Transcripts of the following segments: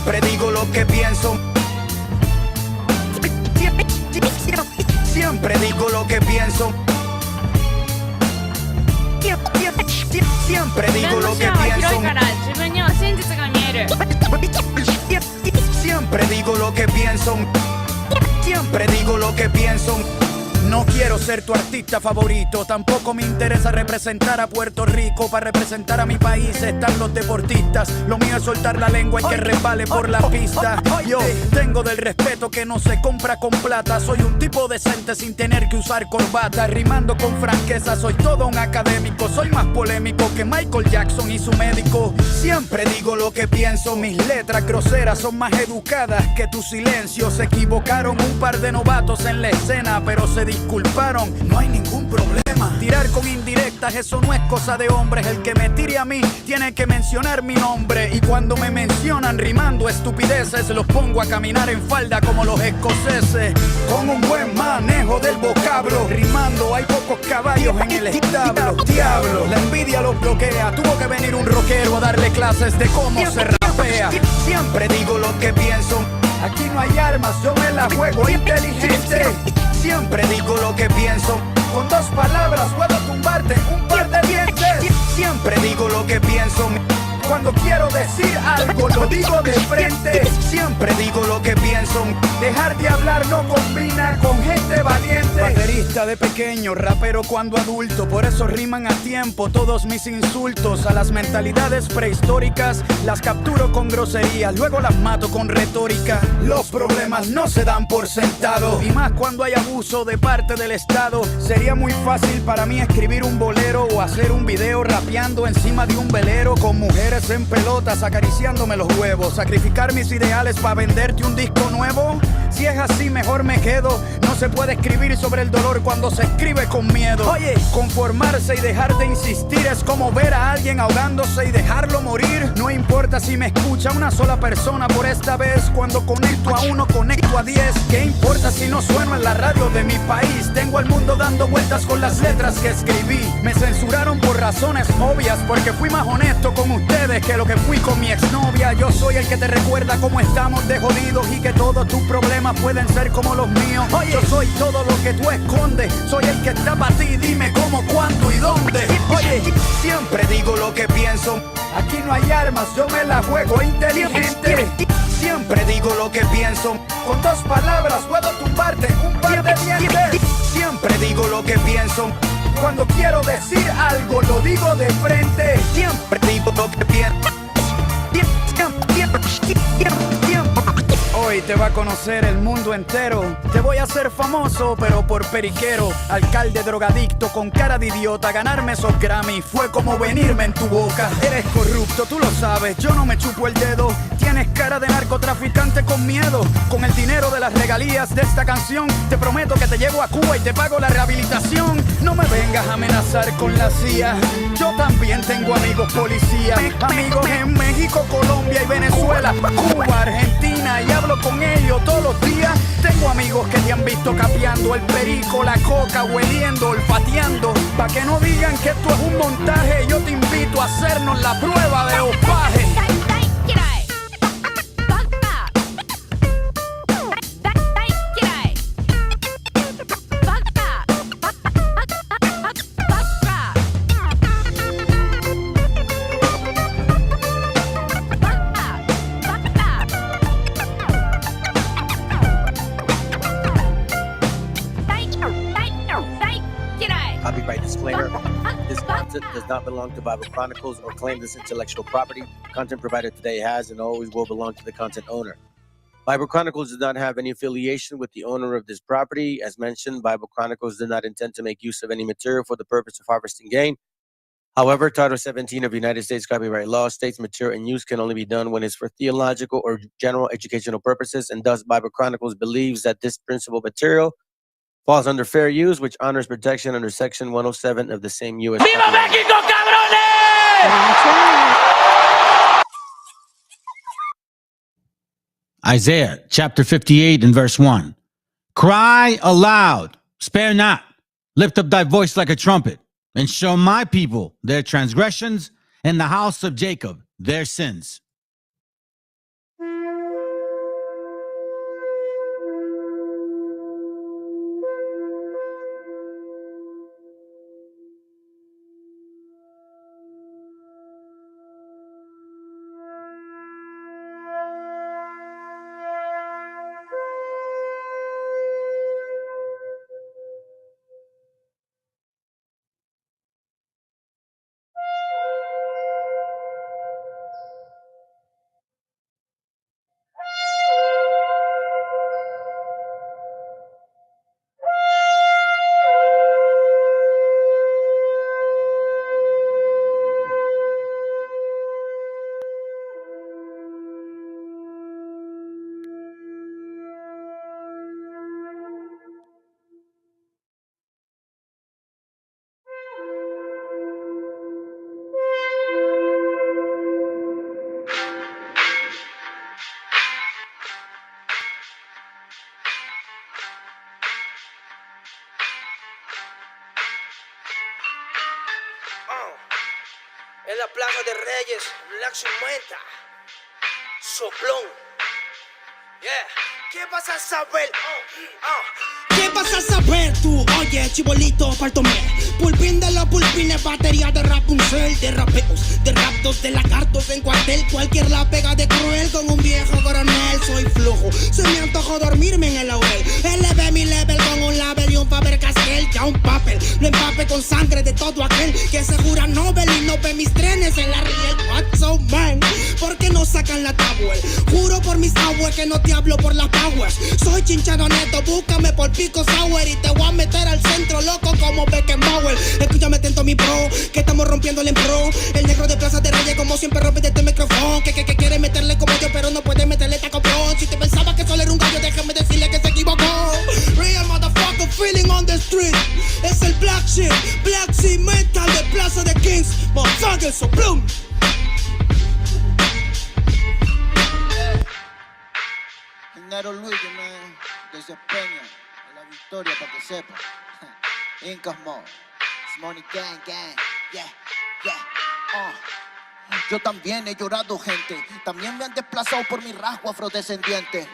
Siempre digo lo que pienso. Siempre digo lo que pienso. Siempre digo lo que pienso. Siempre digo lo que pienso. Siempre digo lo que pienso. No quiero ser tu artista favorito, tampoco me interesa representar a Puerto Rico. Para representar a mi país están los deportistas. Lo mío es soltar la lengua y que resbale por la pista. Yo tengo del respeto que no se compra con plata. Soy un tipo decente sin tener que usar corbata. Rimando con franqueza, soy todo un académico. Soy más polémico que Michael Jackson y su médico. Siempre digo lo que pienso. Mis letras groseras son más educadas que tu silencio. Se equivocaron un par de novatos en la escena, pero se disculparon, no hay ningún problema. Tirar con indirectas, eso no es cosa de hombres. El que me tire a mí tiene que mencionar mi nombre. Y cuando me mencionan rimando estupideces, los pongo a caminar en falda como los escoceses. Con un buen manejo del vocablo, rimando hay pocos caballos en el establo. Diablo, la envidia los bloquea. Tuvo que venir un rockero a darle clases de cómo se rapea. Siempre digo lo que pienso. Aquí no hay armas, yo me la juego inteligente. Siempre digo lo que pienso. Con dos palabras puedo tumbarte un par de dientes. Siempre digo lo que pienso. Cuando quiero decir algo lo digo de frente. Siempre digo lo que pienso. Dejar de hablar no combina con gente valiente. Baterista de pequeño, rapero cuando adulto. Por eso riman a tiempo todos mis insultos. A las mentalidades prehistóricas las capturo con groserías, luego las mato con retórica. Los problemas no se dan por sentado, y más cuando hay abuso de parte del Estado. Sería muy fácil para mí escribir un bolero o hacer un video rapeando encima de un velero con mujeres en pelotas acariciándome los huevos. Sacrificar mis ideales para venderte un disco nuevo. Si es así mejor me quedo. No se puede escribir sobre el dolor cuando se escribe con miedo. Oye, conformarse y dejar de insistir es como ver a alguien ahogándose y dejarlo morir. No importa si me escucha una sola persona por esta vez. Cuando conecto a uno conecto a 10. ¿Qué importa si no sueno en la radio de mi país? Tengo al mundo dando vueltas con las letras que escribí. Me censuraron por razones obvias, porque fui más honesto con ustedes que lo que fui con mi exnovia. Yo soy el que te recuerda cómo estamos de jodidos y que todos tus problemas pueden ser como los míos. Oye, yo soy todo lo que tú escondes. Soy el que está para ti, dime cómo, cuándo y dónde. Oye, siempre digo lo que pienso. Aquí no hay armas, yo me la juego inteligente. Siempre digo lo que pienso. Con dos palabras puedo tumbarte un par de dientes. Siempre digo lo que pienso. Cuando quiero decir algo lo digo de frente. Siempre digo lo que pienso. Hoy te va a conocer el mundo entero. Te voy a hacer famoso, pero por periquero. Alcalde drogadicto con cara de idiota. Ganarme esos Grammy fue como venirme en tu boca. Eres corrupto, tú lo sabes, yo no me chupo el dedo. Tienes cara de narcotraficante con miedo. Con el dinero de las regalías de esta canción te prometo que te llevo a Cuba y te pago la rehabilitación. No me vengas a amenazar con la CIA. Yo también tengo amigos policías. Amigos en México, Colombia y Venezuela, Cuba, Argentina, y hablo con ellos todos los días. Tengo amigos que te han visto capeando el perico, la coca, hueliendo, olfateando. Pa' que no digan que esto es un montaje, yo te invito a hacernos la prueba de opaje. Copyright disclaimer. This content does not belong to Bible Chronicles or claim this intellectual property. Content provided today has and always will belong to the content owner. Bible Chronicles does not have any affiliation with the owner of this property. As mentioned, Bible Chronicles did not intend to make use of any material for the purpose of harvesting gain. However, Title 17 of United States copyright law states material in use can only be done when it's for theological or general educational purposes, and thus Bible Chronicles believes that this principal material falls under fair use, which honors protection under Section 107 of the same U.S. ¡Viva México, cabrones! Isaiah chapter 58 and verse 1. Cry aloud, spare not, lift up thy voice like a trumpet, and show my people their transgressions, and the house of Jacob their sins. En la Plaza de Reyes, la Sumenta, Soplón. Yeah. ¿Qué vas a saber? ¿Qué vas a saber tú? Oye, chibolito, faltóme. Pulpín de los pulpines, batería de Rapunzel, de rapeos, de raptos, de lagartos en cuartel. Cualquier la pega de cruel con un viejo coronel. Soy flojo, se me antojó dormirme en el laurel. Elevé mi level con un label y un Faber Castell. Ya un papel, lo empape con sangre de todo aquel que se jura Nobel y no ve mis trenes en la riel. What's so man? ¿Por qué no sacan la tabua? Juro por mis aguas que no te hablo por las powers. Soy chinchado neto, búscame por pico sour y te voy a meter al centro loco como Beckenbauer. Escúchame atento mi bro, que estamos rompiéndole en pro. El negro de Plaza de Reyes como siempre rompe de este micrófono. Que quiere meterle como yo pero no puede meterle taco bro. Si te pensaba que solo era un gallo, déjame decirle que se equivocó. Real motherfucker feeling on the street. Es el Black Sheep Metal de Plaza de Kings. Motherfucker, so bloom. Nero Luigi, man, desempeño en la victoria para que sepa. Incas Mo, Money Gang Gang, yeah, yeah, Yo también he llorado, gente. También me han desplazado por mi rasgo afrodescendiente.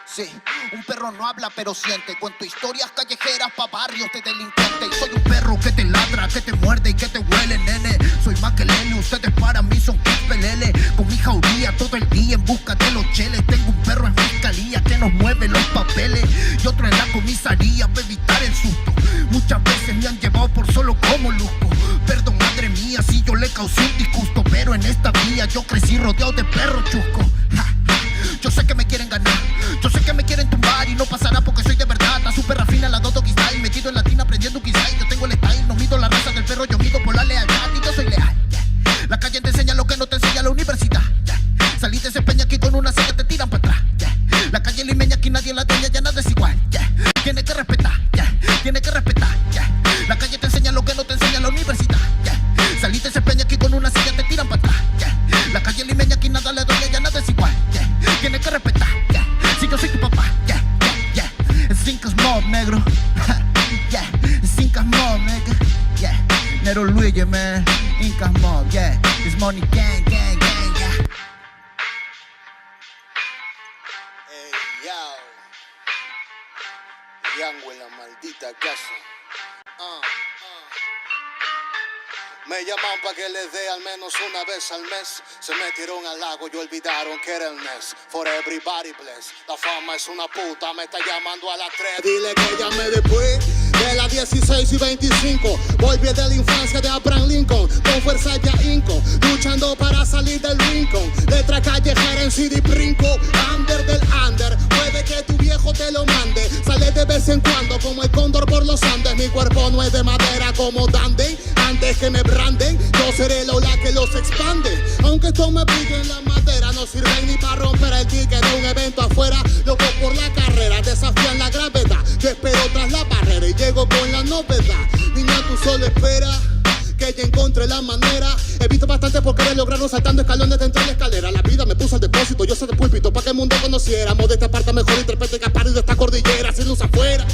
Sí, un perro no habla pero siente. Cuento historias callejeras pa' barrios de delincuentes. Soy un perro que te ladra, que te muerde y que te huele, nene. Soy más que Lele, ustedes para mí son pelele. Con mi jauría todo el día en busca de los cheles. Tengo un perro en fiscalía que nos mueve los papeles y otro en la comisaría para evitar el susto. Muchas veces me han llevado por solo como luzco. Perdón, madre mía, si yo le causé un disgusto, pero en esta vía yo crecí rodeado de perros chuscos. Yo sé que me quieren ganar, yo sé que me quieren tumbar y no pasará porque soy de verdad. Está súper rafina la Dodo Style, metido en latina aprendiendo un style. Yo tengo el style, no mido la raza del perro, yo mido por la lealtad y yo soy leal, yeah. La calle te enseña lo que no te enseña la universidad, yeah. Salí de ese peña aquí con una silla te tiran para atrás, yeah. La calle limeña aquí nadie la dueña, ya nada es igual, yeah. Tiene que respetar, yeah. Tiene que respetar, yeah. La calle te enseña lo que no te enseña la universidad, yeah. Salí de ese peña aquí con una silla te tiran para atrás, yeah. La calle limeña aquí nada le dueña, ya nada es igual, yeah. Tiene que respetar, yeah. Si yo soy tu papá, yeah, yeah, yeah. Cinco Mob, negro, yeah. Cinco Mob, nigga, yeah. Nero Luigi, man. Incas Mob, yeah. It's Money Gang, gang, gang, yeah. Hey, yo. Yango en la maldita casa. Me llaman pa' que les dé al menos una vez al mes. Se metieron al lago y olvidaron que era el mes. For everybody bless. La fama es una puta, me está llamando a las 3. Dile que llame después de las 16 y 25. Volví de la infancia de Abraham Lincoln. Con fuerza ya inco, luchando para salir del Lincoln. Letra callejera en CD brinco. Under del under, puede que tu viejo te lo mande. Sale de vez en cuando como el cóndor por los Andes. Mi cuerpo no es de madera como Dandy. Antes que me branden, yo seré la ola que los expande. Aunque esto me brille en la madera, no sirven ni para romper el ticket de un evento afuera. Loco por la carrera, desafían la gravedad. Yo espero tras la barrera y llego con la novedad. Niña, tú solo espera que ya encontré la manera. He visto bastante por querer lograrlo saltando escalones dentro de la escalera. La vida me puso al depósito, yo soy de púlpito pa' que el mundo conociéramos. De esta parte mejor interprete que paro de esta cordillera. Sin luz afuera,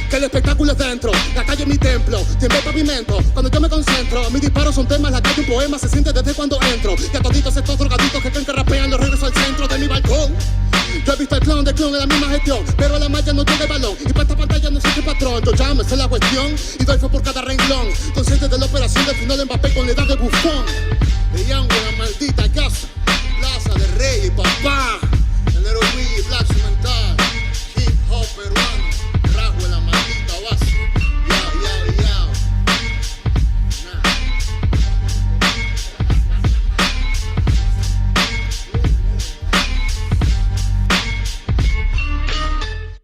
que el espectáculo es dentro. La calle es mi templo, tiembla el pavimento. Cuando yo me concentro, mis disparos son temas. La calle un poema, se siente desde cuando entro. Y a toditos estos drogaditos que creen que rapean, los regreso al centro de mi balcón. Yo he visto el clon de clon en la misma gestión, pero a la malla no llega el balón. Y para esta pantalla no existe patrón. Yo ya me sé la cuestión y doy fe por cada renglón. Consciente de la operación del final de Mbappé con la edad de bufón. De Yango en la maldita casa, Plaza de Rey y papá. El Nero Luigi, Black Mental, hip hop peruano, rasgo en la maldita base. Yao, yao, yao.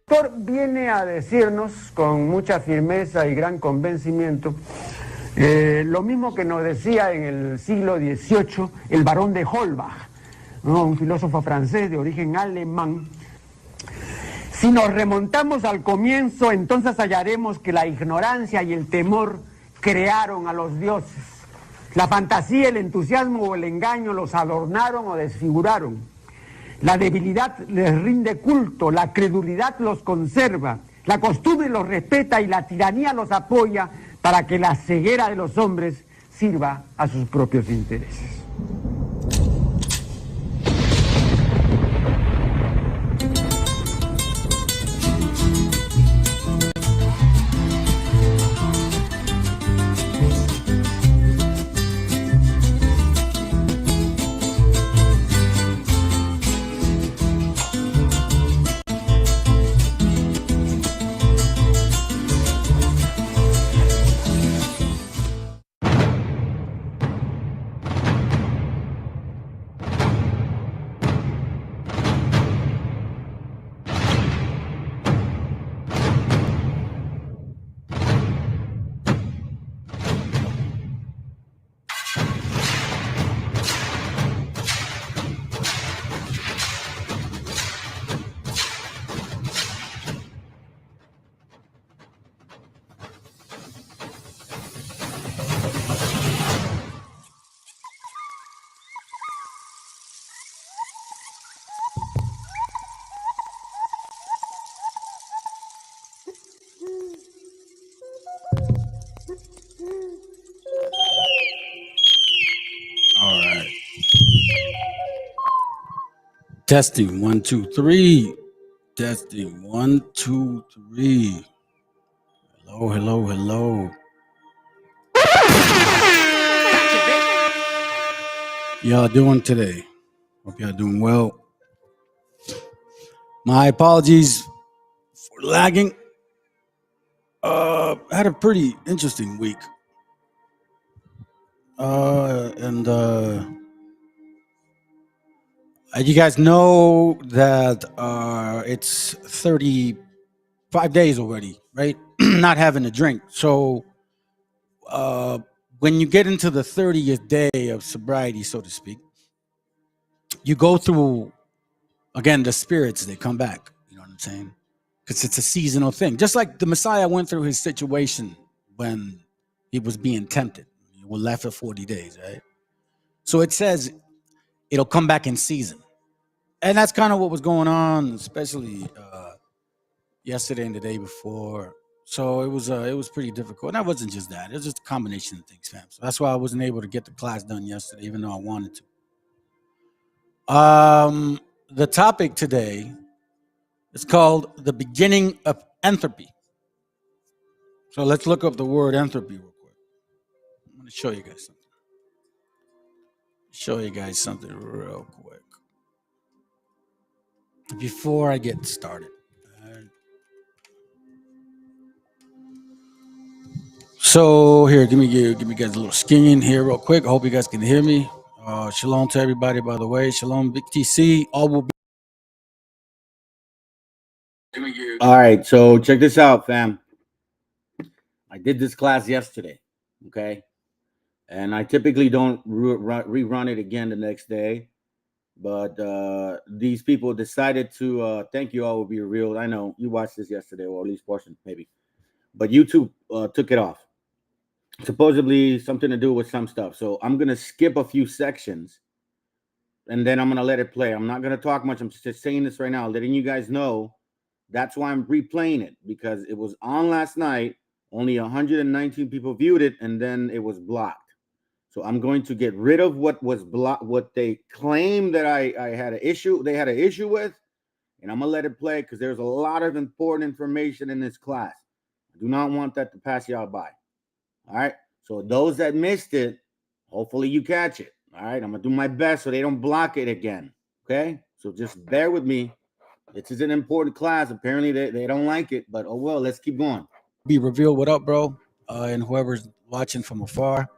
Thor viene a decirnos con mucha firmeza y gran convencimiento lo mismo que nos decía en el siglo XVIII el barón de Holbach, ¿no? Un filósofo francés de origen alemán. Si nos remontamos al comienzo, entonces hallaremos que la ignorancia y el temor crearon a los dioses. La fantasía, el entusiasmo o el engaño los adornaron o desfiguraron. La debilidad les rinde culto, la credulidad los conserva, la costumbre los respeta y la tiranía los apoya para que la ceguera de los hombres sirva a sus propios intereses. All right. Testing 1, 2, 3. Testing 1, 2, 3. Hello, hello, hello. Y'all doing today? Hope y'all doing well. My apologies for lagging. Had a pretty interesting week. And you guys know that it's 35 days already, right? Not having a drink. So when you get into the 30th day of sobriety, so to speak, you go through, again, the spirits, they come back. You know what I'm saying? Because it's a seasonal thing. Just like the Messiah went through his situation when he was being tempted. He was left for 40 days, right? So it says it'll come back in season. And that's kind of what was going on, especially yesterday and the day before. So it was pretty difficult. And that wasn't just that. It was just a combination of things, fam. So that's why I wasn't able to get the class done yesterday, even though I wanted to. The topic today is called the beginning of entropy. So let's look up the word entropy real quick. I'm going to show you guys something. Real quick. Before I get started. So here, give me guys a little skin here real quick. I hope you guys can hear me. Shalom to everybody, by the way. Shalom, Big TC. All will be. All right, so check this out, fam. I did this class yesterday, okay? And I typically don't rerun it again the next day. But these people decided to, thank you, all will be revealed. I know you watched this yesterday, or at least portion, maybe. But YouTube took it off. Supposedly something to do with some stuff. So I'm going to skip a few sections and then I'm going to let it play. I'm not going to talk much. I'm just saying this right now, letting you guys know. That's why I'm replaying it, because it was on last night. Only 119 people viewed it, and then it was blocked. So I'm going to get rid of what was blocked, what they claim that I had an issue. They had an issue with, and I'm going to let it play because there's a lot of important information in this class. I do not want that to pass y'all by. All right. So those that missed it, hopefully you catch it. All right. I'm going to do my best so they don't block it again. Okay. So just bear with me. This is an important class. Apparently they don't like it, but oh well, let's keep going. Be revealed. What up, bro? And whoever's watching from afar.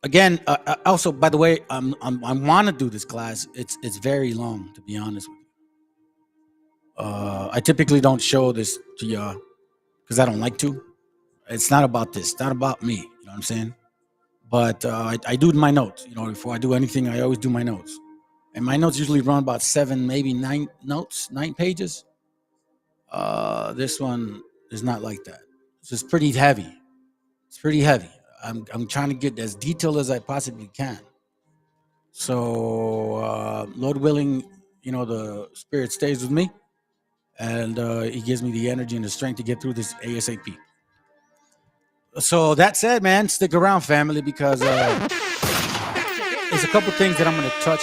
Again, also, by the way, I want to do this class. It's very long, to be honest with you. I typically don't show this to y'all because I don't like to. It's not about this. It's not about me. You know what I'm saying? But I do my notes. You know, before I do anything, I always do my notes. And my notes usually run about 7, maybe 9 notes, 9 pages. This one is not like that. It's just pretty heavy. It's pretty heavy. I'm trying to get as detailed as I possibly can. So, Lord willing, you know, the Spirit stays with me, and He gives me the energy and the strength to get through this ASAP. So that said, man, stick around, family, because there's a couple things that I'm going to touch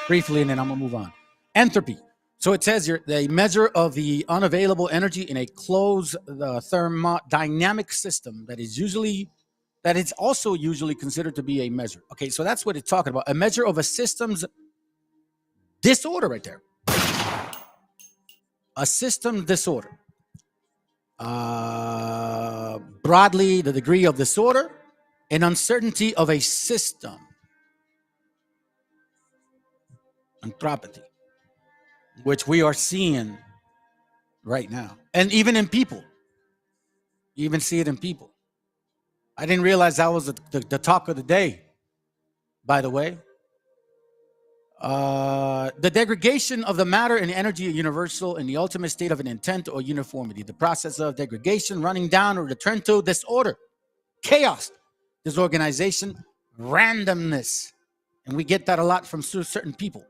briefly, and then I'm going to move on. Entropy. So it says here, the measure of the unavailable energy in a closed thermodynamic system that is also usually considered to be a measure. Okay, so that's what it's talking about. A measure of a system's disorder right there. A system disorder. Broadly, the degree of disorder and uncertainty of a system. Entropy, which we are seeing right now. And even in people. You even see it in people. I didn't realize that was the talk of the day, by the way. The degradation of the matter and energy are universal in the ultimate state of an intent or uniformity. The process of degradation, running down, or return to disorder, chaos, disorganization, randomness. And we get that a lot from certain people.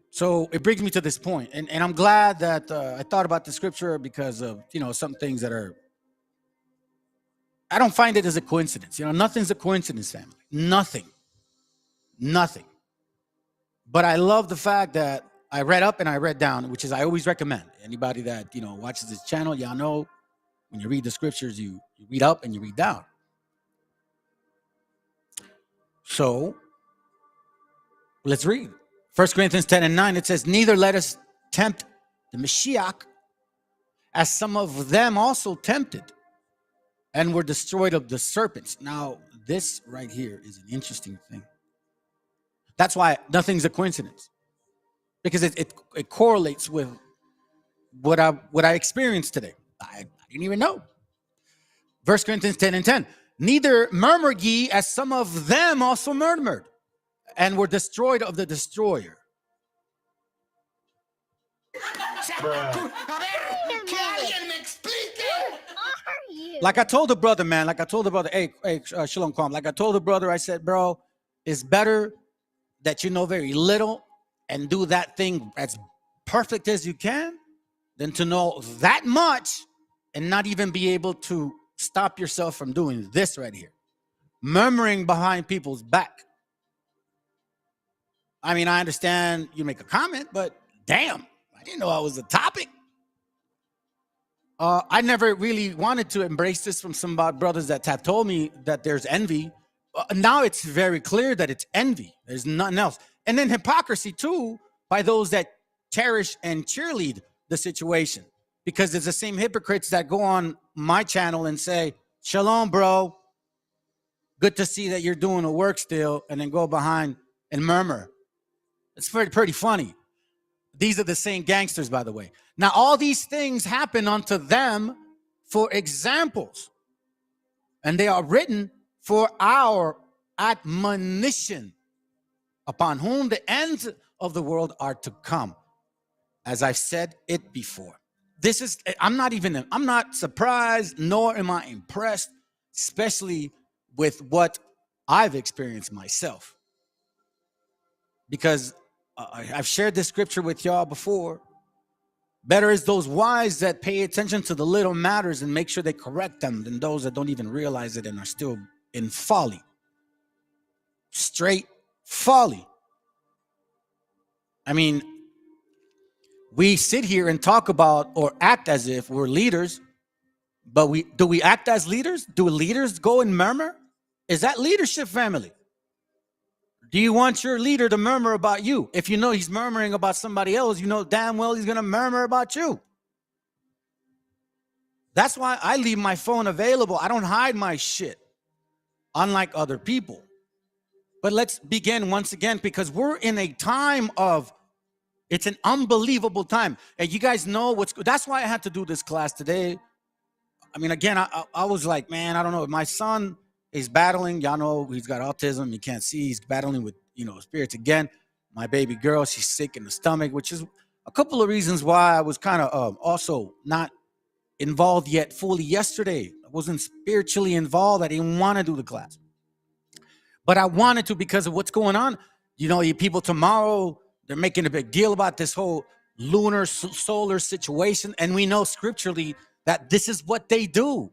So it brings me to this point. And I'm glad that I thought about the scripture because of, some things that are, I don't find it as a coincidence. Nothing's a coincidence, family. Nothing. But I love the fact that I read up and I read down, which is I always recommend. Anybody that, watches this channel, y'all know when you read the scriptures, you read up and you read down. So let's read. 1 Corinthians 10:9, it says, neither let us tempt the Meshiach, as some of them also tempted and were destroyed of the serpents. Now, this right here is an interesting thing. That's why nothing's a coincidence, because it correlates with what I experienced today. I didn't even know. 1 Corinthians 10:10, neither murmur ye, as some of them also murmured and were destroyed of the destroyer. Like I told the brother, man, hey, Shalom Kwam. Like I told the brother, I said, bro, it's better that you know very little and do that thing as perfect as you can than to know that much and not even be able to stop yourself from doing this right here. Murmuring behind people's back. I mean, I understand you make a comment, but damn, I didn't know I was a topic. I never really wanted to embrace this from some brothers that have told me that there's envy. Now it's very clear that it's envy. There's nothing else. And then hypocrisy too, by those that cherish and cheerlead the situation. Because it's the same hypocrites that go on my channel and say, shalom, bro. Good to see that you're doing the work still, and then go behind and murmur. It's pretty funny. These are the same gangsters, by the way. Now, all these things happen unto them for examples, and they are written for our admonition, upon whom the ends of the world are to come. As I've said it before. I'm not surprised, nor am I impressed, especially with what I've experienced myself. Because I've shared this scripture with y'all before. Better is those wise that pay attention to the little matters and make sure they correct them than those that don't even realize it and are still in folly. Straight folly. I mean, we sit here and talk about or act as if we're leaders, but do we act as leaders? Do leaders go and murmur? Is that leadership, family? Do you want your leader to murmur about you? If you know he's murmuring about somebody else, you know damn well he's going to murmur about you. That's why I leave my phone available. I don't hide my shit, unlike other people. But let's begin once again, because we're in a time of, it's an unbelievable time. And you guys know that's why I had to do this class today. I mean, again, I was like, man, I don't know. My son is battling. Y'all know he's got autism. You can't see. He's battling with, spirits again. My baby girl, she's sick in the stomach, which is a couple of reasons why I was kind of also not involved yet fully yesterday. I wasn't spiritually involved. I didn't want to do the class. But I wanted to because of what's going on. You people tomorrow, they're making a big deal about this whole lunar solar situation. And we know scripturally that this is what they do.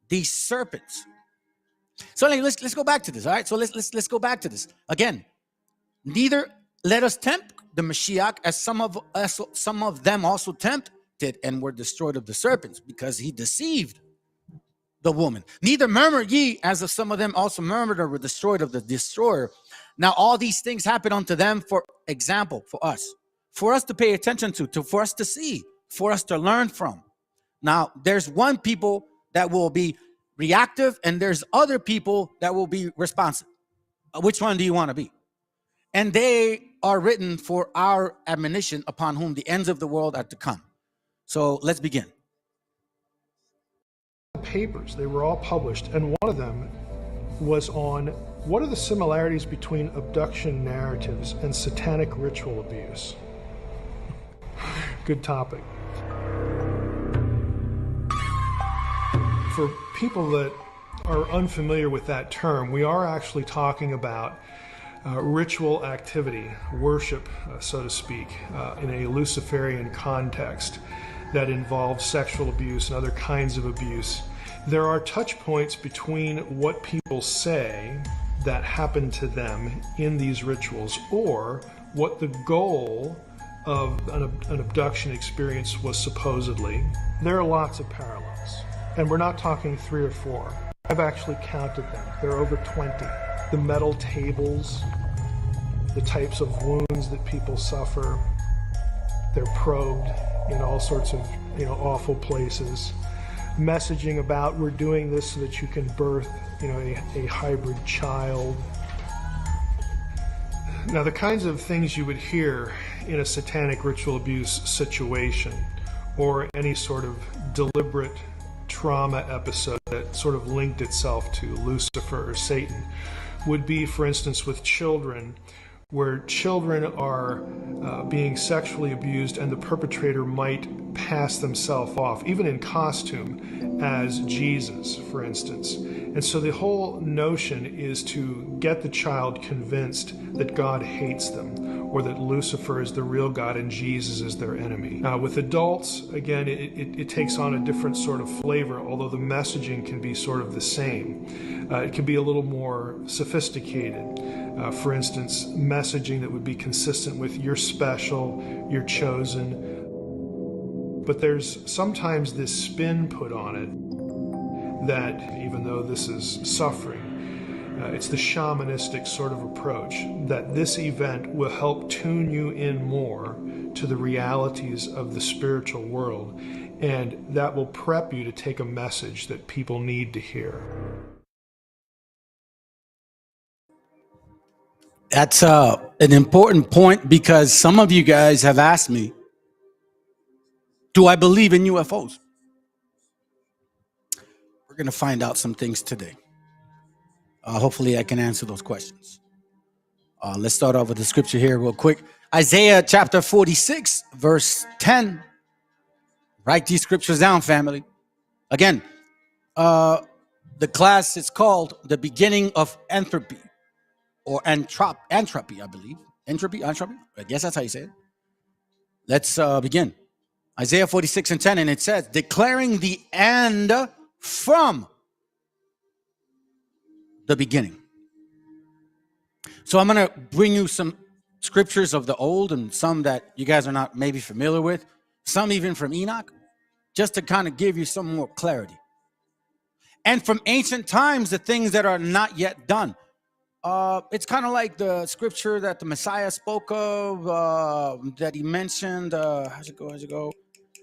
These serpents. So let's go back to this. All right. So let's go back to this again. Neither let us tempt the Meshiach, as some of them also tempted and were destroyed of the serpents, because he deceived the woman. Neither murmur ye, as of some of them also murmured or were destroyed of the destroyer. Now all these things happen unto them for example, for us to pay attention to, for us to see, for us to learn from. Now there's one people that will be reactive, and there's other people that will be responsive. Which one do you want to be? And they are written for our admonition, upon whom the ends of the world are to come. So let's begin. Papers, they were all published, and one of them was on what are the similarities between abduction narratives and satanic ritual abuse. Good topic. For people that are unfamiliar with that term, we are actually talking about ritual activity, worship, so to speak, in a Luciferian context that involves sexual abuse and other kinds of abuse. There are touch points between what people say that happened to them in these rituals, or what the goal of an abduction experience was supposedly. There are lots of parallels, and we're not talking 3 or 4. I've actually counted them. There are over 20. The metal tables, the types of wounds that people suffer, they're probed in all sorts of awful places. Messaging about we're doing this so that you can birth a hybrid child. Now the kinds of things you would hear in a satanic ritual abuse situation, or any sort of deliberate trauma episode that sort of linked itself to Lucifer or Satan, would be, for instance, with children, where children are being sexually abused, and the perpetrator might pass themselves off, even in costume, as Jesus, for instance. And so the whole notion is to get the child convinced that God hates them, or that Lucifer is the real God and Jesus is their enemy. With adults, again, it takes on a different sort of flavor, although the messaging can be sort of the same. It can be a little more sophisticated. For instance, messaging that would be consistent with you're special, you're chosen. But there's sometimes this spin put on it that even though this is suffering, it's the shamanistic sort of approach, that this event will help tune you in more to the realities of the spiritual world, and that will prep you to take a message that people need to hear. That's an important point, because some of you guys have asked me, do I believe in UFOs? We're going to find out some things today. Hopefully I can answer those questions. Let's start off with the scripture here real quick. Isaiah chapter 46, verse 10. Write these scriptures down, family. Again, the class is called The Beginning of Entropy, or entropy, I believe. Entropy. I guess that's how you say it. Let's begin. Isaiah 46 and 10, and it says, declaring the end from the beginning. So I'm going to bring you some scriptures of the old, and some that you guys are not maybe familiar with, some even from Enoch, just to kind of give you some more clarity. And from ancient times, the things that are not yet done. It's kind of like the scripture that the Messiah spoke of, that he mentioned. How's it go?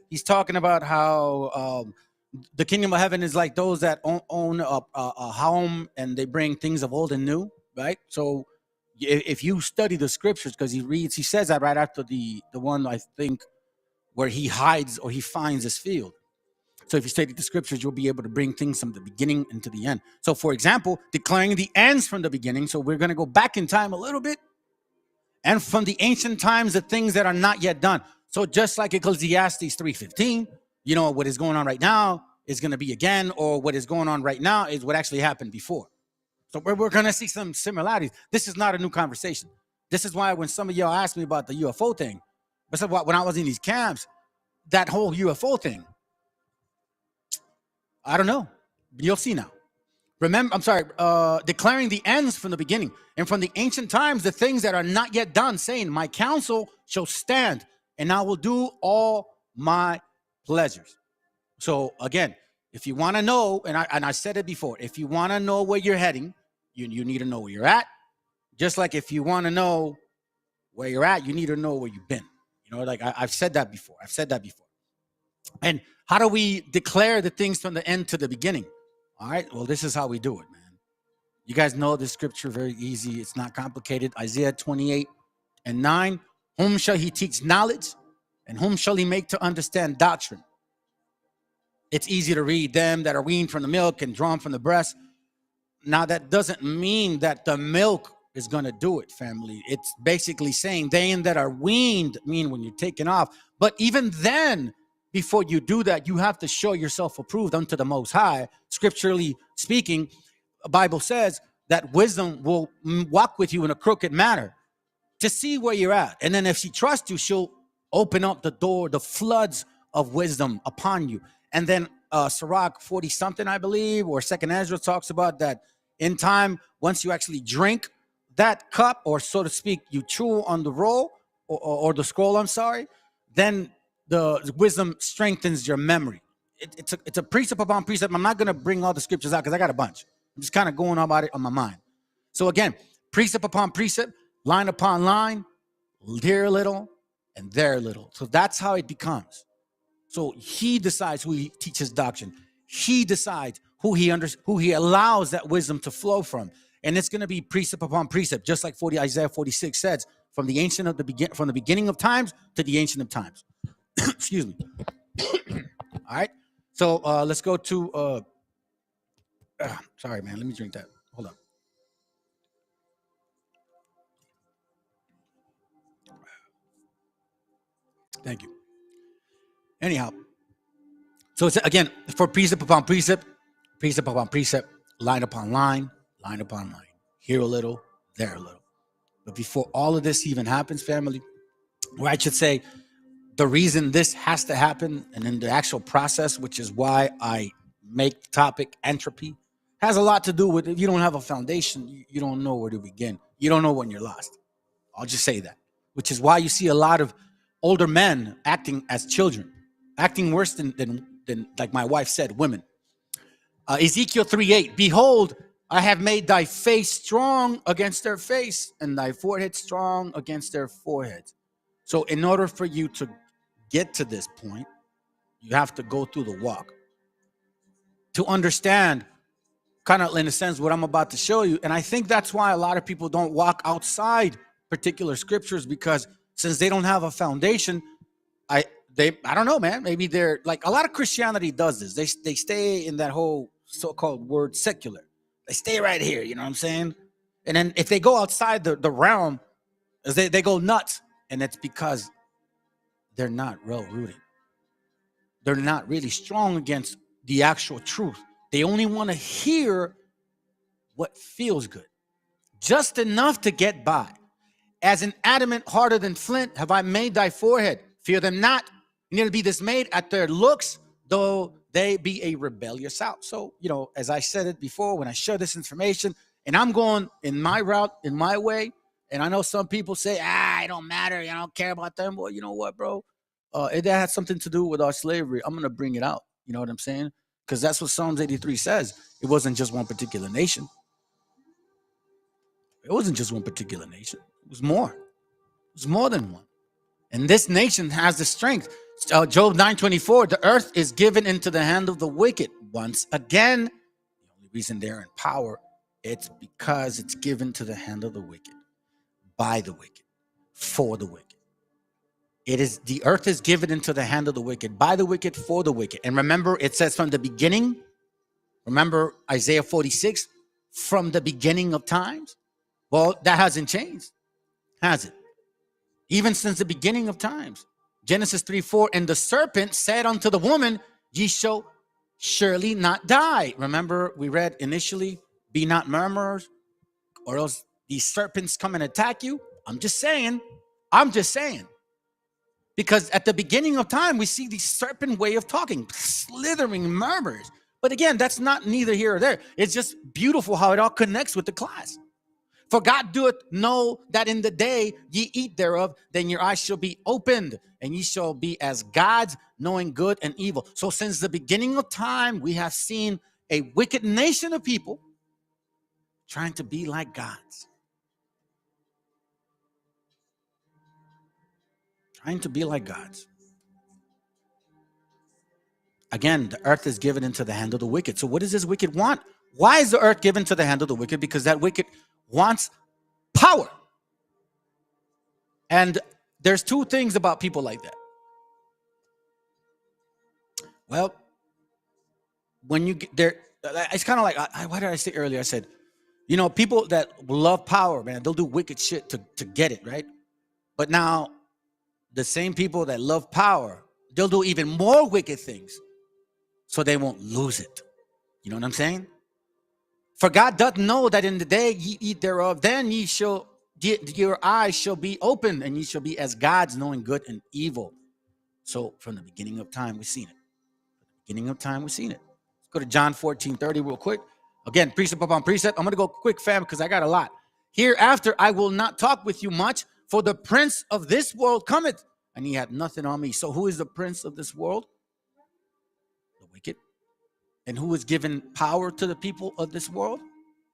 He's talking about how the kingdom of heaven is like those that own a home, and they bring things of old and new, right? So if you study the scriptures, because he says that right after the one, I think, where he hides or he finds his field. So if you study the scriptures, you'll be able to bring things from the beginning into the end. So for example, declaring the ends from the beginning. So we're going to go back in time a little bit. And from the ancient times, the things that are not yet done. So just like Ecclesiastes 3:15, what is going on right now is going to be again, or what is going on right now is what actually happened before. So we're going to see some similarities. This is not a new conversation. This is why when some of y'all asked me about the UFO thing, when I was in these camps, that whole UFO thing, I don't know. You'll see now. Remember, I'm sorry, declaring the ends from the beginning and from the ancient times, the things that are not yet done, saying, my counsel shall stand and I will do all my pleasures. So again, if you want to know, and I said it before, if you want to know where you're heading, you need to know where you're at. Just like if you want to know where you're at, you need to know where you've been. You know, like I've said that before. And how do we declare the things from the end to the beginning? All right, well, this is how we do it, man. You guys know the scripture very easy. It's not complicated. Isaiah 28:9. Whom shall he teach knowledge? And whom shall he make to understand doctrine? It's easy to read. Them that are weaned from the milk and drawn from the breast. Now, that doesn't mean that the milk is going to do it, family. It's basically saying they that are weaned, mean when you're taken off. But even then, before you do that, you have to show yourself approved unto the Most High. Scripturally speaking, the Bible says that wisdom will walk with you in a crooked manner to see where you're at. And then if she trusts you, she'll open up the door, the floods of wisdom upon you. And then Sirach 40-something, I believe, or 2nd Ezra talks about that in time, once you actually drink that cup, or so to speak, you chew on the roll or the scroll, I'm sorry, then the wisdom strengthens your memory. It's a precept upon precept. I'm not going to bring all the scriptures out because I got a bunch. I'm just kind of going about it on my mind. So again, precept upon precept, line upon line, here a little and there a little. So that's how it becomes. So he decides who he teaches doctrine. He decides who he allows that wisdom to flow from. And it's going to be precept upon precept, just like Isaiah 46 says, from the beginning of times to the ancient of times. Excuse me. All right. So let's go to sorry, man. Let me drink that. Hold on. Thank you. Anyhow, so it's again for precept upon precept, line upon line, here a little, there a little. But before all of this even happens, family, or I should say, the reason this has to happen, and in the actual process, which is why I make the topic entropy, has a lot to do with if you don't have a foundation, you don't know where to begin. You don't know when you're lost. I'll just say that, which is why you see a lot of older men acting as children, acting worse than like my wife said, women. Ezekiel 3:8, behold, I have made thy face strong against their face, and thy forehead strong against their foreheads. So in order for you to get to this point, you have to go through the walk to understand, kind of in a sense, what I'm about to show you. And I think that's why a lot of people don't walk outside particular scriptures, because since they don't have a foundation, I don't know, man. Maybe they're like, a lot of Christianity does this. They stay in that whole so-called word secular. They stay right here, you know what I'm saying? And then if they go outside the realm, they go nuts. And it's because they're not well rooted. They're not really strong against the actual truth. They only want to hear what feels good, just enough to get by. As an adamant harder than flint have I made thy forehead. Fear them not, neither be dismayed at their looks, though they be a rebellious house. So, you know, as I said it before, when I share this information, and I'm going in my route, in my way, and I know some people say, it don't matter, I don't care about them. Well, you know what, bro? It has something to do with our slavery. I'm going to bring it out. You know what I'm saying? Because that's what Psalms 83 says. It wasn't just one particular nation. It wasn't just one particular nation. It was more. It was more than one. And this nation has the strength. Job 9:24, the earth is given into the hand of the wicked. Once again, the only reason they're in power, it's because it's given to the hand of the wicked, by the wicked, for the wicked. It is, the earth is given into the hand of the wicked, by the wicked, for the wicked. And remember, it says from the beginning. Remember Isaiah 46, from the beginning of times. Well, that hasn't changed, has it? Even since the beginning of times. Genesis 3:4, and the serpent said unto the woman, ye shall surely not die. Remember, we read initially, be not murmurers, or else these serpents come and attack you. I'm just saying. Because at the beginning of time, we see the serpent way of talking, slithering murmurs. But again, that's not neither here or there. It's just beautiful how it all connects with the class. For God doeth know that in the day ye eat thereof, then your eyes shall be opened, and ye shall be as gods, knowing good and evil. So since the beginning of time, we have seen a wicked nation of people trying to be like gods. Trying to be like gods. Again, the earth is given into the hand of the wicked. So what does this wicked want? Why is the earth given to the hand of the wicked? Because that wicked wants power. And there's two things about people like that. Well, when you get there, it's kind of like, what did I say earlier? I said, you know, people that love power, man, they'll do wicked shit to get it, right? But now, the same people that love power, they'll do even more wicked things so they won't lose it. You know what I'm saying? For God doth know that in the day ye eat thereof, then your eyes shall be open, and ye shall be as gods, knowing good and evil. So from the beginning of time, we've seen it. Beginning of time, we've seen it. Let's go to John 14:30 real quick. Again, precept upon precept. I'm going to go quick, fam, because I got a lot. Hereafter I will not talk with you much, for the prince of this world cometh, and he hath nothing on me. So who is the prince of this world? The wicked. And who is given power to the people of this world?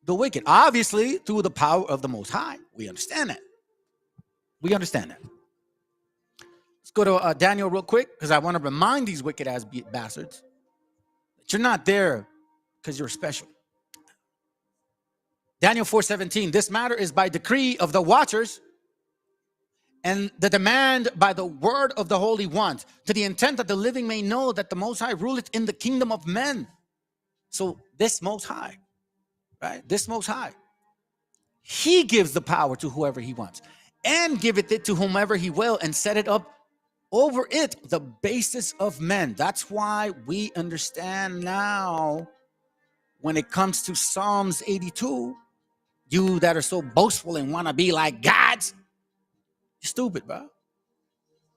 The wicked. Obviously, through the power of the Most High. We understand that. We understand that. Let's go to Daniel real quick, because I want to remind these wicked-ass bastards that you're not there because you're special. Daniel 4:17, this matter is by decree of the watchers and the demand by the word of the holy ones, to the intent that the living may know that the Most High ruleth in the kingdom of men. So this Most High, right? This Most High, he gives the power to whoever he wants and giveth it to whomever he will and set it up over it the basis of men. That's why we understand now when it comes to Psalms 82, you that are so boastful and want to be like gods, you're stupid, bro.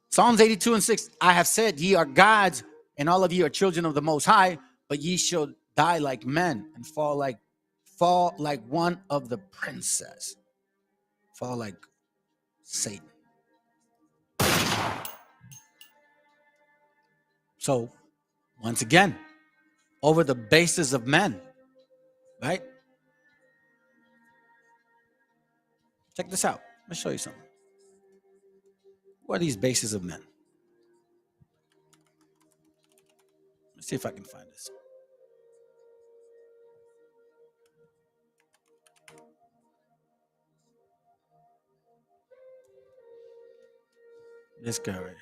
Psalms 82:6, I have said ye are gods and all of you are children of the Most High, but ye shall die like men and fall like one of the princes. Fall like Satan. So, once again, over the basis of men, right? Check this out. Let me show you something. What are these bases of men? Let's see if I can find this. This guy right here.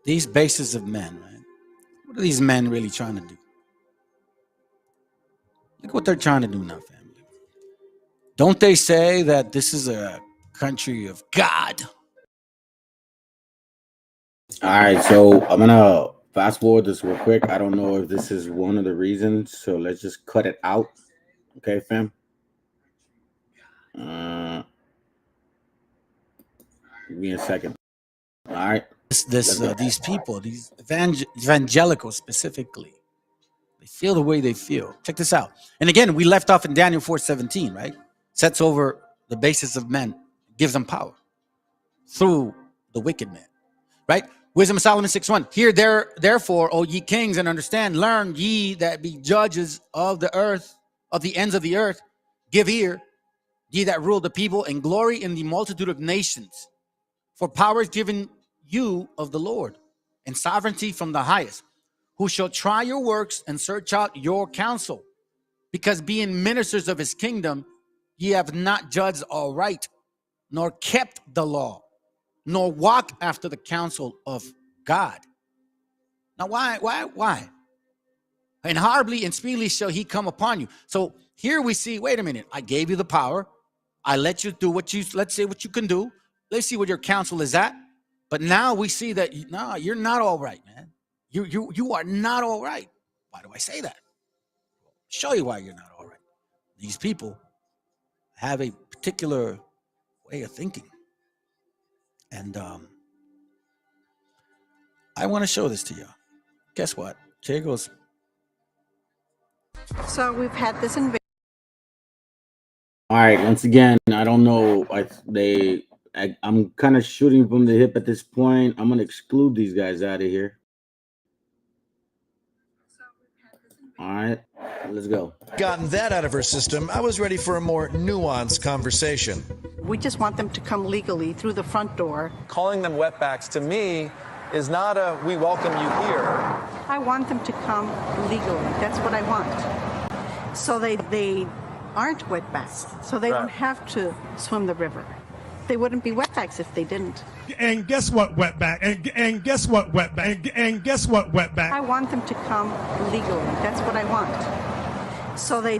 These bases of men, right? What are these men really trying to do? Look what they're trying to do now, family. Don't they say that this is a country of God? All right, so I'm gonna fast forward this real quick. I don't know if this is one of the reasons, so let's just cut it out. Okay, fam. Give me a second. All right. These people, these evangelicals specifically, they feel the way they feel. Check this out. And again, we left off in Daniel 4:17, right? Sets over the basis of men, gives them power through the wicked man, right? Wisdom of Solomon 6:1. Hear therefore, O ye kings, and understand, learn ye that be judges of the earth, of the ends of the earth. Give ear, ye that rule the people, and glory in the multitude of nations. For power is given you of the Lord, and sovereignty from the highest, who shall try your works and search out your counsel. Because being ministers of his kingdom, ye have not judged aright, nor kept the law, nor walk after the counsel of God. Now, why? And horribly and speedily shall he come upon you. So here we see, wait a minute, I gave you the power. I let you do let's say what you can do. Let's see what your counsel is at. But now we see that, no, you're not all right, man. You are not all right. Why do I say that? Show you why you're not all right. These people have a particular way of thinking. And I want to show this to you. Guess what? Here goes. So we've had this invasion. All right, once again, I don't know. I'm kind of shooting from the hip at this point. I'm gonna exclude these guys out of here. All right, let's go. Gotten that out of her system, I was ready for a more nuanced conversation. We just want them to come legally through the front door. Calling them wetbacks to me is not a we welcome you here. I want them to come legally. That's what I want. So they aren't wetbacks. So they don't have to swim the river. They wouldn't be wetbacks if they didn't. And guess what, wetback? And guess what, wetback? And guess what, wetback? I want them to come legally. That's what I want. So they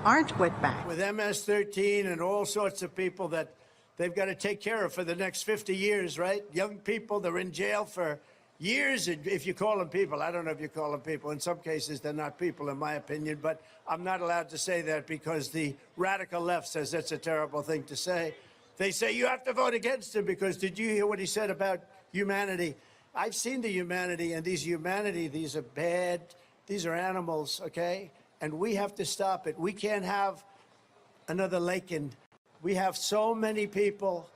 aren't wetbacks. With MS-13 and all sorts of people that they've got to take care of for the next 50 years, right? Young people, they're in jail for years, if you call them people. I don't know if you call them people. In some cases, they're not people, in my opinion, but I'm not allowed to say that because the radical left says that's a terrible thing to say. They say you have to vote against him because did you hear what he said about humanity? I've seen the humanity, and these are bad, these are animals, okay? And we have to stop it. We can't have another Lakin. We have so many people.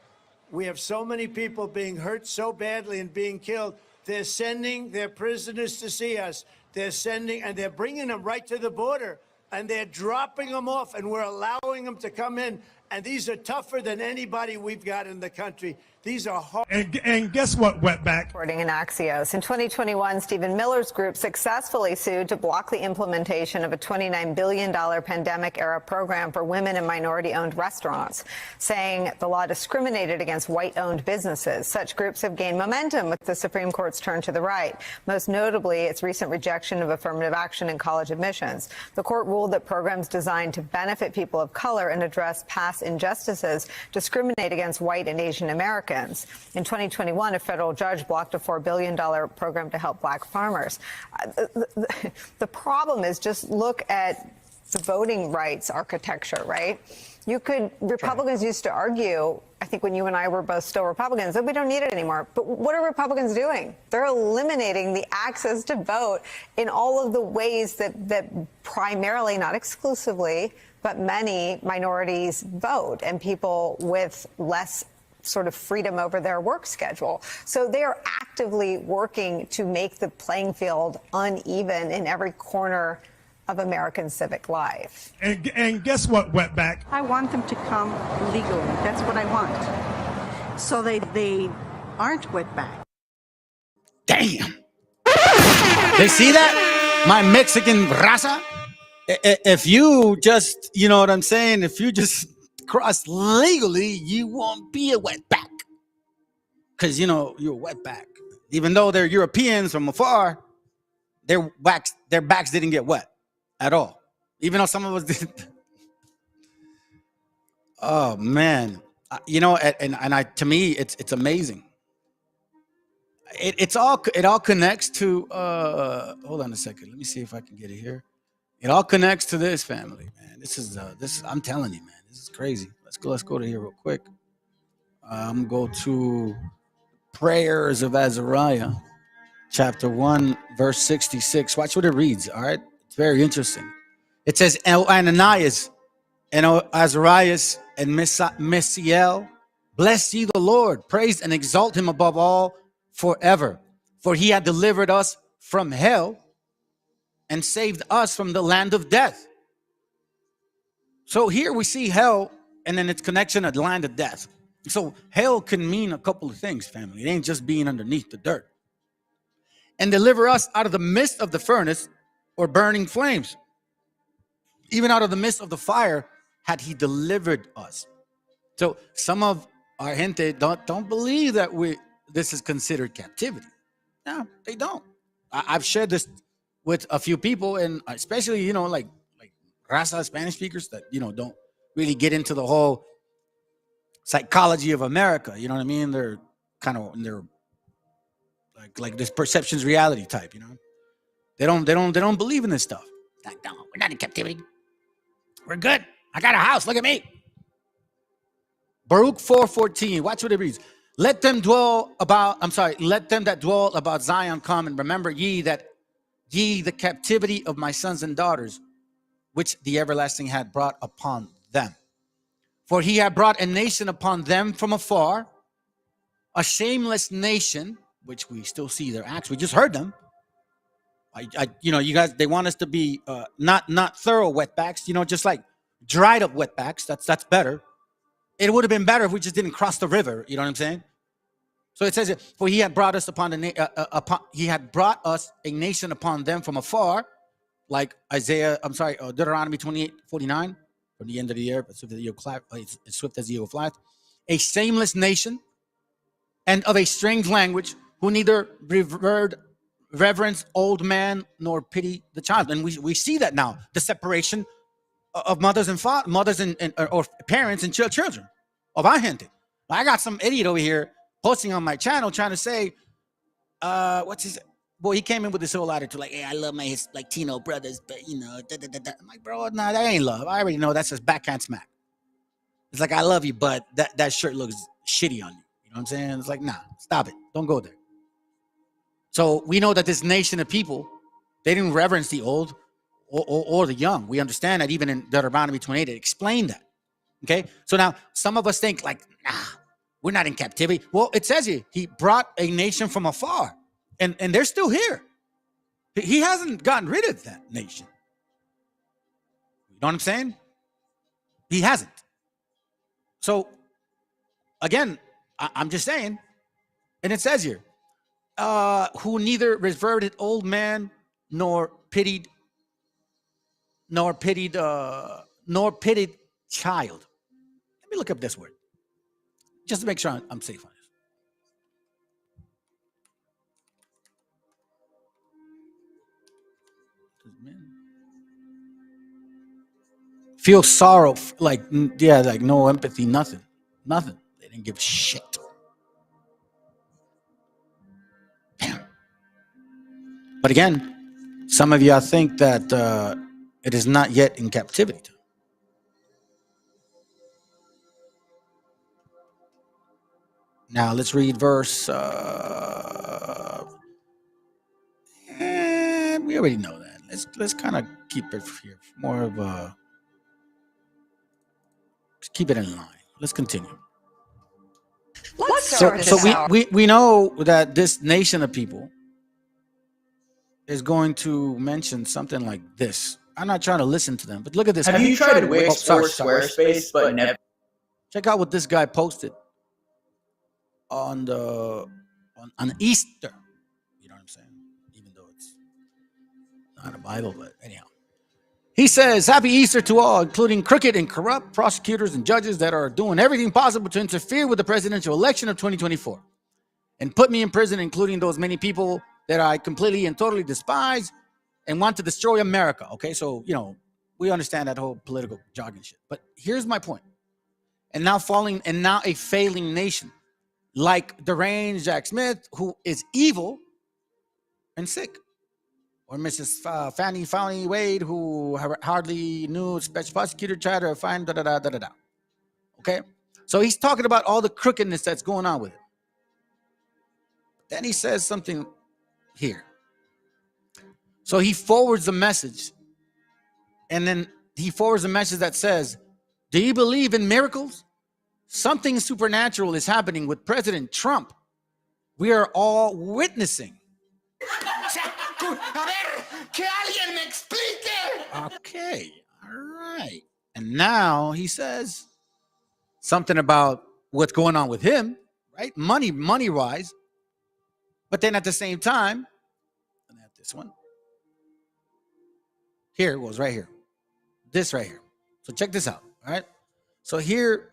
We have so many people being hurt so badly and being killed. They're sending their prisoners to see us. They're sending, and they're bringing them right to the border, and they're dropping them off, and we're allowing them to come in. And these are tougher than anybody we've got in the country. These are hard. And guess what, wetback? Reporting in Axios. In 2021, Stephen Miller's group successfully sued to block the implementation of a $29 billion pandemic-era program for women and minority-owned restaurants, saying the law discriminated against white-owned businesses. Such groups have gained momentum with the Supreme Court's turn to the right, most notably its recent rejection of affirmative action in college admissions. The court ruled that programs designed to benefit people of color and address past injustices discriminate against white and Asian Americans. In 2021, a federal judge blocked a $4 billion program to help black farmers. The problem is just look at the voting rights architecture, right? Republicans used to argue, I think when you and I were both still Republicans, that we don't need it anymore. But what are Republicans doing? They're eliminating the access to vote in all of the ways that primarily, not exclusively, but many minorities vote and people with less sort of freedom over their work schedule. So they are actively working to make the playing field uneven in every corner of American civic life. And guess what, wetback? I want them to come legally. That's what I want. So they aren't wetbacks. Damn. They see that? My Mexican raza? If you just, you know what I'm saying? If you just cross legally, you won't be a wetback. Because, you know, you're a wetback. Even though they're Europeans from afar, their backs didn't get wet at all. Even though some of us did. Oh, man. You know, to me, it's amazing. It all connects to, hold on a second. Let me see if I can get it here. It all connects to this family, man. This is I'm telling you, man, this is crazy. Let's go to here real quick. I'm gonna go to Prayers of Azariah, chapter 1, verse 66. Watch what it reads, all right? It's very interesting. It says, Ananias and Azarias and Mesiel, bless ye the Lord, praise and exalt him above all forever. For he had delivered us from hell and saved us from the land of death. So here we see hell and then its connection to the land of death. So hell can mean a couple of things, family. It ain't just being underneath the dirt. And deliver us out of the midst of the furnace or burning flames. Even out of the midst of the fire had he delivered us. So some of our gente don't believe that this is considered captivity. No, they don't. I've shared this with a few people, and especially, you know, like Raza Spanish speakers that, you know, don't really get into the whole psychology of America. You know what I mean? They're kind of, they're like this perception's reality type, you know? They don't believe in this stuff. Like, no, we're not in captivity. We're good. I got a house. Look at me. Baruch 4:14. Watch what it reads. Let them that dwell about Zion come, and remember ye that ye the captivity of my sons and daughters, which the everlasting had brought upon them. For he had brought a nation upon them from afar, a shameless nation, which we still see their acts. We just heard them. You guys, they want us to be not thorough wetbacks, just like dried up wetbacks. That's better. It would have been better if we just didn't cross the river. You know what I'm saying? So it says, for he had brought us he had brought us a nation upon them from afar, like Deuteronomy 28:49, from the end of the year, as swift as the eagle flies, a shameless nation, and of a strange language, who neither reverence old man nor pity the child. And we see that now, the separation of mothers and or parents and children of our gente. I got some idiot over here posting on my channel trying to say, he came in with this whole attitude like, hey, I love my Latino brothers, but I'm like, bro, nah, that ain't love. I already know that's just backhand smack. It's like, I love you, but that shirt looks shitty on you. You know what I'm saying? It's like, nah, stop it. Don't go there. So we know that this nation of people, they didn't reverence the old or the young. We understand that even in Deuteronomy 28, it explained that. Okay? So now some of us think like, nah, we're not in captivity. Well, it says here, he brought a nation from afar, and they're still here. He hasn't gotten rid of that nation. You know what I'm saying? He hasn't. So again, I'm just saying, and it says here, who neither reverted old man nor pitied child. Let me look up this word just to make sure I'm safe on this. Feel sorrow, like no empathy, nothing. They didn't give a shit. Damn. But again, some of y'all think that it is not yet in captivity. Now let's read verse. We already know that. Let's kind of keep it here, more of a. Keep it in line. Let's continue. We know that this nation of people is going to mention something like this. I'm not trying to listen to them, but look at this. Have you tried Wix or Squarespace, but never? Check out what this guy posted on Easter. You know what I'm saying? Even though it's not a Bible, but anyhow. He says, happy Easter to all, including crooked and corrupt prosecutors and judges that are doing everything possible to interfere with the presidential election of 2024 and put me in prison, including those many people that I completely and totally despise and want to destroy America. Okay, so, we understand that whole political jargon shit. But here's my point. And now a failing nation like deranged Jack Smith, who is evil and sick. Or Mrs. Fannie Wade, who hardly knew special prosecutor tried to find da-da-da-da-da-da. Okay? So he's talking about all the crookedness that's going on with it. Then he says something here. So he forwards a message. And then he forwards a message that says, do you believe in miracles? Something supernatural is happening with President Trump. We are all witnessing. Okay, all right. And now he says something about what's going on with him, right? Money-wise. But then at the same time, and at this one, here it was right here. This right here. So check this out, all right? So here,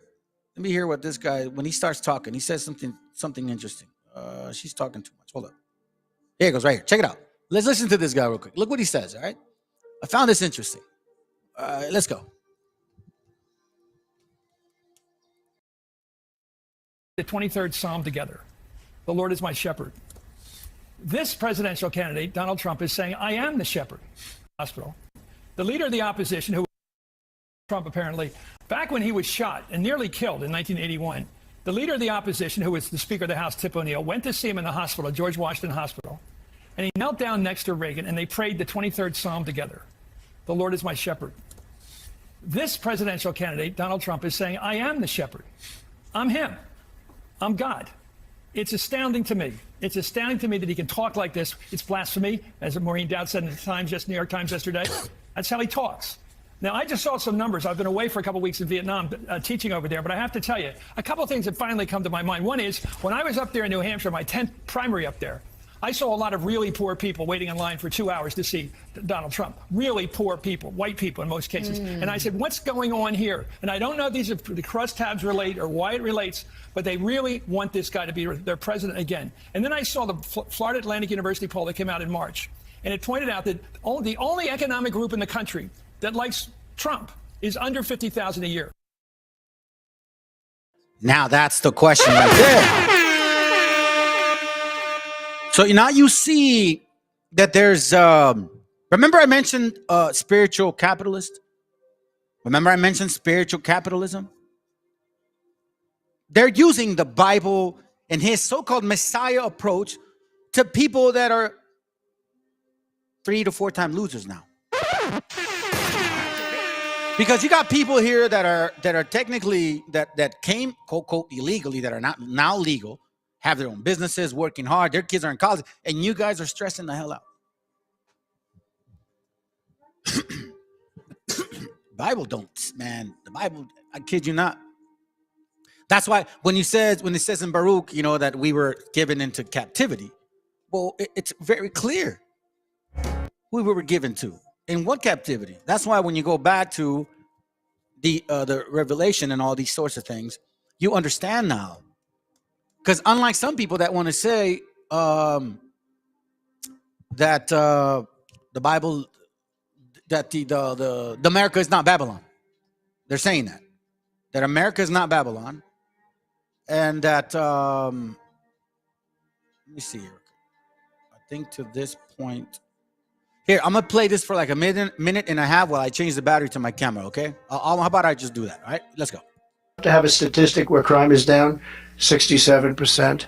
let me hear what this guy, when he starts talking, he says something interesting. She's talking too much. Hold up. Here it goes right here. Check it out. Let's listen to this guy real quick. Look what he says, all right? I found this interesting. Let's go. The 23rd Psalm together. The Lord is my shepherd. This presidential candidate, Donald Trump, is saying, I am the shepherd. Hospital. The leader of the opposition, who Trump apparently, back when he was shot and nearly killed in 1981, the leader of the opposition, who was the Speaker of the House, Tip O'Neill, went to see him in the hospital, George Washington Hospital. And he knelt down next to Reagan, and they prayed the 23rd Psalm together. The Lord is my shepherd. This presidential candidate, Donald Trump, is saying, I am the shepherd. I'm him. I'm God. It's astounding to me. It's astounding to me that he can talk like this. It's blasphemy, as Maureen Dowd said in the New York Times yesterday. That's how he talks. Now, I just saw some numbers. I've been away for a couple of weeks in Vietnam teaching over there, but I have to tell you, a couple of things that finally come to my mind. One is, when I was up there in New Hampshire, my 10th primary up there, I saw a lot of really poor people waiting in line for 2 hours to see Donald Trump. Really poor people, white people in most cases. And I said, what's going on here? And I don't know if these are the crosstabs relate or why it relates, but they really want this guy to be their president again. And then I saw the Florida Atlantic University poll that came out in March. And it pointed out that the only economic group in the country that likes Trump is under 50,000 a year. Now that's the question right there. So now you see that there's, remember I mentioned spiritual capitalist? Remember I mentioned spiritual capitalism? They're using the Bible and his so-called Messiah approach to people that are 3 to 4 time losers now. Because you got people here that are technically that came quote quote illegally, that are not now legal, have their own businesses, working hard, their kids are in college, and you guys are stressing the hell out. Bible don't, man. The Bible, I kid you not. That's why when it says in Baruch, that we were given into captivity, well, it's very clear who we were given to. In what captivity? That's why when you go back to the Revelation and all these sorts of things, you understand now. Because unlike some people that want to say that the Bible, that the America is not Babylon, they're saying that America is not Babylon, and that let me see here. I think to this point. Here, I'm gonna play this for like a minute and a half while I change the battery to my camera. Okay? How about I just do that? All right, let's go. To have a statistic where crime is down 67%.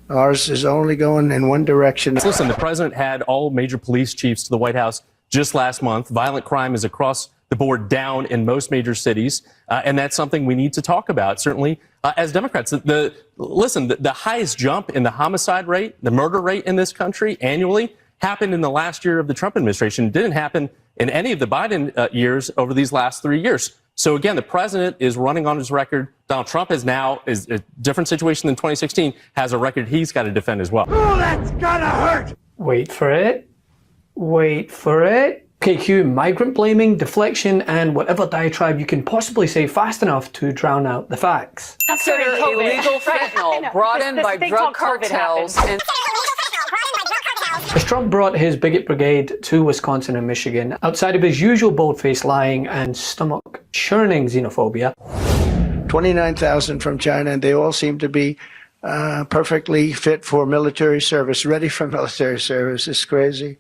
Ours is only going in one direction. Listen, the president had all major police chiefs to the White House just last month. Violent crime is across the board down in most major cities, and that's something we need to talk about. Certainly, as Democrats, the highest jump in the homicide rate, the murder rate in this country annually happened in the last year of the Trump administration. It didn't happen in any of the Biden years over these last 3 years. So again, the president is running on his record. Donald Trump is a different situation than 2016, has a record he's got to defend as well. Oh, that's gonna hurt! Wait for it. Okay, cue migrant blaming, deflection, and whatever diatribe you can possibly say fast enough to drown out the facts. Consider illegal fentanyl brought in by drug cartels. As Trump brought his bigot brigade to Wisconsin and Michigan, outside of his usual bold-faced lying and stomach-churning xenophobia, 29,000 from China, and they all seem to be perfectly fit for military service, ready for military service. It's crazy.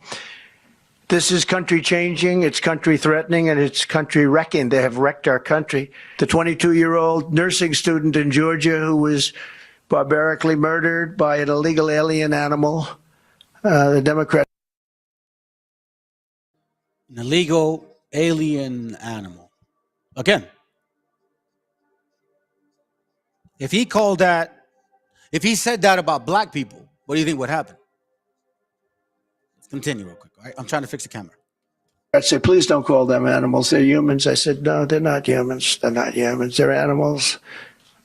This is country changing, it's country threatening, and it's country wrecking. They have wrecked our country. The 22-year-old nursing student in Georgia who was barbarically murdered by an illegal alien animal. The Democrat. An illegal alien animal. Again, if he said that about black people, what do you think would happen? Let's continue real quick. All right? I'm trying to fix the camera. I said, please don't call them animals. They're humans. I said, no, they're not humans. They're not humans. They're animals.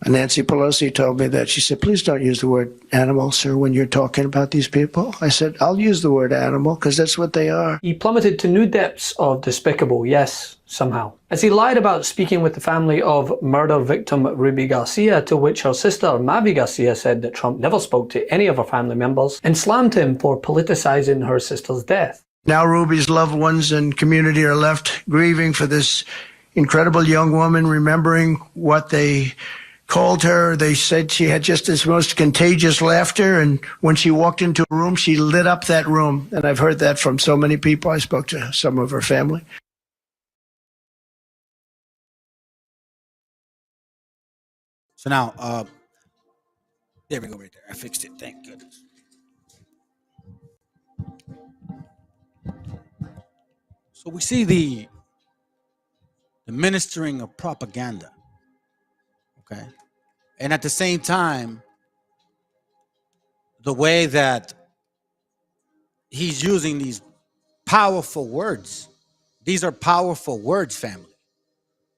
And Nancy Pelosi told me that. She said, please don't use the word animal, sir, when you're talking about these people. I said, I'll use the word animal because that's what they are. He plummeted to new depths of despicable, yes, somehow. As he lied about speaking with the family of murder victim Ruby Garcia, to which her sister Mavi Garcia said that Trump never spoke to any of her family members, and slammed him for politicizing her sister's death. Now Ruby's loved ones and community are left grieving for this incredible young woman, remembering what they called her. They said she had just this most contagious laughter, and when she walked into a room, she lit up that room. And I've heard that from so many people. I spoke to some of her family. So now, there we go right there. I fixed it. Thank goodness. So we see the ministering of propaganda, okay? And at the same time, the way that he's using these powerful words. These are powerful words, family.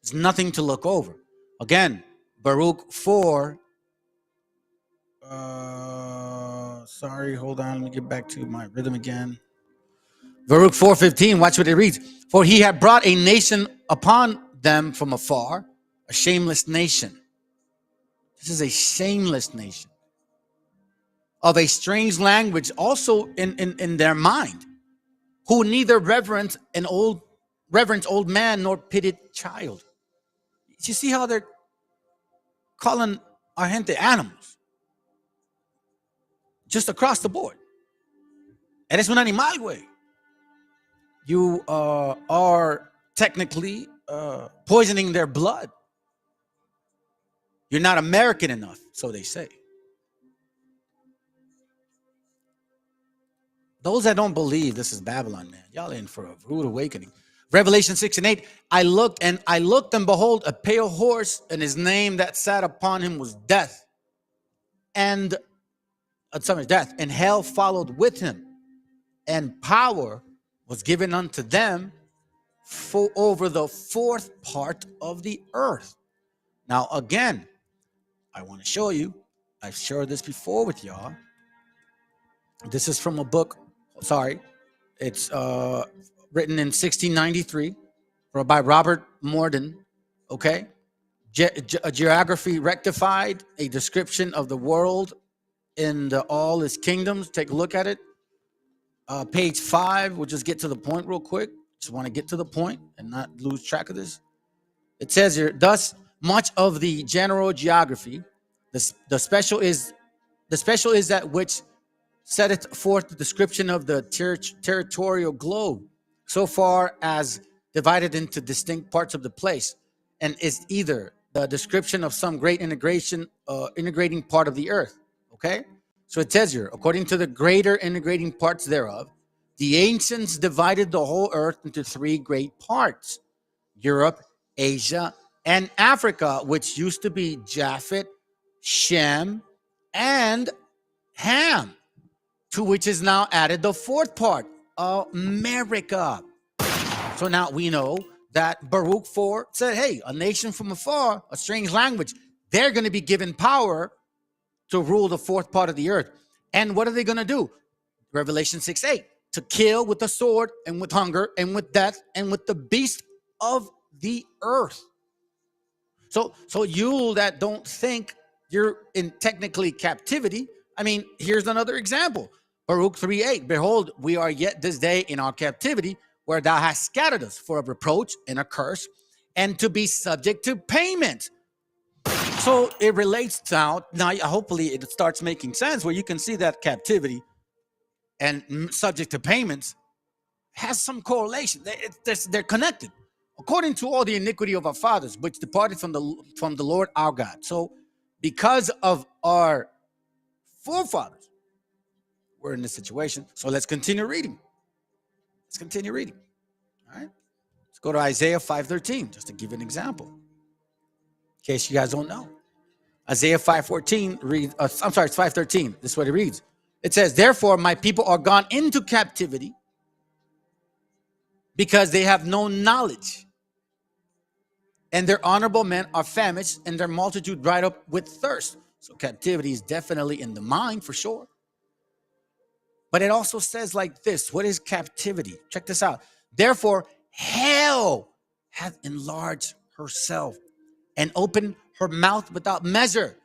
It's nothing to look over. Again, Baruch 4. Sorry, hold on. Let me get back to my rhythm again. Baruch 4:15. Watch what it reads. For he had brought a nation upon them from afar, a shameless nation. This is a shameless nation of a strange language, also in their mind, who neither reverence old man nor pitied child. You see how they're calling our gente animals just across the board. Eres un animal, güey. You are technically poisoning their blood. You're not American enough, so they say. Those that don't believe this is Babylon, man, y'all in for a rude awakening. Revelation 6:8, I looked and behold, a pale horse, and his name that sat upon him was death. And death, and hell followed with him, and power was given unto them for over the fourth part of the earth. Now, again, I want to show you, I've shared this before with y'all. This is from a book, it's written in 1693 by Robert Morden, okay? A Geography Rectified, a description of the world in all its kingdoms. Take a look at it. Page 5, we'll just get to the point real quick. Just want to get to the point and not lose track of this. It says here, thus much of the general geography, the special is that which setteth forth the description of the territorial globe, so far as divided into distinct parts of the place, and is either the description of some great integrating part of the earth. Okay? So it says here, according to the greater integrating parts thereof, the ancients divided the whole earth into three great parts: Europe, Asia, and Africa, which used to be Japhet, Shem, and Ham, to which is now added the fourth part, America. So now we know that Baruch 4 said, hey, a nation from afar, a strange language, they're going to be given power to rule the fourth part of the earth. And what are they going to do? Revelation 6:8, to kill with the sword and with hunger and with death and with the beast of the earth. So you that don't think you're in technically captivity, I mean, here's another example. Baruch 3:8, behold, we are yet this day in our captivity, where thou hast scattered us for a reproach and a curse, and to be subject to payment. So it relates now, hopefully it starts making sense, where you can see that captivity and subject to payments has some correlation. They're connected. According to all the iniquity of our fathers, which departed from the Lord our God. So because of our forefathers, we're in this situation. So let's continue reading. All right. Let's go to Isaiah 5:13, just to give an example, in case you guys don't know. Isaiah 5:14 reads, it's 5:13. This is what it reads. It says, therefore, my people are gone into captivity because they have no knowledge, and their honorable men are famished, and their multitude dried up with thirst. So captivity is definitely in the mind for sure. But it also says like this. What is captivity? Check this out. Therefore, hell hath enlarged herself and opened her mouth without measure,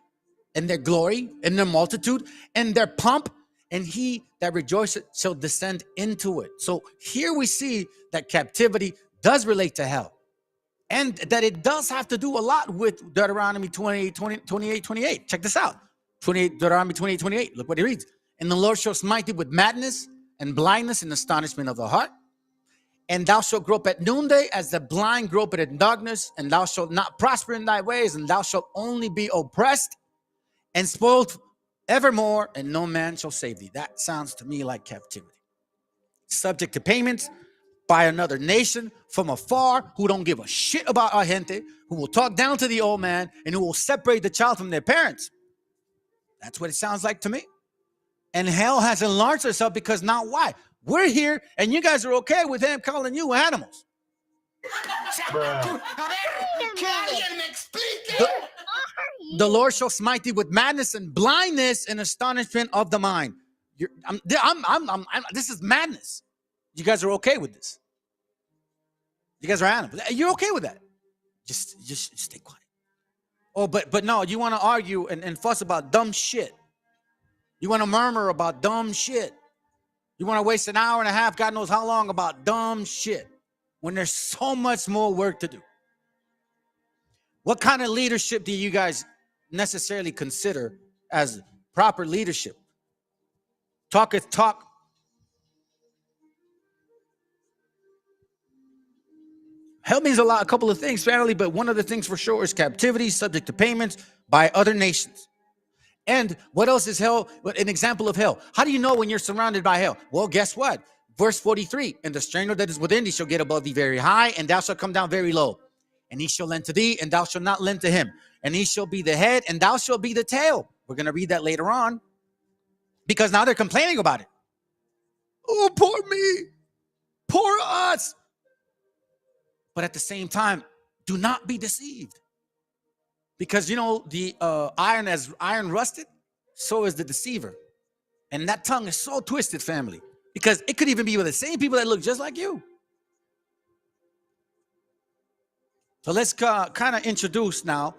and their glory and their multitude and their pomp, and he that rejoiceth shall descend into it. So here we see that captivity does relate to hell, and that it does have to do a lot with Deuteronomy 28:28. Check this out. Deuteronomy 28:28. Look what it reads. And the Lord shall smite thee with madness and blindness and astonishment of the heart. And thou shalt grope at noonday as the blind gropeth in darkness, and thou shalt not prosper in thy ways, and thou shalt only be oppressed and spoiled evermore, and no man shall save thee. That sounds to me like captivity. Subject to payments, by another nation from afar who don't give a shit about our gente, who will talk down to the old man, and who will separate the child from their parents. That's what it sounds like to me. And hell has enlarged itself because now why? We're here, and you guys are okay with him calling you animals. The Lord shall smite thee with madness and blindness and astonishment of the mind. This is madness. You guys are okay with this. You guys are animals. You're okay with that. Just stay quiet. Oh, but no, you want to argue and fuss about dumb shit. You want to murmur about dumb shit. You want to waste an hour and a half, God knows how long, about dumb shit when there's so much more work to do. What kind of leadership do you guys necessarily consider as proper leadership? Talketh talk. Hell means a couple of things, family, but one of the things for sure is captivity, subject to payments by other nations. And what else is hell? An example of hell. How do you know when you're surrounded by hell? Well, guess what? Verse 43, and the stranger that is within thee shall get above thee very high, and thou shalt come down very low. And he shall lend to thee, and thou shalt not lend to him. And he shall be the head, and thou shalt be the tail. We're going to read that later on. Because now they're complaining about it. Oh, poor me. Poor us. But at the same time, do not be deceived. Because, you know, the iron, as iron rusted, so is the deceiver. And that tongue is so twisted, family. Because it could even be with the same people that look just like you. So let's kind of introduce now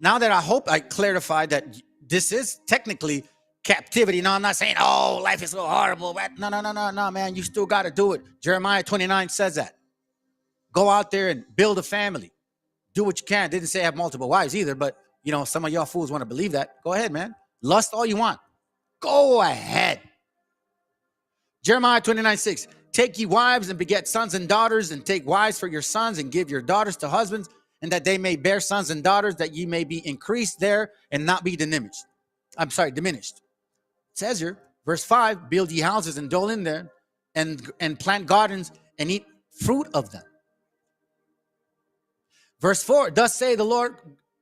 that I hope I clarified that this is technically captivity. No, I'm not saying, oh, life is so horrible. No, man. You still got to do it. Jeremiah 29 says that. Go out there and build a family. Do what you can. Didn't say have multiple wives either, but, you know, some of y'all fools want to believe that. Go ahead, man. Lust all you want. Go ahead. Jeremiah 29:6. Take ye wives and beget sons and daughters, and take wives for your sons, and give your daughters to husbands, and that they may bear sons and daughters, that ye may be increased there and not be diminished. It says here, verse 5, build ye houses and dwell in there, and plant gardens and eat fruit of them. Verse 4, thus say the Lord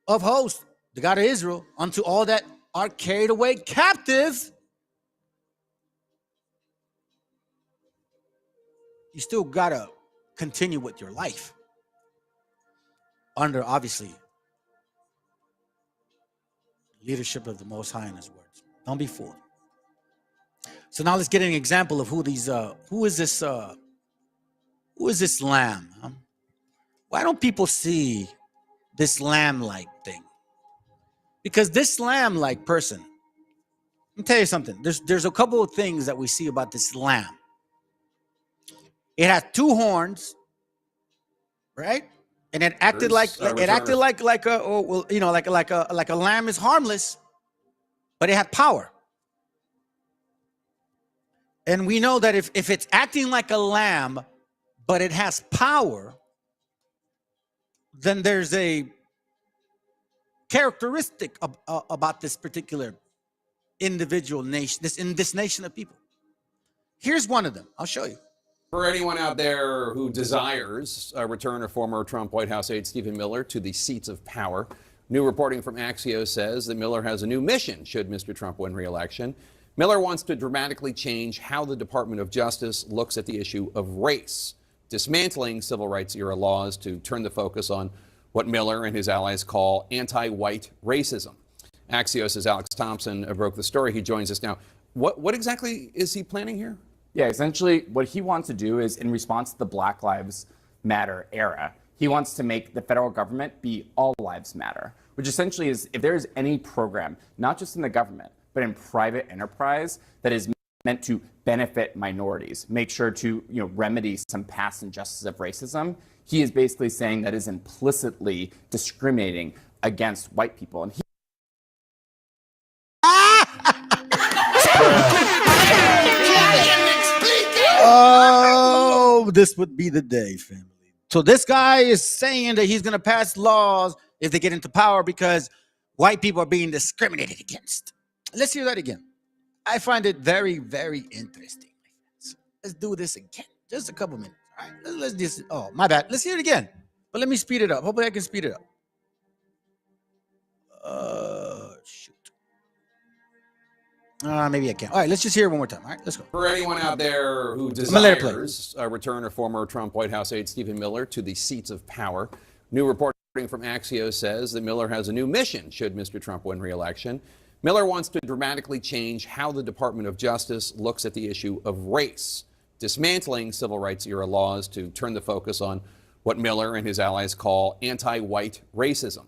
of hosts, the God of Israel, unto all that are carried away captive. You still got to continue with your life. Under, obviously, leadership of the Most High in his words. Don't be fooled. So now let's get an example of who is this lamb? Huh? Why don't people see this lamb-like thing? Because this lamb-like person, let me tell you something. There's a couple of things that we see about this lamb. It had two horns, right? And it acted like a lamb is harmless, but it had power. And we know that if it's acting like a lamb, but it has power, then there's a characteristic about this particular individual nation, this nation of people. Here's one of them. I'll show you. For anyone out there who desires a return of former Trump White House aide Stephen Miller to the seats of power, new reporting from Axios says that Miller has a new mission should Mr. Trump win re-election. Miller wants to dramatically change how the Department of Justice looks at the issue of race, dismantling civil rights era laws to turn the focus on what Miller and his allies call anti-white racism. Axios' Alex Thompson broke the story. He joins us now. What exactly is he planning here? Yeah, essentially what he wants to do is, in response to the Black Lives Matter era, he wants to make the federal government be all lives matter, which essentially is if there is any program, not just in the government, but in private enterprise that is meant to benefit minorities, make sure to remedy some past injustices of racism, he is basically saying that is implicitly discriminating against white people. And Oh, this would be the day, family. So this guy is saying that he's going to pass laws if they get into power because white people are being discriminated against. Let's hear that again. I find it very, very interesting. Let's do this again. Just a couple minutes. All right, let's just. Oh, my bad. Let's hear it again. But let me speed it up. Hopefully, I can speed it up. Shoot. Maybe I can't. All right, let's just hear it one more time. All right, let's go. For anyone out there who desires a return of former Trump White House aide Stephen Miller to the seats of power, new reporting from Axios says that Miller has a new mission should Mr. Trump win re-election. Miller wants to dramatically change how the Department of Justice looks at the issue of race, dismantling civil rights era laws to turn the focus on what Miller and his allies call anti-white racism.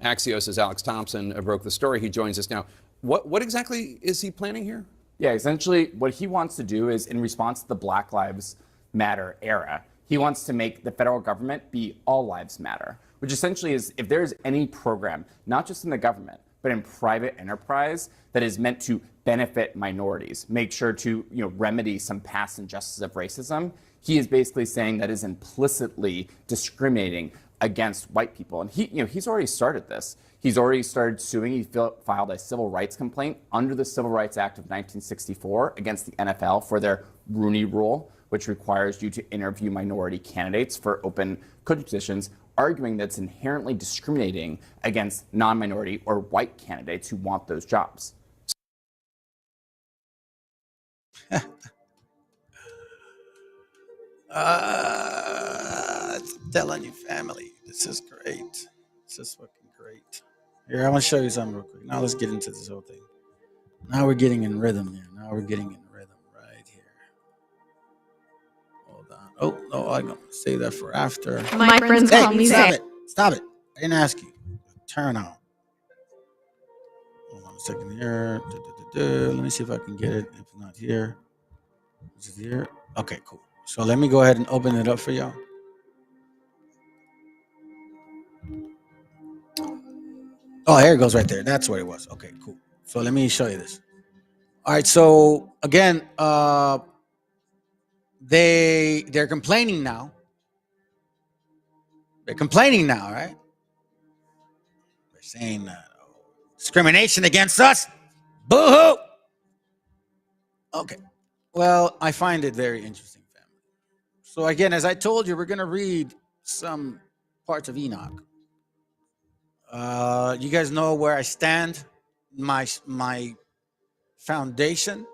Axios' Alex Thompson broke the story. He joins us now. What exactly is he planning here? Yeah, essentially what he wants to do is, in response to the Black Lives Matter era, he wants to make the federal government be all lives matter, which essentially is if there's any program, not just in the government, but in private enterprise that is meant to benefit minorities, make sure to remedy some past injustices of racism, he is basically saying that is implicitly discriminating against white people. And he's already started this. He's already started suing. He filed a civil rights complaint under the Civil Rights Act of 1964 against the NFL for their Rooney Rule, which requires you to interview minority candidates for open coaching positions, arguing that it's inherently discriminating against non-minority or white candidates who want those jobs. Telling you, family, this is great. This is fucking great. Here, I want to show you something real quick. Now let's get into this whole thing. Now we're getting in rhythm here. Now we're getting in rhythm right here. Hold on. Oh, no, I'm going to save that for after. My friends call me Stop it. Stop it. I didn't ask you. Turn on. Hold on a second here. Let me see if I can get it. If not here. Is it here? Okay, cool. So let me go ahead and open it up for y'all. Oh, here it goes right there. That's what it was. Okay, cool. So let me show you this. All right. So again, they're complaining now. They're complaining now, right? They're saying discrimination against us. Boo-hoo. Okay. Well, I find it very interesting, family. So again, as I told you, we're going to read some parts of Enoch. You guys know where I stand, my foundation,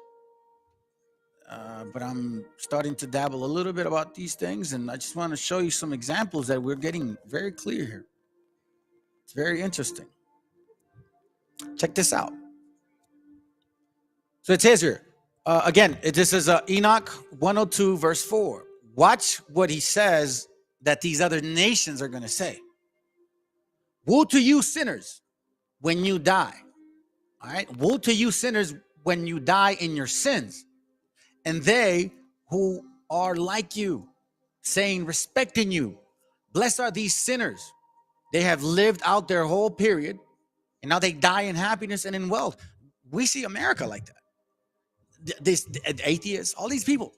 but I'm starting to dabble a little bit about these things, and I just want to show you some examples that we're getting very clear here. It's very interesting. Check this out. So it says here, again, this is Enoch 102, verse 4. Watch what he says that these other nations are going to say. Woe to you, sinners, when you die. All right. Woe to you, sinners, when you die in your sins. And they who are like you, saying, respecting you, blessed are these sinners. They have lived out their whole period, and now they die in happiness and in wealth. We see America like that. This atheists, all these people,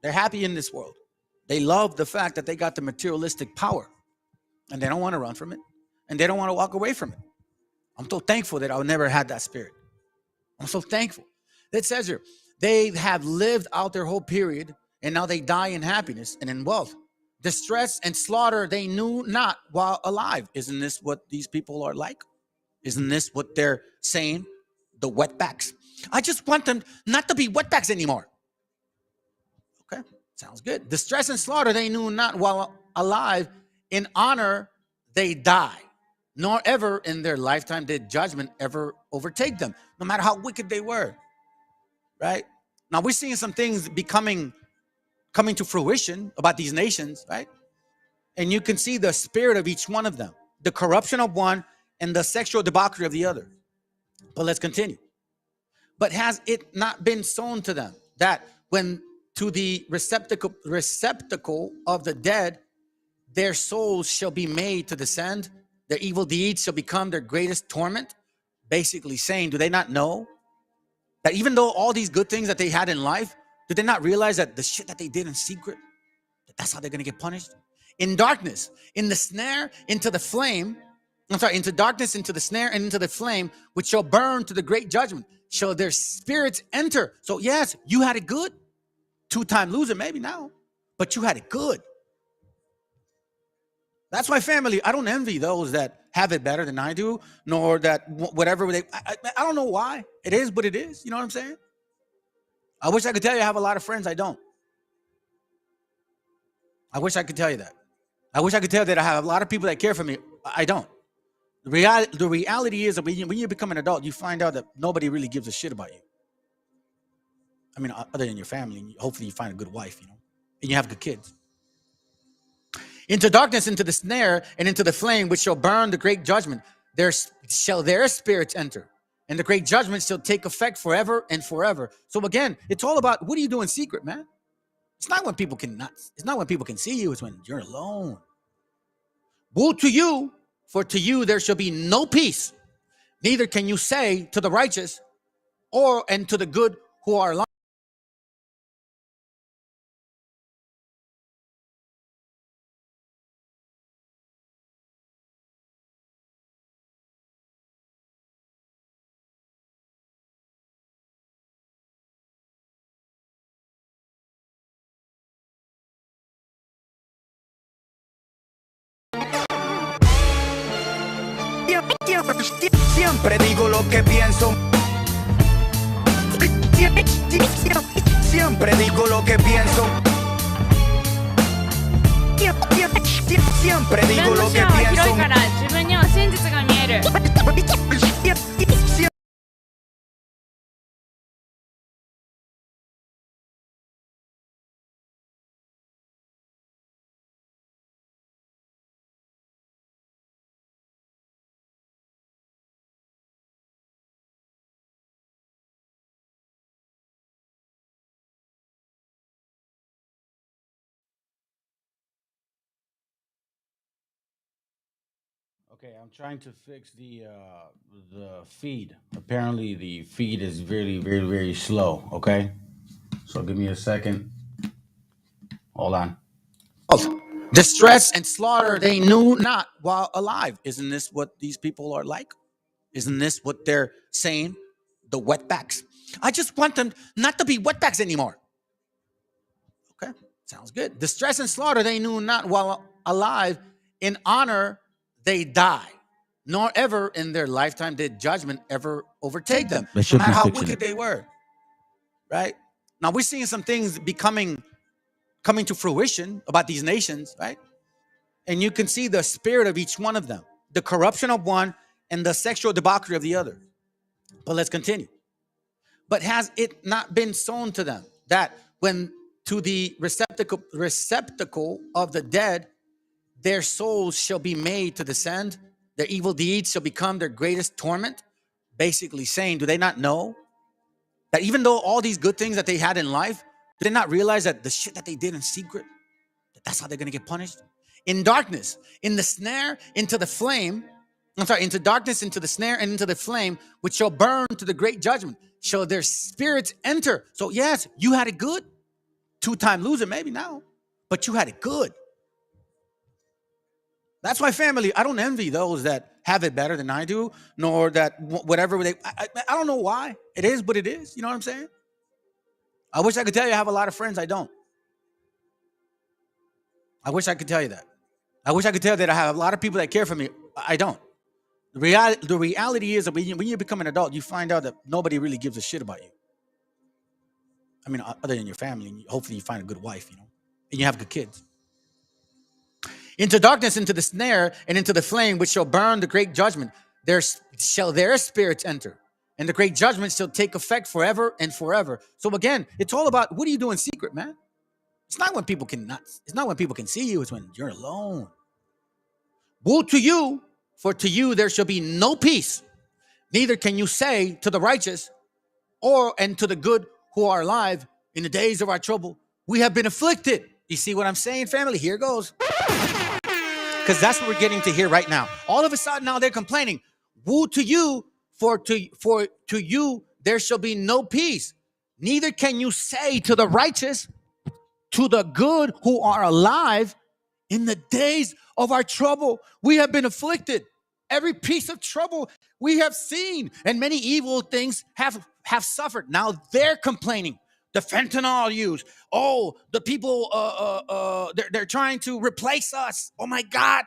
they're happy in this world. They love the fact that they got the materialistic power, and they don't want to run from it. And they don't want to walk away from it. I'm so thankful that I never had that spirit. I'm so thankful. It says here, they have lived out their whole period, and now they die in happiness and in wealth. Distress and slaughter they knew not while alive. Isn't this what these people are like? Isn't this what they're saying? The wetbacks. I just want them not to be wetbacks anymore. Okay, sounds good. Distress and slaughter they knew not while alive. In honor they die. Nor ever in their lifetime did judgment ever overtake them, no matter how wicked they were, right? Now we're seeing some things coming to fruition about these nations, right? And you can see the spirit of each one of them, the corruption of one and the sexual debauchery of the other. But let's continue. But has it not been sown to them that when to the receptacle of the dead, their souls shall be made to descend? Their evil deeds shall become their greatest torment. Basically saying, do they not know that even though all these good things that they had in life, do they not realize that the shit that they did in secret, that's how they're going to get punished? In darkness, in the snare, into the flame, into darkness, into the snare, and into the flame, which shall burn to the great judgment, shall their spirits enter. So yes, you had it good. Two-time loser maybe now. but you had it good. That's my family. I don't envy those that have it better than I do, nor that whatever they. I don't know why. It is what it is. You know what I'm saying? I wish I could tell you I have a lot of friends. I don't. I wish I could tell you that. I wish I could tell you that I have a lot of people that care for me. I don't. The reality is that when you become an adult, you find out that nobody really gives a shit about you. I mean, other than your family. And hopefully you find a good wife, you know, and you have good kids. Into darkness, into the snare, and into the flame, which shall burn the great judgment. There shall their spirits enter, and the great judgment shall take effect forever and forever. So again, it's all about what do you do in secret, man? It's not when people can see you. It's when you're alone. Woe to you, for to you there shall be no peace. Neither can you say to the righteous, and to the good who are alive. Siempre digo lo que pienso. Siempre digo lo que pienso. Siempre digo lo que pienso. Okay, I'm trying to fix the feed. Apparently, the feed is very, very, very slow. Okay, so give me a second. Hold on. Distress and slaughter they knew not while alive. Isn't this what these people are like? Isn't this what they're saying? The wetbacks. I just want them not to be wetbacks anymore. Okay, sounds good. Distress and slaughter they knew not while alive. In honor they die. Nor ever in their lifetime did judgment ever overtake them. They should No matter be how fixing wicked it. they were. Right? Now we're seeing some things coming to fruition about these nations, right? And you can see the spirit of each one of them, the corruption of one and the sexual debauchery of the other. But let's continue. But has it not been sown to them that when to the receptacle of the dead, their souls shall be made to descend, their evil deeds shall become their greatest torment? Basically saying, do they not know that even though all these good things that they had in life, do they not realize that the shit that they did in secret, that's how they're going to get punished? In darkness, in the snare, into the flame, into darkness, into the snare, and into the flame, which shall burn to the great judgment, shall their spirits enter. So yes, you had it good. Two-time loser maybe now, but you had it good. That's my family. I don't envy those that have it better than I do, nor that whatever they. I don't know why. It is what it is. You know what I'm saying? I wish I could tell you I have a lot of friends. I don't. I wish I could tell you that. I wish I could tell you that I have a lot of people that care for me. I don't. The reality is that when you become an adult, you find out that nobody really gives a shit about you. I mean, other than your family. And hopefully you find a good wife, you know, and you have good kids. Into darkness, into the snare, and into the flame, which shall burn the great judgment. There shall their spirits enter, and the great judgment shall take effect forever and forever. So again, it's all about what do you do in secret, man? It's not when people can see you. It's when you're alone. Woe to you, for to you there shall be no peace. Neither can you say to the righteous, and to the good who are alive, in the days of our trouble, we have been afflicted. You see what I'm saying, family? Here goes. Because that's what we're getting to hear right now. All of a sudden now they're complaining. Woe to you, for to you there shall be no peace. Neither can you say to the righteous, to the good who are alive, in the days of our trouble, we have been afflicted. Every piece of trouble we have seen, and many evil things have suffered. Now they're complaining. the fentanyl use. Oh, the people, they're trying to replace us. Oh my God,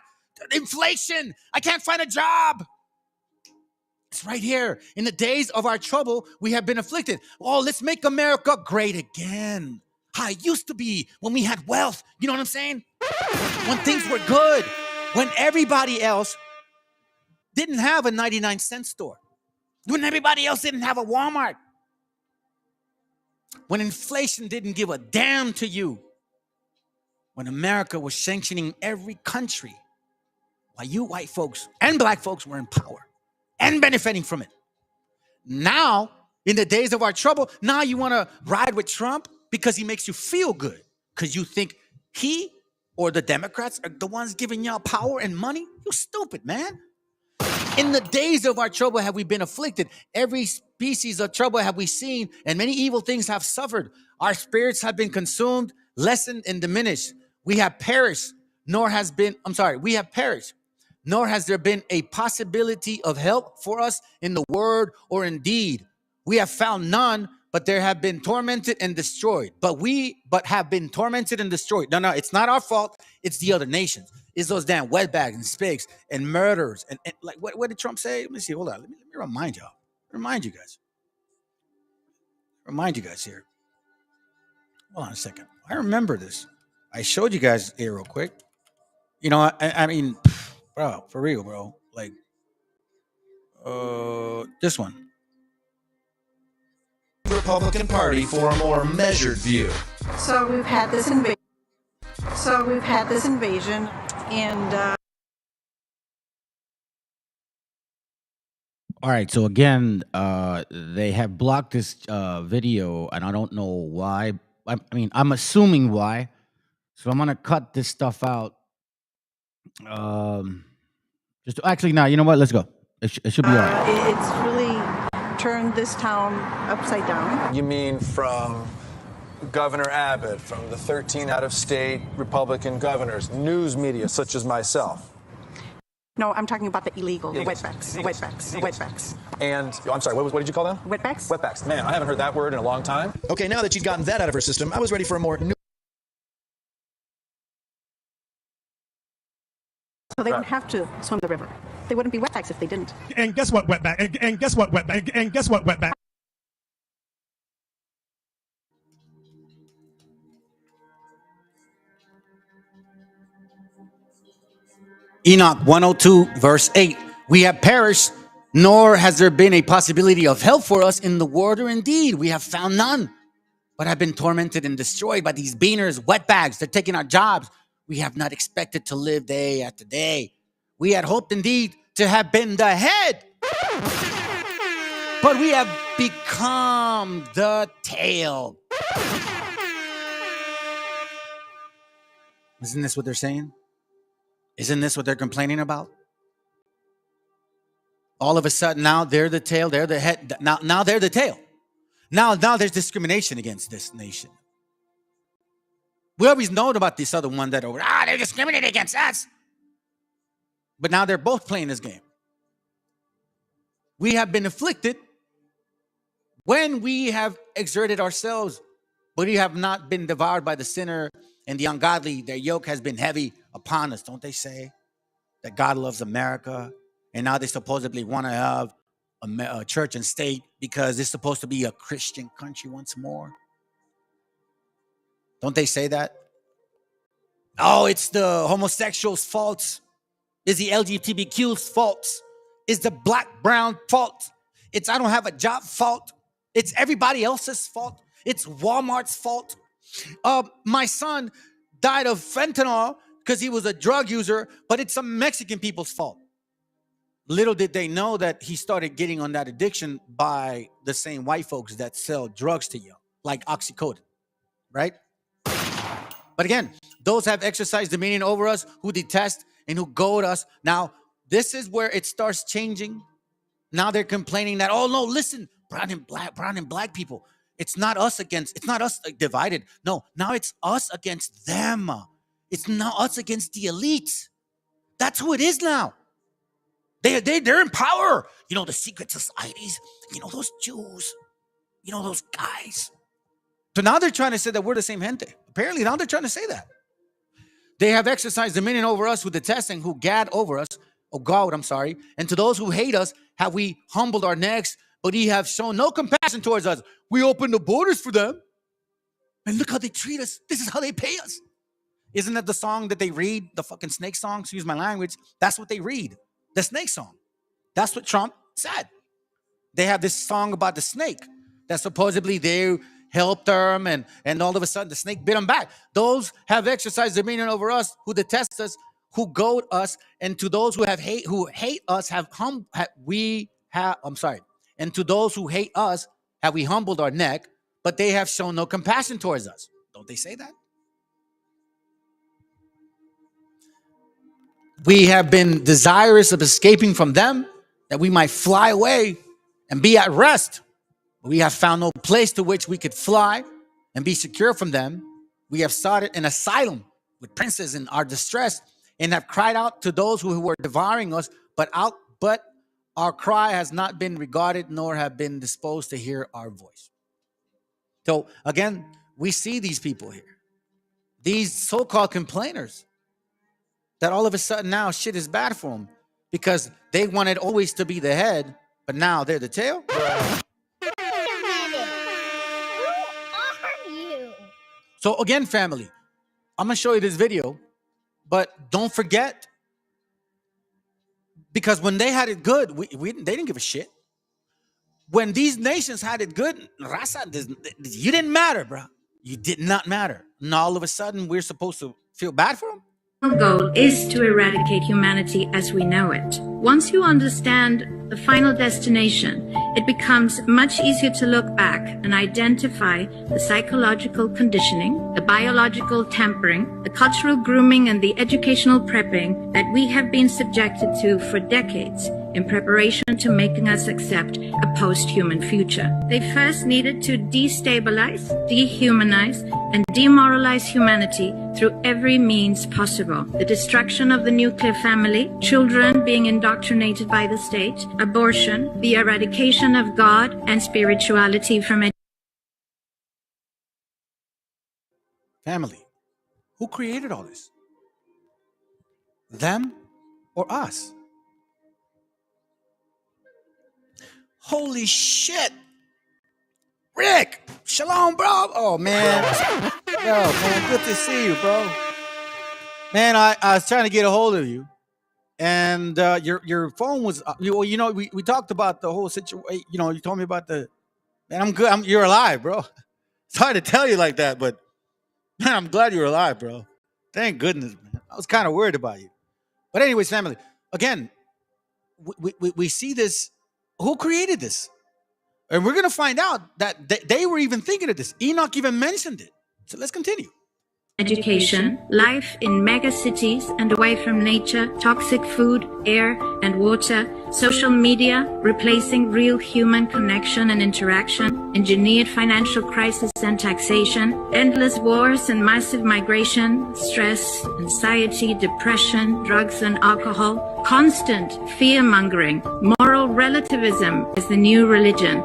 inflation. I can't find a job. It's right here. In the days of our trouble, we have been afflicted. Oh, let's make America great again. How it used to be when we had wealth. You know what I'm saying? When things were good. When everybody else didn't have a 99-cent store. When everybody else didn't have a Walmart. When inflation didn't give a damn to you. When America was sanctioning every country. While you white folks and black folks were in power. And benefiting from it. Now, in the days of our trouble, now you want to ride with Trump because he makes you feel good. Because you think he or the Democrats are the ones giving y'all power and money? You stupid, man. In the days of our trouble have we been afflicted. Every species of trouble have we seen, and many evil things have suffered. Our spirits have been consumed, lessened, and diminished. We have perished, nor has there been a possibility of help for us in the word or in deed. We have found none, but there have been tormented and destroyed. But have been tormented and destroyed. No, it's not our fault. It's the other nations. It's those damn wetbags and spigs and murderers. And like, what did Trump say? Let me see. Hold on. Let me remind y'all. Remind you guys here. Hold on a second. I remember this. I showed you guys here real quick. You know, I mean, bro, for real, bro. Like, this one. Republican Party for a more measured view. So we've had this invasion, and All right. So again, they have blocked this video, and I don't know why. I mean, I'm assuming why. So I'm gonna cut this stuff out. Actually, now you know what? Let's go. It should be all right. it's really turned this town upside down. You mean from Governor Abbott, from the 13 out-of-state Republican governors, news media such as myself? No, I'm talking about the illegal, the wetbacks. And, I'm sorry, what did you call them? Wetbacks? Wetbacks. Man, I haven't heard that word in a long time. Okay, now that you've gotten that out of her system, I was ready for a more new. So they don't have to swim the river. They wouldn't be wetbacks if they didn't. And guess what, wetback? And guess what, wetback? And guess what, wetback? Enoch 102 verse 8. We have perished, nor has there been a possibility of help for us in the word or in deed. We have found none, but have been tormented and destroyed by these beaners, wetbags. They're taking our jobs. We have not expected to live day after day. We had hoped indeed to have been the head, but we have become the tail. Isn't this what they're saying? Isn't this what they're complaining about? All of a sudden, now they're the tail, they're the head. Now they're the tail. Now there's discrimination against this nation. We always known about this other one that they're discriminating against us. But now they're both playing this game. We have been afflicted when we have exerted ourselves, but we have not been devoured by the sinner and the ungodly. Their yoke has been heavy upon us. Don't they say that God loves America? And now they supposedly want to have a church and state because it's supposed to be a Christian country once more. Don't they say that? Oh, it's the homosexuals' fault. It's the LGBTQ's fault. It's the black, brown fault. It's I don't have a job fault. It's everybody else's fault. It's Walmart's fault. My son died of fentanyl because he was a drug user, but it's some Mexican people's fault. Little did they know that he started getting on that addiction by the same white folks that sell drugs to you, like oxycodone, right? But again, those have exercised dominion over us who detest and who goad us. Now, this is where it starts changing. Now they're complaining that, oh no, listen, brown and black people. It's not us divided. No, now it's us against them. It's now us against the elites. That's who it is now. They're in power. You know, the secret societies, you know, those Jews, you know, those guys. So now they're trying to say that we're the same gente. Apparently now they're trying to say that. They have exercised dominion over us who detest and who gad over us. Oh God, I'm sorry. And to those who hate us, have we humbled our necks, but ye have shown no compassion towards us. We opened the borders for them. And look how they treat us. This is how they pay us. Isn't that the song that they read? The fucking snake song, excuse my language. That's what they read. The snake song. That's what Trump said. They have this song about the snake that supposedly they helped them, and all of a sudden the snake bit them back. Those have exercised dominion over us who detest us, who goad us, and to those who hate us and to those who hate us have we humbled our neck, but they have shown no compassion towards us. Don't they say that? We have been desirous of escaping from them, that we might fly away and be at rest. We have found no place to which we could fly and be secure from them. We have sought an asylum with princes in our distress, and have cried out to those who were devouring us, but our cry has not been regarded, nor have been disposed to hear our voice. So again, we see these people here, these so-called complainers, that all of a sudden now shit is bad for them because they wanted always to be the head, but now they're the tail. So again, family, I'm going to show you this video, but don't forget, because when they had it good, they didn't give a shit. When these nations had it good, Raza, you didn't matter, bro. You did not matter. Now all of a sudden, we're supposed to feel bad for them? The goal is to eradicate humanity as we know it. Once you understand the final destination, it becomes much easier to look back and identify the psychological conditioning, the biological tampering, the cultural grooming, and the educational prepping that we have been subjected to for decades in preparation to making us accept a post-human future. They first needed to destabilize, dehumanize, and demoralize humanity through every means possible. The destruction of the nuclear family, children being indoctrinated by the state, abortion, the eradication of God and spirituality from education. Family, who created all this? Them or us? Holy shit. Rick, shalom, bro. Oh, man. Yo, man, good to see you, bro. Man, I was trying to get a hold of you. And your phone was, we talked about the whole situation. You told me about man, I'm good. You're alive, bro. It's hard to tell you like that, but man, I'm glad you're alive, bro. Thank goodness, man. I was kind of worried about you. But anyways, family, again, we see this. Who created this? And we're going to find out that they were even thinking of this. Enoch even mentioned it. So let's continue. Education, life in mega cities and away from nature, toxic food, air, and water, social media, replacing real human connection and interaction, engineered financial crisis and taxation, endless wars and massive migration, stress, anxiety, depression, drugs and alcohol, constant fear-mongering, moral relativism is the new religion.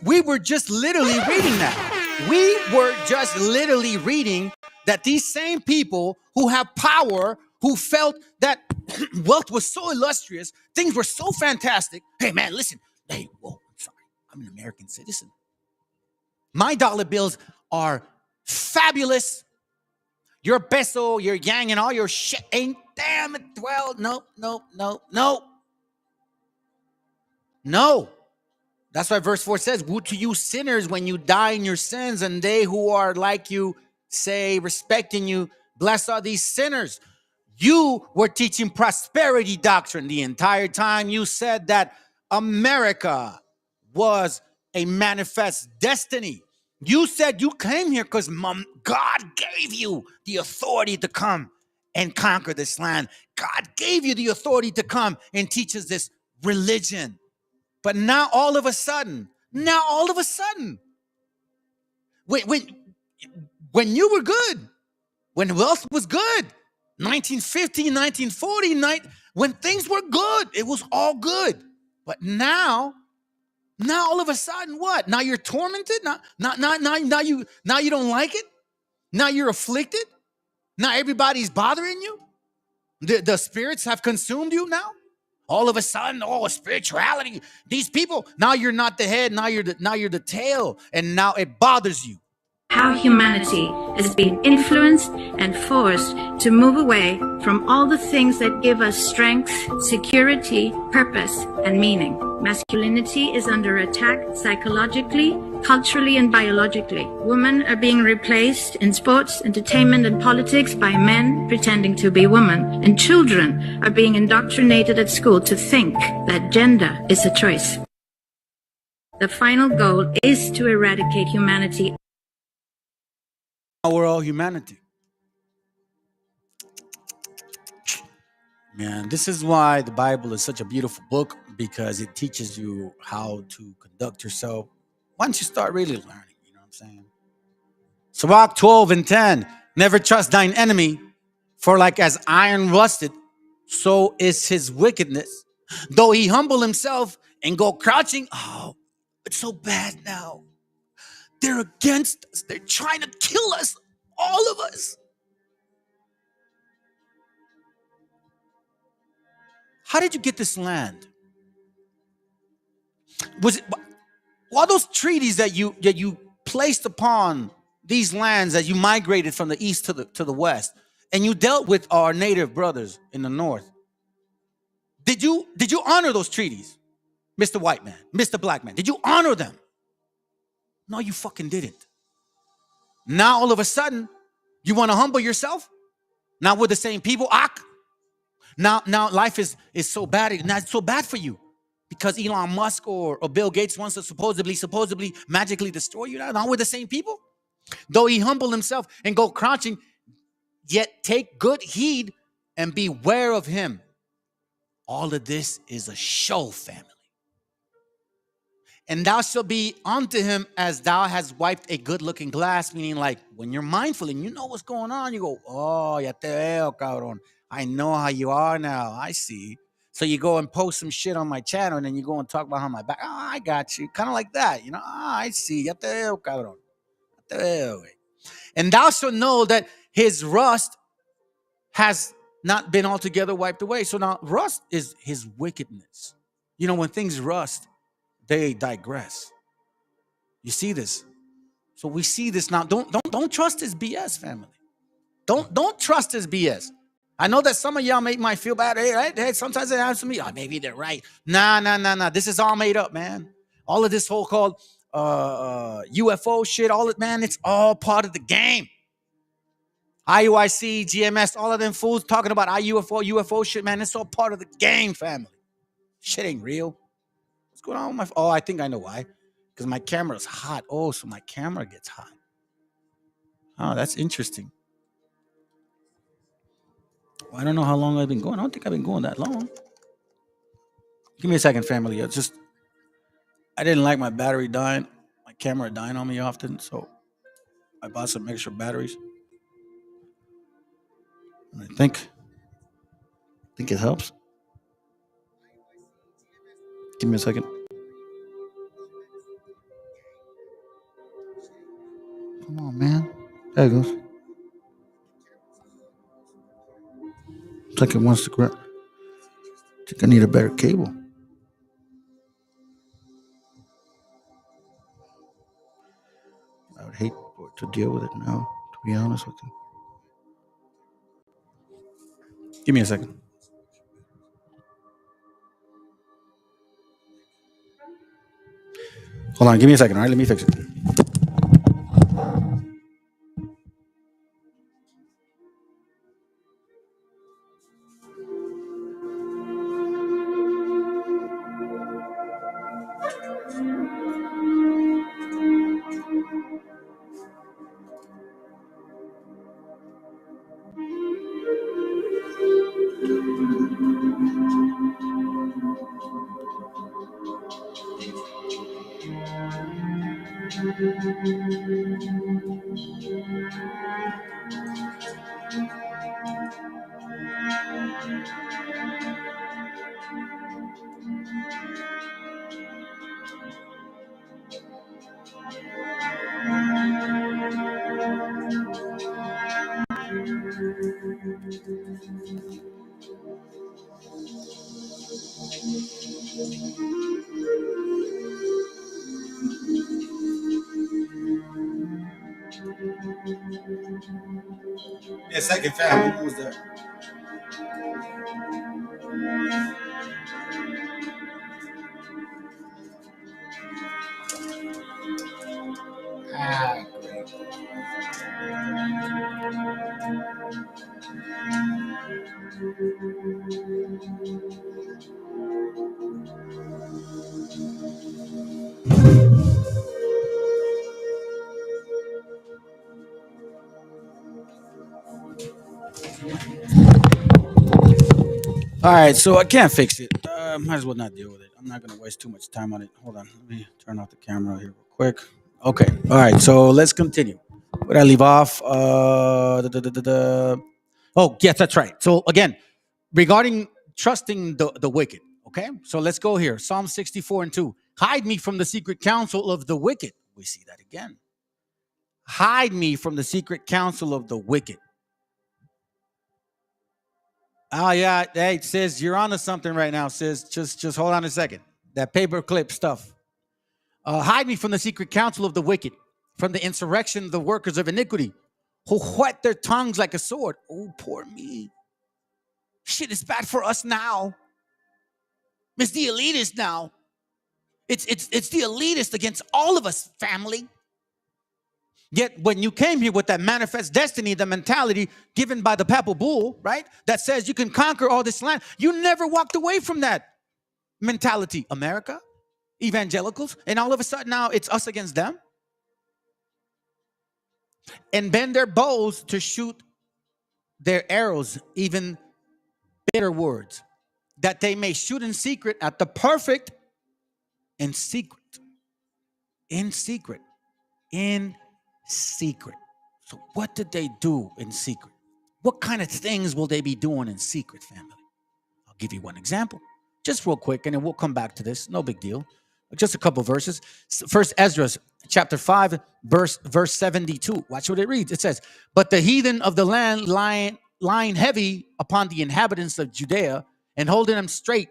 We were just literally reading that. We were just literally reading that these same people who have power, who felt that wealth was so illustrious, things were so fantastic. Hey, man, listen. Hey, whoa, I'm sorry. I'm an American citizen. My dollar bills are fabulous. Your peso, your yang, and all your shit ain't damn it. Well, no. That's why verse 4 says, woe to you sinners when you die in your sins, and they who are like you say, respecting you, blessed are these sinners. You were teaching prosperity doctrine the entire time. You said that America was a manifest destiny. You said you came here because God gave you the authority to come and conquer this land. God gave you the authority to come and teach us this religion. But now all of a sudden, when you were good, when wealth was good, 1950, 1940, when things were good, it was all good. But now Now all of a sudden, what? Now you're tormented? Now you don't like it? Now you're afflicted? Now everybody's bothering you? The spirits have consumed you now? All of a sudden, spirituality. These people, now you're not the head, now you're the tail, and now it bothers you. How humanity is being influenced and forced to move away from all the things that give us strength, security, purpose, and meaning. Masculinity is under attack psychologically, culturally, and biologically. Women are being replaced in sports, entertainment, and politics by men pretending to be women. And children are being indoctrinated at school to think that gender is a choice. The final goal is to eradicate humanity. We're all humanity. Man, this is why the Bible is such a beautiful book, because it teaches you how to conduct yourself once you start really learning, you know what I'm saying? Sirach 12:10, never trust thine enemy, for like as iron rusted, so is his wickedness. Though he humble himself and go crouching, oh, it's so bad now. They're against us. They're trying to kill us. All of us. How did you get this land? Was it all those treaties that you placed upon these lands as you migrated from the east to the west, and you dealt with our native brothers in the north? Did you honor those treaties, Mr. White Man, Mr. Black Man? Did you honor them? No, you fucking didn't. Now all of a sudden, you want to humble yourself? Now we're the same people. Now life is so bad. Now it's so bad for you because Elon Musk or Bill Gates wants to supposedly magically destroy you. Now we're the same people. Though he humble himself and go crouching, yet take good heed and beware of him. All of this is a show, family. And thou shalt be unto him as thou hast wiped a good-looking glass, meaning like when you're mindful and you know what's going on, you go, oh, ya te veo, cabrón. I know how you are now. I see. So you go and post some shit on my channel, and then you go and talk behind my back. Oh, I got you. Kind of like that, you know. I see. Ya te veo, cabrón. Ya te veo. And thou shalt know that his rust has not been altogether wiped away. So now rust is his wickedness. You know, when things rust, they digress. You see this. So we see this now. Don't trust his BS, family. Don't trust his BS. I know that some of y'all might feel bad. Hey, sometimes they answer me. Oh, maybe they're right. Nah. This is all made up, man. All of this whole called UFO shit, man, it's all part of the game. IUIC, GMS, all of them fools talking about UFO shit, man. It's all part of the game, family. Shit ain't real. What's going on with my... Oh, I think I know why. Because my camera's hot. Oh, so my camera gets hot. Oh, that's interesting. Well, I don't know how long I've been going. I don't think I've been going that long. Give me a second, family. I didn't like my battery dying. My camera dying on me often, so I bought some extra batteries. And I think it helps. Give me a second. Come on, man. There it goes. It's like it wants to grab. I think I need a better cable. I would hate to deal with it now, to be honest with you. Give me a second. Hold on, give me a second, all right? Let me fix it. me a second, fam. Who was that? Ah, great. All right, so I can't fix it. Might as well not deal with it. I'm not gonna waste too much time on it. Hold on, let me turn off the camera here real quick. Okay, all right, so let's continue. Where did I leave off? Oh, yes, that's right. So again, regarding trusting the wicked. Okay, so let's go here. Psalm 64:2. Hide me from the secret counsel of the wicked. We see that again. Hide me from the secret counsel of the wicked. Oh yeah, hey sis, you're onto something right now, sis. Just hold on a second. That paperclip stuff. Hide me from the secret counsel of the wicked, from the insurrection of the workers of iniquity, who whet their tongues like a sword. Oh, poor me. Shit is bad for us now. It's the elitist now. It's the elitist against all of us, family. Yet when you came here with that manifest destiny, the mentality given by the papal bull, right, that says you can conquer all this land, you never walked away from that mentality. America, evangelicals, and all of a sudden now it's us against them. And bend their bows to shoot their arrows, even bitter words, that they may shoot in secret at the perfect in secret. In secret. In secret. So what did they do in secret? What kind of things will they be doing in secret, family? I'll give you one example, just real quick, and then we'll come back to this. No big deal. Just a couple verses. First Ezra, chapter 5, verse 72. Watch what it reads. It says, but the heathen of the land lying heavy upon the inhabitants of Judea and holding them straight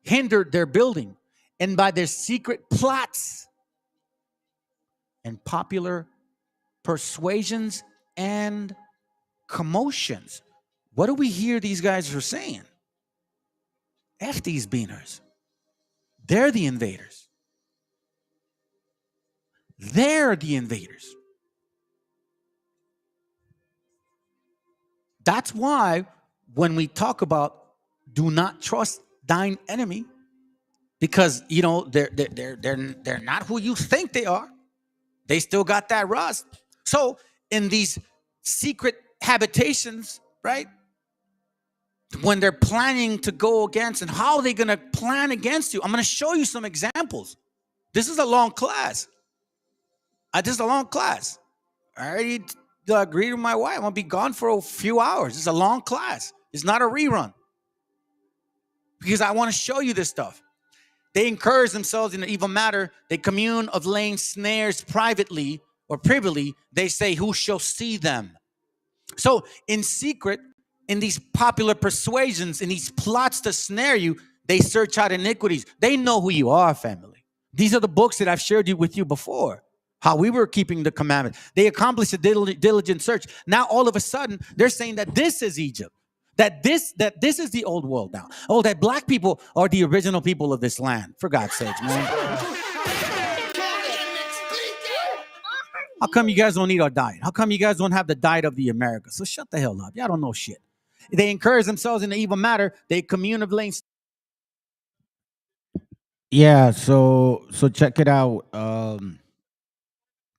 hindered their building, and by their secret plots and popular persuasions and commotions. What do we hear these guys are saying? F these beaners. They're the invaders. They're the invaders. That's why when we talk about do not trust thine enemy, because you know they're not who you think they are. They still got that rust. So in these secret habitations, right? When they're planning to go against, and how are they going to plan against you? I'm going to show you some examples. This is a long class. This is a long class. I already agreed with my wife. I'm going to be gone for a few hours. It's a long class. It's not a rerun. Because I want to show you this stuff. They encourage themselves in an evil matter. They commune of laying snares privately or privily. They say, who shall see them? So in secret, in these popular persuasions, in these plots to snare you, they search out iniquities. They know who you are, family. These are the books that I've shared with you before. How we were keeping the commandment. They accomplished a diligent search. Now all of a sudden, they're saying that this is Egypt. That this is the old world now. Oh, that black people are the original people of this land. For God's sake, man. How come you guys don't need our diet? How come you guys don't have the diet of the Americas? So shut the hell up. Y'all don't know shit. They encourage themselves in the evil matter. They commune of laying. Yeah, so check it out.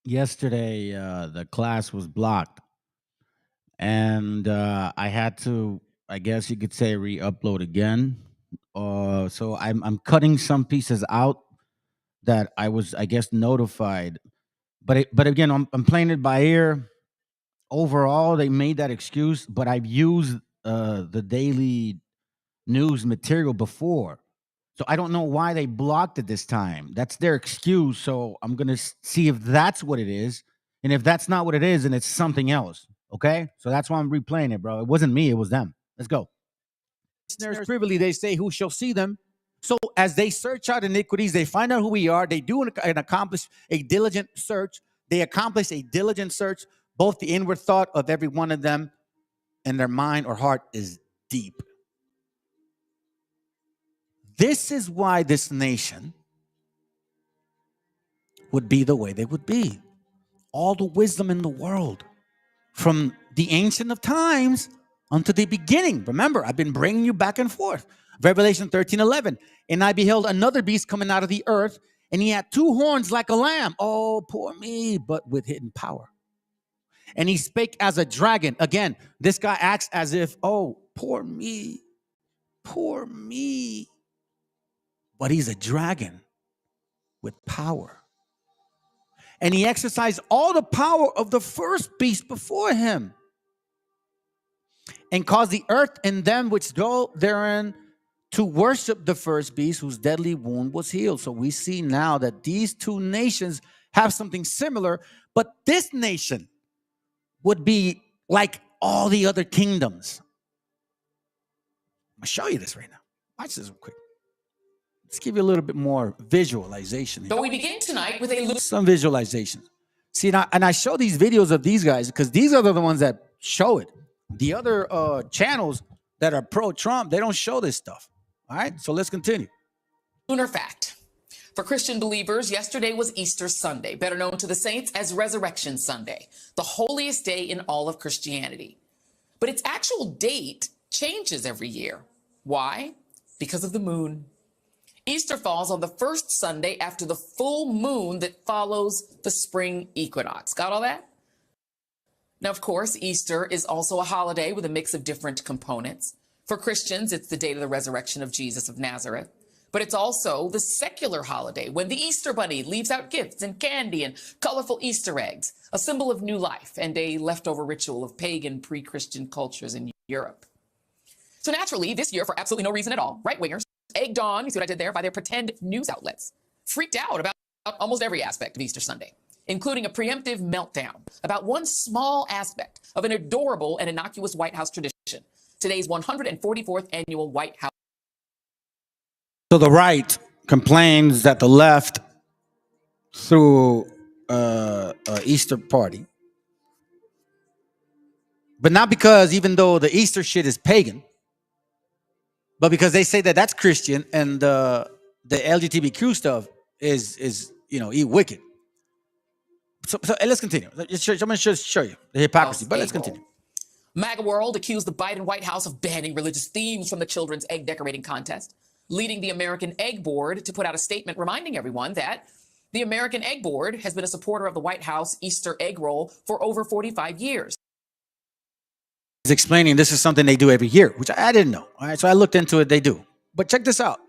Yesterday, the class was blocked. And I had to, I guess you could say, re-upload again. So I'm cutting some pieces out that I was, I guess, notified. But again, I'm playing it by ear. Overall, they made that excuse, but I've used the daily news material before. So I don't know why they blocked it this time. That's their excuse. So I'm going to see if that's what it is. And if that's not what it is, then it's something else. Okay? So that's why I'm replaying it, bro. It wasn't me. It was them. Let's go. Snares privily, they say, who shall see them? So as they search out iniquities, they find out who we are. They do and accomplish a diligent search. They accomplish a diligent search, both the inward thought of every one of them, and their mind or heart is deep. This is why this nation would be the way they would be. All the wisdom in the world, from the ancient of times unto the beginning. Remember, I've been bringing you back and forth. Revelation 13:11. And I beheld another beast coming out of the earth, and he had 2 horns like a lamb. Oh, poor me, but with hidden power. And he spake as a dragon. Again, this guy acts as if, oh, poor me, poor me. But he's a dragon with power. And he exercised all the power of the first beast before him, and caused the earth and them which dwell therein to worship the first beast, whose deadly wound was healed. So we see now that these 2 nations have something similar, but this nation would be like all the other kingdoms. I'll show you this right now. Watch this real quick. Let's give you a little bit more visualization here. So we begin tonight with some visualization. See, and I show these videos of these guys because these are the ones that show it. The other channels that are pro-Trump, they don't show this stuff. All right, so let's continue. lunar fact. For Christian believers, yesterday was Easter Sunday, better known to the saints as Resurrection Sunday, the holiest day in all of Christianity. But its actual date changes every year. Why? Because of the moon. Easter falls on the first Sunday after the full moon that follows the spring equinox. Got all that? Now, of course, Easter is also a holiday with a mix of different components. For Christians, it's the date of the resurrection of Jesus of Nazareth. But it's also the secular holiday when the Easter bunny leaves out gifts and candy and colorful Easter eggs, a symbol of new life and a leftover ritual of pagan pre-Christian cultures in Europe. So naturally, this year, for absolutely no reason at all, right-wingers, egged on, you see what I did there, by their pretend news outlets, freaked out about almost every aspect of Easter Sunday, including a preemptive meltdown about one small aspect of an adorable and innocuous White House tradition, today's 144th annual White House. So the right complains that the left threw Easter party, but not because even though the Easter shit is pagan, but because they say that that's Christian and the LGBTQ stuff is wicked. So let's continue. I'm going to show you the hypocrisy, but let's continue. MAGA World accused the Biden White House of banning religious themes from the children's egg decorating contest, leading the American Egg Board to put out a statement reminding everyone that the American Egg Board has been a supporter of the White House Easter egg roll for over 45 years. He's explaining this is something they do every year, which I didn't know. All right, so I looked into it. They do. But check this out.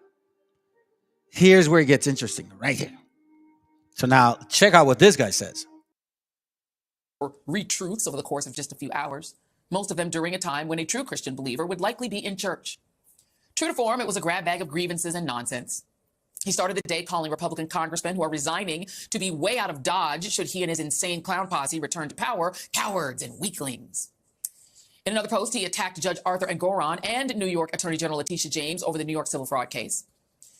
Here's where it gets interesting, right here. So now check out what this guy says. Retruths over the course of just a few hours, most of them during a time when a true Christian believer would likely be in church. True to form, it was a grab bag of grievances and nonsense. He started the day calling Republican congressmen who are resigning to be way out of Dodge should he and his insane clown posse return to power cowards and weaklings. In another post, he attacked Judge Arthur Engoron and New York Attorney General Letitia James over the New York civil fraud case.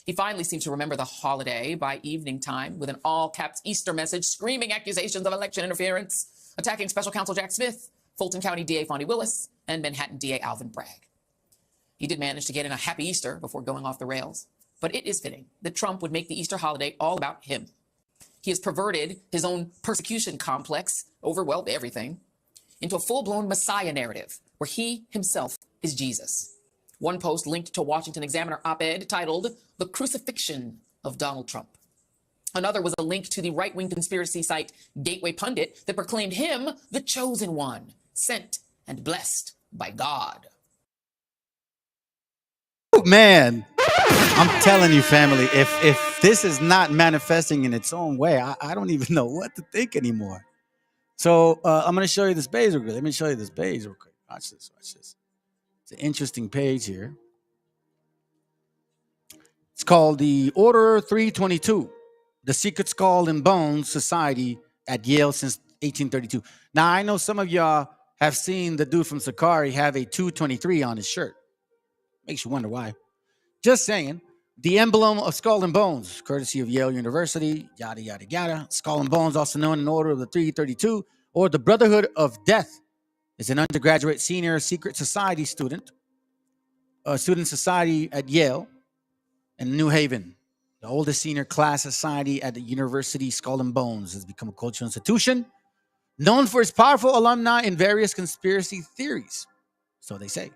He finally seemed to remember the holiday by evening time with an all-caps Easter message screaming accusations of election interference, attacking Special Counsel Jack Smith, Fulton County DA Fonnie Willis, and Manhattan DA Alvin Bragg. He did manage to get in a happy Easter before going off the rails, but it is fitting that Trump would make the Easter holiday all about him. He has perverted his own persecution complex over, well, everything, into a full-blown Messiah narrative where he himself is Jesus. One post linked to a Washington Examiner op-ed titled "The Crucifixion of Donald Trump." Another was a link to the right-wing conspiracy site Gateway Pundit that proclaimed him the chosen one, sent and blessed by God. Oh, man, I'm telling you, family, if this is not manifesting in its own way, I don't even know what to think anymore. So I'm going to show you this page real quick. Let me show you this page real quick. Watch this. Watch this. It's an interesting page here. It's called the Order 322, the Secret Skull and Bones Society at Yale since 1832. Now, I know some of y'all have seen the dude from Sakari have a 223 on his shirt. Makes you wonder why. Just saying. The emblem of Skull and Bones, courtesy of Yale University, yada, yada, yada. Skull and Bones, also known in Order of the 332, or the Brotherhood of Death, is an undergraduate senior secret society student, a student society at Yale and New Haven. The oldest senior class society at the University Skull and Bones has become a cultural institution known for its powerful alumni and various conspiracy theories. So they say.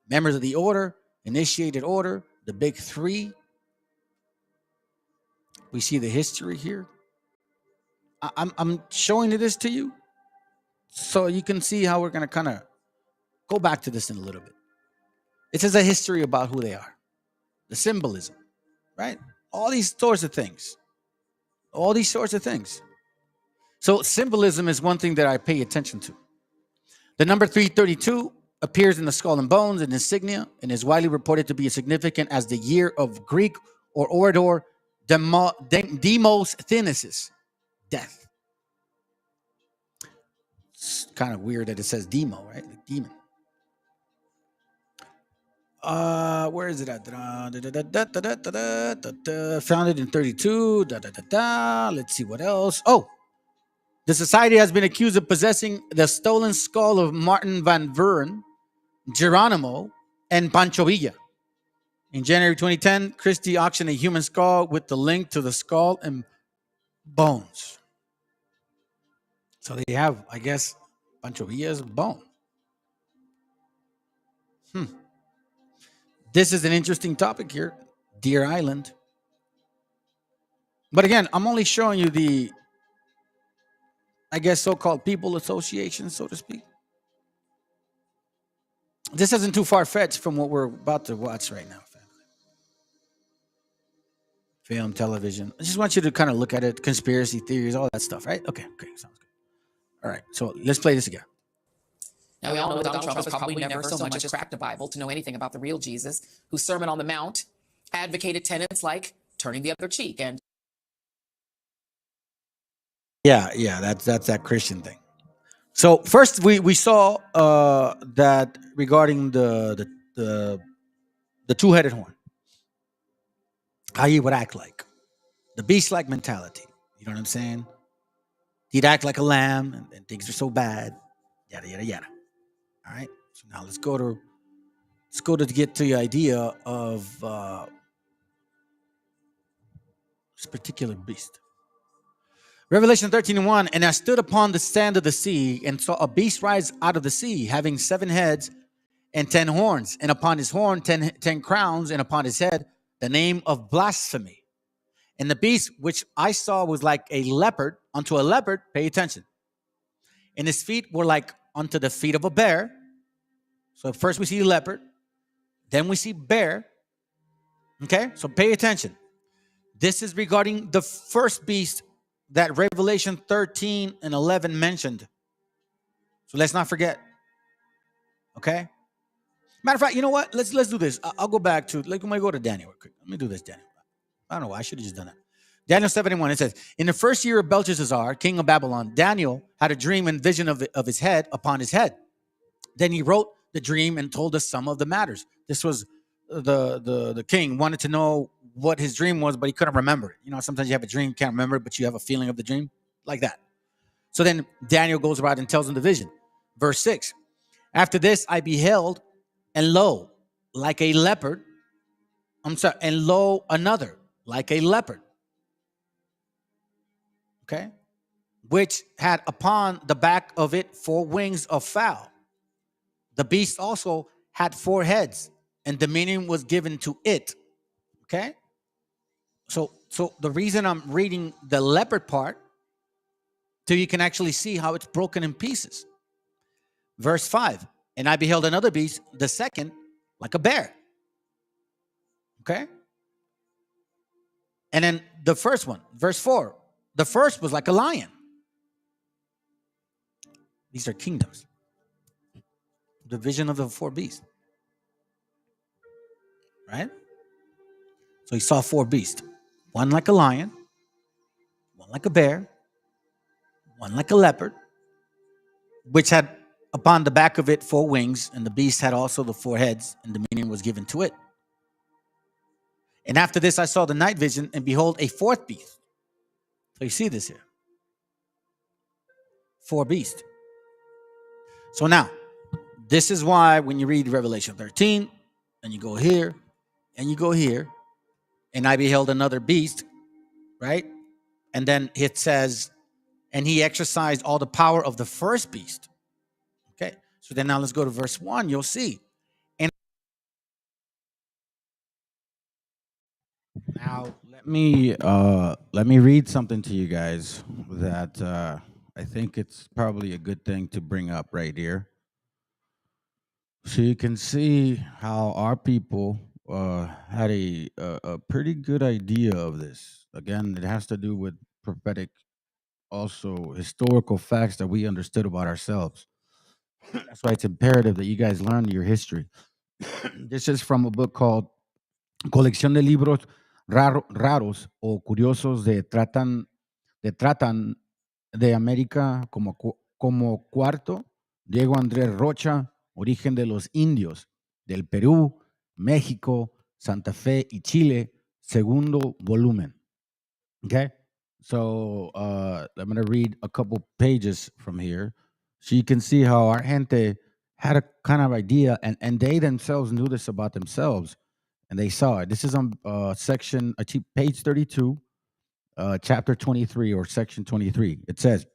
Members of the order, initiated order, the big three. We see the history here. I'm showing this to you so you can see how we're going to kind of go back to this in a little bit. It is a history about who they are, the symbolism, right? All these sorts of things. All these sorts of things. So symbolism is one thing that I pay attention to. The number 332 appears in the Skull and Bones and insignia and is widely reported to be as significant as the year of Greek or orator Demosthenes' death. It's kind of weird that it says demo, right? Like demon. Where is it at? Founded in 32. Let's see what else. Oh, the society has been accused of possessing the stolen skull of Martin van Buren, Geronimo, and Pancho Villa. In January 2010, Christie auctioned a human skull with the link to the skull and bones. So they have, I guess, Pancho Villa's bone. This is an interesting topic here, Deer Island. But again, I'm only showing you the, I guess, so-called people association, so to speak. This isn't too far-fetched from what we're about to watch right now. Film, television. I just want you to kind of look at it, conspiracy theories, all that stuff, right? Okay, sounds good. All right, so let's play this again. Now, we all know Donald Trump has probably never so much as cracked a Bible to know anything about the real Jesus, whose Sermon on the Mount advocated tenets like turning the other cheek and... Yeah, that's that Christian thing. So first, we saw that regarding the two-headed horn, how he would act like the beast-like mentality. You know what I'm saying? He'd act like a lamb, and things are so bad. Yada yada yada. All right. So now let's go to get to the idea of this particular beast. Revelation 13:1, and I stood upon the sand of the sea and saw a beast rise out of the sea, having 7 heads and 10 horns, and upon his horn 10 crowns, and upon his head the name of blasphemy. And the beast which I saw was like a leopard, unto a leopard, pay attention. And his feet were like unto the feet of a bear. So first we see leopard, then we see bear. Okay, so pay attention. This is regarding the first beast that Revelation 13:11 mentioned. So let's not forget. Okay. Matter of fact, you know what? Let's do this. I'll go back to, like, when I go to Daniel real quick. Let me do this, Daniel. I don't know why. I should have just done it. Daniel 7:1, it says, in the first year of Belshazzar, king of Babylon, Daniel had a dream and vision of his head upon his head. Then he wrote the dream and told us some of the matters. This was the king wanted to know what his dream was, but he couldn't remember it. You know, sometimes you have a dream, you can't remember it, but you have a feeling of the dream, like that. So then Daniel goes around and tells him the vision. Verse 6, after this I beheld, and lo, like a leopard, and lo, another, like a leopard. Okay? Which had upon the back of it 4 wings of fowl. The beast also had 4 heads, and dominion was given to it. Okay? So the reason I'm reading the leopard part, so you can actually see how it's broken in pieces. Verse 5, and I beheld another beast, the second, like a bear. Okay? And then the first one, verse 4, the first was like a lion. These are kingdoms. The vision of the 4 beasts. Right? So he saw 4 beasts. One like a lion, one like a bear, one like a leopard, which had upon the back of it 4 wings, and the beast had also the 4 heads, and dominion was given to it. And after this I saw the night vision, and behold, a 4th beast. So you see this here. 4 beasts. So now, this is why when you read Revelation 13, and you go here, and you go here, and I beheld another beast, right? And then it says, and he exercised all the power of the first beast. Okay, so then now let's go to verse 1. You'll see. And now let me read something to you guys that I think it's probably a good thing to bring up right here. So you can see how our people had a pretty good idea of this. Again, it has to do with prophetic, also historical facts that we understood about ourselves. That's why it's imperative that you guys learn your history. This is from a book called Colección de Libros Raros o Curiosos tratan de América como cuarto, Diego Andrés Rocha, Origen de los Indios, del Perú, México, Santa Fe y Chile, segundo volumen. Okay? So I'm going to read a couple pages from here so you can see how our gente had a kind of idea, and they themselves knew this about themselves, and they saw it. This is on page 32, chapter 23 or section 23. It says,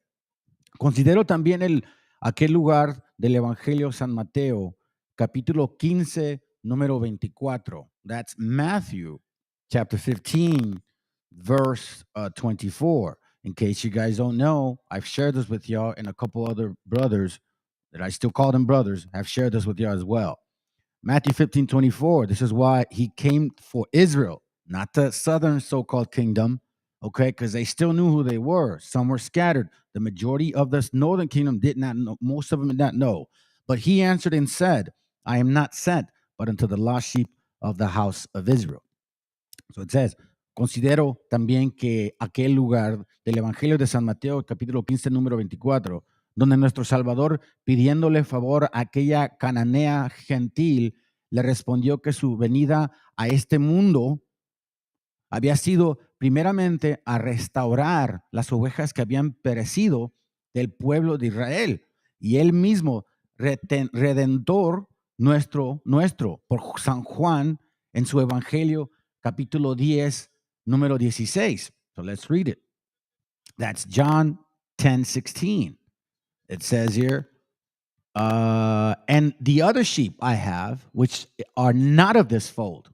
considero también aquel lugar del Evangelio San Mateo, capítulo 15, número 24. That's Matthew, chapter 15, verse 24. In case you guys don't know, I've shared this with y'all, and a couple other brothers that I still call them brothers have shared this with y'all as well. Matthew 15, 24. This is why he came for Israel, not the southern so-called kingdom, okay, because they still knew who they were. Some were scattered. The majority of this northern kingdom did not know. Most of them did not know. But he answered and said, I am not sent, but unto the lost sheep of the house of Israel. So it says, considero también que aquel lugar del Evangelio de San Mateo, capítulo 15, número 24, donde nuestro Salvador, pidiéndole favor a aquella cananea gentil, le respondió que su venida a este mundo había sido primeramente a restaurar las ovejas que habían perecido del pueblo de Israel. Y él mismo, redentor nuestro, por San Juan, en su Evangelio, capítulo 10, número 16. So let's read it. That's John 10:16. It says here, and the other sheep I have, which are not of this fold,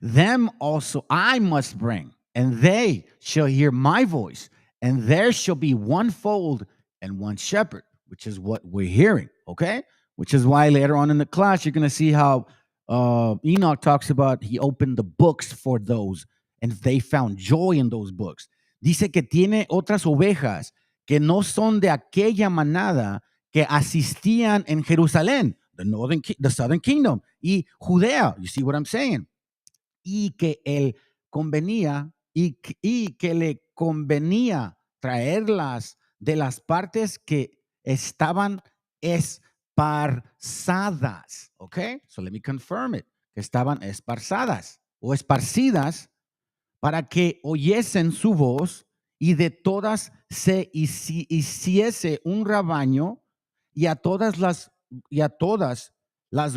them also I must bring, and they shall hear my voice, and there shall be one fold and one shepherd, which is what we're hearing, okay? Which is why later on in the class, you're going to see how Enoch talks about he opened the books for those, and they found joy in those books. Dice que tiene otras ovejas que no son de aquella manada que asistían en Jerusalén, the southern kingdom, y Judea. You see what I'm saying? Y que le convenía traerlas de las partes que estaban esparzadas. Okay? So let me confirm it. Que estaban esparzadas o esparcidas para que oyesen su voz y de todas se hiciese un rebaño y a todas las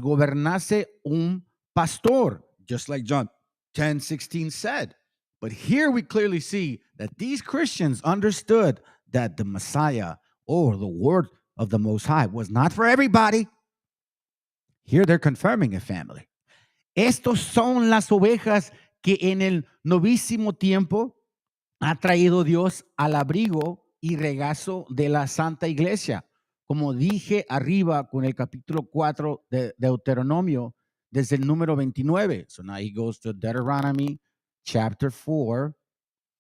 gobernase un pastor, just like John 10:16 said. But here we clearly see that these Christians understood that the Messiah or the word of the Most High was not for everybody. Here they're confirming it, family. Estos son las ovejas que en el novísimo tiempo ha traído Dios al abrigo y regazo de la Santa Iglesia. Como dije arriba con el capítulo 4 de Deuteronomio, desde el número 29. So now he goes to Deuteronomy chapter 4,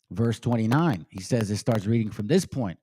verse 29. He says, it starts reading from this point.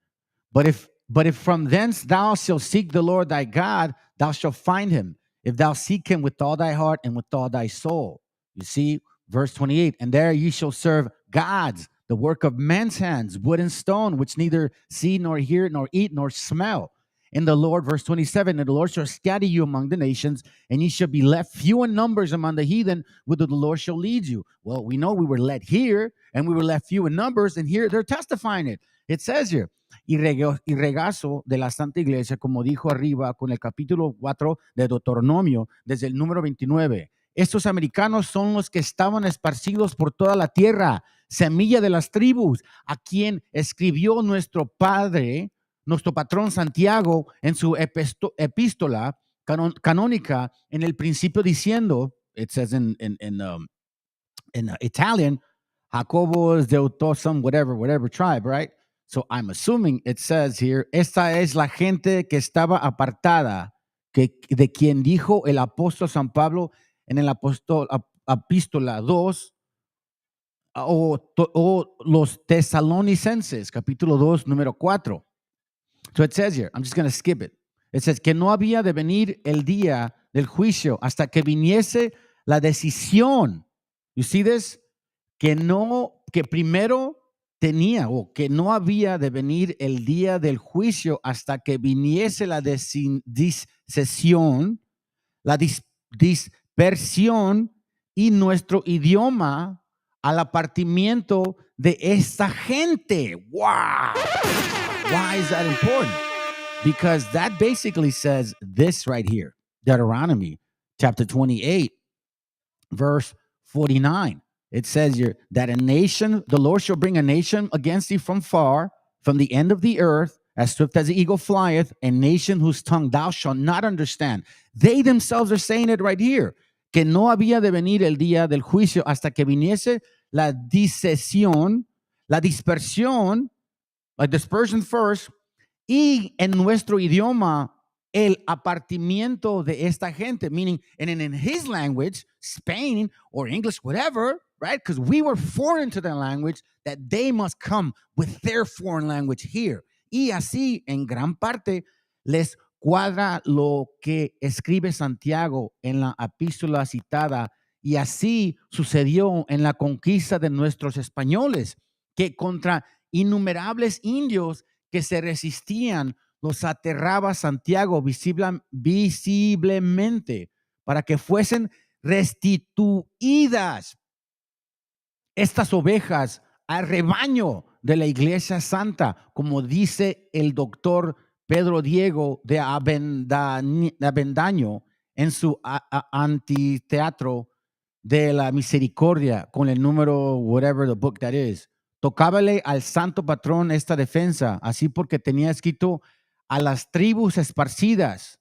But if from thence thou shalt seek the Lord thy God, thou shalt find him, if thou seek him with all thy heart and with all thy soul. You see, verse 28, and there ye shall serve gods, the work of men's hands, wood and stone, which neither see nor hear nor eat nor smell. In the Lord, verse 27, and the Lord shall scatter you among the nations, and ye shall be left few in numbers among the heathen, whither the Lord shall lead you. Well, we know we were led here, and we were left few in numbers, and here they're testifying it. It says here, y regazo de la Santa Iglesia, como dijo arriba con el capítulo 4 de Deuteronomio, desde el número 29. Estos americanos son los que estaban esparcidos por toda la tierra, semilla de las tribus, a quien escribió nuestro padre, nuestro patrón Santiago, en su epístola canónica, en el principio diciendo, it says in Italian, Jacobo is de some whatever tribe, right? So I'm assuming it says here, esta es la gente que estaba apartada, de quien dijo el apóstol San Pablo en el epístola 2, o los tesalonicenses, capítulo 2, número 4. So it says here, I'm just going to skip it. It says que no había de venir el día del juicio hasta que viniese la decisión. You see this? Que primero tenía, o que no había de venir el día del juicio hasta que viniese la discesión, la dispersión y nuestro idioma al apartamiento de esta gente. Wow! Why is that important? Because that basically says this right here, Deuteronomy chapter 28, verse 49. It says here that a nation, the Lord shall bring a nation against thee from far, from the end of the earth, as swift as the eagle flieth, a nation whose tongue thou shalt not understand. They themselves are saying it right here, que no había de venir el día del juicio hasta que viniese la discesión, la dispersión, like dispersion first, y en nuestro idioma, el apartamiento de esta gente, meaning, and in his language, Spain or English, whatever, right? Because we were foreign to their language, that they must come with their foreign language here. Y así, en gran parte, les cuadra lo que escribe Santiago en la epístola citada, y así sucedió en la conquista de nuestros españoles, que contra innumerables indios que se resistían, los aterraba Santiago visiblemente para que fuesen restituidas estas ovejas al rebaño de la Iglesia Santa, como dice el doctor Pedro Diego de Avendaño en su antiteatro de la misericordia, con el número, whatever the book that is. Tocábale al santo patrón esta defensa, así porque tenía escrito a las tribus esparcidas,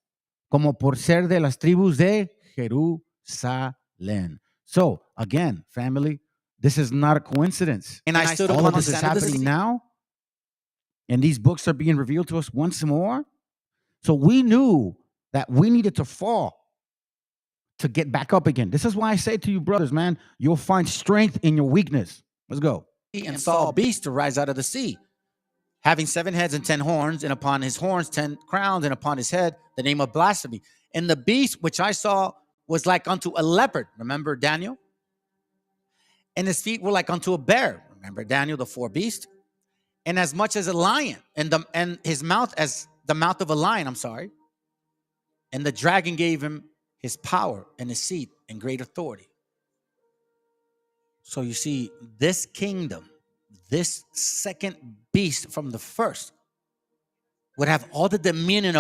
como por ser de las tribus de Jerusalén. So, again, family, this is not a coincidence. And I stood all upon of this the is sand of the happening sea. now, and these books are being revealed to us once more. So we knew that we needed to fall to get back up again. This is why I say to you, brothers, man, you'll find strength in your weakness. Let's go. And saw a beast to rise out of the sea, having 7 heads and 10 horns, and upon his horns 10 crowns, and upon his head the name of blasphemy. And the beast which I saw was like unto a leopard. Remember Daniel? And his feet were like unto a bear. Remember Daniel, the 4 beasts? And as much as a lion, and his mouth as the mouth of a lion, And the dragon gave him his power and his seat and great authority. So you see, this kingdom, this second beast from the first, would have all the dominion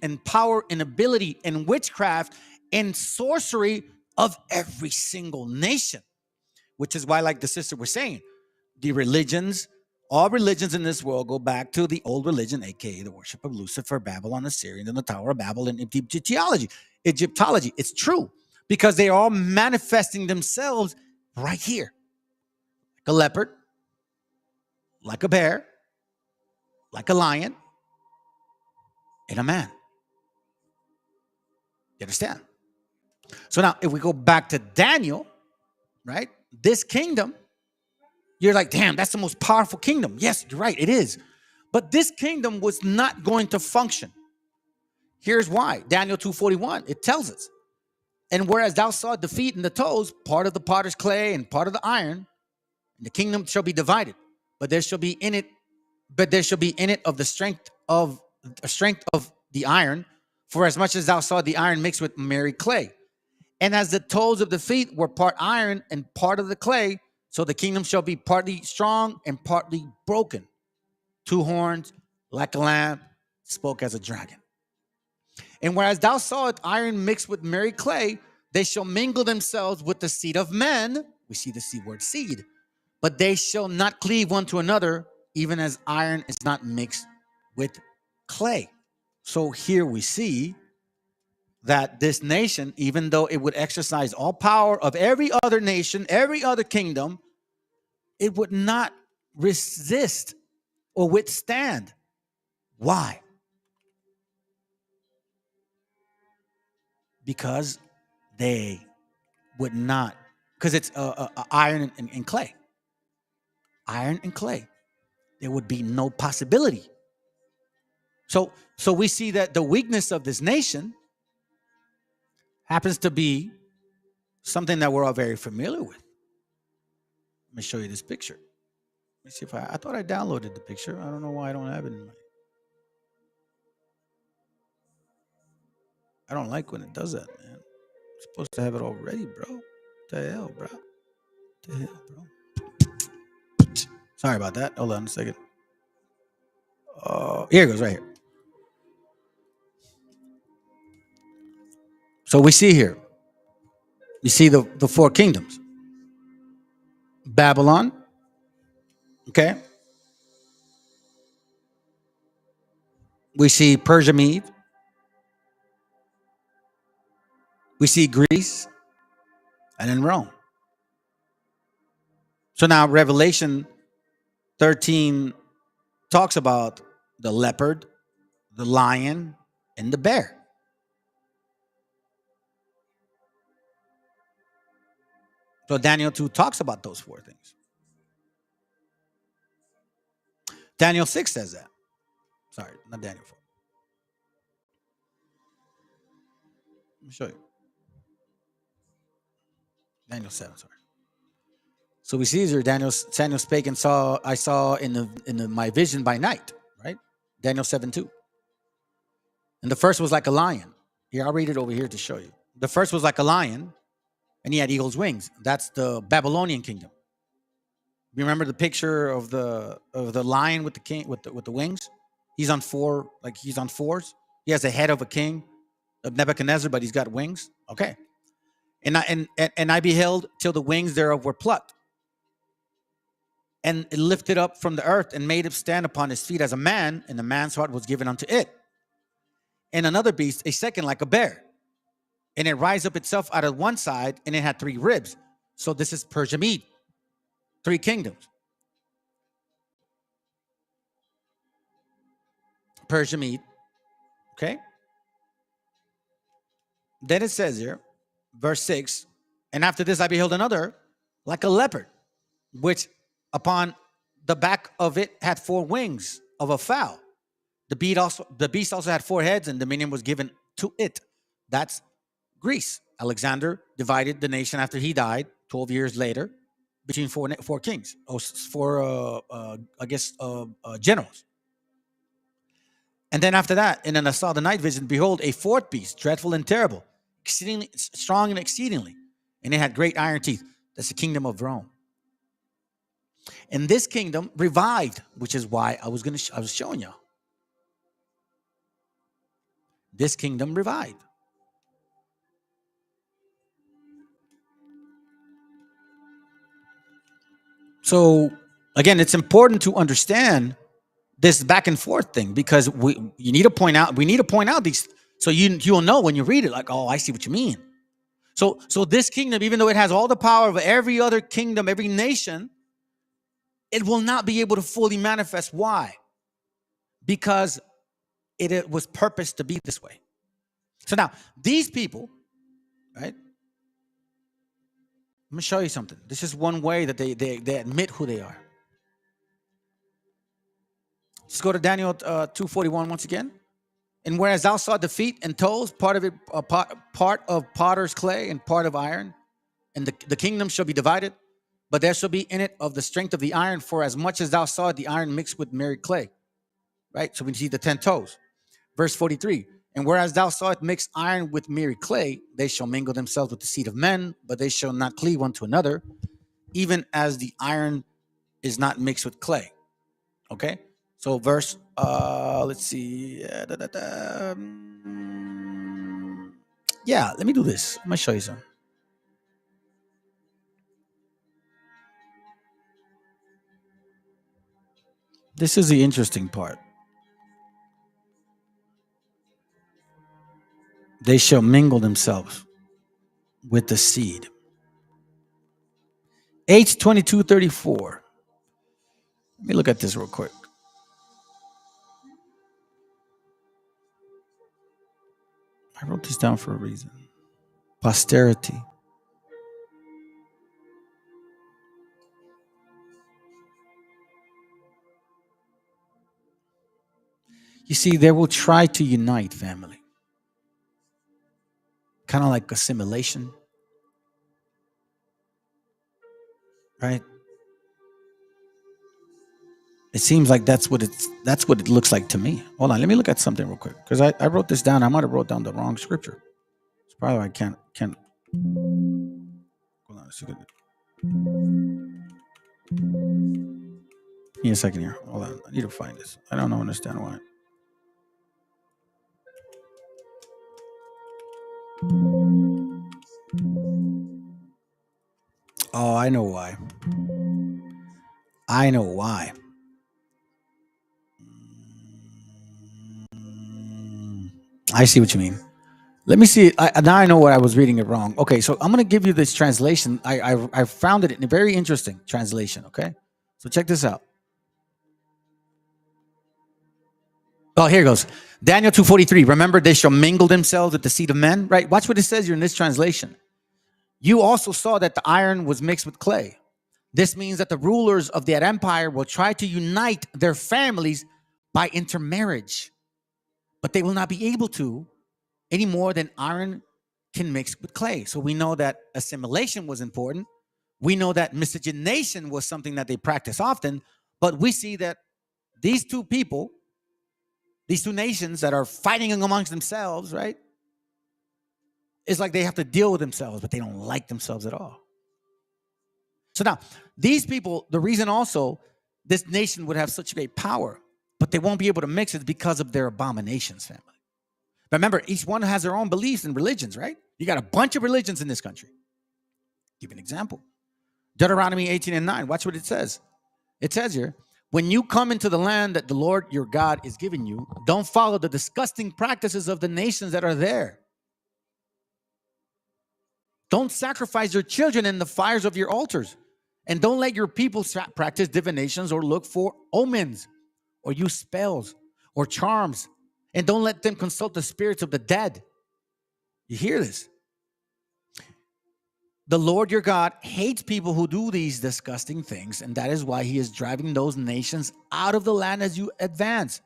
and power and ability and witchcraft and sorcery of every single nation. Which is why, like the sister was saying, the religions, all religions in this world go back to the old religion, aka the worship of Lucifer, Babylon, Assyrian, and the Tower of Babel, and Egyptology. It's true, because they are all manifesting themselves right here. Like a leopard, like a bear, like a lion, and a man. You understand? So now, if we go back to Daniel, right? This kingdom, you're like, damn, that's the most powerful kingdom. Yes, you're right, it is. But this kingdom was not going to function. Here's why. Daniel 2:41, it tells us. And whereas thou sawest the feet and the toes, part of the potter's clay and part of the iron, and the kingdom shall be divided, but there shall be in it of the strength of the iron, for as much as thou saw the iron mixed with merry clay. And as the toes of the feet were part iron and part of the clay, so the kingdom shall be partly strong and partly broken. 2 horns, like a lamb, spoke as a dragon. And whereas thou sawest iron mixed with merry clay, they shall mingle themselves with the seed of men. We see the word seed. But they shall not cleave one to another, even as iron is not mixed with clay. So here we see that this nation, even though it would exercise all power of every other nation, every other kingdom, it would not resist or withstand. Why? Because they would not, because it's iron and clay. Iron and clay. There would be no possibility. So we see that the weakness of this nation happens to be something that we're all very familiar with. Let me show you this picture. Let me see if I thought I downloaded the picture. I don't know why I don't have it in my. I don't like when it does that, man. I'm supposed to have it already, bro. What the hell, bro? What the hell, bro? Sorry about that. Hold on a second. Here it goes, right here. So we see here. You see the 4 kingdoms. Babylon. Okay. We see Persia Mede. We see Greece. And then Rome. So now Revelation 13 talks about the leopard, the lion, and the bear. So Daniel 2 talks about those 4 things. Daniel 6 says that. Sorry, not Daniel 4. Let me show you. Daniel 7, sorry. So we see here Daniel spake and I saw in my vision by night, right? Daniel 7:2. And the first was like a lion. Here, I'll read it over here to show you. The first was like a lion, and he had eagle's wings. That's the Babylonian kingdom. You remember the picture of the lion with the king with the wings? He's on 4, like he's on 4s. He has the head of a king, of Nebuchadnezzar, but he's got wings. Okay. And I beheld till the wings thereof were plucked. And it lifted up from the earth and made him stand upon his feet as a man, and the man's heart was given unto it. And another beast, a second like a bear. And it rise up itself out of one side, and it had 3 ribs. So this is Persia Mede. 3 kingdoms. Persia Mede. Okay. Then it says here, verse 6, and after this I beheld another like a leopard, which upon the back of it had 4 wings of a fowl. The beast also had 4 heads, and dominion was given to it. That's Greece. Alexander divided the nation after he died 12 years later between 4 kings, or 4 generals. And then after that, and then I saw the night vision, behold, a 4th beast, dreadful and terrible, exceedingly strong and exceedingly, and it had great iron teeth. That's the kingdom of Rome. And this kingdom revived, which is why I was showing you. This kingdom revived. So again, it's important to understand this back and forth thing, because we need to point out these, so you'll know when you read it, like, oh, I see what you mean. So this kingdom, even though it has all the power of every other kingdom, every nation, it will not be able to fully manifest. Why? Because it was purposed to be this way. So now these people, right? Let me show you something. This is one way that they admit who they are. Let's go to Daniel 2:41 once again. And whereas thou saw the feet and toes, part of it, part of potter's clay and part of iron, and the kingdom shall be divided, but there shall be in it of the strength of the iron, for as much as thou saw the iron mixed with merry clay. Right? So we see the 10 toes. Verse 43. And whereas thou sawest mixed iron with merry clay, they shall mingle themselves with the seed of men, but they shall not cleave one to another, even as the iron is not mixed with clay. Okay? So verse, let's see. Yeah, let me do this. I'm going to show you something. This is the interesting part. They shall mingle themselves with the seed. H2234. Let me look at this real quick. I wrote this down for a reason. Posterity. You see, they will try to unite family. Kind of like assimilation. Right? It seems like that's what it looks like to me. Hold on, let me look at something real quick. Because I wrote this down. I might have wrote down the wrong scripture. It's probably why I can't. Hold on a second. Give me a second here. Hold on. I need to find this. I don't understand why. Oh, I know why. I know why. I see what you mean. Let me see. Now I know what I was reading it wrong. Okay, so I'm going to give you this translation. I found it in a very interesting translation. Okay, so check this out. Oh, here it goes. Daniel 2:43. Remember, they shall mingle themselves with the seed of men. Right. Watch what it says here in this translation. You also saw that the iron was mixed with clay. This means that the rulers of that empire will try to unite their families by intermarriage, but they will not be able to any more than iron can mix with clay. So we know that assimilation was important. We know that miscegenation was something that they practice often, but we see that these two people, these two nations that are fighting amongst themselves, right? It's like they have to deal with themselves, but they don't like themselves at all. So now, these people, the reason also this nation would have such great power, but they won't be able to mix it because of their abominations, family. Remember, each one has their own beliefs and religions, right? You got a bunch of religions in this country. Give an example. Deuteronomy 18:9. Watch what it says. It says here, when you come into the land that the Lord your God is giving you, don't follow the disgusting practices of the nations that are there. Don't sacrifice your children in the fires of your altars. And don't let your people practice divinations or look for omens or use spells or charms. And don't let them consult the spirits of the dead. You hear this? The Lord your God hates people who do these disgusting things, and that is why he is driving those nations out of the land as you advance.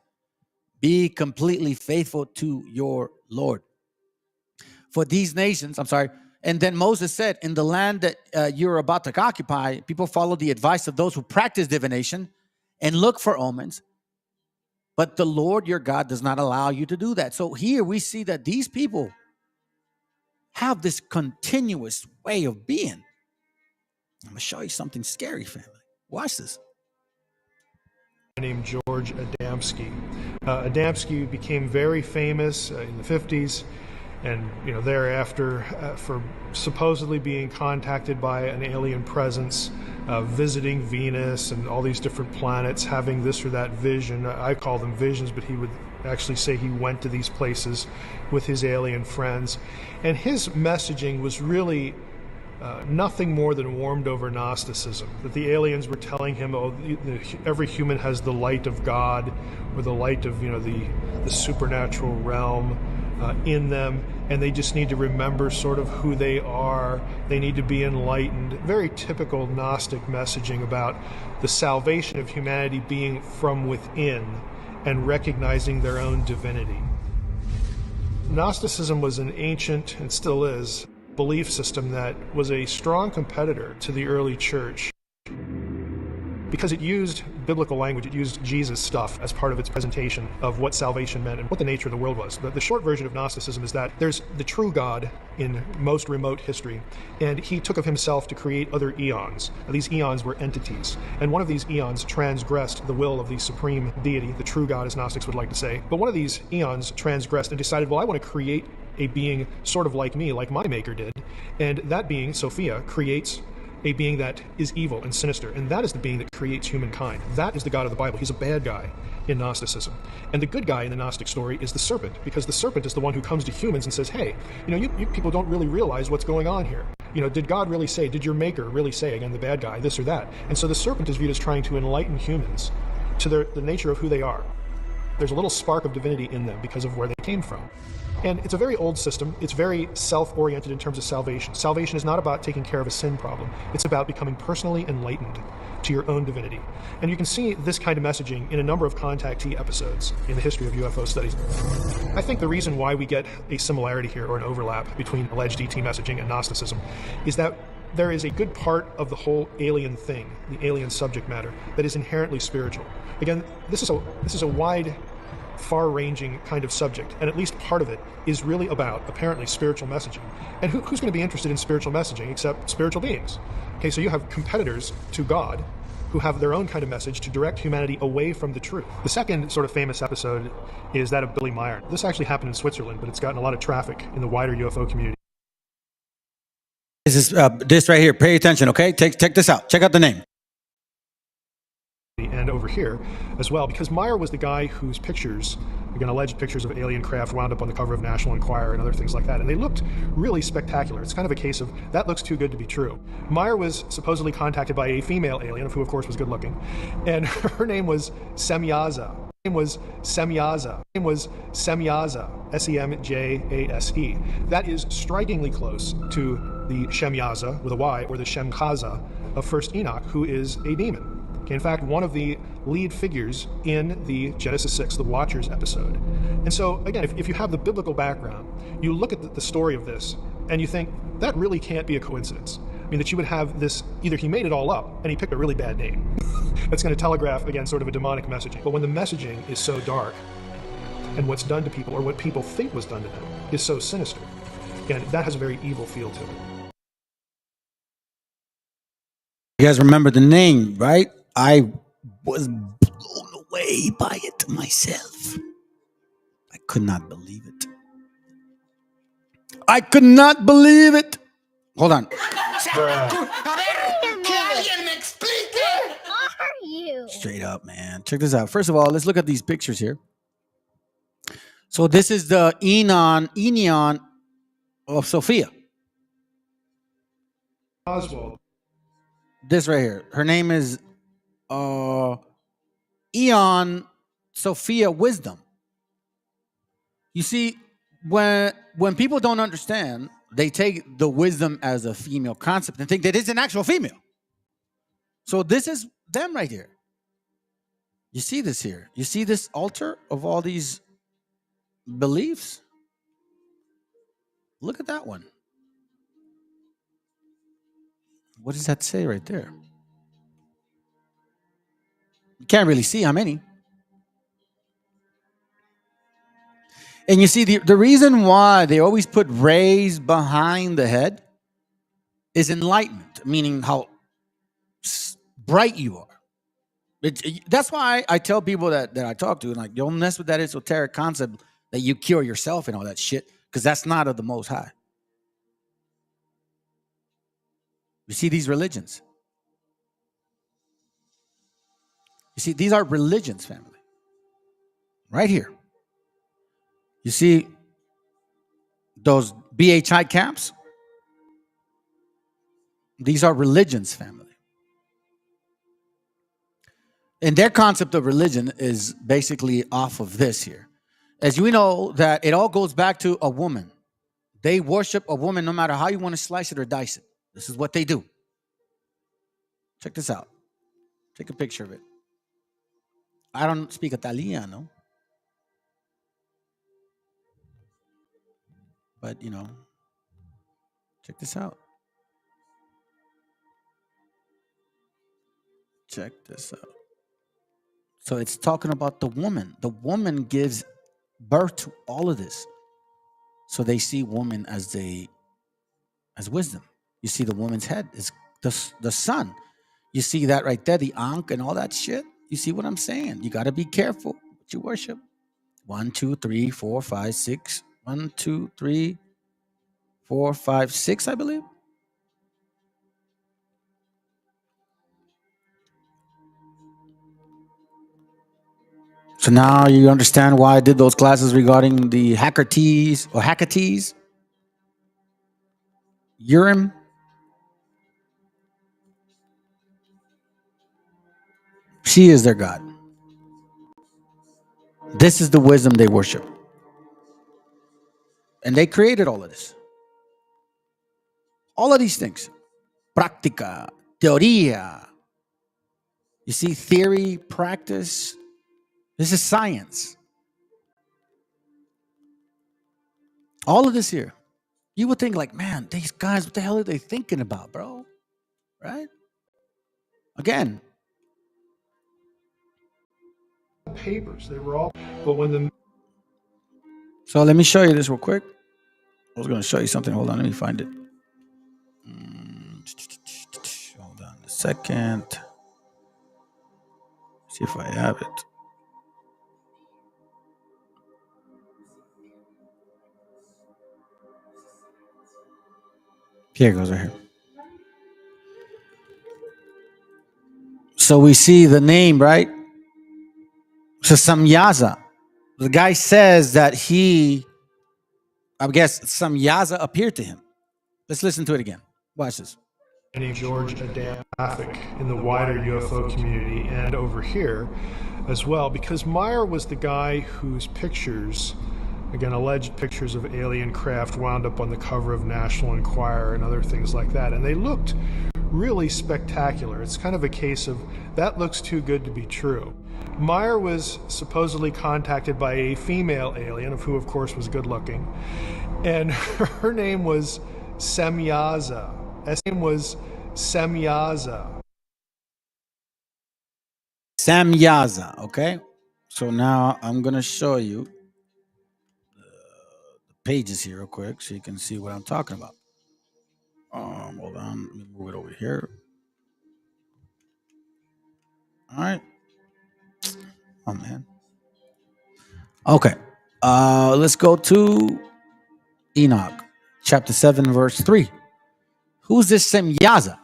Be completely faithful to your Lord. For these nations, and then Moses said, in the land that you're about to occupy, people follow the advice of those who practice divination and look for omens. But the Lord your God does not allow you to do that. So here we see that these people have this continuous way of being. I'm going to show you something scary, family. Watch this. Named George Adamski. Adamski became very famous in the 50s. And thereafter, for supposedly being contacted by an alien presence, visiting Venus and all these different planets, having this or that vision. I call them visions, but he would actually say he went to these places with his alien friends. And his messaging was really nothing more than warmed over Gnosticism, that the aliens were telling him, every human has the light of God, or the light of the supernatural realm in them, and they just need to remember sort of who they are. They need to be enlightened. Very typical Gnostic messaging about the salvation of humanity being from within and recognizing their own divinity. Gnosticism was an ancient, and still is, belief system that was a strong competitor to the early church. because it used biblical language, it used Jesus stuff as part of its presentation of what salvation meant and what the nature of the world was. The short version of Gnosticism is that there's the true God in most remote history, and he took of himself to create other eons. These eons were entities, and one of these eons transgressed the will of the supreme deity, the true God, as Gnostics would like to say. But one of these eons transgressed and decided, well, I want to create a being sort of like me, like my maker did. And that being, Sophia, creates a being that is evil and sinister, and that is the being that creates humankind. That is the God of the Bible. He's a bad guy in Gnosticism. And the good guy in the Gnostic story is the serpent, because the serpent is the one who comes to humans and says, hey, you people don't really realize what's going on here. Did God really say, did your maker really say, again, the bad guy, this or that? And so the serpent is viewed as trying to enlighten humans to the nature of who they are. There's a little spark of divinity in them because of where they came from. And it's a very old system. It's very self-oriented in terms of salvation. Salvation is not about taking care of a sin problem. It's about becoming personally enlightened to your own divinity. And you can see this kind of messaging in a number of contactee episodes in the history of UFO studies. I think the reason why we get a similarity here, or an overlap between alleged ET messaging and Gnosticism, is that there is a good part of the whole alien thing, the alien subject matter, that is inherently spiritual. Again, this is a wide, far-ranging kind of subject, and at least part of it is really about, apparently, spiritual messaging. And who's going to be interested in spiritual messaging except spiritual beings? Okay, so you have competitors to God who have their own kind of message to direct humanity away from the truth. The second sort of famous episode is that of Billy Meyer. This actually happened in Switzerland, but it's gotten a lot of traffic in the wider UFO community. This is this right here. Pay attention, okay? Check this out. Check out the name. And over here as well, because Meyer was the guy whose pictures, again, alleged pictures of alien craft, wound up on the cover of National Enquirer and other things like that. And they looked really spectacular. It's kind of a case of, that looks too good to be true. Meyer was supposedly contacted by a female alien, who of course was good looking, and her name was Semyaza. Semyaza, S-E-M-J-A-S-E. That is strikingly close to the Shemyaza, with a Y, or the Shemkaza of First Enoch, who is a demon. Okay, in fact, one of the lead figures in the Genesis 6, the Watchers episode. And so, again, if you have the biblical background, you look at the story of this, and you think, that really can't be a coincidence. I mean, that you would have this, either he made it all up, and he picked a really bad name. That's going to telegraph, again, sort of a demonic messaging. But when the messaging is so dark, and what's done to people, or what people think was done to them, is so sinister, again, that has a very evil feel to it. You guys remember the name, right? I was blown away by it myself. I could not believe it. I could not believe it. Hold on. Straight up, man. Check this out. First of all, let's look at these pictures here. So this is the Eon of Sophia. Oswald. This right here. Her name is Eon Sophia Wisdom. You see, when people don't understand, they take the wisdom as a female concept and think that it's an actual female. So this is them right here. You see this here? You see this altar of all these beliefs? Look at that one. What does that say right there? You can't really see how many. And you see, the reason why they always put rays behind the head is enlightenment, meaning how bright you are. That's why I tell people that I talk to, like, don't mess with that esoteric concept that you cure yourself and all that shit, because that's not of the Most High. You see these religions? You see, these are religions, family. Right here. You see those BHI camps? These are religions, family. And their concept of religion is basically off of this here. As we know, that it all goes back to a woman. They worship a woman no matter how you want to slice it or dice it. This is what they do. Check this out. Take a picture of it. I don't speak Italiano. But, check this out. Check this out. So it's talking about the woman. The woman gives birth to all of this. So they see woman as wisdom. You see the woman's head is the sun. You see that right there, the Ankh and all that shit. You see what I'm saying? You got to be careful what you worship. 1, 2, 3, 4, 5, 6. 1, 2, 3, 4, 5, 6, I believe. So now you understand why I did those classes regarding the Hecate or Hecates. Urim. She is their God. This is the wisdom they worship. And they created all of this. All of these things. Práctica, teoría. You see, theory, practice. This is science. All of this here. You would think like, man, these guys, what the hell are they thinking about, bro? Right? Again. Papers, they were all, but when the So let me show you this real quick. I was going to show you something. Hold on, let me find it. Hold on a second. See if I have it. Here it goes right here. So we see the name, right? So Samyaza. The guy says that I guess Samyaza appeared to him. Let's listen to it again. Watch this. named George Adamczyk in the wider UFO community and over here as well, because Meyer was the guy whose pictures, again, alleged pictures of alien craft, wound up on the cover of National Enquirer and other things like that. And they looked really spectacular. It's kind of a case of that looks too good to be true. Meyer was supposedly contacted by a female alien, of who, of course, was good looking. And her name was Semyaza. His name was Semyaza. Samyaza, okay? So now I'm going to show you the pages here real quick so you can see what I'm talking about. Hold on. Let me move it over here. All right. Oh, man. Okay. Let's go to Enoch, chapter 7, verse 3. Who's this Semyaza?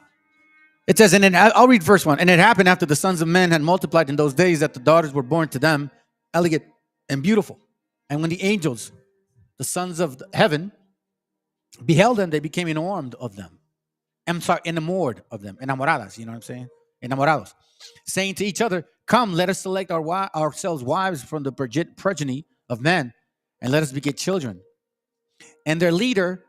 It says, and then I'll read verse 1. And it happened after the sons of men had multiplied in those days that the daughters were born to them, elegant and beautiful. And when the angels, the sons of heaven, beheld them, they became enamored of them. I'm sorry, enamored of them. Enamoradas, you know what I'm saying? Enamorados. Saying to each other, come, let us select ourselves wives from the progeny of men, and let us beget children. And their leader,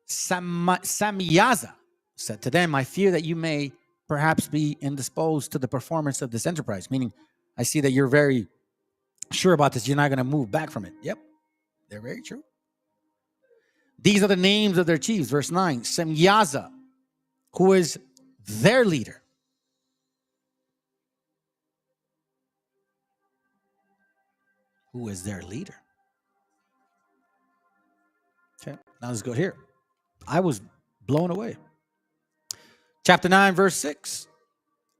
Samyaza, said to them, I fear that you may perhaps be indisposed to the performance of this enterprise. Meaning, I see that you're very sure about this. You're not going to move back from it. Yep, they're very true. These are the names of their chiefs. Verse 9, Semyaza, who is their leader. Who is their leader? Okay, now let's go here. I was blown away. Chapter 9, verse 6.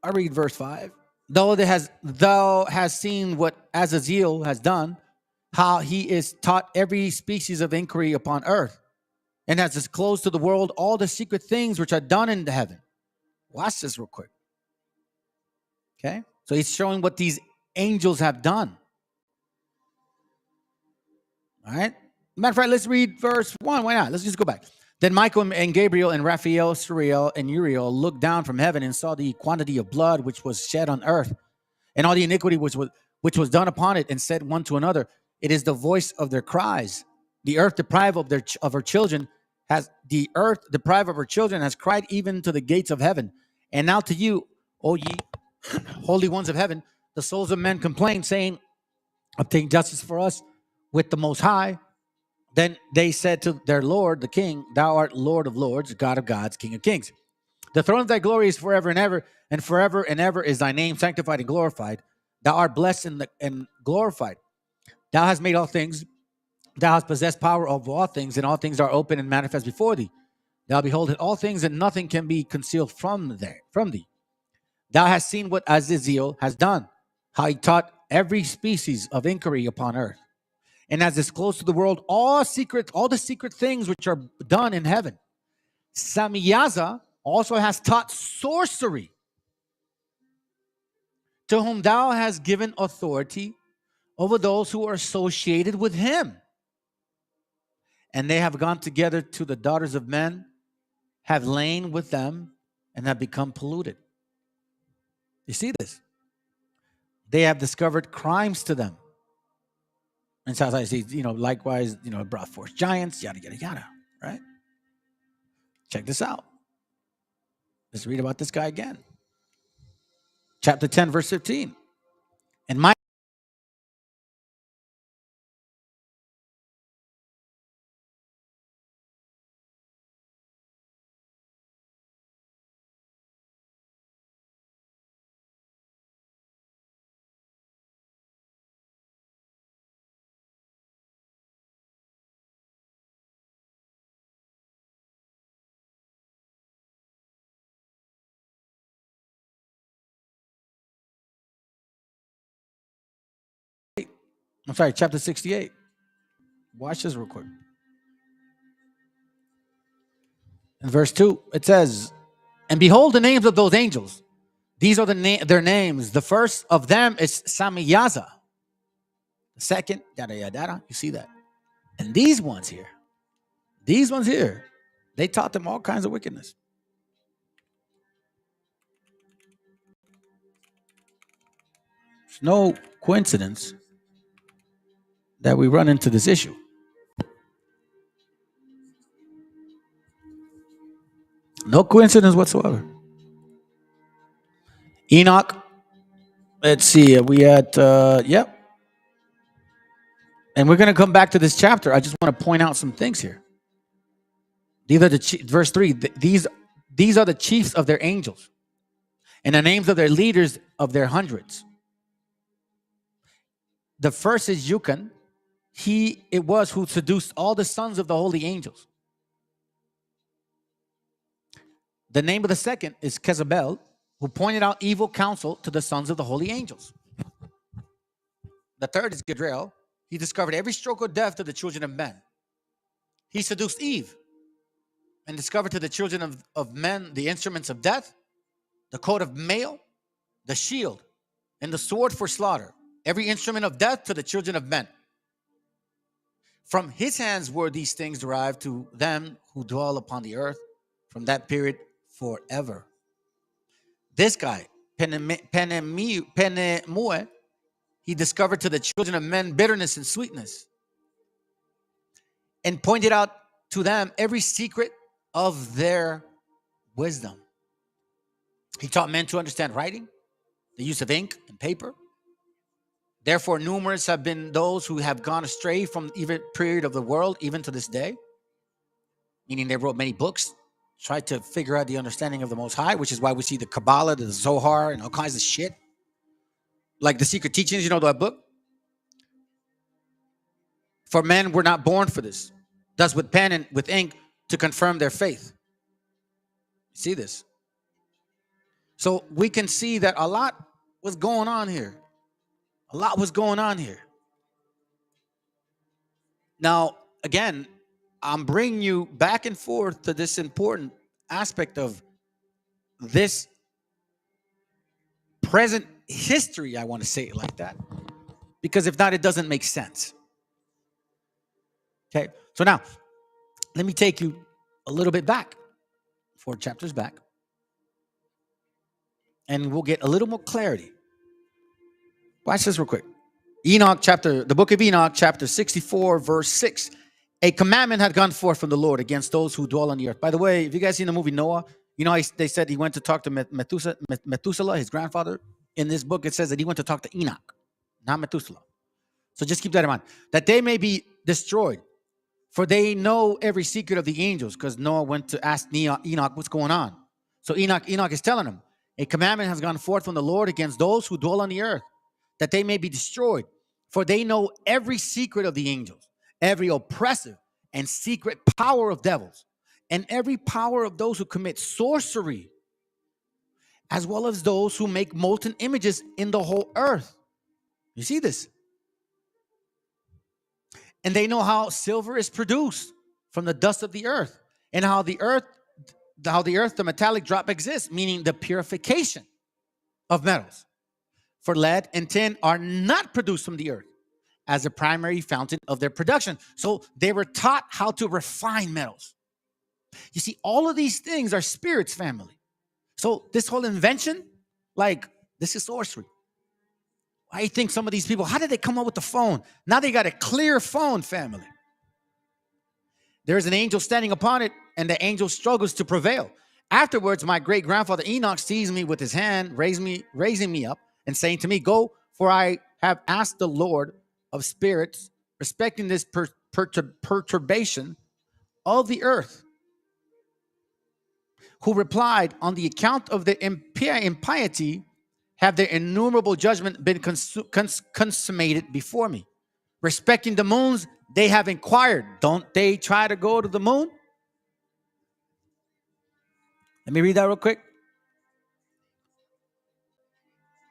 I read verse 5. Thou hast seen what Azazel has done, how he is taught every species of inquiry upon earth, and has disclosed to the world all the secret things which are done in the heaven. Watch this real quick. Okay? So he's showing what these angels have done. All right? Matter of fact, let's read verse 1. Why not? Let's just go back. Then Michael and Gabriel and Raphael, Suriel, and Uriel looked down from heaven and saw the quantity of blood which was shed on earth, and all the iniquity which was done upon it, and said one to another, it is the voice of their cries. The earth deprived of her children has cried even to the gates of heaven. And now to you, O ye holy ones of heaven, the souls of men complain, saying, obtain justice for us with the Most High. Then they said to their Lord, the King, thou art Lord of lords, God of gods, King of kings. The throne of thy glory is forever and ever is thy name sanctified and glorified. Thou art blessed and glorified. Thou hast made all things. Thou hast possessed power over all things, and all things are open and manifest before thee. Thou beholdest all things, and nothing can be concealed from thee. Thou hast seen what Ezekiel has done, how he taught every species of inquiry upon earth, and has disclosed to the world all the secret things which are done in heaven. Samiyaza also has taught sorcery, to whom thou hast given authority over those who are associated with him. And they have gone together to the daughters of men, have lain with them, and have become polluted. You see this? They have discovered crimes to them. And so I see, likewise, brought forth giants, yada, yada, yada, right? Check this out. Let's read about this guy again. Chapter 10, verse 15. And my chapter 68. Watch this real quick. In verse 2, it says, and behold the names of those angels. These are their names. The first of them is Samiyaza. The second, yada, yada, yada. You see that? And these ones here, they taught them all kinds of wickedness. It's no coincidence that we run into this issue. No coincidence whatsoever. Enoch, let's see, we had, yep. And we're going to come back to this chapter. I just want to point out some things here. These are verse 3, these are the chiefs of their angels, and the names of their leaders of their hundreds. The first is Yukan. It was who seduced all the sons of the holy angels. The name of the second is Jezebel, who pointed out evil counsel to the sons of the holy angels. The third is Gadriel. He discovered every stroke of death to the children of men. He seduced Eve and discovered to the children of men the instruments of death, the coat of mail, the shield, and the sword for slaughter. Every instrument of death to the children of men. From his hands were these things derived to them who dwell upon the earth from that period forever. This guy, Penemue, he discovered to the children of men bitterness and sweetness, and pointed out to them every secret of their wisdom. He taught men to understand writing, the use of ink and paper. Therefore, numerous have been those who have gone astray from even period of the world, even to this day. Meaning they wrote many books, tried to figure out the understanding of the Most High, which is why we see the Kabbalah, the Zohar, and all kinds of shit. Like the Secret Teachings, that book? For men were not born for this. Thus with pen and with ink to confirm their faith. See this? So we can see that a lot was going on here. A lot was going on here. Now, again, I'm bringing you back and forth to this important aspect of this present history. I want to say it like that, because if not, it doesn't make sense. Okay, so now let me take you a little bit back, 4 chapters back, and we'll get a little more clarity. Watch this real quick. The book of Enoch, chapter 64, verse 6. A commandment had gone forth from the Lord against those who dwell on the earth. By the way, if you guys seen the movie Noah, they said he went to talk to Methuselah, his grandfather. In this book, it says that he went to talk to Enoch, not Methuselah. So just keep that in mind. That they may be destroyed, for they know every secret of the angels, because Noah went to ask Enoch what's going on. So Enoch is telling him, a commandment has gone forth from the Lord against those who dwell on the earth, that they may be destroyed. For they know every secret of the angels, every oppressive and secret power of devils, and every power of those who commit sorcery, as well as those who make molten images in the whole earth. You see this? And they know how silver is produced from the dust of the earth, and how the metallic drop exists, meaning the purification of metals. For lead and tin are not produced from the earth as a primary fountain of their production. So they were taught how to refine metals. You see, all of these things are spirits, family. So this whole invention, like, this is sorcery. I think some of these people, how did they come up with the phone? Now they got a clear phone, family. There's an angel standing upon it, and the angel struggles to prevail. Afterwards, my great-grandfather Enoch sees me with his hand, raising me up, and saying to me, go, for I have asked the Lord of spirits respecting this perturbation of the earth, who replied, on the account of the impiety have their innumerable judgment been consummated before me. Respecting the moons, they have inquired. Don't they try to go to the moon? Let me read that real quick.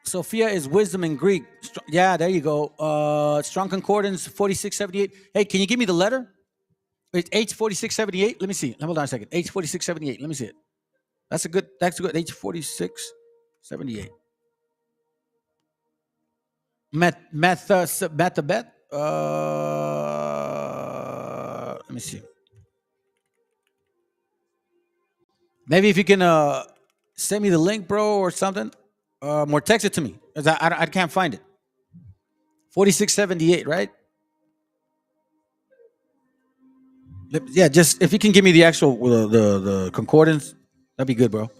Sophia is wisdom in Greek. Yeah, there you go. Strong Concordance 4678. Hey, can you give me the letter? It's H4678. Let me see. Hold on a second. H4678. Let me see it. That's a good. H4678. Methabet. Let me see. Maybe if you can send me the link, bro, or something. Or text it to me, because I can't find it. 4678, right? Yeah, just if you can give me the actual the concordance, that'd be good, bro.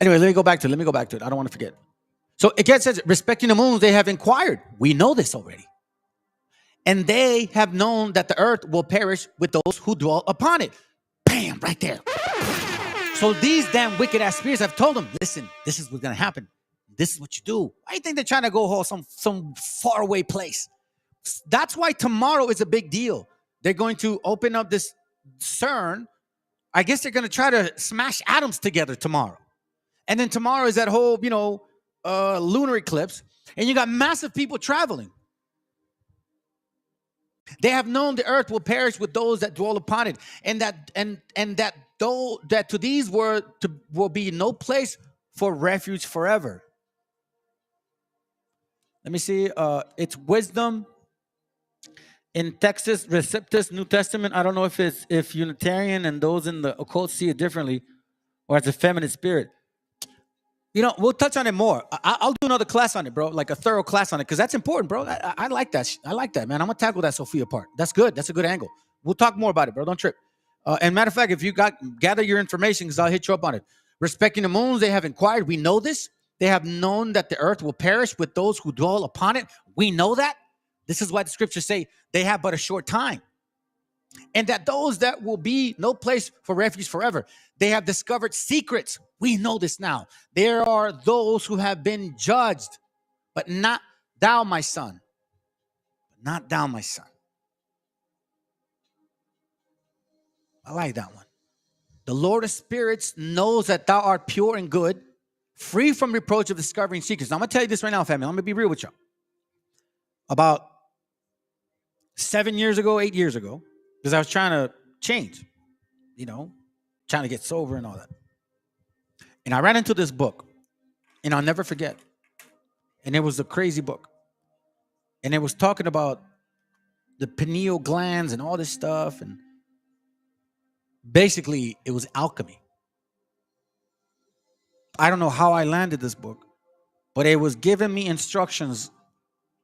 Anyway, let me go back to it. I don't want to forget. So it says, respecting the moons, they have inquired. We know this already. And they have known that the earth will perish with those who dwell upon it. Bam, right there. So these damn wicked ass spirits have told them, listen, this is what's going to happen. This is what you do. Why do you think they're trying to go some far away place? That's why tomorrow is a big deal. They're going to open up this CERN. I guess they're going to try to smash atoms together tomorrow. And then tomorrow is that whole, lunar eclipse. And you got massive people traveling. They have known the earth will perish with those that dwell upon it, and that to these will be no place for refuge forever. Let me see. It's wisdom in Texas Receptus New Testament. I don't know if Unitarian and those in the occult see it differently, or as a feminine spirit. We'll touch on it more. I'll do another class on it, bro, like a thorough class on it, because that's important, bro. I like that. I like that, man. I'm going to tackle that Sophia part. That's good. That's a good angle. We'll talk more about it, bro. Don't trip. And matter of fact, if you gather your information, because I'll hit you up on it. Respecting the moons, they have inquired. We know this. They have known that the earth will perish with those who dwell upon it. We know that. This is why the scriptures say they have but a short time. And that those that will be no place for refuge forever. They have discovered secrets. We know this now. There are those who have been judged, but not thou, my son. Not thou, my son. I like that one. The Lord of spirits knows that thou art pure and good, free from reproach of discovering secrets. Now, I'm going to tell you this right now, family. I'm going to be real with y'all. About 8 years ago, because I was trying to change, trying to get sober and all that. And I ran into this book, and I'll never forget. And it was a crazy book. And it was talking about the pineal glands and all this stuff. And basically, it was alchemy. I don't know how I landed this book, but it was giving me instructions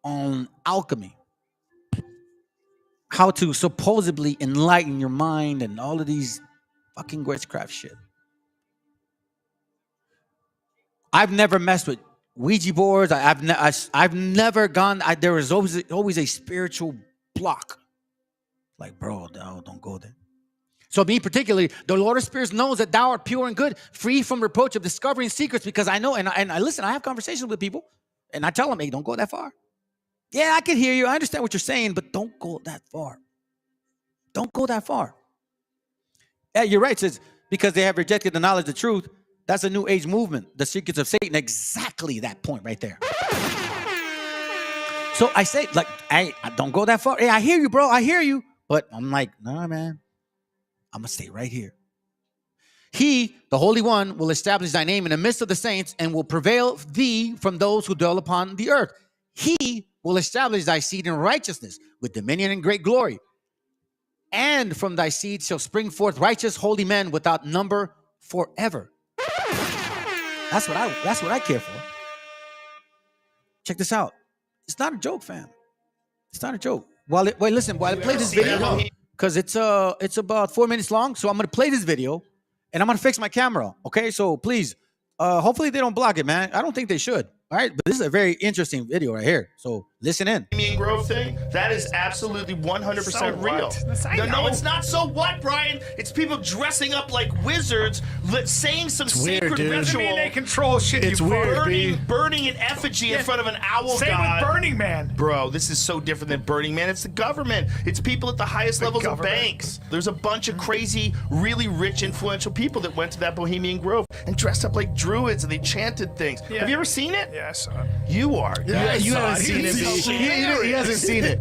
on alchemy. How to supposedly enlighten your mind and all of these fucking witchcraft shit. I've never messed with Ouija boards. I've never gone. There was always a spiritual block. Like, bro, no, don't go there. So me particularly, the Lord of Spirits knows that thou art pure and good, free from reproach of discovering secrets, because I know, and I listen, I have conversations with people, and I tell them, hey, don't go that far. Yeah, I can hear you. I understand what you're saying, but don't go that far. Don't go that far. Yeah, you're right. It says, because they have rejected the knowledge of the truth, that's a new age movement, the secrets of Satan, exactly that point right there. So I say, like, I don't go that far. Hey, I hear you, bro. I hear you. But I'm like, nah, man. I'm going to stay right here. He, the Holy One, will establish thy name in the midst of the saints and will prevail thee from those who dwell upon the earth. He will establish thy seed in righteousness with dominion and great glory. And from thy seed shall spring forth righteous, holy men without number forever. That's what I care for. Check this out. It's not a joke, fam. It's not a joke. While I play this video, because it's about 4 minutes long, so I'm gonna play this video and I'm gonna fix my camera. Okay, so please, hopefully they don't block it, man. I don't think they should. All right, but this is a very interesting video right here. So listen in. Bohemian Grove thing, that is absolutely 100% real. No, it's not. So what, Brian? It's people dressing up like wizards, saying some sacred ritual. Doesn't mean they control shit. It's burning an effigy in front of an owl god. Same with Burning Man. Bro, this is so different than Burning Man. It's the government. It's people at the highest levels of banks. There's a bunch of crazy, really rich, influential people that went to that Bohemian Grove and dressed up like druids and they chanted things. Yeah. Have you ever seen it? Yeah, I saw it. You are. Yeah, you haven't seen it. He hasn't seen it.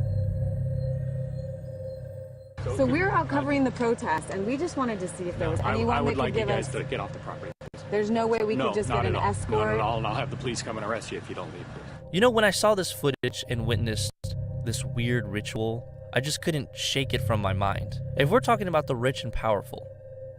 So we're out covering the protest, and we just wanted to see if there was anyone that could give us... to get off the property. There's no way we could just get an escort? No, not at all, and I'll have the police come and arrest you if you don't leave. You know, when I saw this footage and witnessed this weird ritual, I just couldn't shake it from my mind. If we're talking about the rich and powerful,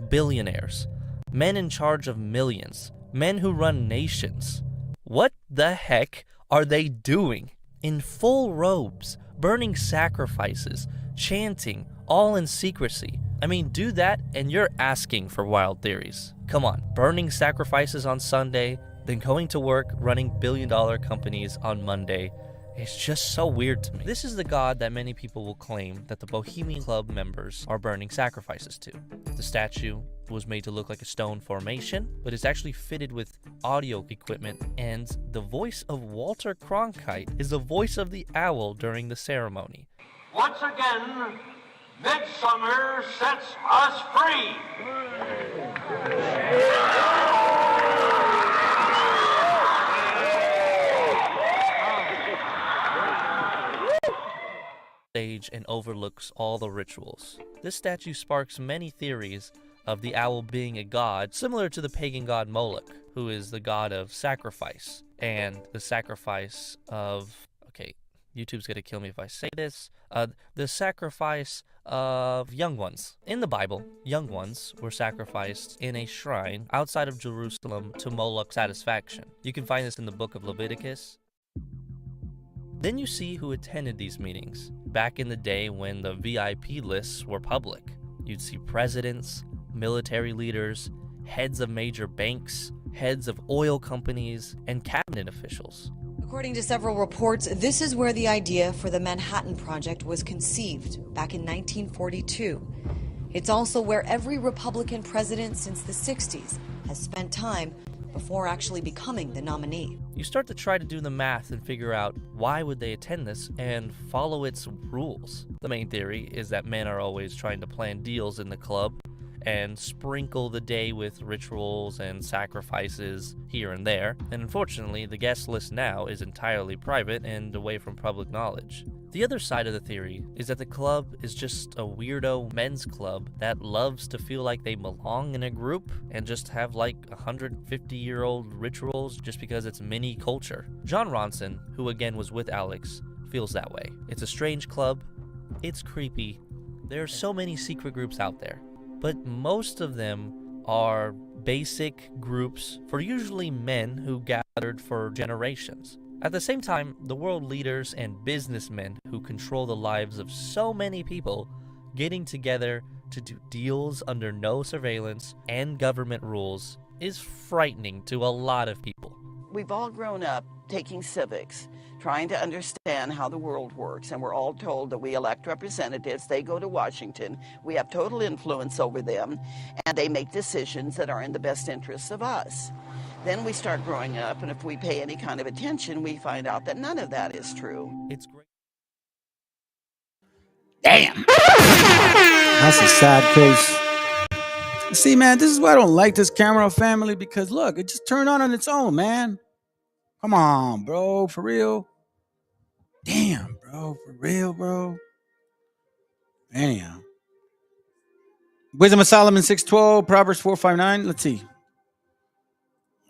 billionaires, men in charge of millions, men who run nations, what the heck are they doing? In full robes, burning sacrifices, chanting, all in secrecy. I mean, do that and you're asking for wild theories. Come on, burning sacrifices on Sunday, then going to work running billion-dollar companies on Monday. It's just so weird to me. This is the god that many people will claim that the Bohemian Club members are burning sacrifices to. The statue was made to look like a stone formation, but it's actually fitted with audio equipment, and the voice of Walter Cronkite is the voice of the owl during the ceremony. Once again, midsummer sets us free. Stage and overlooks all the rituals. This statue sparks many theories of the owl being a god, similar to the pagan god Moloch, who is the god of sacrifice, and the sacrifice of, okay, YouTube's gonna kill me if I say this, the sacrifice of young ones. In the Bible, young ones were sacrificed in a shrine outside of Jerusalem to Moloch's satisfaction. You can find this in the book of Leviticus. Then you see who attended these meetings. Back in the day when the VIP lists were public, you'd see presidents, military leaders, heads of major banks, heads of oil companies, and cabinet officials. According to several reports, this is where the idea for the Manhattan Project was conceived back in 1942. It's also where every Republican president since the 60s has spent time before actually becoming the nominee. You start to try to do the math and figure out why would they attend this and follow its rules. The main theory is that men are always trying to plan deals in the club and sprinkle the day with rituals and sacrifices here and there. And unfortunately, the guest list now is entirely private and away from public knowledge. The other side of the theory is that the club is just a weirdo men's club that loves to feel like they belong in a group and just have like 150-year-old rituals just because it's mini culture. John Ronson, who again was with Alex, feels that way. It's a strange club, it's creepy, there are so many secret groups out there, but most of them are basic groups for usually men who gathered for generations. At the same time, the world leaders and businessmen who control the lives of so many people getting together to do deals under no surveillance and government rules is frightening to a lot of people. we've all grown up taking civics, trying to understand how the world works, and we're all told that we elect representatives, they go to Washington, we have total influence over them, and they make decisions that are in the best interests of us. Then we start growing up, and if we pay any kind of attention, we find out that none of that is true. It's great. Damn. That's a sad case. See, man, this is why I don't like this camera family, because look, it just turned on its own, man. Come on, bro, for real. Damn, bro, for real, bro. Anyhow. Wisdom of Solomon 6:12, Proverbs 4:5-9. Let's see.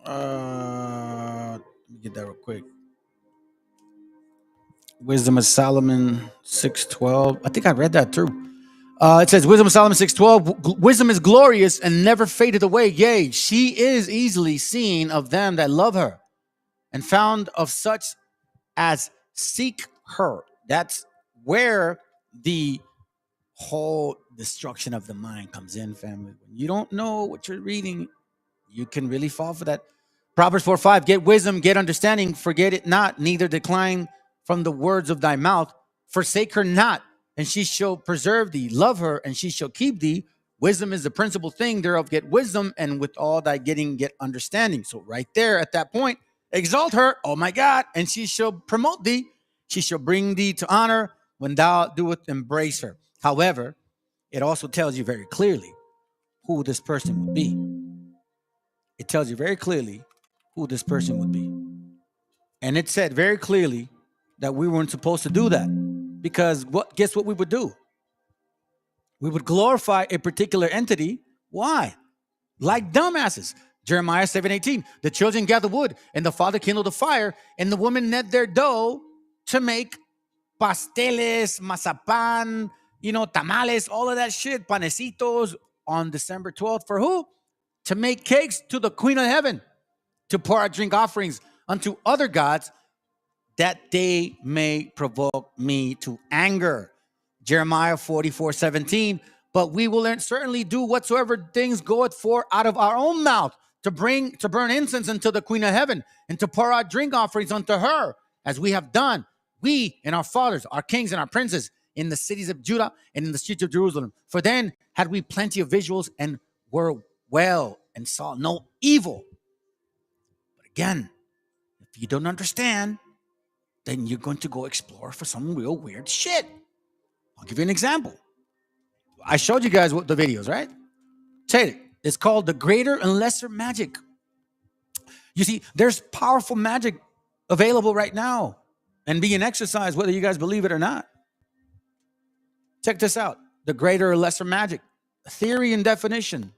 Let me get that real quick. Wisdom of Solomon 6:12. I think I read that through. It says, Wisdom of Solomon 6:12. Wisdom is glorious and never fadeth away. Yea, she is easily seen of them that love her, and found of such as seek her. That's where the whole destruction of the mind comes in, family. When you don't know what you're reading, you can really fall for that. Proverbs 4:5, get wisdom, get understanding, forget it not, neither decline from the words of thy mouth. Forsake her not, and she shall preserve thee. Love her, and she shall keep thee. Wisdom is the principal thing thereof. Get wisdom, and with all thy getting, get understanding. So right there at that point, exalt her, oh my God, and she shall promote thee. She shall bring thee to honor when thou doest embrace her. However, it also tells you very clearly who this person would be. It tells you very clearly who this person would be. And it said very clearly that we weren't supposed to do that, because guess what we would do? We would glorify a particular entity. Why? Like dumbasses. Jeremiah 7:18, the children gather wood, and the father kindled a fire, and the women knit their dough to make pasteles, mazapan, tamales, all of that shit, panecitos on December 12th. For who? To make cakes to the Queen of Heaven, to pour out drink offerings unto other gods, that they may provoke me to anger. Jeremiah 44:17, but we will certainly do whatsoever things goeth forth out of our own mouth, to burn incense unto the Queen of Heaven, and to pour out drink offerings unto her, as we have done, we and our fathers, our kings and our princes, in the cities of Judah and in the streets of Jerusalem. For then had we plenty of visuals, and were well, and saw no evil. But again, if you don't understand, then you're going to go explore for some real weird shit. I'll give you an example. I showed you guys what the videos, right? Take it. It's called the greater and lesser magic. You see, there's powerful magic available right now and being exercised, whether you guys believe it or not. Check this out. The greater or lesser magic. Theory and definition.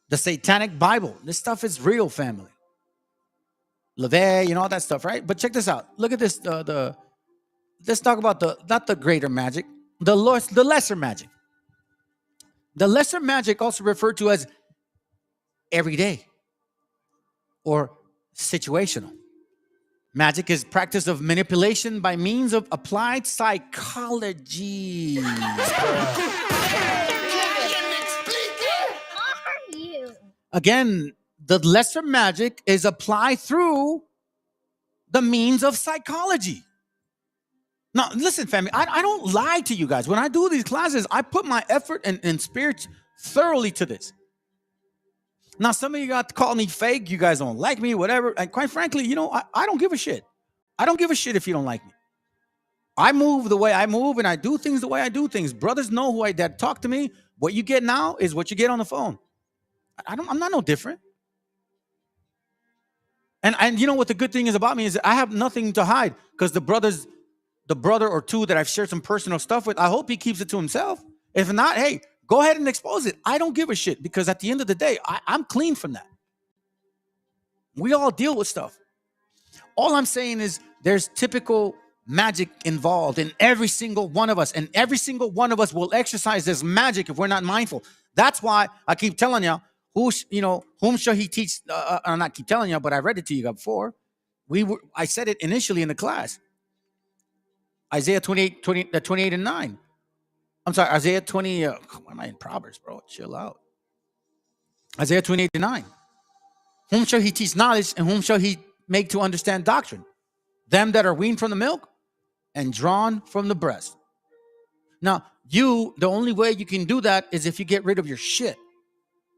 The Satanic Bible. This stuff is real, family. LeVay, all that stuff, right? But check this out. Look at this. Let's talk about not the greater magic, the lesser magic. The lesser magic, also referred to as everyday or situational. Magic is practice of manipulation by means of applied psychology. Again, the lesser magic is applied through the means of psychology. Now, listen, family, I don't lie to you guys. When I do these classes, I put my effort and spirit thoroughly to this. Now, some of you got to call me fake. You guys don't like me, whatever. And quite frankly, I don't give a shit. I don't give a shit if you don't like me. I move the way I move, and I do things the way I do things. Brothers know who that talk to me. What you get now is what you get on the phone. I'm not no different. And you know what the good thing is about me is I have nothing to hide, because the brother or two that I've shared some personal stuff with, I hope he keeps it to himself. If not, hey, go ahead and expose it. I don't give a shit, because at the end of the day, I'm clean from that. We all deal with stuff. All I'm saying is there's typical magic involved in every single one of us, and every single one of us will exercise this magic if we're not mindful. That's why I keep telling you, whom shall he teach? I'm not keep telling you, but I read it to you before. I said it initially in the class. Isaiah 28 and 9. I'm sorry, Isaiah 20. Why am I in Proverbs, bro? Chill out. Isaiah 28 and 9. Whom shall he teach knowledge, and whom shall he make to understand doctrine? Them that are weaned from the milk and drawn from the breast. Now, the only way you can do that is if you get rid of your shit.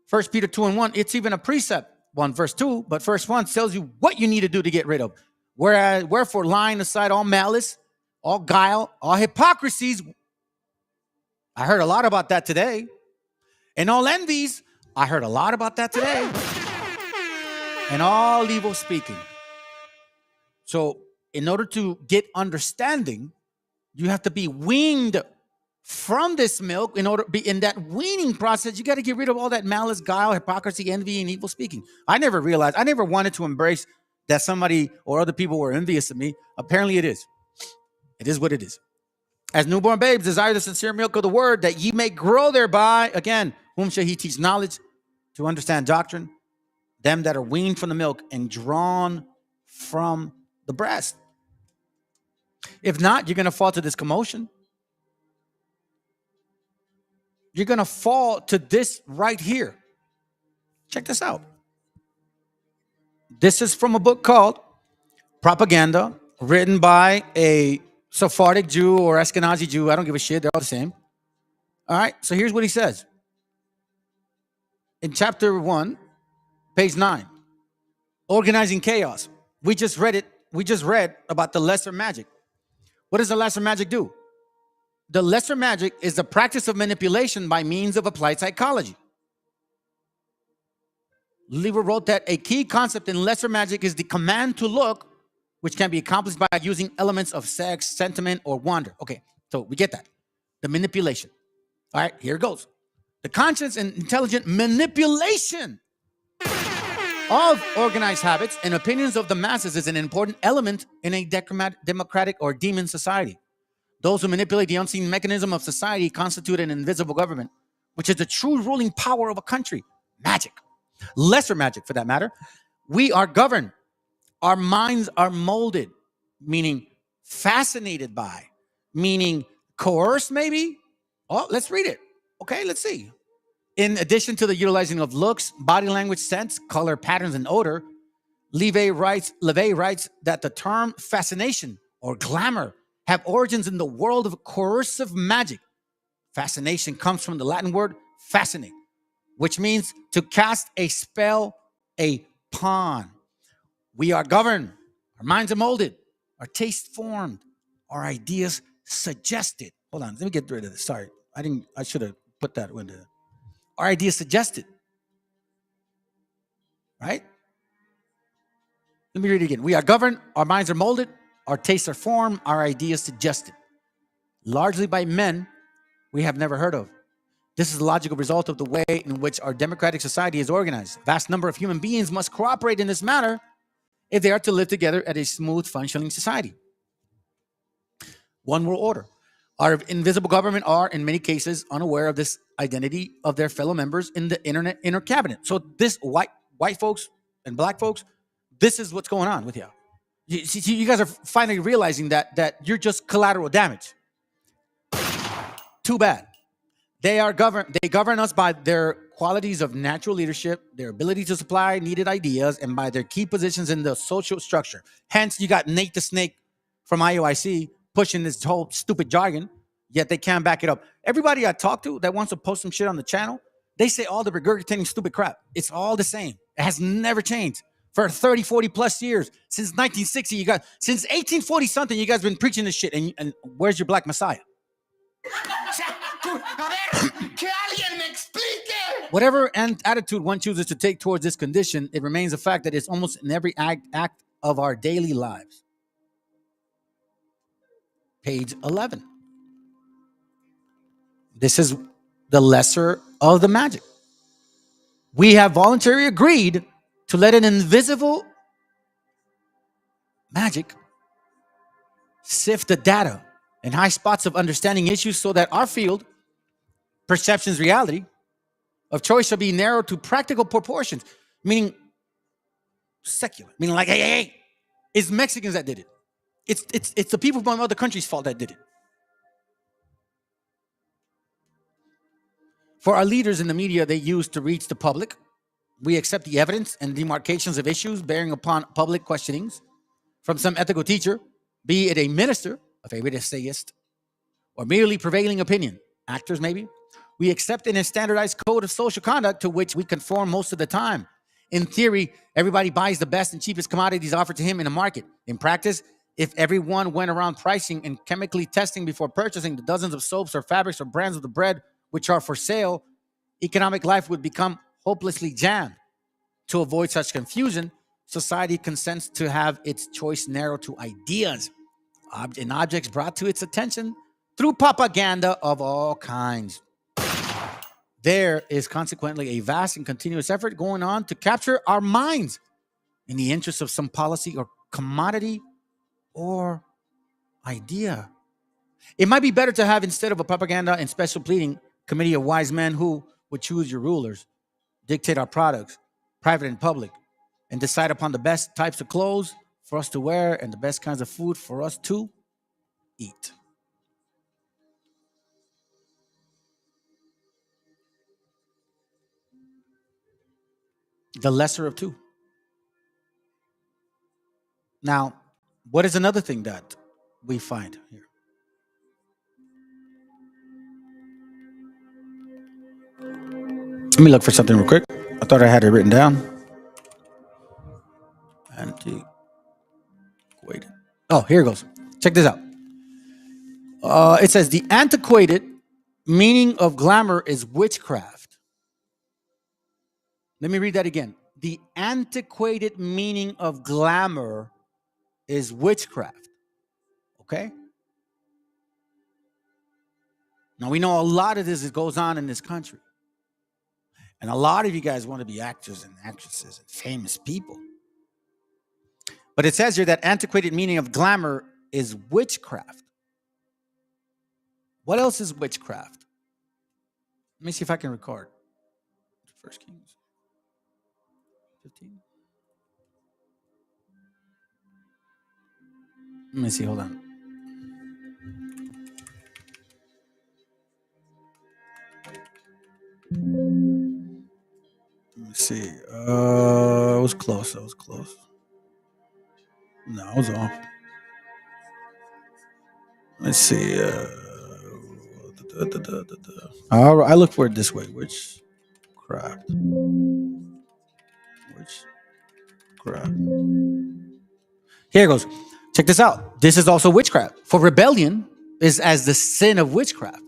1 Peter 2:1, it's even a precept, 1 verse 2, but verse 1 tells you what you need to do to get rid of. Wherefore, laying aside all malice, all guile, all hypocrisies. I heard a lot about that today. And all envies. I heard a lot about that today. And all evil speaking. So, in order to get understanding, you have to be weaned from this milk. In order to be in that weaning process, you got to get rid of all that malice, guile, hypocrisy, envy, and evil speaking. I never wanted to embrace that somebody or other people were envious of me. Apparently it is. It is what it is. As newborn babes, desire the sincere milk of the word, that ye may grow thereby. Again, whom shall he teach knowledge to understand doctrine? Them that are weaned from the milk and drawn from the breast. If not, you're going to fall to this commotion. You're going to fall to this right here. Check this out. This is from a book called Propaganda, written by a Sephardic Jew or Ashkenazi Jew. I don't give a shit. They're all the same. All right. So here's what he says. In chapter 1, page 9, organizing chaos. We just read about the lesser magic. What does the lesser magic do? The lesser magic is the practice of manipulation by means of applied psychology. Lever wrote that a key concept in lesser magic is the command to look, which can be accomplished by using elements of sex, sentiment, or wonder. Okay, so we get that. The manipulation. All right, here it goes. The conscious and intelligent manipulation of organized habits and opinions of the masses is an important element in a democratic or demon society. Those who manipulate the unseen mechanism of society constitute an invisible government, which is the true ruling power of a country. Magic. Lesser magic, for that matter. We are governed. Our minds are molded, meaning fascinated by, meaning coerced maybe. Oh, let's read it. Okay, let's see. In addition to the utilizing of looks, body language, sense, color, patterns, and odor, LeVay writes that the term fascination or glamour have origins in the world of coercive magic. Fascination comes from the Latin word fascinate, which means to cast a spell, a pawn. We are governed. Our minds are molded. Our taste formed. Our ideas suggested. Hold on, let me get rid of this. Sorry, I should have put that window. Our ideas suggested. Right? Let me read it again. We are governed. Our minds are molded. Our tastes are formed. Our ideas suggested. Largely by men we have never heard of. This is the logical result of the way in which our democratic society is organized. A vast number of human beings must cooperate in this matter if they are to live together at a smooth functioning society. One world order. Our invisible government are, in many cases, unaware of this identity of their fellow members in the inner cabinet. So this white folks and black folks, this is what's going on with you. You guys are finally realizing that you're just collateral damage. Too bad. They govern us by their qualities of natural leadership, their ability to supply needed ideas, and by their key positions in the social structure. Hence, you got Nate the Snake from IOIC pushing this whole stupid jargon, yet they can't back it up. Everybody I talk to that wants to post some shit on the channel, they say all the regurgitating stupid crap. It's all the same. It has never changed. For 30, 40 plus years, since 1960, since 1840 something, you guys been preaching this shit. And where's your black messiah? Whatever attitude one chooses to take towards this condition, it remains a fact that it's almost in every act of our daily lives. Page 11. This is the lesser of the magic. We have voluntarily agreed to let an invisible magic sift the data and high spots of understanding issues so that our field, perception's reality, of choice shall be narrowed to practical proportions, meaning secular, meaning like, hey, it's Mexicans that did it. It's the people from other countries' fault that did it. For our leaders in the media, they use to reach the public, We accept the evidence and demarcations of issues bearing upon public questionings from some ethical teacher, be it a minister, a favorite essayist, or merely prevailing opinion, actors maybe. We accept in a standardized code of social conduct to which we conform most of the time. In theory, everybody buys the best and cheapest commodities offered to him in a market. In practice, if everyone went around pricing and chemically testing before purchasing the dozens of soaps or fabrics or brands of the bread which are for sale, economic life would become hopelessly jammed. To avoid such confusion, society consents to have its choice narrowed to ideas and objects brought to its attention through propaganda of all kinds. There is consequently a vast and continuous effort going on to capture our minds in the interest of some policy or commodity or idea. It might be better to have, instead of a propaganda and special pleading committee of wise men who would choose your rulers, dictate our products, private and public, and decide upon the best types of clothes for us to wear and the best kinds of food for us to eat. The lesser of two. Now, what is another thing that we find here? Let me look for something real quick. I thought I had it written down. Antiquated. Oh, here it goes. Check this out. It says the antiquated meaning of glamour is witchcraft. Let me read that again. The antiquated meaning of glamour is witchcraft. Okay? Now, we know a lot of this goes on in this country. And a lot of you guys want to be actors and actresses and famous people. But it says here that antiquated meaning of glamour is witchcraft. What else is witchcraft? Let me see if I can record. 1 Kings 15. Let me see, hold on. Let me see. I was close. No, I was off. Let's see. I look for it this way. Witchcraft. Here it goes. Check this out. This is also witchcraft. For rebellion is as the sin of witchcraft,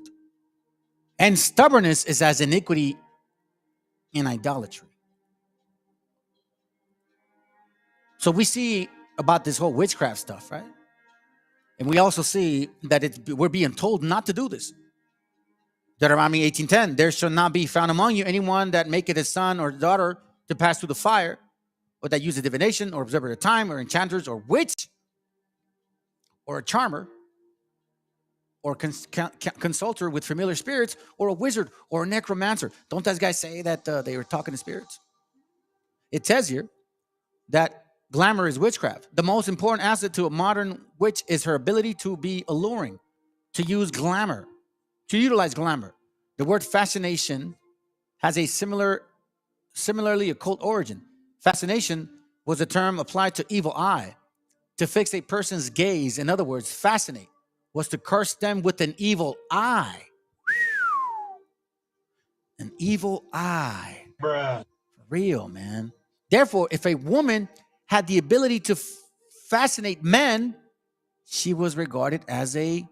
and stubbornness is as iniquity in idolatry. So we see about this whole witchcraft stuff, right? And we also see that we're being told not to do this. Deuteronomy 18:10, there shall not be found among you anyone that maketh his son or daughter to pass through the fire, or that use a divination, or observer of time, or enchanters, or witch, or a charmer, or consulter with familiar spirits, or a wizard, or a necromancer. Don't those guys say that they were talking to spirits? It says here that glamour is witchcraft. The most important asset to a modern witch is her ability to be alluring, to use glamour, to utilize glamour. The word fascination has a similarly occult origin. Fascination was a term applied to evil eye, to fix a person's gaze. In other words, fascinate was to curse them with an evil eye. An evil eye. Bruh. For real, man. Therefore, if a woman had the ability to fascinate men, she was regarded as a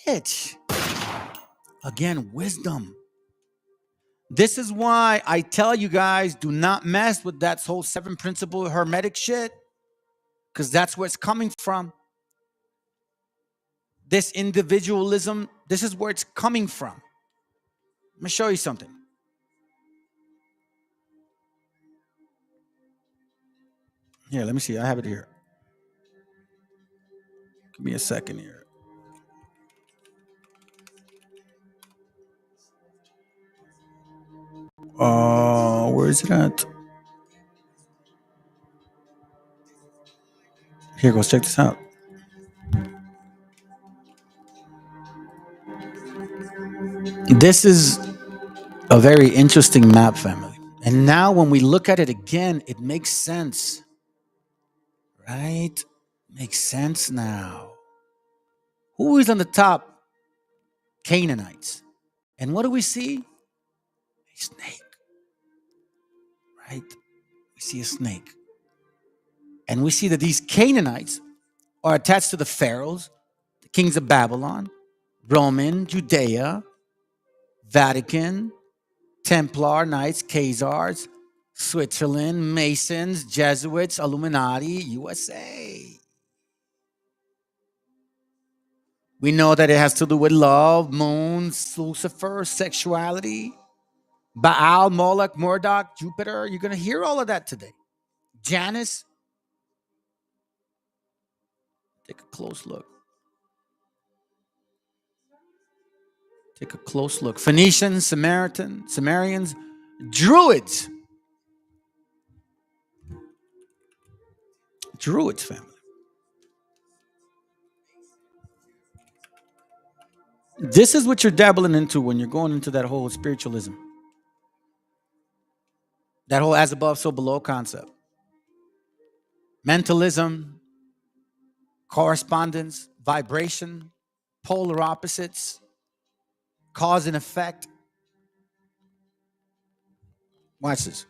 witch. Again, wisdom. This is why I tell you guys, do not mess with that whole 7 principle hermetic shit, because that's where it's coming from. This individualism, this is where it's coming from. Let me show you something. Here, let me see. I have it here. Give me a second here. Where is it at? Here goes. Check this out. This is a very interesting map, family. And now when we look at it again, it makes sense. Right? Makes sense now. Who is on the top? Canaanites. And what do we see? A snake. Right? We see a snake. And we see that these Canaanites are attached to the pharaohs, the kings of Babylon, Roman, Judea, Vatican, Templar Knights, Khazars, Switzerland, Masons, Jesuits, Illuminati, USA. We know that it has to do with love, moons, Lucifer, sexuality, Baal, Moloch, Marduk, Jupiter. You're going to hear all of that today. Janus. Take a close look. Take a close look. Phoenicians, Sumerians, Druids. Druids family. This is what you're dabbling into when you're going into that whole spiritualism. That whole as above, so below concept. Mentalism, correspondence, vibration, polar opposites, cause and effect. Watch this.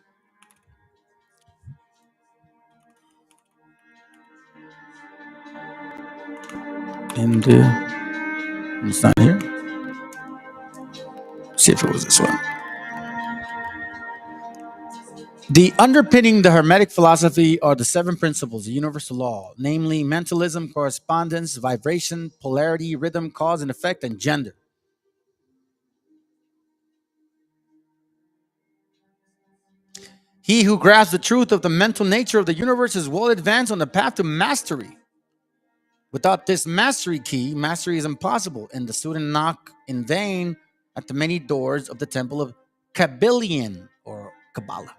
And it's not here. See if it was this one. The underpinning the Hermetic philosophy are the 7 principles of universal law, namely mentalism, correspondence, vibration, polarity, rhythm, cause and effect, and gender. He who grasps the truth of the mental nature of the universe is well advanced on the path to mastery. Without this mastery key, mastery is impossible, and the student knock in vain at the many doors of the temple of Kabbalion or Kabbalah,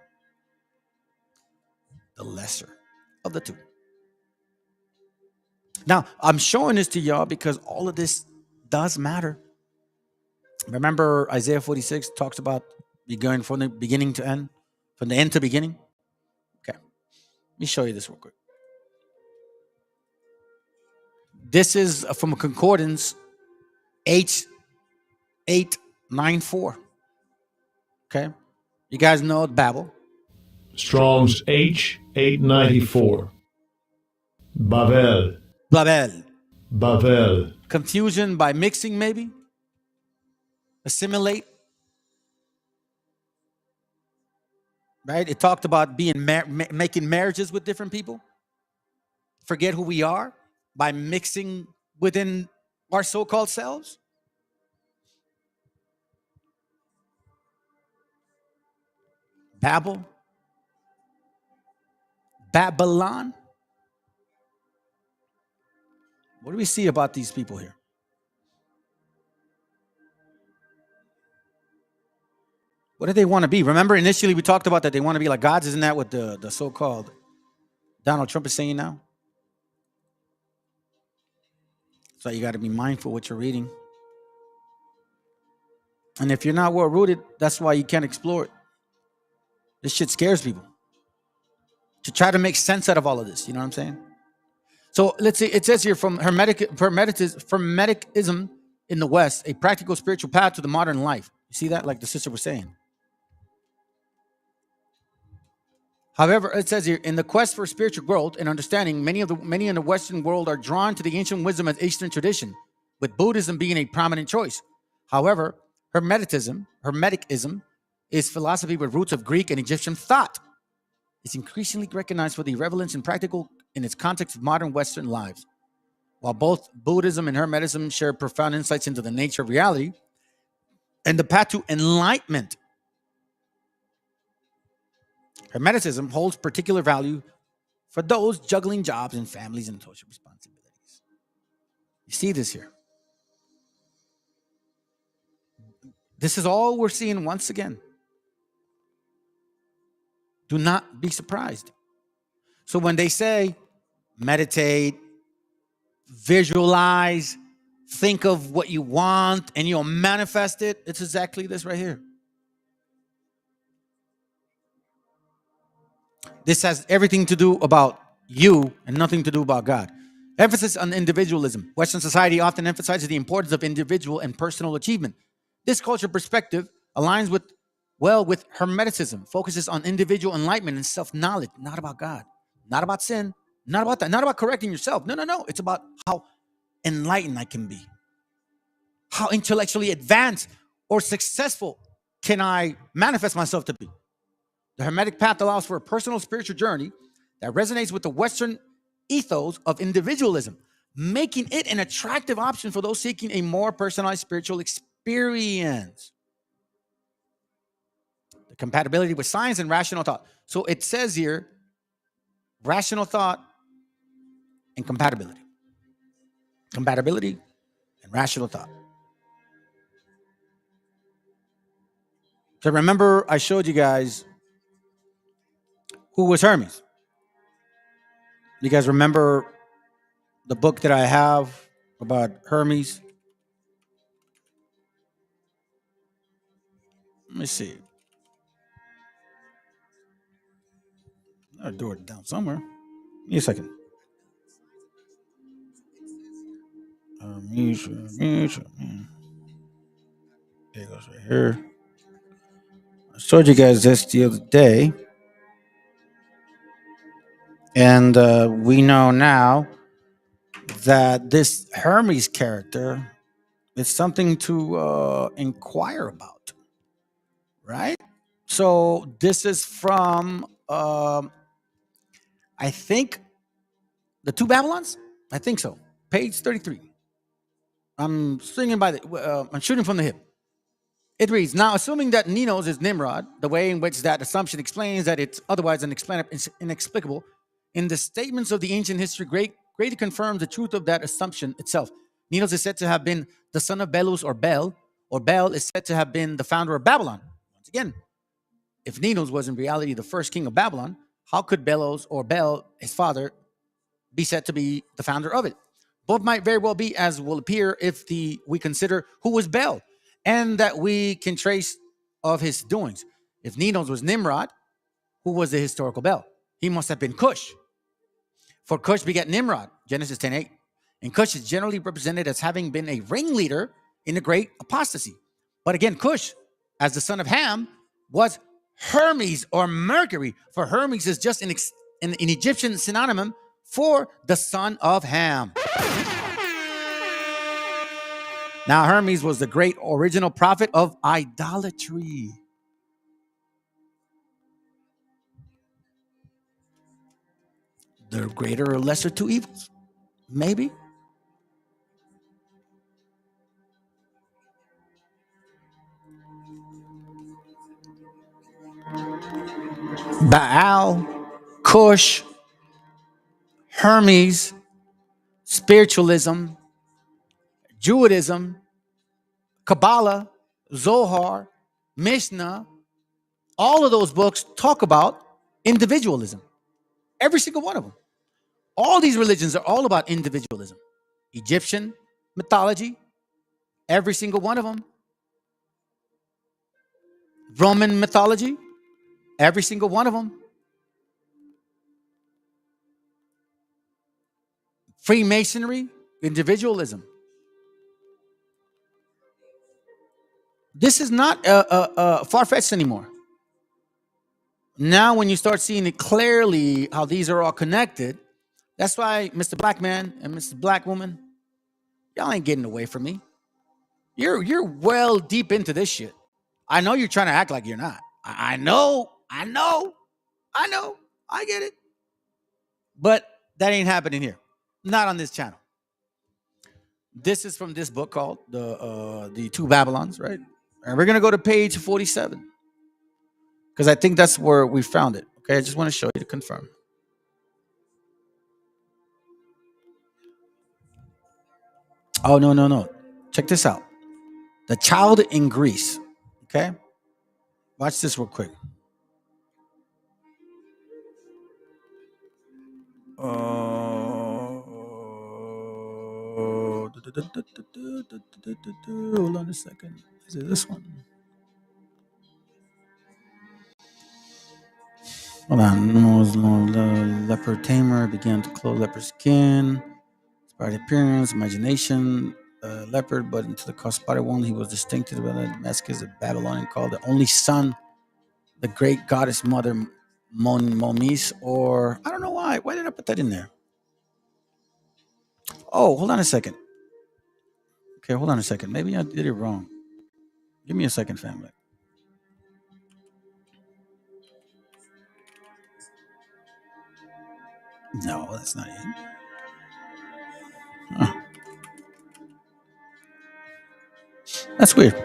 the lesser of the two. Now, I'm showing this to y'all because all of this does matter. Remember, Isaiah 46 talks about you going from the beginning to end, from the end to beginning. Okay, let me show you this real quick. This is from a concordance, H894. Okay, you guys know Babel. Strong's H894. Babel. Babel. Babel. Confusion by mixing, maybe. Assimilate. Right? It talked about being making marriages with different people. Forget who we are by mixing within our so-called selves. Babel. Babylon. What do we see about these people here? What do they want to be? Remember, initially we talked about that they want to be like gods. Isn't that what the so-called Donald Trump is saying now? So you got to be mindful what you're reading. And if you're not well-rooted, that's why you can't explore it. This shit scares people. To try to make sense out of all of this, you know what I'm saying? So let's see, it says here from Hermeticism in the West, a practical spiritual path to the modern life. You see that? Like the sister was saying. However, it says here, in the quest for spiritual growth and understanding, many in the Western world are drawn to the ancient wisdom of Eastern tradition, with Buddhism being a prominent choice. However, Hermeticism is philosophy with roots of Greek and Egyptian thought. It's increasingly recognized for the relevance and practical in its context of modern Western lives. While both Buddhism and Hermeticism share profound insights into the nature of reality and the path to enlightenment, Hermeticism holds particular value for those juggling jobs and families and social responsibilities. You see this here. This is all we're seeing once again. Do not be surprised. So when they say meditate, visualize, think of what you want, and you'll manifest it, it's exactly this right here. This has everything to do about you and nothing to do about God. Emphasis on individualism. Western society often emphasizes the importance of individual and personal achievement. This culture perspective aligns with Hermeticism, focuses on individual enlightenment and self-knowledge, not about God, not about sin, not about that, not about correcting yourself. No. It's about how enlightened I can be, how intellectually advanced or successful can I manifest myself to be. The Hermetic path allows for a personal spiritual journey that resonates with the Western ethos of individualism, making it an attractive option for those seeking a more personalized spiritual experience. The compatibility with science and rational thought. So it says here, rational thought and compatibility. Compatibility and rational thought. So remember, I showed you guys who was Hermes. You guys remember the book that I have about Hermes? Let me see. I'll do it down somewhere. Give me a second. Hermes. There it goes right here. I showed you guys this the other day. And we know now that this Hermes character is something to inquire about, right? So this is from, I think, the Two Babylons? I think so. Page 33. I'm swinging by I'm shooting from the hip. It reads, now assuming that Ninos is Nimrod, the way in which that assumption explains that it's otherwise inexplicable, in the statements of the ancient history, greatly confirms the truth of that assumption itself. Ninos is said to have been the son of Belus or Bel is said to have been the founder of Babylon. Once again, if Ninos was in reality the first king of Babylon, how could Belos or Bel, his father, be said to be the founder of it? Both might very well be, as will appear if we consider who was Bel, and that we can trace of his doings. If Ninos was Nimrod, who was the historical Bel? He must have been Cush. For Cush begat Nimrod, Genesis 10:8. And Cush is generally represented as having been a ringleader in the great apostasy. But again, Cush, as the son of Ham, was Hermes or Mercury. For Hermes is just an Egyptian synonym for the son of Ham. Now, Hermes was the great original prophet of idolatry. The greater or lesser two evils, maybe. Baal, Cush, Hermes, spiritualism, Judaism, Kabbalah, Zohar, Mishnah, all of those books talk about individualism. Every single one of them. All these religions are all about individualism. Egyptian mythology, every single one of them. Roman mythology, every single one of them. Freemasonry, individualism. This is not far-fetched anymore. Now, when you start seeing it clearly how these are all connected, that's why Mr. Black Man and Mr. Black Woman, y'all ain't getting away from me. You're well deep into this shit. I know you're trying to act like you're not. I know. I get it. But that ain't happening here. Not on this channel. This is from this book called The Two Babylons, right? And we're gonna go to page 47. Because I think that's where we found it. Okay, I just want to show you to confirm. Oh, no. Check this out. The Child in Greece. Okay? Watch this real quick. Hold on a second. Is it this one? Hold on. The leopard tamer began to clothe leopard skin. By appearance, imagination, leopard, but into the spotted one, he was distinctive by Damascus, the Babylonian called the only son, the great goddess mother Momis, or I don't know why. Why did I put that in there? Oh, hold on a second. Okay, hold on a second. Maybe I did it wrong. Give me a second, family. No, that's not it. Huh. That's weird.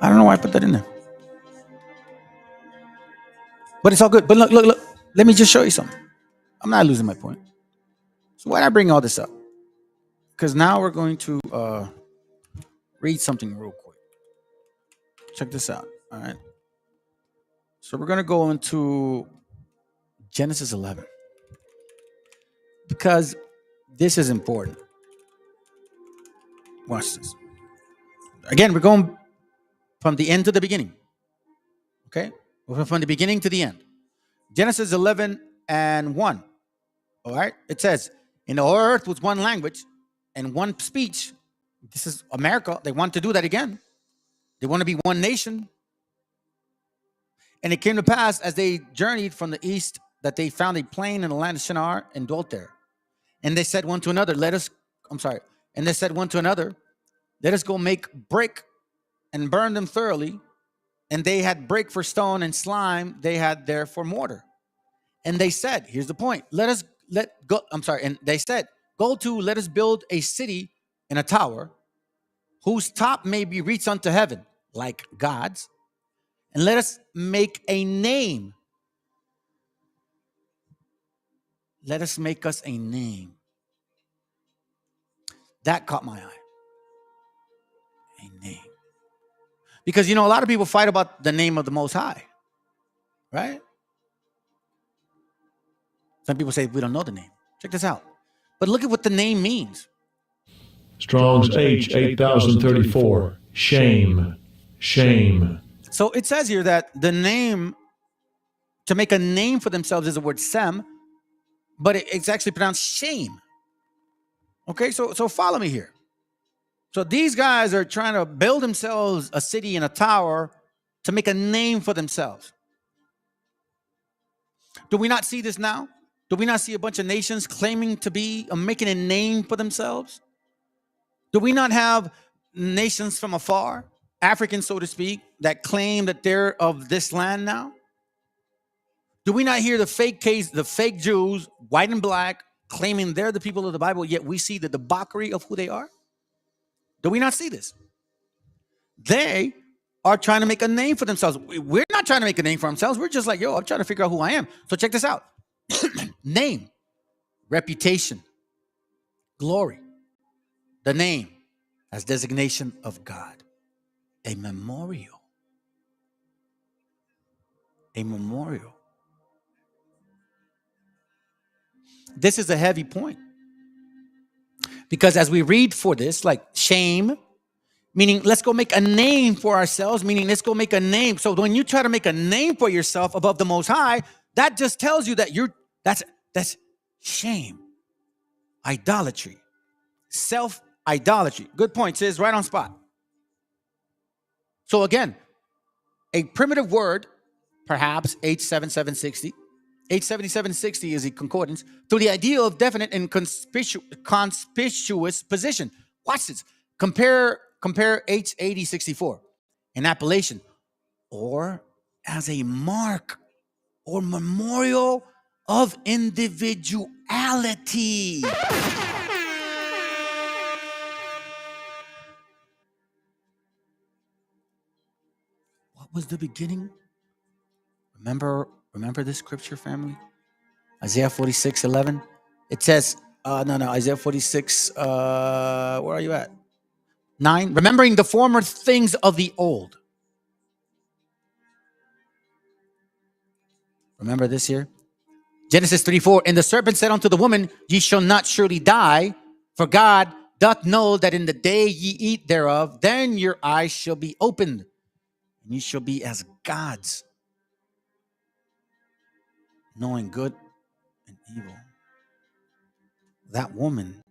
I don't know why I put that in there. But it's all good. But look. Let me just show you something. I'm not losing my point. So why did I bring all this up? Because now we're going to read something real quick. Check this out. All right. So we're going to go into Genesis 11. Because this is important. Watch this. Again, we're going from the end to the beginning. Okay? We're from the beginning to the end. Genesis 11 and 1. All right? It says, in the earth was one language and one speech. This is America. They want to do that again. They want to be one nation. And it came to pass as they journeyed from the east that they found a plain in the land of Shinar and dwelt there. And they said one to another, let us go make brick and burn them thoroughly. And they had brick for stone and slime they had there for mortar. And they said, here's the point, let us build a city and a tower whose top may be reached unto heaven, like God's. And let us make a name. Let us make us a name. That caught my eye. A name. Because, a lot of people fight about the name of the Most High. Right? Some people say we don't know the name. Check this out. But look at what the name means. Strong's H 8034. Shame. Shame. So it says here that the name, to make a name for themselves, is the word Sem, but it's actually pronounced shame. Okay, so follow me here. So these guys are trying to build themselves a city and a tower to make a name for themselves. Do we not see this now? Do we not see a bunch of nations claiming to be making a name for themselves? Do we not have nations from afar, Africans, so to speak, that claim that they're of this land now? Do we not hear the fake Jews, white and black, claiming they're the people of the Bible, yet we see the debauchery of who they are? Do we not see this? They are trying to make a name for themselves. We're not trying to make a name for ourselves. We're just like, I'm trying to figure out who I am. So check this out. Name, reputation, glory. The name as designation of God. A memorial. A memorial. This is a heavy point. Because as we read for this, like shame, meaning let's go make a name for ourselves, meaning let's go make a name. So when you try to make a name for yourself above the Most High, that just tells you that that's shame, idolatry, self-idolatry. Good point, sis, right on spot. So again, a primitive word, perhaps H7760 is a concordance to the idea of definite and conspicuous position. Watch this. Compare H8064, an appellation, or as a mark or memorial of individuality. What was the beginning? Remember this scripture, family? Isaiah 46:11. It says, Isaiah 46, where are you at? 9. Remembering the former things of the old. Remember this here? Genesis 3:4. And the serpent said unto the woman, ye shall not surely die, for God doth know that in the day ye eat thereof, then your eyes shall be opened, and ye shall be as gods, knowing good and evil. That woman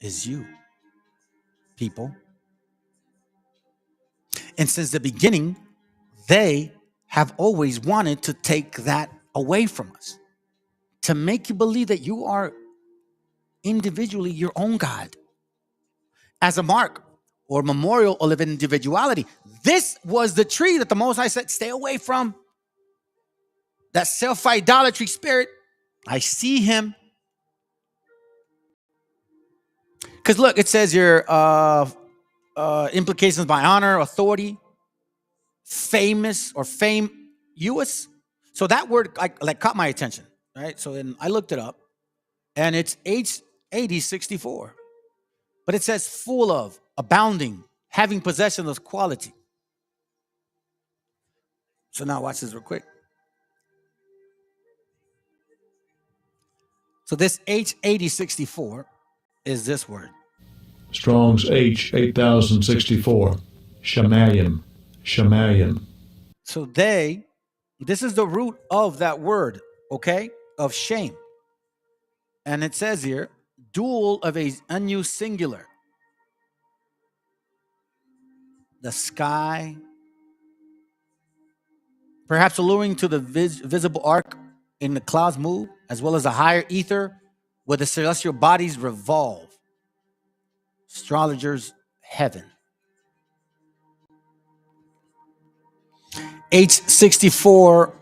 is you, people. And since the beginning, they have always wanted to take that away from us, to make you believe that you are individually your own God, as a mark or memorial of individuality. This was the tree that the Most High said, stay away from. That self-idolatry spirit. I see him. Because look, it says here, implications by honor, authority, famous or famous. So that word like caught my attention, right? So then I looked it up, and it's H8064. But it says full of, abounding, having possession of quality. So now watch this real quick. So this H8064 is this word. Strong's H8064. Shamayim. Shamayim. So this is the root of that word, okay? Of shame. And it says here, dual of a unused singular. The sky, perhaps alluring to the visible arc in the clouds move, as well as a higher ether where the celestial bodies revolve. Astrologers, heaven. H8064.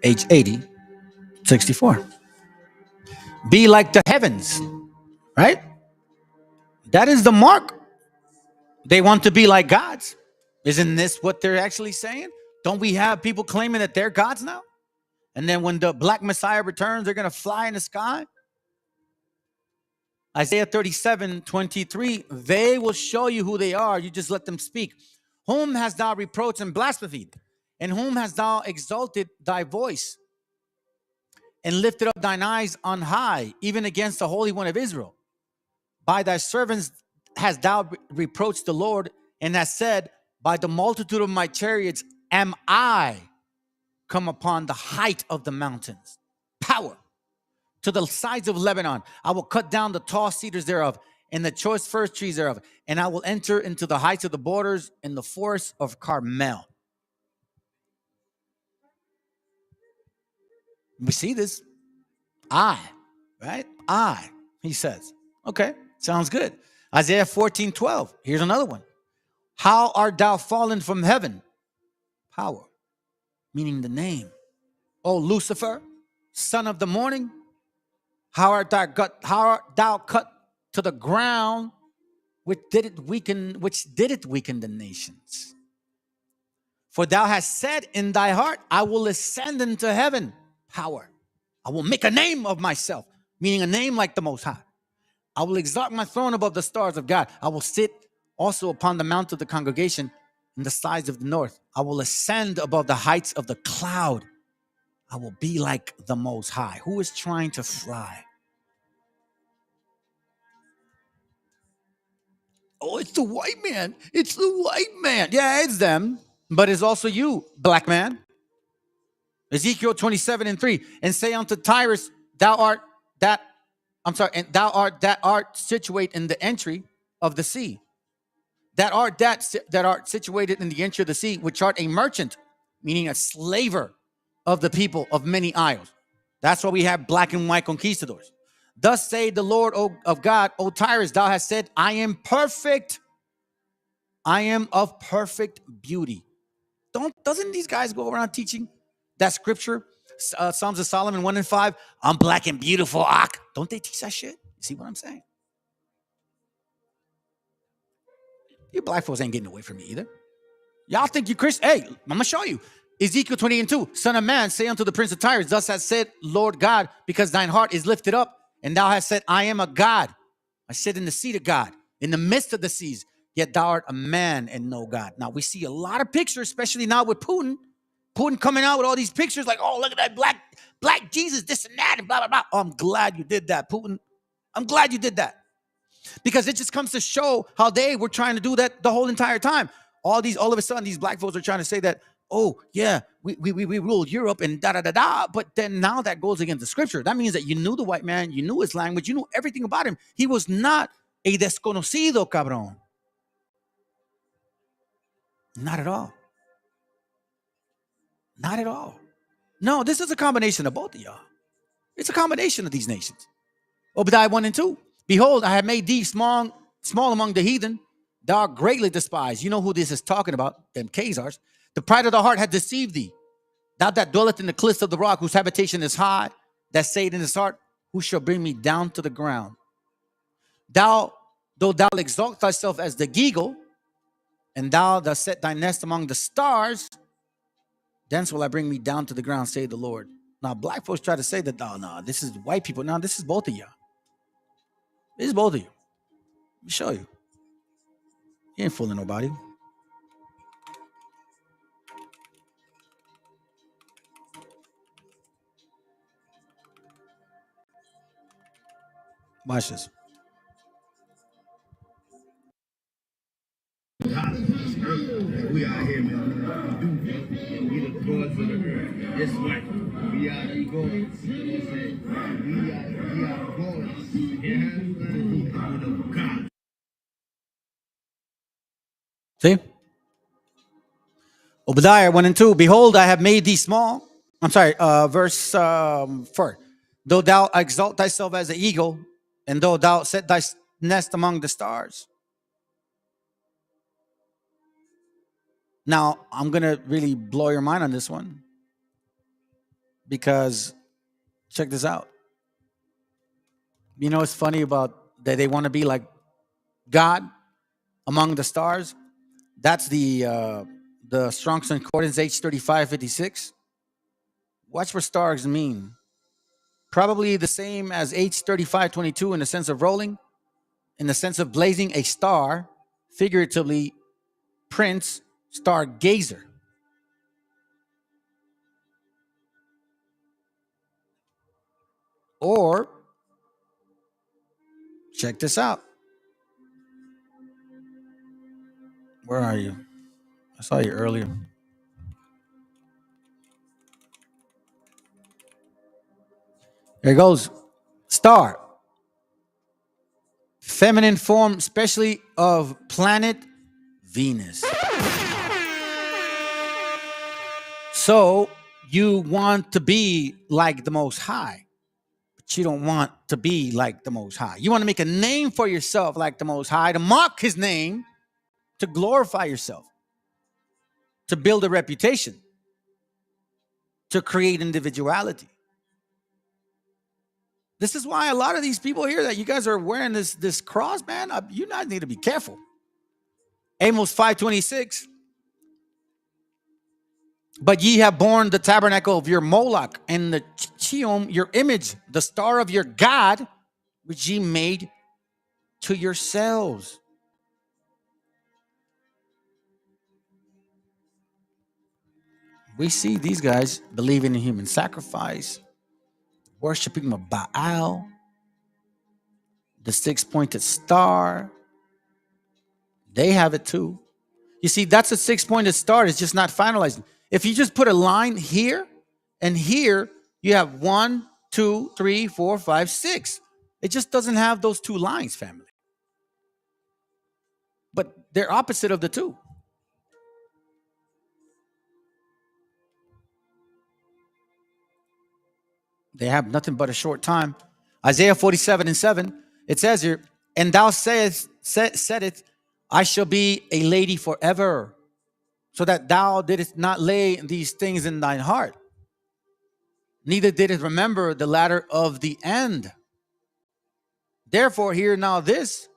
H8064. Be like the heavens, right? That is the mark. They want to be like gods. Isn't this what they're actually saying? Don't we have people claiming that they're gods now? And then when the Black Messiah returns, they're going to fly in the sky? Isaiah 37:23, they will show you who they are. You just let them speak. Whom hast thou reproached and blasphemed? And whom hast thou exalted thy voice? And lifted up thine eyes on high, even against the Holy One of Israel. By thy servants hast thou reproached the Lord, and hast said, by the multitude of my chariots am I come upon the height of the mountains. Power. To the sides of Lebanon, I will cut down the tall cedars thereof, and the choice first trees thereof, and I will enter into the heights of the borders in the forests of Carmel. We see this. Right? He says. Okay, sounds good. Isaiah 14:12. Here's another one. How art thou fallen from heaven? Power, meaning the name. O Lucifer, son of the morning. How art thou cut to the ground, which did it weaken the nations? For thou hast said in thy heart, I will ascend into heaven. Power. I will make a name of myself, meaning a name like the Most High. I will exalt my throne above the stars of God. I will sit also upon the mount of the congregation in the sides of the north. I will ascend above the heights of the cloud. I will be like the Most High. Who is trying to fly? Oh, it's the white man. It's the white man. Yeah, it's them. But it's also you, black man. Ezekiel 27:3. And say unto Tyrus, thou art that art situate in the entry of the sea. That art situated in the entry of the sea, which art a merchant, meaning a slaver of the people of many isles. That's why we have black and white conquistadors. Thus say the Lord of God, O Tyrus, thou hast said, I am perfect. I am of perfect beauty. Doesn't these guys go around teaching that scripture? Psalms of Solomon 1:5. I'm black and beautiful. Don't they teach that shit? You see what I'm saying? You black folks ain't getting away from me either. Y'all think you Christian? Hey, I'm going to show you. Ezekiel 28:2. Son of man, say unto the prince of Tyrus, thus has said Lord God, because thine heart is lifted up, and thou hast said, I am a God. I sit in the seat of God, in the midst of the seas, yet thou art a man and no God. Now, we see a lot of pictures, especially now with Putin. Putin coming out with all these pictures like, oh, look at that black Jesus, this and that, and blah, blah, blah. Oh, I'm glad you did that, Putin. I'm glad you did that. Because it just comes to show how they were trying to do that the whole entire time. All of a sudden, these black folks are trying to say that, oh, yeah, we ruled Europe and da-da-da-da. But then now that goes against the scripture. That means that you knew the white man, you knew his language, you knew everything about him. He was not a desconocido, cabrón. Not at all. Not at all. No, this is a combination of both of y'all. It's a combination of these nations. Obadiah 1 and 2. Behold, I have made thee small among the heathen. Thou art greatly despised. You know who this is talking about, them Khazars. The pride of the heart hath deceived thee. Thou that dwelleth in the cliffs of the rock, whose habitation is high, that saith in his heart, who shall bring me down to the ground? Though thou exalt thyself as the eagle, and thou that set thy nest among the stars, thence will I bring me down to the ground, say the Lord. Now, black folks try to say that, oh, no, this is white people. No, this is both of y'all. This is both of you. Let me show you. You ain't fooling nobody. Watch this. We out here, man. We the gods of the earth. Guess what? We are the gods. You know what I'm saying? We are gods. Yeah? We the gods. See? Obadiah 1 and 2. Behold, I have made thee small. I'm sorry, verse 4. Though thou exalt thyself as an eagle, and though thou set thy nest among the stars. Now, I'm going to really blow your mind on this one. Because, check this out. You know what's funny about that they want to be like God among the stars? That's the Strong's Concordance H3556. Watch what stars mean. Probably the same as H3522 in the sense of rolling, in the sense of blazing a star, figuratively, Prince, stargazer. Or, check this out. Where are you? I saw you earlier. There goes. Star. Feminine form, especially of planet Venus. So you want to be like the Most High, but you don't want to be like the Most High. You want to make a name for yourself like the Most High, to mock his name, to glorify yourself, to build a reputation, to create individuality. This is why a lot of these people here that you guys are wearing this cross, man, you guys need to be careful. Amos 5:26. But ye have borne the tabernacle of your Moloch, and the Chiom, your image, the star of your God, which ye made to yourselves. We see these guys believing in human sacrifice, worshiping Baal, the six-pointed star. They have it too. You see, that's a six-pointed star. It's just not finalizing. If you just put a line here and here, you have 1, 2, 3, 4, 5, 6. It just doesn't have those two lines, family. But they're opposite of the two. They have nothing but a short time. Isaiah 47:7, it says here, and thou saidst, I shall be a lady forever, so that thou didst not lay these things in thine heart, neither didst remember the latter of the end. Therefore hear now this,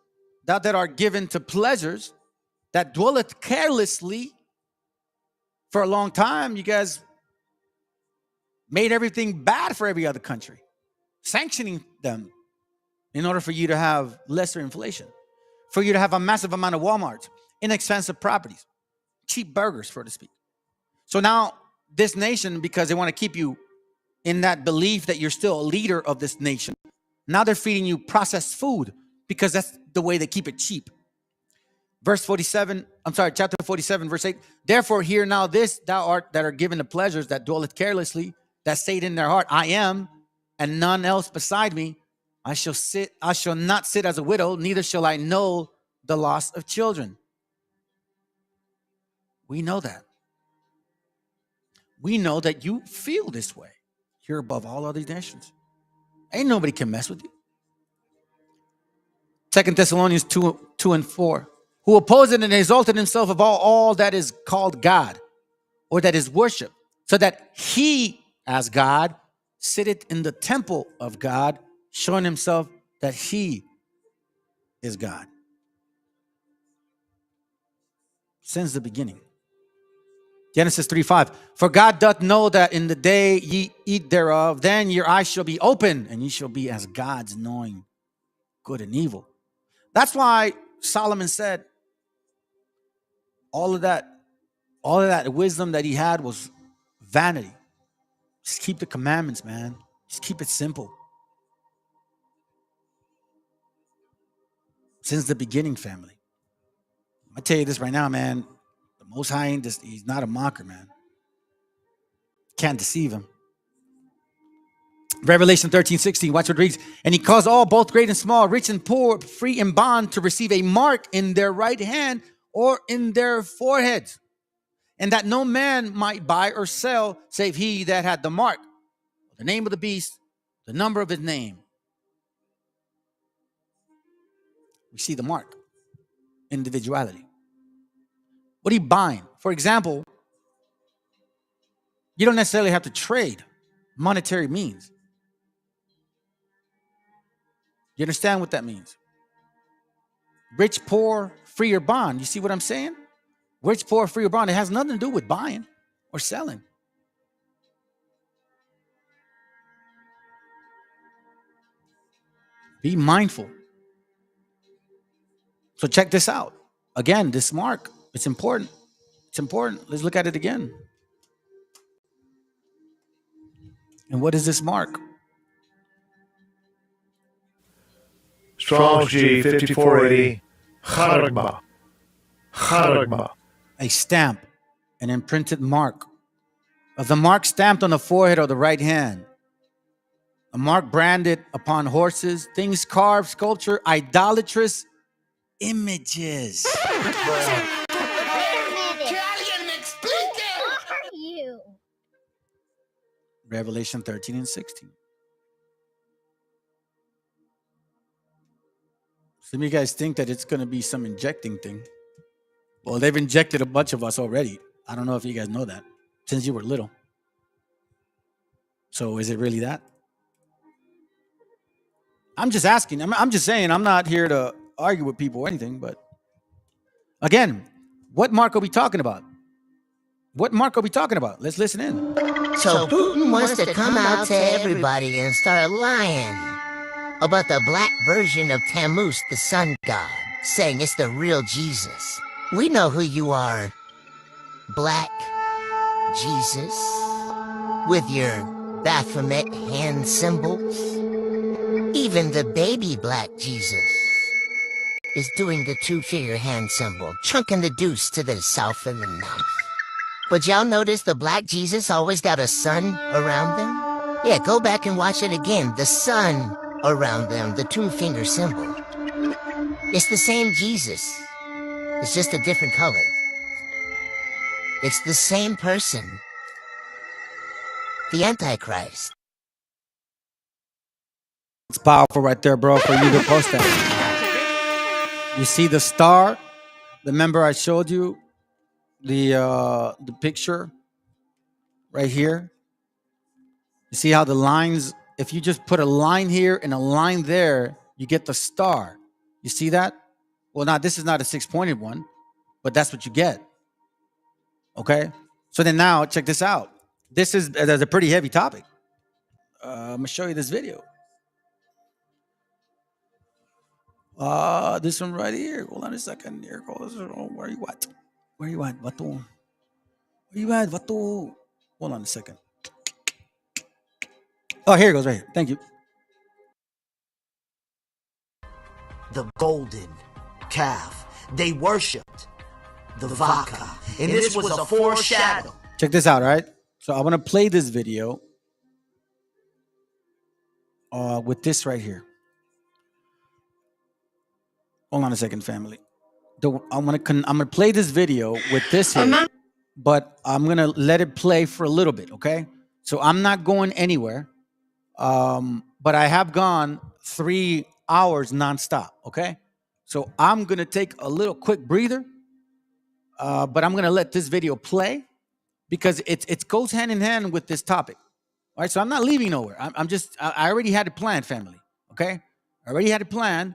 thou that art given to pleasures, that dwelleth carelessly. For a long time, you guys made everything bad for every other country, sanctioning them in order for you to have lesser inflation, for you to have a massive amount of Walmarts, inexpensive properties, cheap burgers, so to speak. So now this nation, because they want to keep you in that belief that you're still a leader of this nation, now they're feeding you processed food, because the way they keep it cheap. Chapter 47, verse 8. Therefore, hear now this, thou art that are given the pleasures that dwelleth carelessly, that say in their heart, I am, and none else beside me. I shall not sit as a widow, neither shall I know the loss of children. We know that. We know that you feel this way. You're above all other nations. Ain't nobody can mess with you. 2 Thessalonians 2 and 4. Who opposed and exalted himself above all that is called God, or that is worship, so that he, as God, sitteth in the temple of God, showing himself that he is God. Since the beginning. Genesis 3:5. For God doth know that in the day ye eat thereof, then your eyes shall be open, and ye shall be as gods, knowing good and evil. That's why Solomon said all of that wisdom that he had was vanity. Just keep the commandments, man. Just keep it simple. Since the beginning, family. I tell you this right now, man. The Most High, he's not a mocker, man. Can't deceive him. Revelation 13:16, watch what it reads. And he caused all, both great and small, rich and poor, free and bond, to receive a mark in their right hand or in their foreheads, and that no man might buy or sell save he that had the mark, the name of the beast, the number of his name. We see the mark, individuality. What are you buying? For example, you don't necessarily have to trade monetary means. You understand what that means? Rich, poor, free or bond. You see what I'm saying? Rich, poor, free or bond. It has nothing to do with buying or selling. Be mindful. So check this out. Again, this mark, it's important. It's important. Let's look at it again. And what is this mark? Strong's G 5480. Charagba. Charagba. A stamp, an imprinted mark. Of the mark stamped on the forehead or the right hand. A mark branded upon horses, things carved, sculpture, idolatrous images. Revelation 13 and 16. Some of you guys think that it's going to be some injecting thing. Well, they've injected a bunch of us already. I don't know if you guys know that, since you were little. So is it really that? I'm just asking. I'm just saying. I'm not here to argue with people or anything. But again, what mark are we talking about? What mark are we talking about? Let's listen in. So Putin wants to come out to everybody and start lying about the black version of Tammuz, the sun god, saying it's the real Jesus. We know who you are, Black Jesus, with your Baphomet hand symbols. Even the baby Black Jesus is doing the two-finger hand symbol, chunking the deuce to the south of the mouth. But y'all notice the Black Jesus always got a sun around them? Yeah, go back and watch it again. The sun around them, the two-finger symbol. It's the same Jesus. It's just a different color. It's the same person. The Antichrist. It's powerful right there, bro, for you to post that. You see the star? Remember I showed you the picture right here? You see how the lines, if you just put a line here and a line there, you get the star. You see that? Well, now this is not a 6-pointed one, but that's what you get. Okay? So then now check this out. This is a pretty heavy topic. I'm gonna show you this video. This one right here. Hold on a second. Here goes. Where you at? Where you at? Where you at? Hold on a second. Oh, here it goes right here. Thank you. the golden calf. They worshipped the Vaka. And this was a foreshadow. Check this out, all right? So I'm going to play this video with this right here. Hold on a second, family. I'm gonna play this video with this here, but I'm gonna let it play for a little bit, okay? So I'm not going anywhere, but I have gone 3 hours nonstop, okay? So I'm gonna take a little quick breather, but I'm gonna let this video play because it goes hand in hand with this topic. All right, so I'm not leaving nowhere. I already had it planned, family, okay? I already had it planned.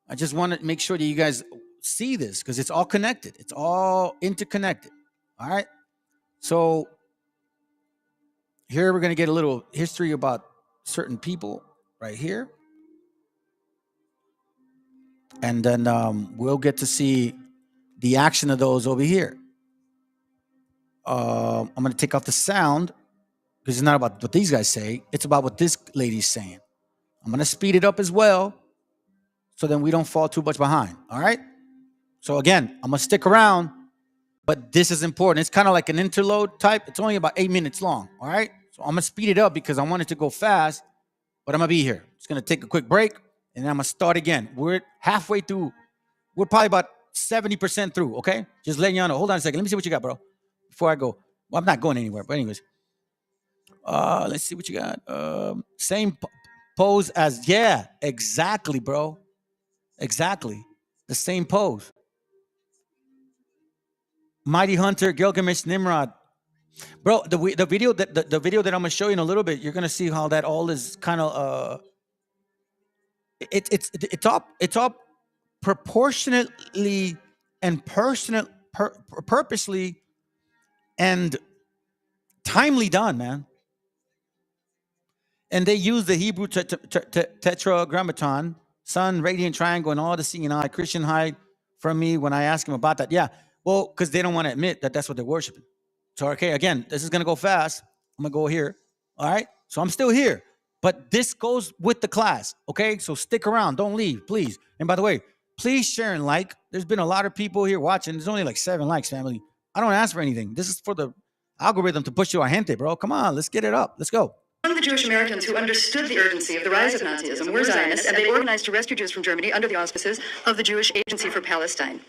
I just want to make sure that you guys see this because it's all connected. It's all interconnected. All right. So here we're going to get a little history about certain people right here. And then we'll get to see the action of those over here. I'm going to take off the sound because it's not about what these guys say. It's about what this lady's saying. I'm going to speed it up as well so then we don't fall too much behind. All right. So again, I'm going to stick around, but this is important. It's kind of like an interlude type. It's only about 8 minutes long, all right? So I'm going to speed it up because I want it to go fast, but I'm going to be here. It's going to take a quick break, and then I'm going to start again. We're halfway through. We're probably about 70% through, okay? Just letting y'all know. Hold on a second. Let me see what you got, bro, before I go. Well, I'm not going anywhere, but anyways. Let's see what you got. Same pose as, yeah, exactly, bro. Exactly. The same pose. Mighty Hunter, Gilgamesh, Nimrod, bro. The video that the video that I'm gonna show you in a little bit, you're gonna see how that all is kind of it's all proportionately and purposely and timely done, man. And they use the Hebrew tetragrammaton, sun, radiant triangle, and all the seeing eye. Christian hide from me when I ask him about that. Yeah. Well, because they don't want to admit that that's what they're worshiping. So, okay, again, this is going to go fast. I'm going to go here. All right. So I'm still here. But this goes with the class. Okay. So stick around. Don't leave, please. And by the way, please share and like. There's been a lot of people here watching. There's only like 7 likes, family. I don't ask for anything. This is for the algorithm to push you a gente, bro. Come on. Let's get it up. Let's go. Among the Jewish Americans who understood the urgency of the rise of Nazism were Zionists, and they organized to rescue Jews from Germany under the auspices of the Jewish Agency for Palestine.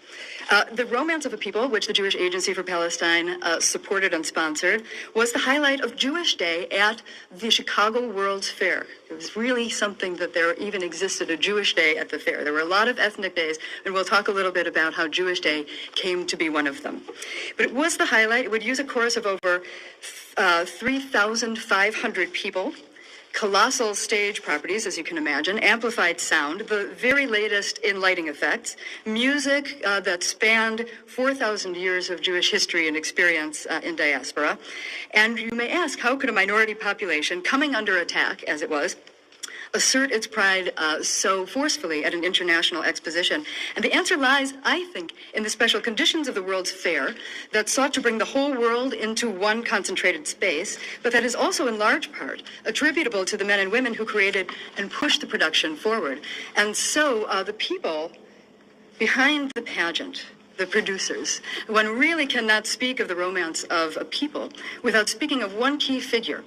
The Romance of a People, which the Jewish Agency for Palestine supported and sponsored, was the highlight of Jewish Day at the Chicago World's Fair. It was really something that there even existed a Jewish Day at the fair. There were a lot of ethnic days, and we'll talk a little bit about how Jewish Day came to be one of them. But it was the highlight. It would use a chorus of over 3,500 people, colossal stage properties, as you can imagine, amplified sound, the very latest in lighting effects, music that spanned 4,000 years of Jewish history and experience in diaspora. And you may ask, how could a minority population coming under attack, as it was, assert its pride so forcefully at an international exposition? And the answer lies, I think, in the special conditions of the World's Fair that sought to bring the whole world into one concentrated space, but that is also in large part attributable to the men and women who created and pushed the production forward. And so the people behind the pageant, the producers, one really cannot speak of the romance of a people without speaking of one key figure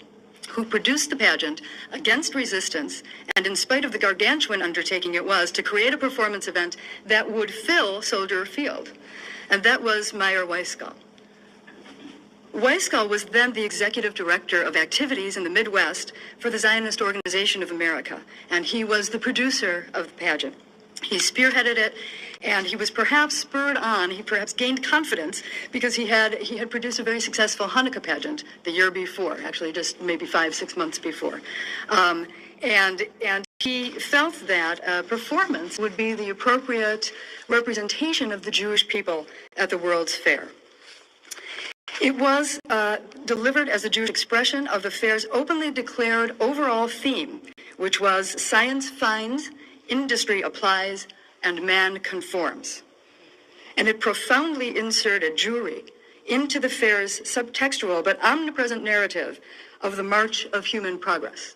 who produced the pageant against resistance, and in spite of the gargantuan undertaking it was to create a performance event that would fill Soldier Field. And that was Meyer Weiskell. Weiskell was then the executive director of activities in the Midwest for the Zionist Organization of America, and he was the producer of the pageant. He spearheaded it, and he was perhaps spurred on, he perhaps gained confidence because he had produced a very successful Hanukkah pageant the year before, actually just maybe 5-6 months before. And he felt that performance would be the appropriate representation of the Jewish people at the World's Fair. It was delivered as a Jewish expression of the fair's openly declared overall theme, which was science finds, industry applies, and man conforms. And it profoundly inserted Jewry into the fair's subtextual but omnipresent narrative of the march of human progress.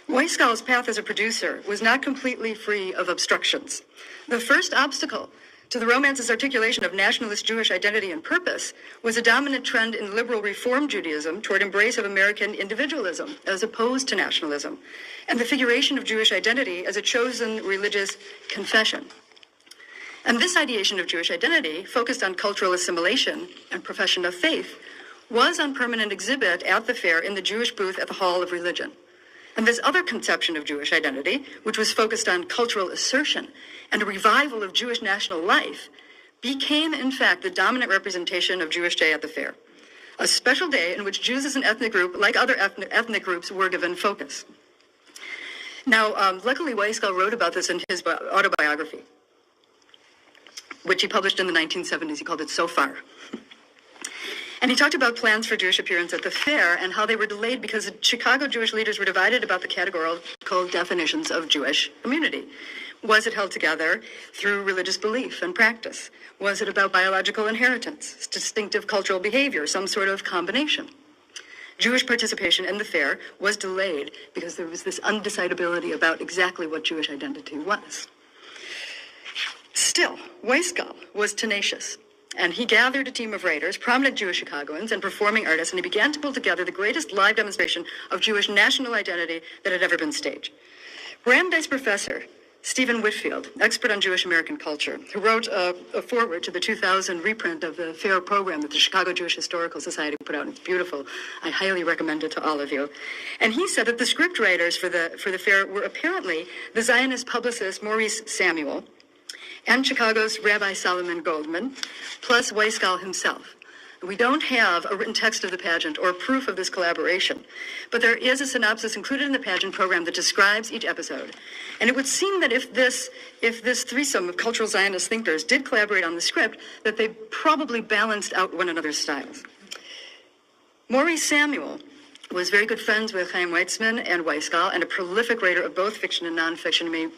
Weisskall's path as a producer was not completely free of obstructions. The first obstacle to the romance's articulation of nationalist Jewish identity and purpose was a dominant trend in liberal Reform Judaism toward embrace of American individualism as opposed to nationalism, and the figuration of Jewish identity as a chosen religious confession. And this ideation of Jewish identity, focused on cultural assimilation and profession of faith, was on permanent exhibit at the fair in the Jewish booth at the Hall of Religion. And this other conception of Jewish identity, which was focused on cultural assertion and a revival of Jewish national life, became, in fact, the dominant representation of Jewish Day at the fair, a special day in which Jews as an ethnic group, like other ethnic groups, were given focus. Now, luckily, Weisskall wrote about this in his autobiography, which he published in the 1970s. He called it So Far. And he talked about plans for Jewish appearance at the fair and how they were delayed because Chicago Jewish leaders were divided about the categorical definitions of Jewish community. Was it held together through religious belief and practice? Was it about biological inheritance, distinctive cultural behavior, some sort of combination? Jewish participation in the fair was delayed because there was this undecidability about exactly what Jewish identity was. Still, Weisskall was tenacious. And he gathered a team of writers, prominent Jewish Chicagoans, and performing artists, and he began to pull together the greatest live demonstration of Jewish national identity that had ever been staged. Brandeis professor Stephen Whitfield, expert on Jewish American culture, who wrote a foreword to the 2000 reprint of the fair program that the Chicago Jewish Historical Society put out. It's beautiful. I highly recommend it to all of you. And he said that the script writers for the fair were apparently the Zionist publicist Maurice Samuel, and Chicago's Rabbi Solomon Goldman, plus Weisskall himself. We don't have a written text of the pageant or proof of this collaboration, but there is a synopsis included in the pageant program that describes each episode. And it would seem that if this threesome of cultural Zionist thinkers did collaborate on the script, that they probably balanced out one another's styles. Maurice Samuel was very good friends with Chaim Weizmann and Weisskall, and a prolific writer of both fiction and nonfiction. You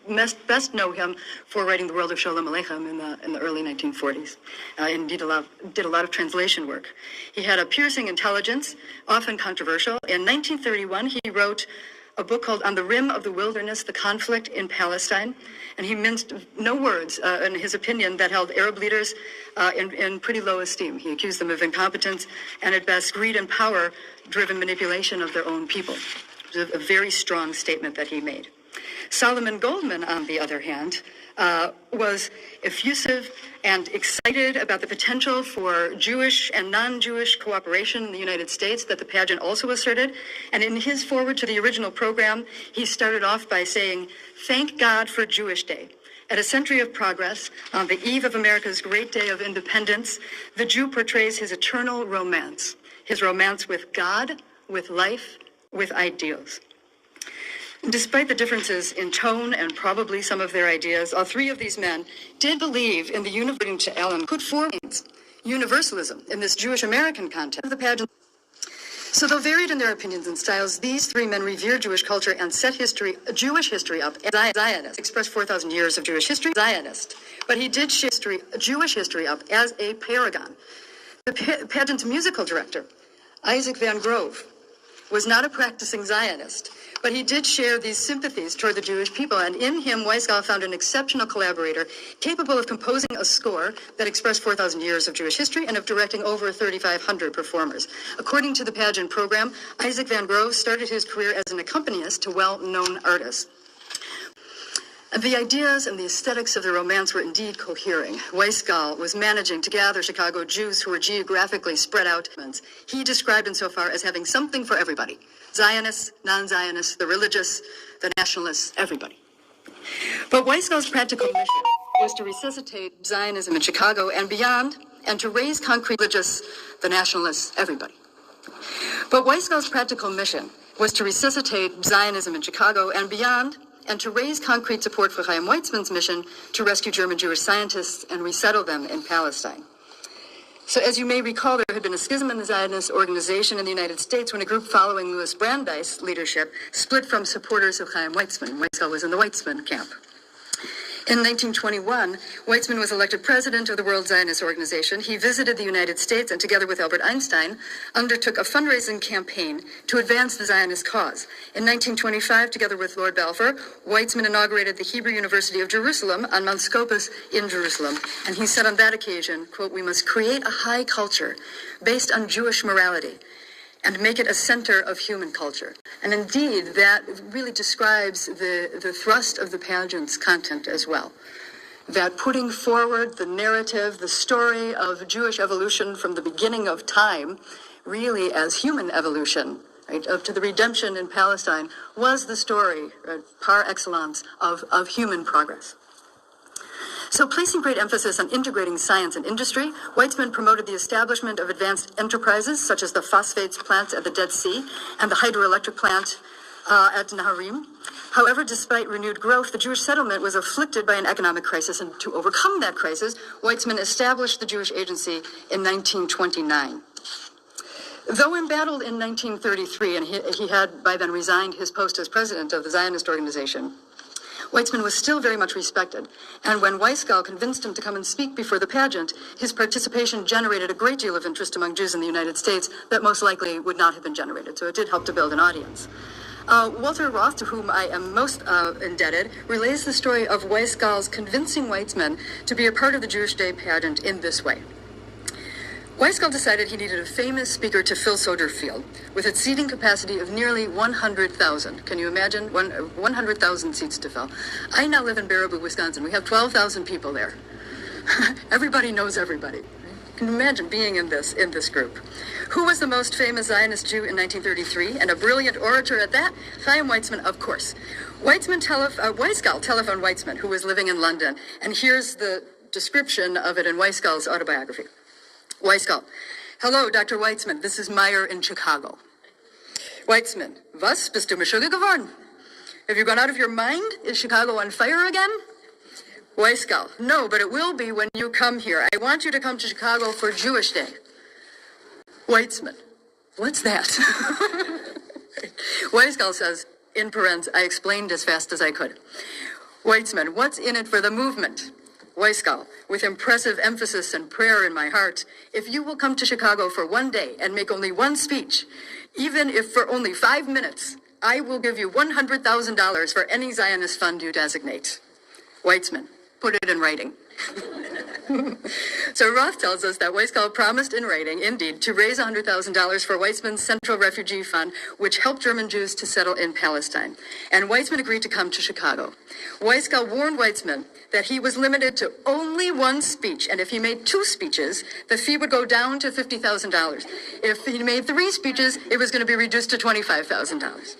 may best know him for writing The World of Sholem Aleichem in the early 1940s, and did a lot of translation work. He had a piercing intelligence, often controversial. In 1931, he wrote a book called On the Rim of the Wilderness, The Conflict in Palestine, and he minced no words in his opinion that held Arab leaders in pretty low esteem. He accused them of incompetence and at best greed and power-driven manipulation of their own people. It was a very strong statement that he made. Solomon Goldman, on the other hand, was effusive and excited about the potential for Jewish and non-Jewish cooperation in the United States that the pageant also asserted. And in his foreword to the original program, he started off by saying, "Thank God for Jewish Day. At a century of progress, on the eve of America's great day of independence, the Jew portrays his eternal romance, his romance with God, with life, with ideals." Despite the differences in tone and probably some of their ideas, all three of these men did believe in the universe to Ellen could form universalism in this Jewish American context of the pageant. So though varied in their opinions and styles, these three men revered Jewish culture and set Jewish history up as Zionist, expressed 4,000 years of Jewish history, Zionist. But he did share Jewish history up as a paragon. The pageant's musical director, Isaac Van Grove, was not a practicing Zionist, but he did share these sympathies toward the Jewish people, and in him, Weisskall found an exceptional collaborator capable of composing a score that expressed 4,000 years of Jewish history and of directing over 3,500 performers. According to the pageant program, Isaac Van Grove started his career as an accompanist to well-known artists. The ideas and the aesthetics of the romance were indeed cohering. Weisskall was managing to gather Chicago Jews who were geographically spread out. He described insofar as having something for everybody. Zionists, non-Zionists, the religious, the nationalists, everybody. But Weisskall's practical mission was to resuscitate Zionism in Chicago and beyond, and to raise concrete religious, the nationalists, everybody. But Weisskall's practical mission was to resuscitate Zionism in Chicago and beyond, and to raise concrete support for Chaim Weizmann's mission to rescue German Jewish scientists and resettle them in Palestine. So as you may recall, there had been a schism in the Zionist organization in the United States when a group following Louis Brandeis' leadership split from supporters of Chaim Weizmann. Weisskall was in the Weizmann camp. In 1921, Weizmann was elected president of the World Zionist Organization. He visited the United States and, together with Albert Einstein, undertook a fundraising campaign to advance the Zionist cause. In 1925, together with Lord Balfour, Weizmann inaugurated the Hebrew University of Jerusalem on Mount Scopus in Jerusalem. And he said on that occasion, quote, "We must create a high culture based on Jewish morality and make it a center of human culture." And indeed, that really describes the thrust of the pageant's content as well. That putting forward the narrative, the story of Jewish evolution from the beginning of time, really as human evolution, right, up to the redemption in Palestine, was the story, par excellence, of human progress. So, placing great emphasis on integrating science and industry, Weizmann promoted the establishment of advanced enterprises such as the phosphates plants at the Dead Sea and the hydroelectric plant at Naharim. However, despite renewed growth, the Jewish settlement was afflicted by an economic crisis, and to overcome that crisis, Weizmann established the Jewish Agency in 1929. Though embattled in 1933, and he had by then resigned his post as president of the Zionist organization, Weizmann was still very much respected, and when Weizsäll convinced him to come and speak before the pageant, his participation generated a great deal of interest among Jews in the United States that most likely would not have been generated, so it did help to build an audience. Walter Roth, to whom I am most indebted, relays the story of Weizsäll's convincing Weizmann to be a part of the Jewish Day pageant in this way. Weizsäll decided he needed a famous speaker to fill Soldier Field, with its seating capacity of nearly 100,000. Can you imagine? 100,000 seats to fill. I now live in Baraboo, Wisconsin. We have 12,000 people there. Everybody knows everybody. Can you imagine being in this group? Who was the most famous Zionist Jew in 1933, and a brilliant orator at that? Chaim Weizmann, of course. Weizsäll telephoned Weizmann, who was living in London, and here's the description of it in Weizsäll's autobiography. Weizsäll: "Hello, Dr. Weizmann, this is Meyer in Chicago." Weizmann: "Was, bist du Meshuggah geworden? Have you gone out of your mind? Is Chicago on fire again?" Weizsäll: "No, but it will be when you come here. I want you to come to Chicago for Jewish Day." Weizmann: "What's that?" Weizsäll says, in parentheses, "I explained as fast as I could." Weizmann: "What's in it for the movement?" Weizsäll, with impressive emphasis and prayer in my heart, "If you will come to Chicago for one day and make only one speech, even if for only 5 minutes, I will give you $100,000 for any Zionist fund you designate." Weizmann: "Put it in writing." So Roth tells us that Weizsäll promised in writing, indeed, to raise $100,000 for Weizmann's Central Refugee Fund, which helped German Jews to settle in Palestine. And Weizmann agreed to come to Chicago. Weizsäll warned Weizmann that he was limited to only one speech, and if he made 2 speeches, the fee would go down to $50,000. If he made 3 speeches, it was going to be reduced to $25,000.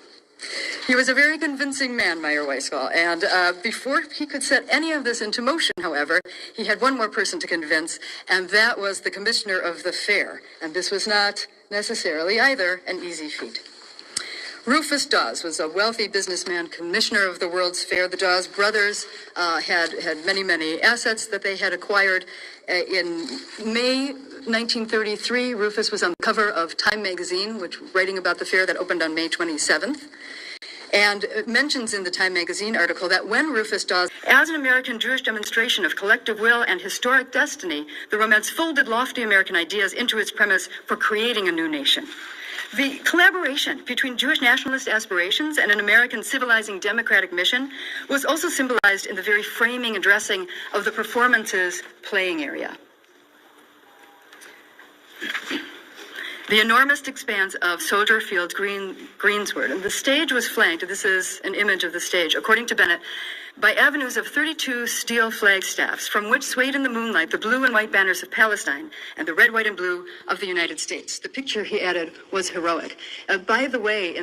He was a very convincing man, Meyer Weizsäll, and before he could set any of this into motion, however, he had one more person to convince, and that was the commissioner of the fair, and this was not necessarily either an easy feat. Rufus Dawes was a wealthy businessman, commissioner of the World's Fair. The Dawes brothers had many assets that they had acquired. In May 1933, Rufus was on the cover of Time magazine, which writing about the fair that opened on May 27th. And it mentions in the Time magazine article that when Rufus Dawes, as an American Jewish demonstration of collective will and historic destiny, the romance folded lofty American ideas into its premise for creating a new nation. The collaboration between Jewish nationalist aspirations and an American civilizing democratic mission was also symbolized in the very framing and dressing of the performance's playing area. The enormous expanse of Soldier Field's greensward, and the stage was flanked, this is an image of the stage, according to Bennett, by avenues of 32 steel flag staffs, from which swayed in the moonlight the blue and white banners of Palestine and the red, white, and blue of the United States. The picture, he added, was heroic. By the way,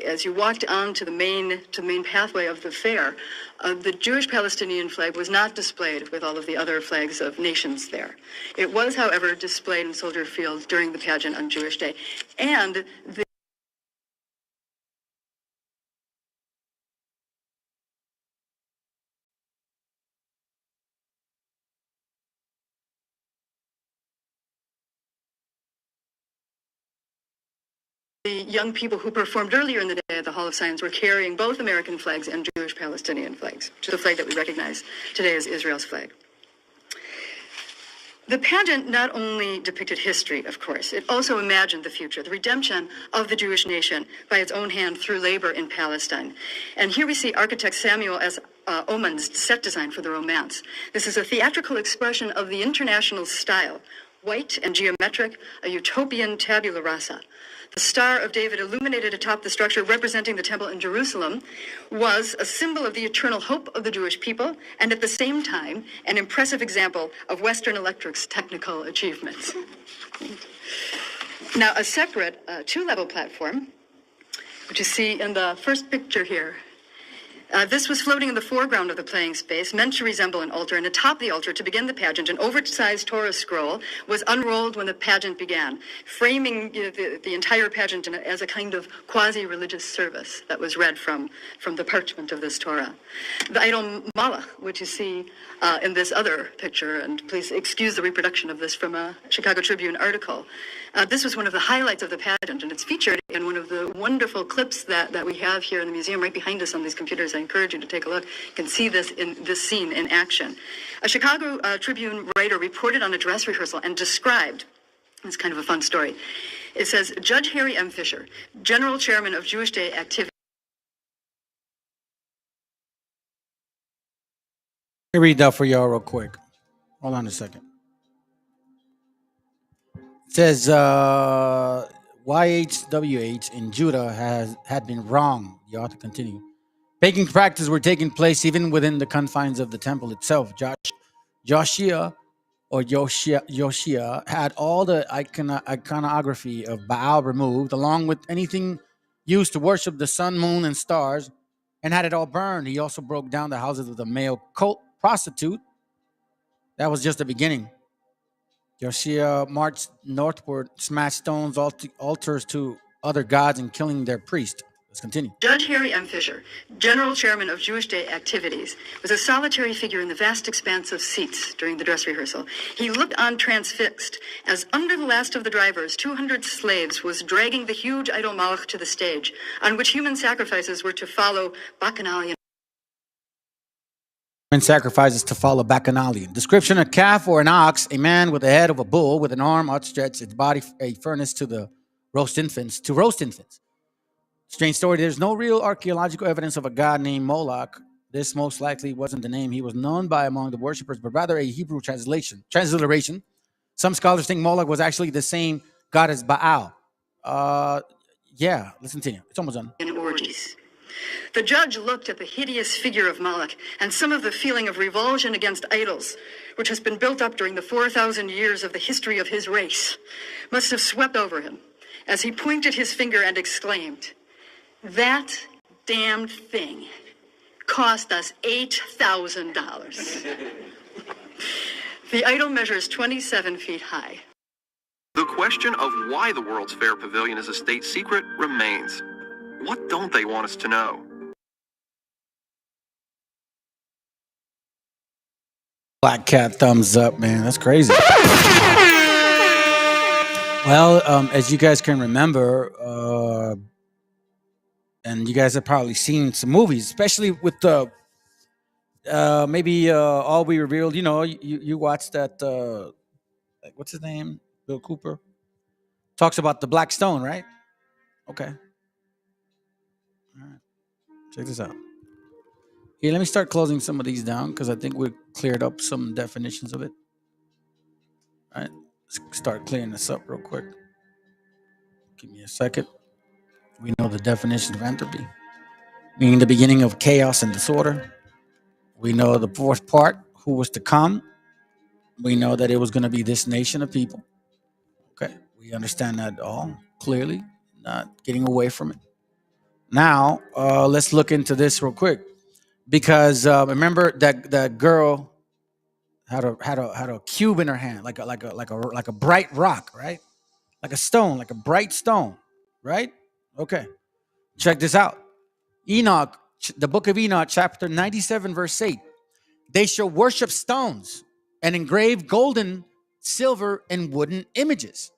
as you walked on to the main pathway of the fair, the Jewish-Palestinian flag was not displayed with all of the other flags of nations there. It was, however, displayed in Soldier Field during the pageant on Jewish Day. And the the young people who performed earlier in the day at the Hall of Science were carrying both American flags and Jewish Palestinian flags, which is the flag that we recognize today as Israel's flag. The pageant not only depicted history, of course, it also imagined the future, the redemption of the Jewish nation by its own hand through labor in Palestine. And here we see architect Samuel S. Oman's set design for the romance. This is a theatrical expression of the international style, white and geometric, a utopian tabula rasa. The Star of David illuminated atop the structure representing the temple in Jerusalem was a symbol of the eternal hope of the Jewish people and at the same time an impressive example of Western Electric's technical achievements. Now a separate two-level platform, which you see in the first picture here, this was floating in the foreground of the playing space, meant to resemble an altar, and atop the altar, to begin the pageant, an oversized Torah scroll was unrolled when the pageant began, framing the entire pageant as a kind of quasi-religious service that was read from the parchment of this Torah. The idol Malach, which you see in this other picture, and please excuse the reproduction of this from a Chicago Tribune article, this was one of the highlights of the pageant, and it's featured in one of the wonderful clips that we have here in the museum right behind us on these computers. I encourage you to take a look. You can see this scene in action. A Chicago Tribune writer reported on a dress rehearsal and described, it's kind of a fun story. It says, Judge Harry M. Fisher, General Chairman of Jewish Day Activity. Let me read that for y'all real quick. Hold on a second. It says YHWH in Judah had been wrong. You ought to continue. Baking practices were taking place even within the confines of the temple itself. Joshua had all the iconography of Baal removed, along with anything used to worship the sun, moon, and stars, and had it all burned. He also broke down the houses of the male cult prostitute. That was just the beginning. Joshua marched northward, smashed stones, altars to other gods, and killing their priests. Let's continue. Judge Harry M. Fisher, General Chairman of Jewish Day Activities, was a solitary figure in the vast expanse of seats during the dress rehearsal. He looked on transfixed as under the last of the drivers, 200 slaves was dragging the huge idol Malach to the stage, on which human sacrifices were to follow Bacchanalian. Sacrifices to follow Bacchanalian. Description: a calf or an ox, a man with the head of a bull with an arm outstretched, its body a furnace to roast infants. Strange story. There's no real archaeological evidence of a god named Moloch. This most likely wasn't the name he was known by among the worshippers, but rather a Hebrew transliteration. Some scholars think Moloch was actually the same god as Baal. Let's continue. It's almost done. In orgies. The judge looked at the hideous figure of Moloch, and some of the feeling of revulsion against idols, which has been built up during the 4,000 years of the history of his race, must have swept over him as he pointed his finger and exclaimed, "That damned thing cost us $8,000. The idol measures 27 feet high. The question of why the World's Fair Pavilion is a state secret remains. What don't they want us to know? Black cat thumbs up, man. That's crazy. Well, as you guys can remember, and you guys have probably seen some movies, especially with the maybe All We Revealed. You know, you watched that. What's his name? Bill Cooper talks about the Black Stone, right? Okay. All right. Check this out. Here, let me start closing some of these down because I think we've cleared up some definitions of it. All right. Let's start clearing this up real quick. Give me a second. We know the definition of entropy, meaning the beginning of chaos and disorder. We know the fourth part, who was to come. We know that it was going to be this nation of people. Okay. We understand that all clearly, not getting away from it. Now, let's look into this real quick. Because remember that girl had a cube in her hand, like a bright rock, right? Like a stone, like a bright stone, right? Okay, check this out. Enoch, the book of Enoch, chapter 97, verse 8. They shall worship stones and engrave golden, silver, and wooden images.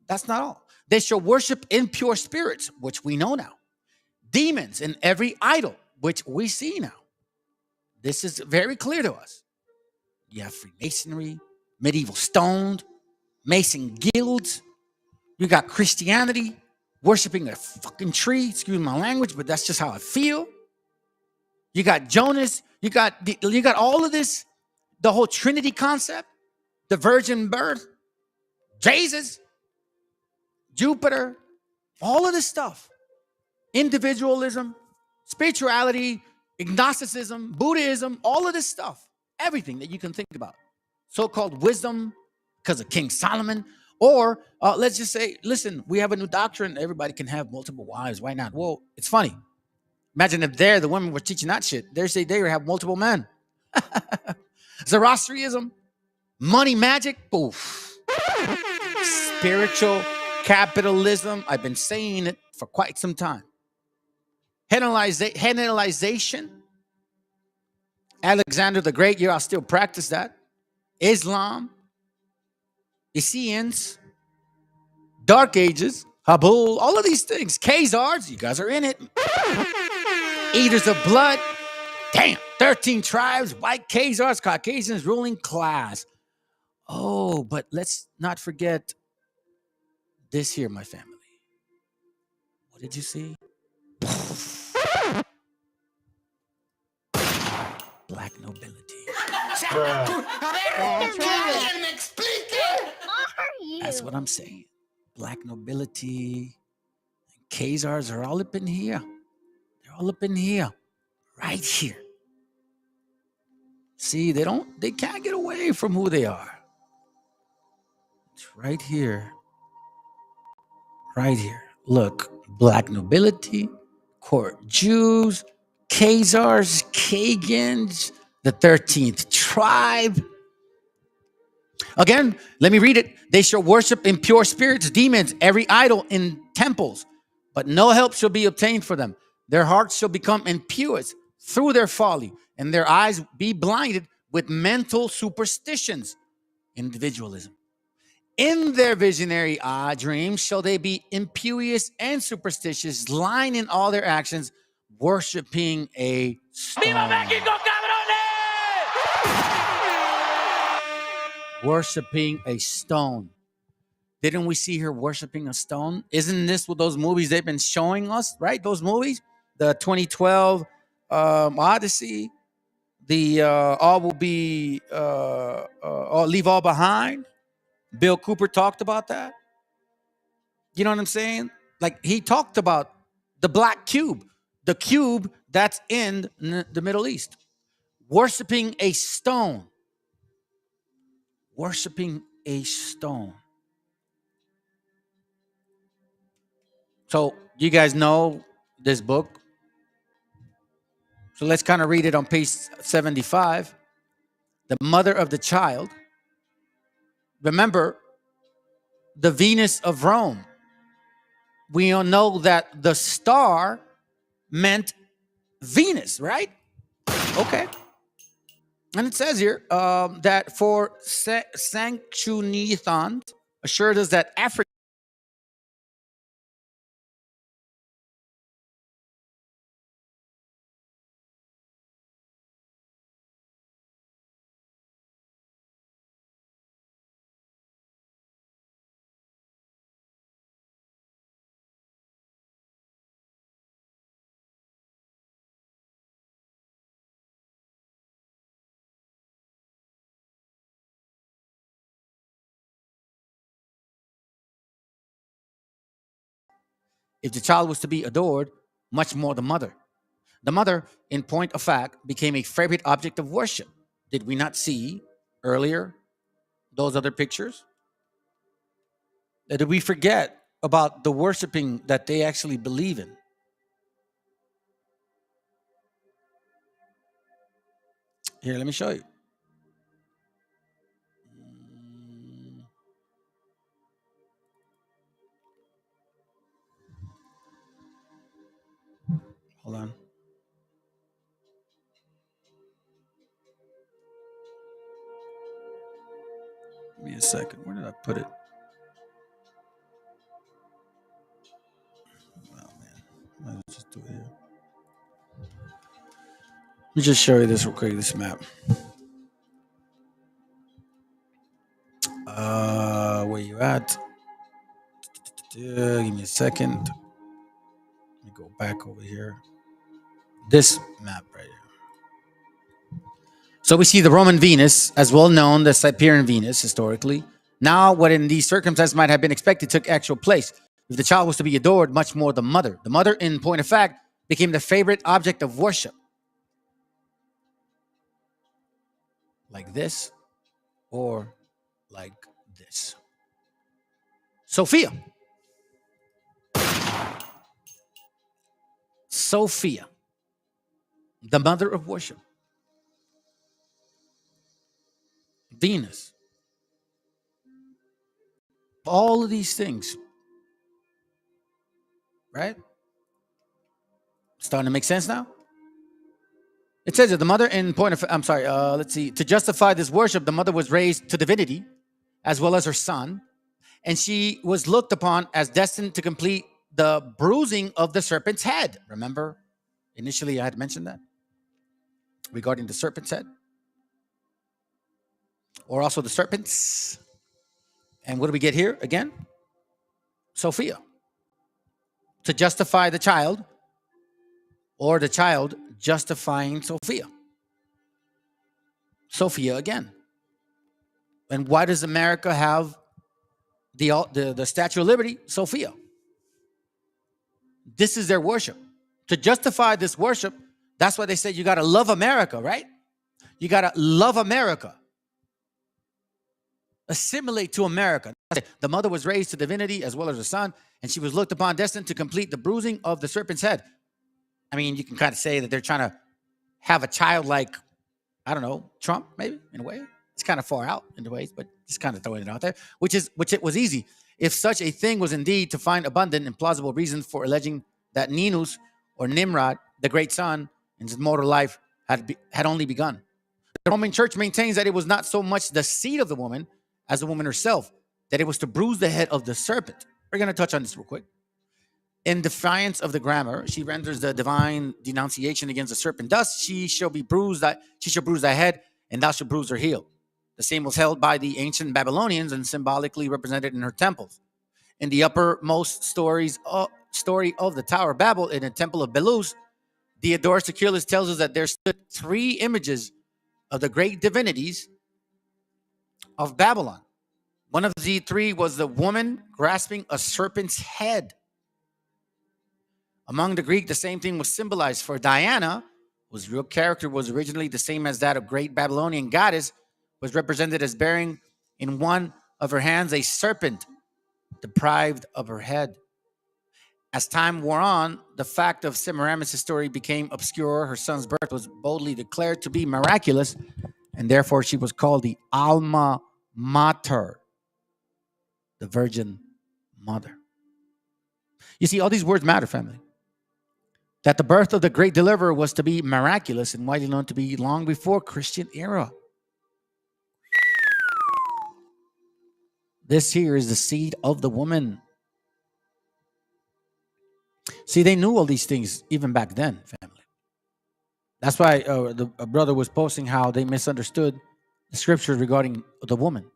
That's not all. They shall worship impure spirits, which we know now. Demons and every idol, which we see now. This is very clear to us. You have Freemasonry, medieval stoned, Mason guilds. You got Christianity worshiping a fucking tree. Excuse my language, but that's just how I feel. You got Jonas. You got all of this, the whole Trinity concept, the virgin birth, Jesus, Jupiter, all of this stuff. Individualism, spirituality, agnosticism, Buddhism, all of this stuff. Everything that you can think about. So-called wisdom because of King Solomon. Or let's just say, listen, we have a new doctrine. Everybody can have multiple wives. Why not? Well, it's funny. Imagine if the women were teaching that shit. They say they have multiple men. Zoroastrianism, money magic, poof. Spiritual capitalism. I've been saying it for quite some time. Hellenization. Alexander the Great, I'll still practice that. Islam. Essenes. Dark Ages. Habul. All of these things. Khazars, you guys are in it. Eaters of blood. Damn. 13 tribes. White Khazars. Caucasians. Ruling class. Oh, but let's not forget this here, my family. What did you see? Black nobility. That's what I'm saying. Black nobility. Khazars are all up in here. They're all up in here. Right here. See, they can't get away from who they are. It's right here. Right here. Look, black nobility, court Jews, Khazars, Khagans, the 13th tribe. Again, let me read it. They shall worship impure spirits, demons, every idol in temples, but no help shall be obtained for them. Their hearts shall become impure through their folly, and their eyes be blinded with mental superstitions, individualism. In their visionary dreams shall they be impious and superstitious, lying in all their actions, worshiping a stone. Worshiping a stone. Didn't we see her worshiping a stone? Isn't this what those movies they've been showing us, right? Those movies, the 2012 Odyssey, the All Will Be, Leave All Behind. Bill Cooper talked about that. You know what I'm saying? Like he talked about the black cube, the cube that's in the Middle East. Worshiping a stone. Worshiping a stone. So you guys know this book. So let's kind of read it on page 75. The mother of the child. Remember, the Venus of Rome. We all know that the star meant Venus, right? Okay. And it says here that for Sanchuniathon assured us that Africa. If the child was to be adored, much more the mother. The mother, in point of fact, became a favorite object of worship. Did we not see earlier those other pictures? Did we forget about the worshiping that they actually believe in? Here, let me show you. Hold on. Give me a second. Where did I put it? Let me just show you this real quick, this map. Where you at? Give me a second. Let me go back over here. This map right here. So we see the Roman Venus, as well known as Cyprian Venus historically. Now, what in these circumstances might have been expected took actual place. If the child was to be adored, much more the mother. The mother, in point of fact, became the favorite object of worship. Like this, or like this. Sophia. Sophia, the mother of worship. Venus. All of these things. Right? Starting to make sense now? It says that the mother in point of, let's see. To justify this worship, the mother was raised to divinity, as well as her son. And she was looked upon as destined to complete the bruising of the serpent's head. Remember, initially I had mentioned that regarding the serpent's head. Or also the serpents. And what do we get here again? Sophia. To justify the child, or the child justifying Sophia. Sophia again. And why does America have the Statue of Liberty? Sophia. This is their worship. To justify this worship, that's why they say you got to love America, right? You got to love America. Assimilate to America. The mother was raised to divinity as well as her son, and she was looked upon destined to complete the bruising of the serpent's head. I mean, you can kind of say that they're trying to have a child like, I don't know, Trump, maybe, in a way. It's kind of far out in the ways, but just kind of throwing it out there, which it was easy. If such a thing was indeed to find abundant and plausible reasons for alleging that Ninus or Nimrod, the great son, in his mortal life had only begun. The Roman Church maintains that it was not so much the seed of the woman as the woman herself, that it was to bruise the head of the serpent. We're going to touch on this real quick. In defiance of the grammar, she renders the divine denunciation against the serpent. Thus, she shall bruise thy head, and thou shalt bruise her heel. The same was held by the ancient Babylonians and symbolically represented in her temples. In the uppermost story of the Tower of Babel, in the Temple of Belus, Diodorus Siculus tells us that there stood 3 images of the great divinities of Babylon. One of the 3 was the woman grasping a serpent's head. Among the Greek, the same thing was symbolized. For Diana, whose real character was originally the same as that of great Babylonian goddess, was represented as bearing in one of her hands a serpent deprived of her head. As time wore on, the fact of Semiramis' story became obscure. Her son's birth was boldly declared to be miraculous, and therefore she was called the Alma Mater, the Virgin Mother. You see, all these words matter, family. That the birth of the great deliverer was to be miraculous and widely known to be long before Christian era. This here is the seed of the woman. See, they knew all these things even back then, family. That's why a brother was posting how they misunderstood the scriptures regarding the woman.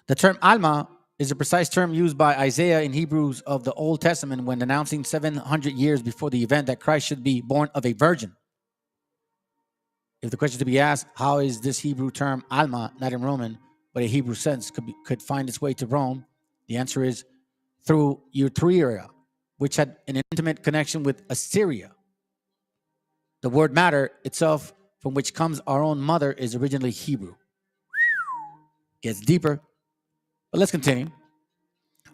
The term Alma is a precise term used by Isaiah in Hebrews of the Old Testament when announcing 700 years before the event that Christ should be born of a virgin. If the question to be asked, how is this Hebrew term Alma, not in Roman, but a Hebrew sense, could find its way to Rome, the answer is through Etruria, which had an intimate connection with Assyria. The word matter itself, from which comes our own mother, is originally Hebrew. Gets deeper. But let's continue.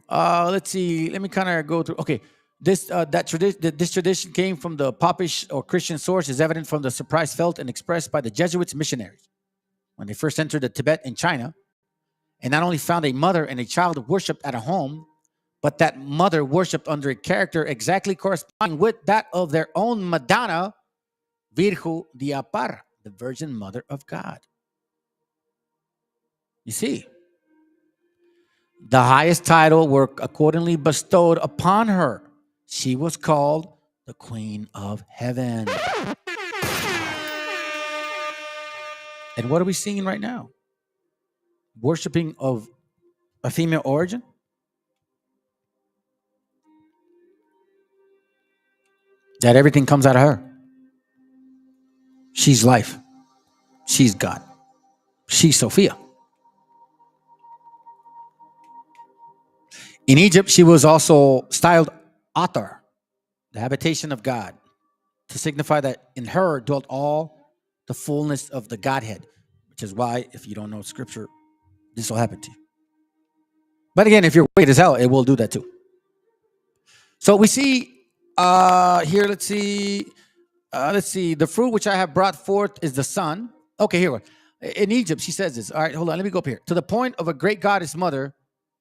Let's see. Let me kind of go through. Okay, this tradition came from the Popish or Christian source is evident from the surprise felt and expressed by the Jesuits missionaries when they first entered the Tibet in China, and not only found a mother and a child worshipped at a home, but that mother worshipped under a character exactly corresponding with that of their own Madonna, Virgo de Apar, the Virgin Mother of God. You see. The highest title were accordingly bestowed upon her. She was called the Queen of Heaven. And what are we seeing right now? Worshipping of a female origin? That everything comes out of her. She's life. She's God. She's Sophia. In Egypt, she was also styled Atar, the habitation of God, to signify that in her dwelt all the fullness of the Godhead, which is why, if you don't know scripture, this will happen to you. But again, if you're wicked as hell, it will do that too. So we see here, let's see, the fruit which I have brought forth is the son. Okay, here we go. In Egypt, she says this. All right, hold on, let me go up here. To the point of a great goddess mother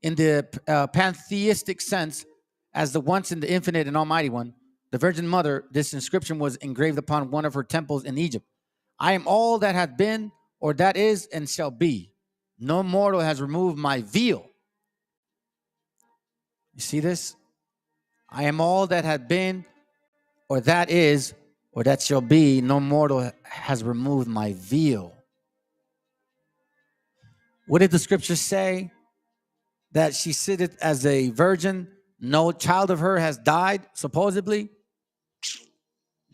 in the pantheistic sense, as the once and the infinite and almighty one, the Virgin Mother, this inscription was engraved upon one of her temples in Egypt. I am all that hath been, or that is, and shall be. No mortal has removed my veil. You see this? I am all that hath been, or that is, or that shall be. No mortal has removed my veil. What did the scripture say? That she sitteth as a virgin. No child of her has died, supposedly.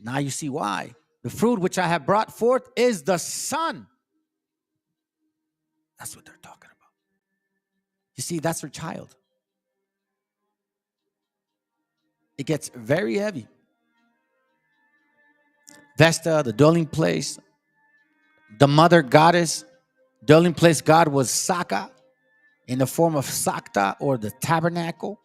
Now you see why. The fruit which I have brought forth is the son. That's what they're talking about. You see, that's her child. It gets very heavy. Vesta, the dwelling place, the mother goddess, dwelling place god was Saka, in the form of Sakta, or the tabernacle.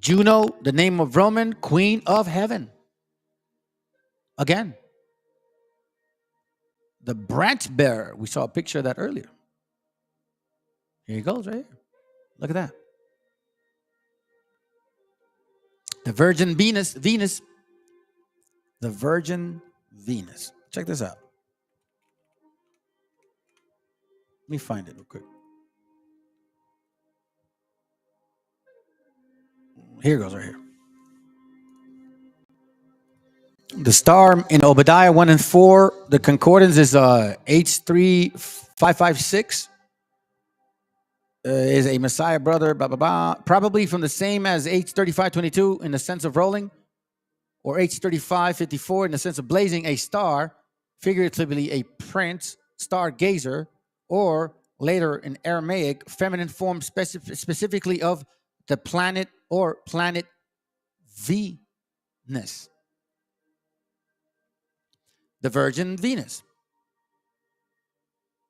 Juno, the name of Roman, queen of heaven. Again, the branch bearer. We saw a picture of that earlier. Here he goes right here. Look at that. The Virgin Venus. The Virgin Venus. Check this out. Let me find it real quick. Here it goes right here. The star in Obadiah 1 and 4, the concordance is H3556. Is a Messiah brother, blah, blah, blah. Probably from the same as H3522 in the sense of rolling, or H3554 in the sense of blazing, a star, figuratively a prince, stargazer, or later in Aramaic, feminine form specifically of the planet or planet Venus. The Virgin Venus,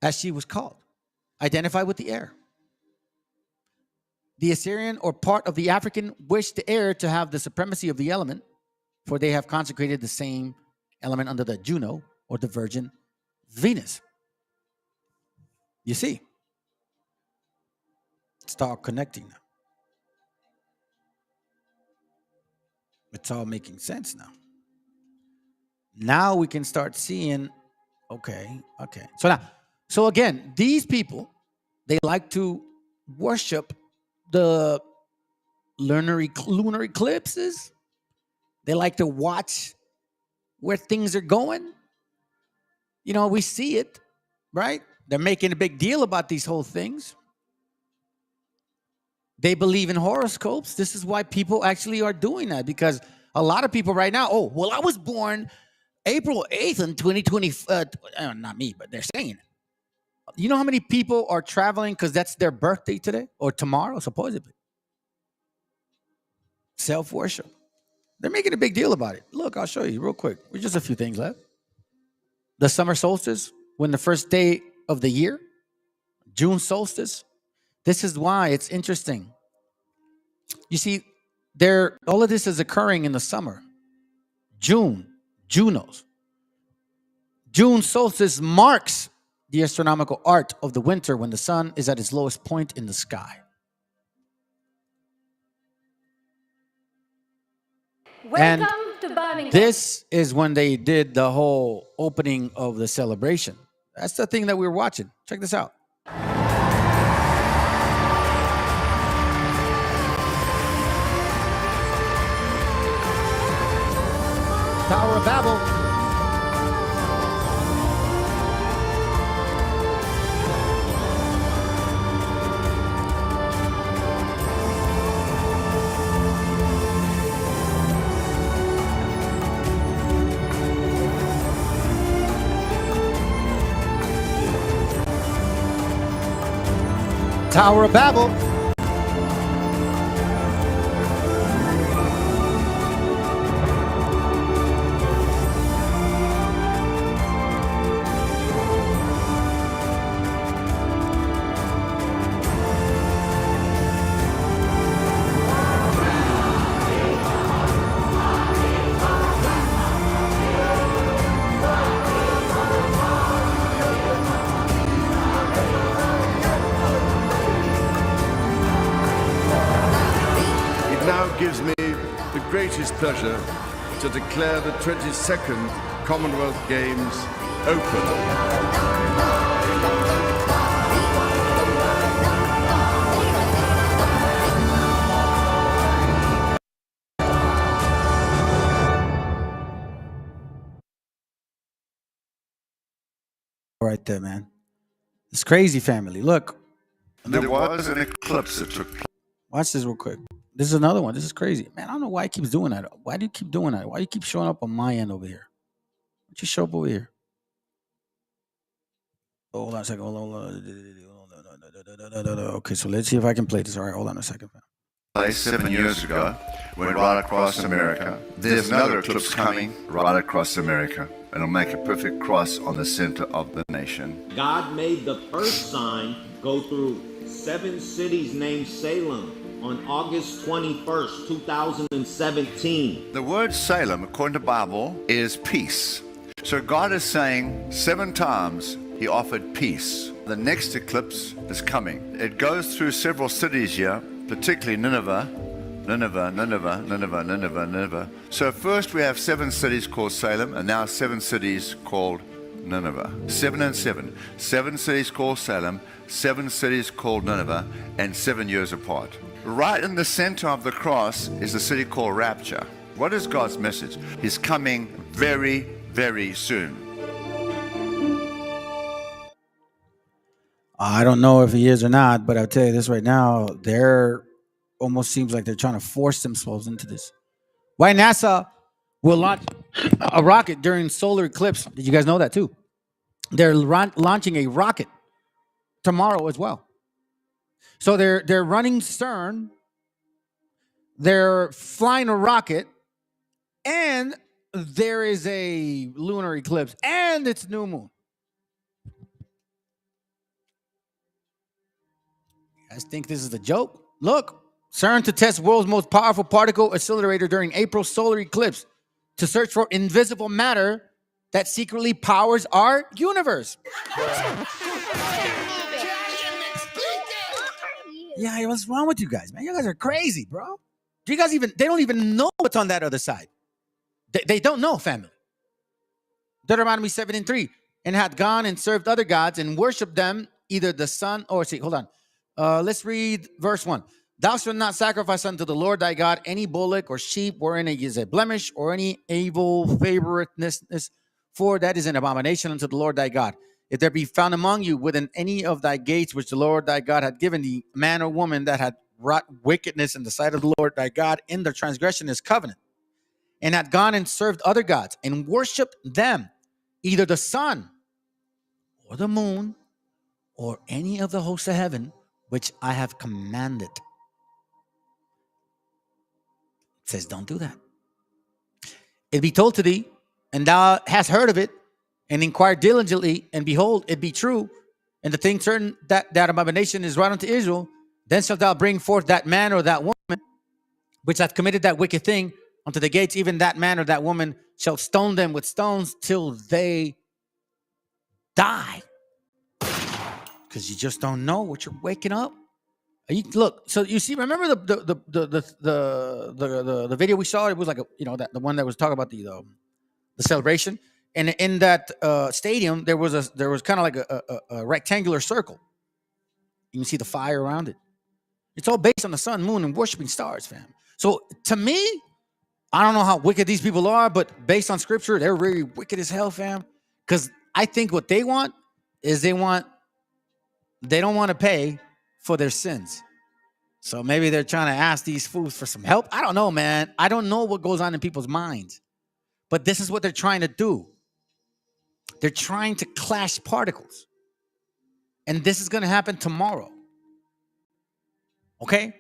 as she was called, identified with the air. The Assyrian or part of the African wished the air to have the supremacy of the element, for they have consecrated the same element under the Juno or the Virgin Venus. You see, it's all connecting now. It's all making sense now. Now we can start seeing, okay. So again, these people, they like to worship the lunar eclipses. They like to watch where things are going. You know, we see it, right? They're making a big deal about these whole things. They believe in horoscopes. This is why people actually are doing that, because a lot of people right now, oh, well, I was born April 8th in 2020. Not me, but they're saying it. You know how many people are traveling because that's their birthday today or tomorrow, supposedly? Self-worship. They're making a big deal about it. Look, I'll show you real quick. There's just a few things left. The summer solstice, when the first day of the year, June solstice. This is why it's interesting. You see, all of this is occurring in the summer. Junos. June solstice marks the astronomical art of the winter when the sun is at its lowest point in the sky. Welcome And to Birmingham. this is when they did the whole opening of the celebration. That's the thing that we were watching. Check this out. Tower of Babel. Tower of Babel. It now gives me the greatest pleasure to declare the 22nd Commonwealth Games open. Right there, man. It's crazy, family. Look. There was an eclipse that took place. Watch this real quick. This is another one. This is crazy. Man, I don't know why he keeps doing that. Why do you keep doing that? Why do you keep showing up on my end over here? Why don't you show up over here? Oh, hold on a second. Hold on. Okay, so let's see if I can play this. All right, hold on a second. 7 years ago, went right across America. There's another eclipse coming right across America, and it'll make a perfect cross on the center of the nation. God made the first sign go through 7 cities named Salem on August 21st, 2017. The word Salem, according to the Bible, is peace. So God is saying 7 times he offered peace. The next eclipse is coming. It goes through several cities here, particularly Nineveh. So first we have 7 cities called Salem, and now 7 cities called Nineveh. 7 and 7. 7 cities called Salem, 7 cities called Nineveh, and 7 years apart. Right in the center of the cross is a city called Rapture. What is God's message? He's coming very, very soon. I don't know if he is or not, but I'll tell you this right now. They're almost seems like they're trying to force themselves into this. Why NASA will launch a rocket during solar eclipse? Did you guys know that too? They're launching a rocket tomorrow as well. So they're running CERN. They're flying a rocket, and there is a lunar eclipse, and it's new moon. You guys think this is a joke? Look, CERN to test world's most powerful particle accelerator during April solar eclipse to search for invisible matter that secretly powers our universe. Yeah, what's wrong with you guys, man? You guys are crazy, bro. Do you guys they don't even know what's on that other side. They don't know, family. Deuteronomy 7:3, and had gone and served other gods and worshipped them, either the sun or, hold on. Let's read verse 1. Thou shalt not sacrifice unto the Lord thy God any bullock or sheep wherein is a blemish or any evil favoriteness, for that is an abomination unto the Lord thy God. If there be found among you within any of thy gates which the Lord thy God had given thee, man or woman that had wrought wickedness in the sight of the Lord thy God in the transgression of his covenant, and had gone and served other gods and worshipped them, either the sun or the moon or any of the hosts of heaven, which I have commanded. It says, don't do that. It be told to thee, and thou hast heard of it, and inquired diligently, and behold, it be true, and the thing certain that abomination is right unto Israel, then shalt thou bring forth that man or that woman which hath committed that wicked thing unto the gates, even that man or that woman shall stone them with stones till they die. Because you just don't know what you're waking up. Look, so you see, remember the video we saw? It was like the one that was talking about the celebration, and in that stadium there was kind of like a rectangular circle. You can see the fire around it. It's all based on the sun, moon, and worshiping stars, fam. So to me, I don't know how wicked these people are, but based on scripture, they're really wicked as hell, fam. Because I think what they want is they don't want to pay for their sins. So maybe they're trying to ask these fools for some help. I don't know, man. I don't know what goes on in people's minds. But this is what they're trying to do. They're trying to clash particles. And this is going to happen tomorrow. Okay?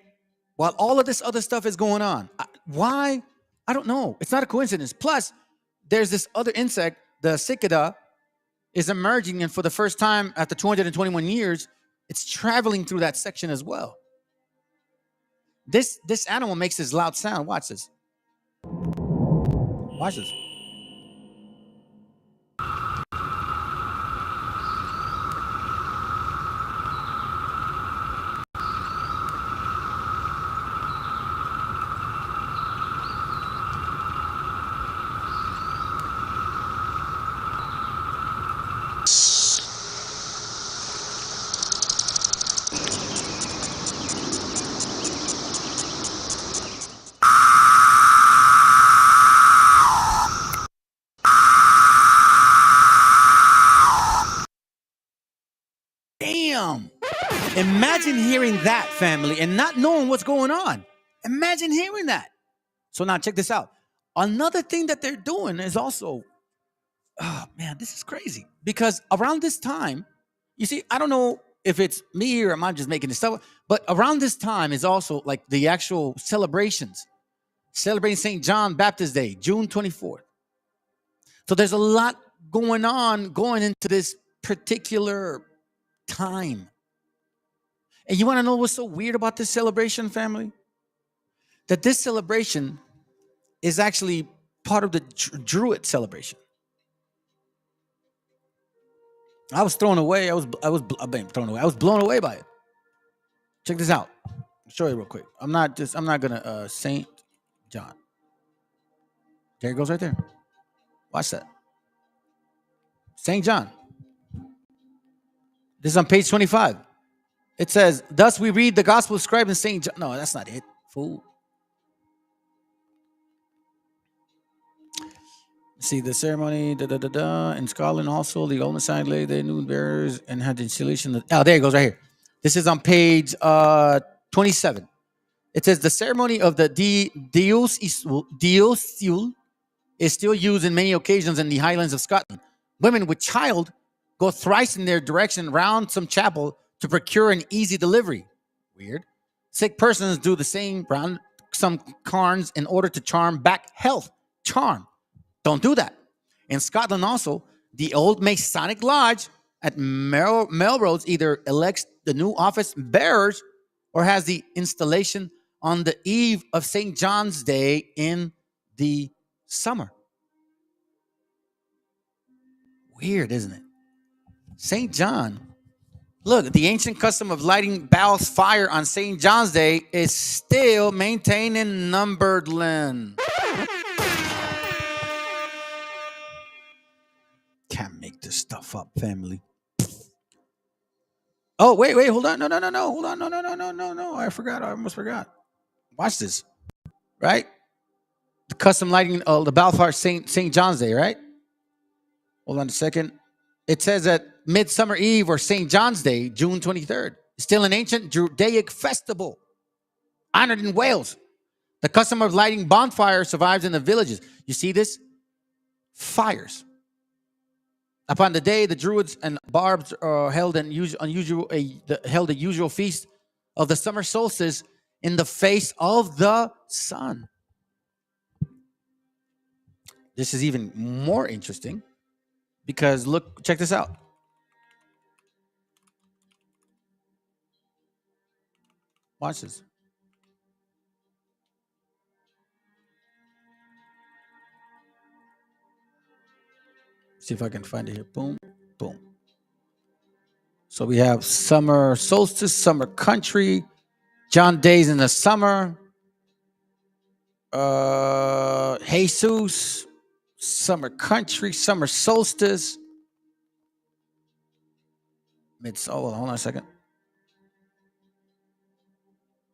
While all of this other stuff is going on. Why? I don't know. It's not a coincidence. Plus, there's this other insect, the cicada, is emerging, and for the first time after 221 years, it's traveling through that section as well. This animal makes this loud sound. Watch this. Watch this. Damn. Imagine hearing that, family, and not knowing what's going on. Imagine hearing that. So now check this out. Another thing that they're doing is also, oh man, this is crazy. Because around this time, you see, I don't know if it's me or am I just making this stuff up, but around this time is also like the actual celebrations. Celebrating St. John Baptist Day, June 24th. So there's a lot going on going into this particular time. And you want to know what's so weird about this celebration, family? That this celebration is actually part of the Druid celebration. I was thrown away. I was thrown away. I was blown away by it. Check this out. I'll show you real quick. I'm not gonna Saint John. There it goes right there. Watch that. Saint John. This is on page 25. It says, thus we read the gospel scribed in Saint John. No, that's not it, fool. See the ceremony, in Scotland also, the Golden Sign laid their nude bearers and had the installation. Oh, there it goes right here. This is on page 27. It says the ceremony of the Dios Isul is still used in many occasions in the Highlands of Scotland. Women with child go thrice in their direction round some chapel to procure an easy delivery. Weird. Sick persons do the same round some cairns in order to charm back health. Charm. Don't do that. In Scotland also, the old Masonic Lodge at Melrose either elects the new office bearers or has the installation on the eve of St. John's Day in the summer. Weird, isn't it? St. John. Look, the ancient custom of lighting Baal's fire on St. John's Day is still maintained in Northumberland. Can't make this stuff up, family. Oh, wait, hold on. No. Hold on. No. I forgot. I almost forgot. Watch this. Right? The custom lighting the Baal fire St. John's Day, right? Hold on a second. It says that Midsummer Eve or St. John's Day, June 23rd. Still an ancient Judaic festival honored in Wales. The custom of lighting bonfires survives in the villages. You see this? Fires. Upon the day, the Druids and Barbs held the usual feast of the summer solstice in the face of the sun. This is even more interesting because look, check this out. Watch this. See if I can find it here. Boom, boom. So we have summer solstice, summer country, John days in the summer, Jesus, summer country, summer solstice. Hold on a second.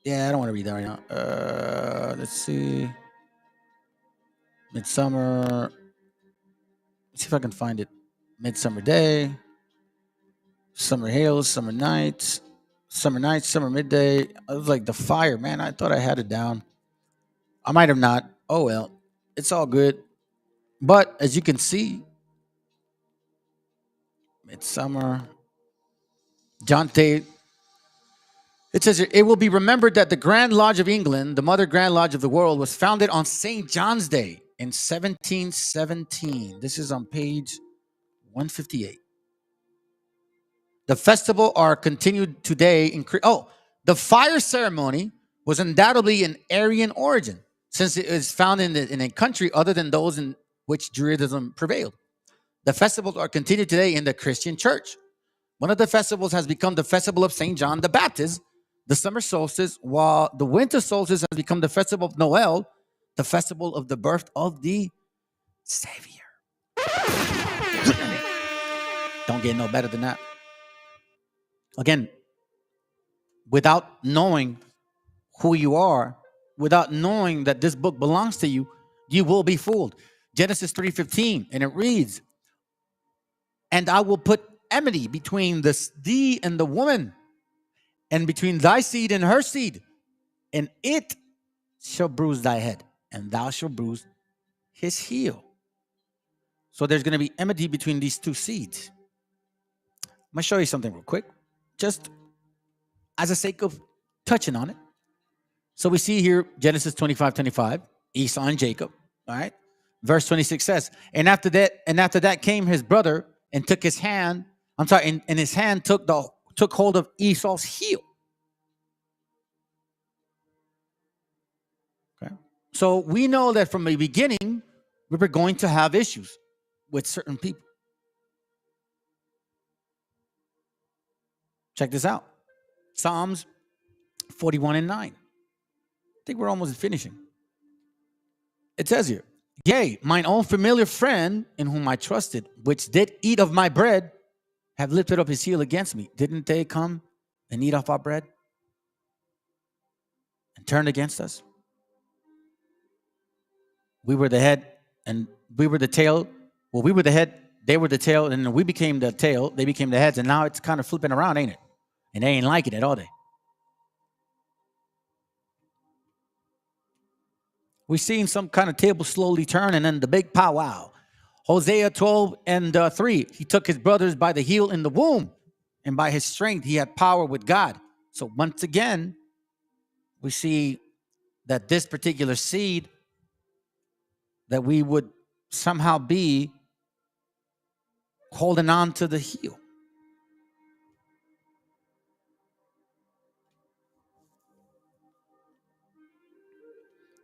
Yeah, I don't want to read that right now. Let's see. Midsummer. Let's see if I can find it. Midsummer day. Summer hails, summer nights, summer midday. It was like the fire, man. I thought I had it down. I might have not. Oh, well. It's all good. But as you can see, midsummer. John Day. It says here, it will be remembered that the Grand Lodge of England, the mother Grand Lodge of the world, was founded on St. John's Day in 1717. This is on page 158. The festival are continued today in the fire ceremony was undoubtedly an Aryan origin, since it is found in a country other than those in which Judaism prevailed. The festivals are continued today in the Christian church. One of the festivals has become the festival of St. John the Baptist, the summer solstice, while the winter solstice has become the festival of Noel, the festival of the birth of the Savior. Don't get no better than that. Again, without knowing who you are, without knowing that this book belongs to you, you will be fooled. Genesis 3:15, and it reads, and I will put enmity between thee and the woman, and between thy seed and her seed, and it shall bruise thy head, and thou shalt bruise his heel. So there's going to be enmity between these two seeds. I'm going to show you something real quick, just as a sake of touching on it. So we see here Genesis 25:25, Esau and Jacob. All right. Verse 26 says, and after that came his brother and took his hand. And his hand took hold of Esau's heel. Okay. So we know that from the beginning, we were going to have issues with certain people. Check this out. Psalms 41:9. I think we're almost finishing. It says here, yea, mine own familiar friend in whom I trusted, which did eat of my bread, have lifted up his heel against me. Didn't they come and eat off our bread and turned against us? We were the head and we were the tail. Well, we were the head, they were the tail, and then we became the tail, they became the heads, and now it's kind of flipping around, ain't it? And they ain't like it at all. We're seeing some kind of table slowly turn, and then the big powwow. Hosea 12:3. He took his brothers by the heel in the womb, and by his strength he had power with God. So once again, we see that this particular seed, that we would somehow be holding on to the heel.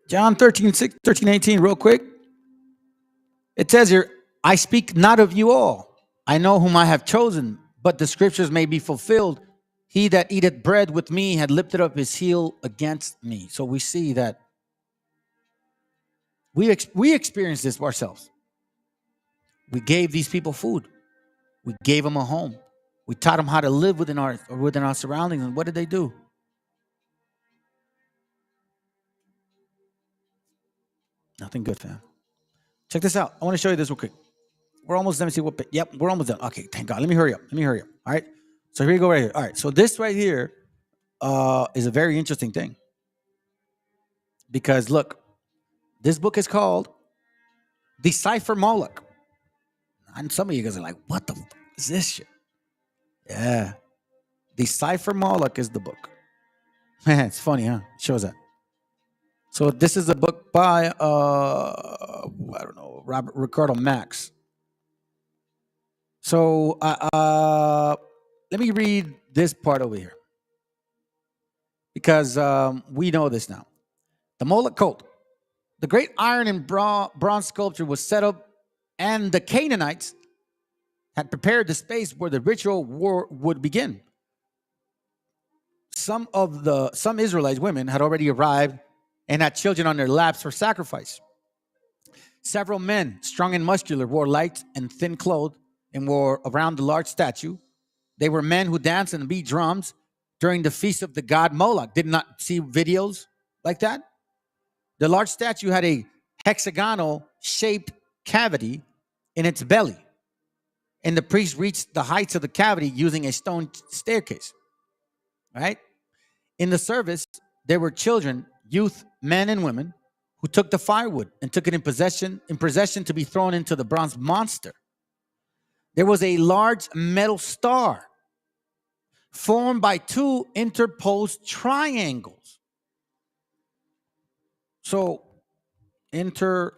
John 13:18, real quick. It says here, I speak not of you all. I know whom I have chosen, but the scriptures may be fulfilled. He that eateth bread with me had lifted up his heel against me. So we see that we experienced this ourselves. We gave these people food. We gave them a home. We taught them how to live within our surroundings. And what did they do? Nothing good, fam. Check this out. I want to show you this real quick. We're almost done. See what? Yep, we're almost done. Okay, thank God. Let me hurry up. All right. So here we go right here. All right. So this right here is a very interesting thing. Because look, this book is called Decipher Moloch. And some of you guys are like, what the fuck is this shit? Yeah. Decipher Moloch is the book. Man, it's funny, huh? It shows that. So this is a book by, I don't know, Ricardo Max. So let me read this part over here. Because we know this now. The Moloch cult. The great iron and bronze sculpture was set up, and the Canaanites had prepared the space where the ritual war would begin. Some Israelite women had already arrived and had children on their laps for sacrifice. Several men, strong and muscular, wore light and thin clothes and were around the large statue. They were men who danced and beat drums during the feast of the god Moloch. Did not see videos like that? The large statue had a hexagonal-shaped cavity in its belly, and the priest reached the heights of the cavity using a stone staircase. Right? In the service, there were children, youth, men, and women who took the firewood and took it in possession to be thrown into the bronze monster. There was a large metal star formed by two interposed triangles. So, interposed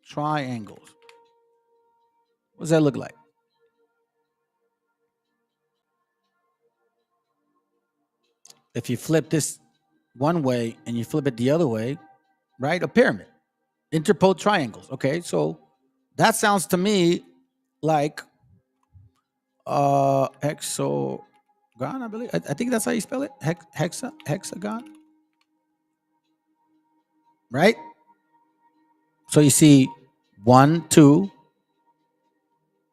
triangles. What does that look like? If you flip this one way and you flip it the other way, right? A pyramid. Interposed triangles. Okay, so that sounds to me like hexagon, I believe. I think that's how you spell it. Hexagon. Right? So you see 1, 2,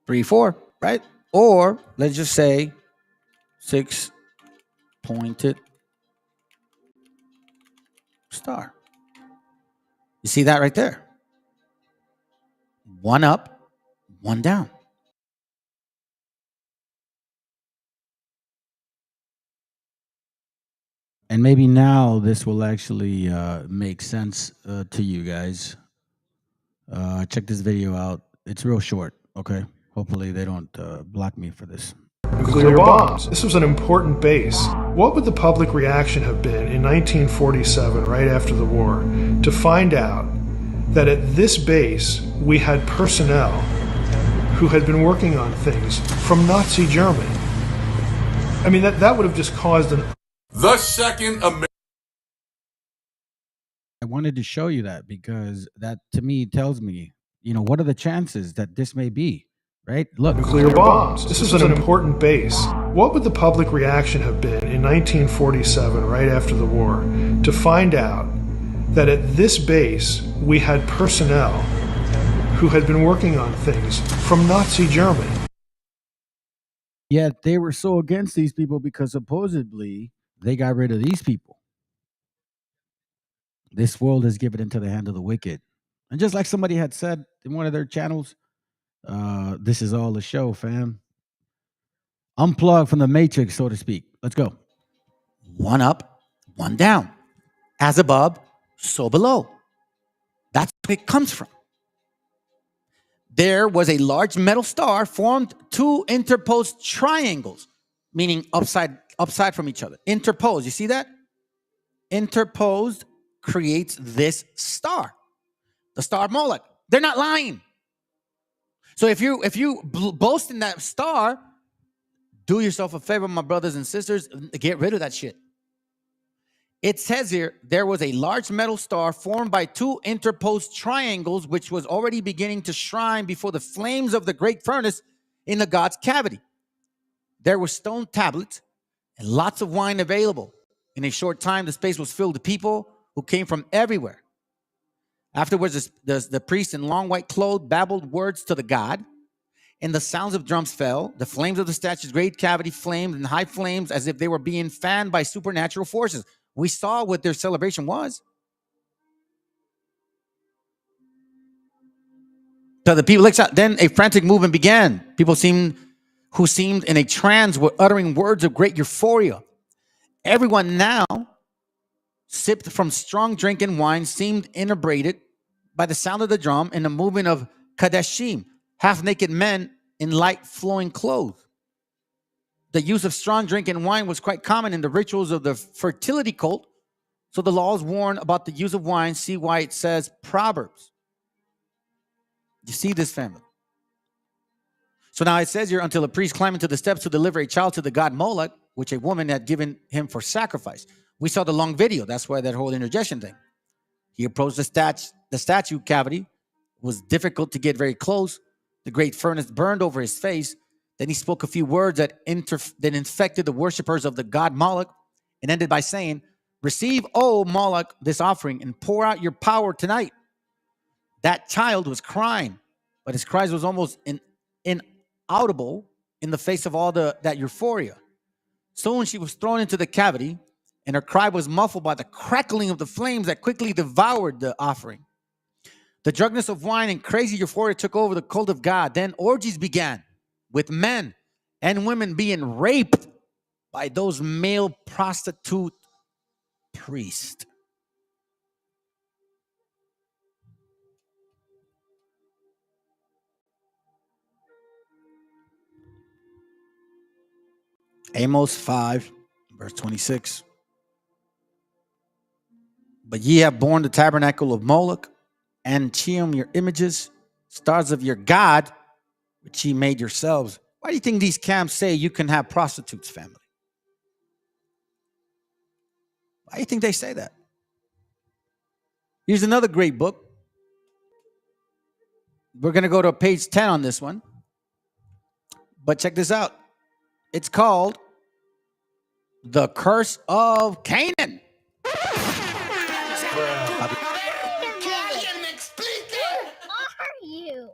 3, 4, right? Or let's just say 6-pointed star. You see that right there? One up, one down. And maybe now this will actually make sense to you guys. Check this video out. It's real short, okay? Hopefully they don't block me for this. Nuclear bombs. This was an important base. What would the public reaction have been in 1947, right after the war, to find out that at this base we had personnel who had been working on things from Nazi Germany? I mean, that would have just caused an... The Second Amendment. I wanted to show you that because that to me tells me, what are the chances that this may be, right? Look. Nuclear bombs. This is an important base. What would the public reaction have been in 1947, right after the war, to find out that at this base we had personnel who had been working on things from Nazi Germany? Yet they were so against these people because supposedly they got rid of these people. This world is given into the hand of the wicked. And just like somebody had said in one of their channels, this is all a show, fam. Unplug from the matrix, so to speak. Let's go. One up, one down. As above, so below. That's where it comes from. There was a large metal star formed two interposed triangles, meaning upside from each other. Interposed, you see that? Interposed creates this star, the star Moloch. They're not lying. So if you boast in that star, do yourself a favor, my brothers and sisters, get rid of that shit. It says here, there was a large metal star formed by two interposed triangles, which was already beginning to shine before the flames of the great furnace in the God's cavity. There were stone tablets and lots of wine available. In a short time, the space was filled with people who came from everywhere. Afterwards, the priest in long white clothes babbled words to the God, and the sounds of drums fell. The flames of the statue's great cavity flamed in high flames as if they were being fanned by supernatural forces. We saw what their celebration was. So the people looked out. Then a frantic movement began. People who seemed in a trance were uttering words of great euphoria. Everyone now sipped from strong drink and wine, seemed inebriated by the sound of the drum and the movement of Kadeshim, half-naked men in light flowing clothes. The use of strong drink and wine was quite common in the rituals of the fertility cult. So the laws warn about the use of wine. See why it says Proverbs. You see this, family? So now it says here, until a priest climbed into the steps to deliver a child to the god Moloch, which a woman had given him for sacrifice. We saw the long video. That's why that whole intergestion thing. He approached the statue cavity. It was difficult to get very close. The great furnace burned over his face. Then he spoke a few words that infected the worshipers of the god Moloch and ended by saying, "Receive, O Moloch, this offering and pour out your power tonight." That child was crying, but his cries was almost inaudible in the face of all that euphoria. Soon she was thrown into the cavity, and her cry was muffled by the crackling of the flames that quickly devoured the offering. The drunkenness of wine and crazy euphoria took over the cult of God. Then orgies began, with men and women being raped by those male prostitute priests. Amos 5, verse 26. But ye have borne the tabernacle of Moloch, and Cheam your images, stars of your God, which ye made yourselves. Why do you think these camps say you can have prostitutes, family? Why do you think they say that? Here's another great book. We're going to go to page 10 on this one. But check this out. It's called The Curse of Canaan.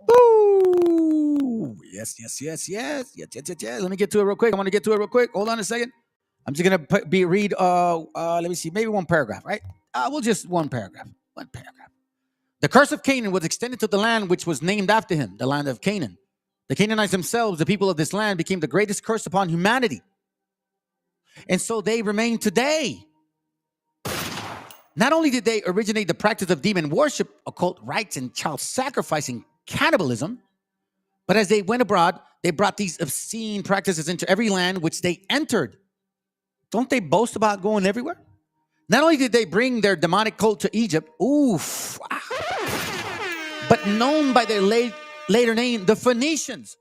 Boo! Yes. Let me get to it real quick. I want to get to it real quick. Hold on a second. I'm just gonna read. Let me see, maybe one paragraph, right? We'll just one paragraph. One paragraph. The curse of Canaan was extended to the land which was named after him, the land of Canaan. The Canaanites themselves, the people of this land, became the greatest curse upon humanity, and so they remain today. Not only did they originate the practice of demon worship, occult rites, and child sacrificing, cannibalism, but as they went abroad, they brought these obscene practices into every land which they entered. Don't they boast about going everywhere? Not only did they bring their demonic cult to Egypt, but known by their later name, the Phoenicians,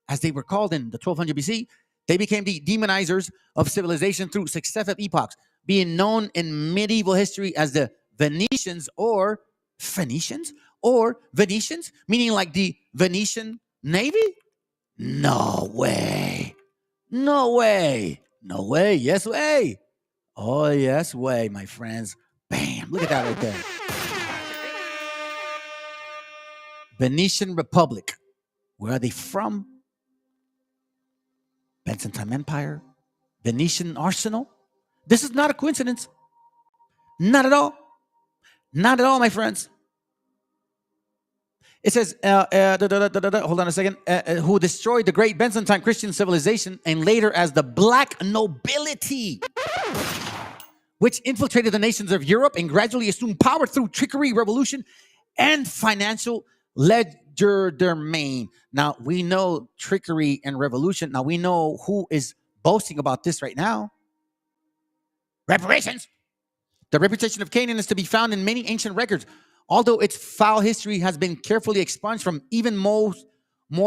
as they were called in the 1200 BC, they became the demonizers of civilization through successive epochs, being known in medieval history as the Venetians or Phoenicians or Venetians, meaning like the Venetian Navy? No way. No way. No way. Yes way. Oh, yes way, my friends. Bam. Look at that right there. Venetian Republic. Where are they from? Byzantine Empire. Venetian Arsenal. This is not a coincidence. Not at all. Not at all, my friends. It says, hold on a second, who destroyed the great Byzantine Christian civilization and later as the black nobility, which infiltrated the nations of Europe and gradually assumed power through trickery, revolution, and financial legerdemain. Now, we know trickery and revolution. Now, we know who is boasting about this right now. Reparations. The reputation of Canaan is to be found in many ancient records, although its foul history has been carefully expunged from even more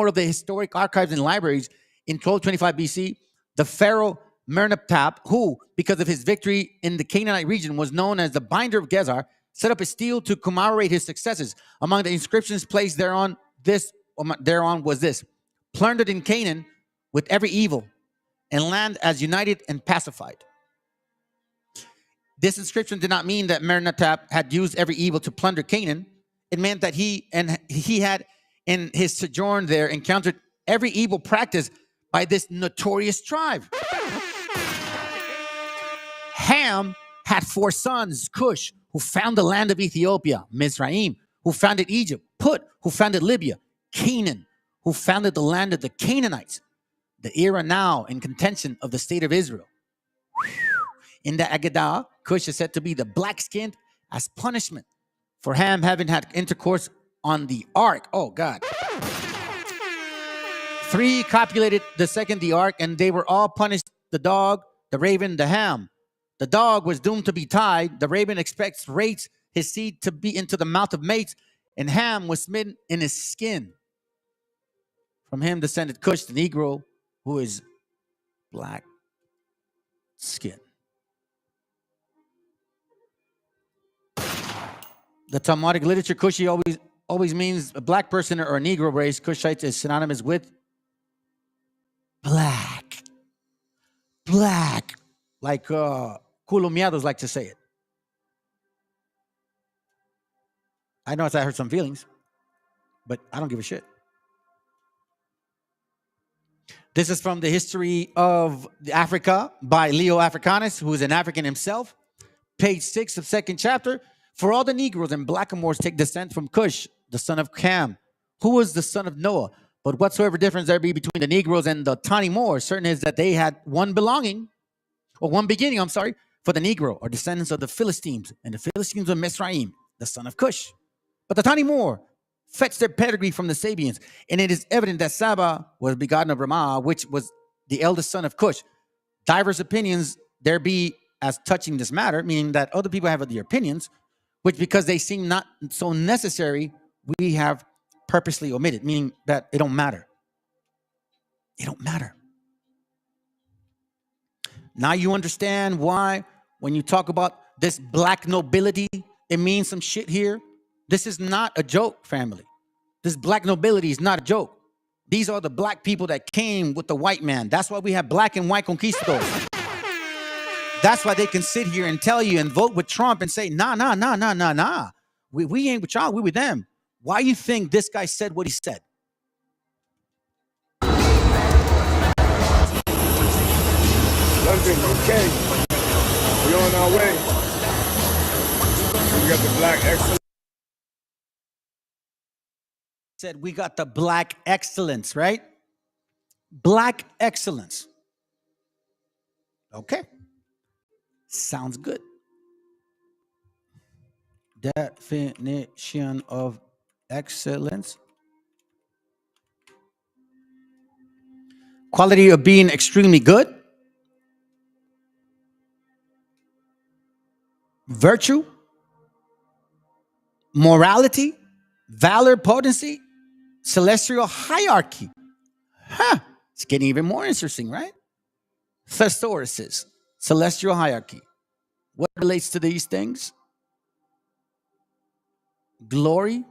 of the historic archives and libraries. In 1225 BC, the pharaoh Merneptah, who, because of his victory in the Canaanite region, was known as the binder of Gezer, set up a stele to commemorate his successes. Among the inscriptions placed thereon was this: plundered in Canaan with every evil, and land as united and pacified. This inscription did not mean that Merneptah had used every evil to plunder Canaan. It meant that he had, in his sojourn there, encountered every evil practice by this notorious tribe. Ham had 4 sons: Cush, who found the land of Ethiopia; Mizraim, who founded Egypt; Put, who founded Libya; Canaan, who founded the land of the Canaanites, the era now in contention of the state of Israel. In the Agadah, Cush is said to be the black-skinned as punishment for Ham having had intercourse on the ark. Oh, God. 3 copulated the second the ark, and they were all punished: the dog, the raven, the ham. The dog was doomed to be tied. The raven expects rates his seed to be into the mouth of mates, and Ham was smitten in his skin. From him descended Cush, the Negro, who is black skin. The Talmudic literature, Cushi always means a black person or a Negro race. Cushite is synonymous with black. Black. Like Colomiados like to say it. I know I hurt some feelings, but I don't give a shit. This is from the History of Africa by Leo Africanus, who is an African himself. Page 6 of 2nd chapter. For all the Negroes and blackamoors take descent from Cush, the son of Ham, who was the son of Noah. But whatsoever difference there be between the Negroes and the tiny Moors, certain is that they had one beginning, for the Negro, or descendants of the Philistines, and the Philistines of Mizraim, the son of Cush. But the tiny Moor fetched their pedigree from the Sabians, and it is evident that Saba was begotten of Ramah, which was the eldest son of Cush. diverse opinions there be as touching this matter, meaning that other people have their opinions, which because they seem not so necessary, we have purposely omitted, meaning that it don't matter. It don't matter. Now you understand why when you talk about this black nobility, it means some shit here. This is not a joke, family. This black nobility is not a joke. These are the black people that came with the white man. That's why we have black and white conquistadors. That's why they can sit here and tell you and vote with Trump and say, nah. We ain't with y'all, we with them. Why you think this guy said what he said? London, okay. We're on our way. We got the black excellence. Said we got the black excellence, right? Black excellence. Okay. Sounds good. Definition of excellence. Quality of being extremely good. Virtue. Morality. Valor, potency. Celestial hierarchy. It's getting even more interesting, right? Thesauruses. Celestial hierarchy. What relates to these things? Glory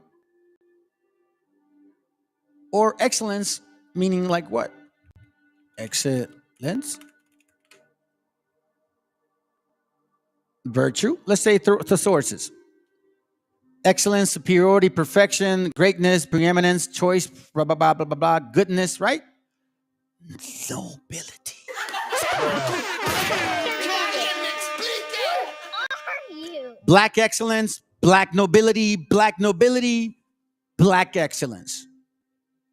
or excellence, meaning like what? Excellence. Virtue. Let's say thesauruses. Excellence, superiority, perfection, greatness, preeminence, choice, blah, blah, blah, blah, blah, blah, goodness, right? Nobility. Black excellence, black nobility, black nobility, black excellence.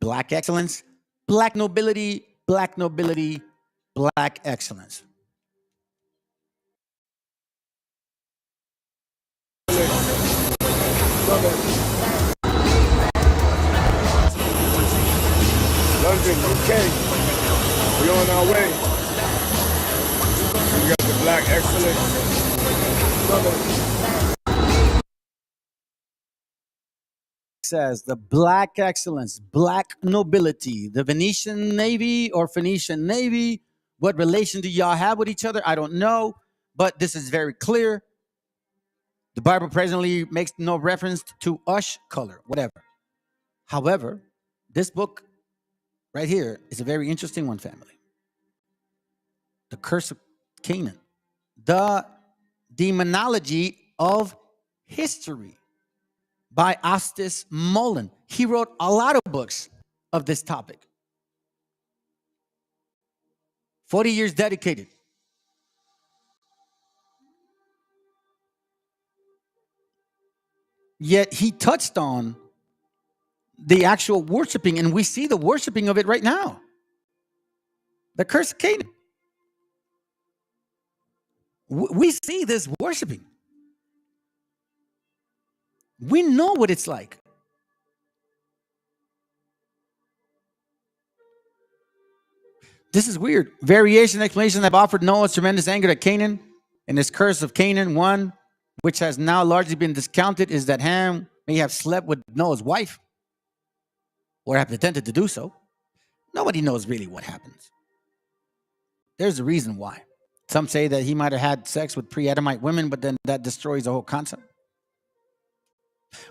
Black excellence, black nobility, black nobility, black excellence. London, okay. We're on our way. We got the black excellence. Says the black excellence, black nobility, the Venetian Navy or Phoenician Navy. What relation do y'all have with each other? I don't know, but this is very clear. The Bible presently makes no reference to ush color, whatever. However, this book right here is a very interesting one, family. The Curse of Canaan. The Demonology of History by Ostis Mullen. He wrote a lot of books of this topic. 40 years dedicated. Yet he touched on the actual worshiping, and we see the worshiping of it right now. The Curse of Canaan. We see this worshiping. We know what it's like. This is weird. Variation explanations have offered Noah's tremendous anger at Canaan and his curse of Canaan. One, which has now largely been discounted, is that Ham may have slept with Noah's wife or have attempted to do so. Nobody knows really what happens. There's a reason why. Some say that he might have had sex with pre-Adamite women, but then that destroys the whole concept.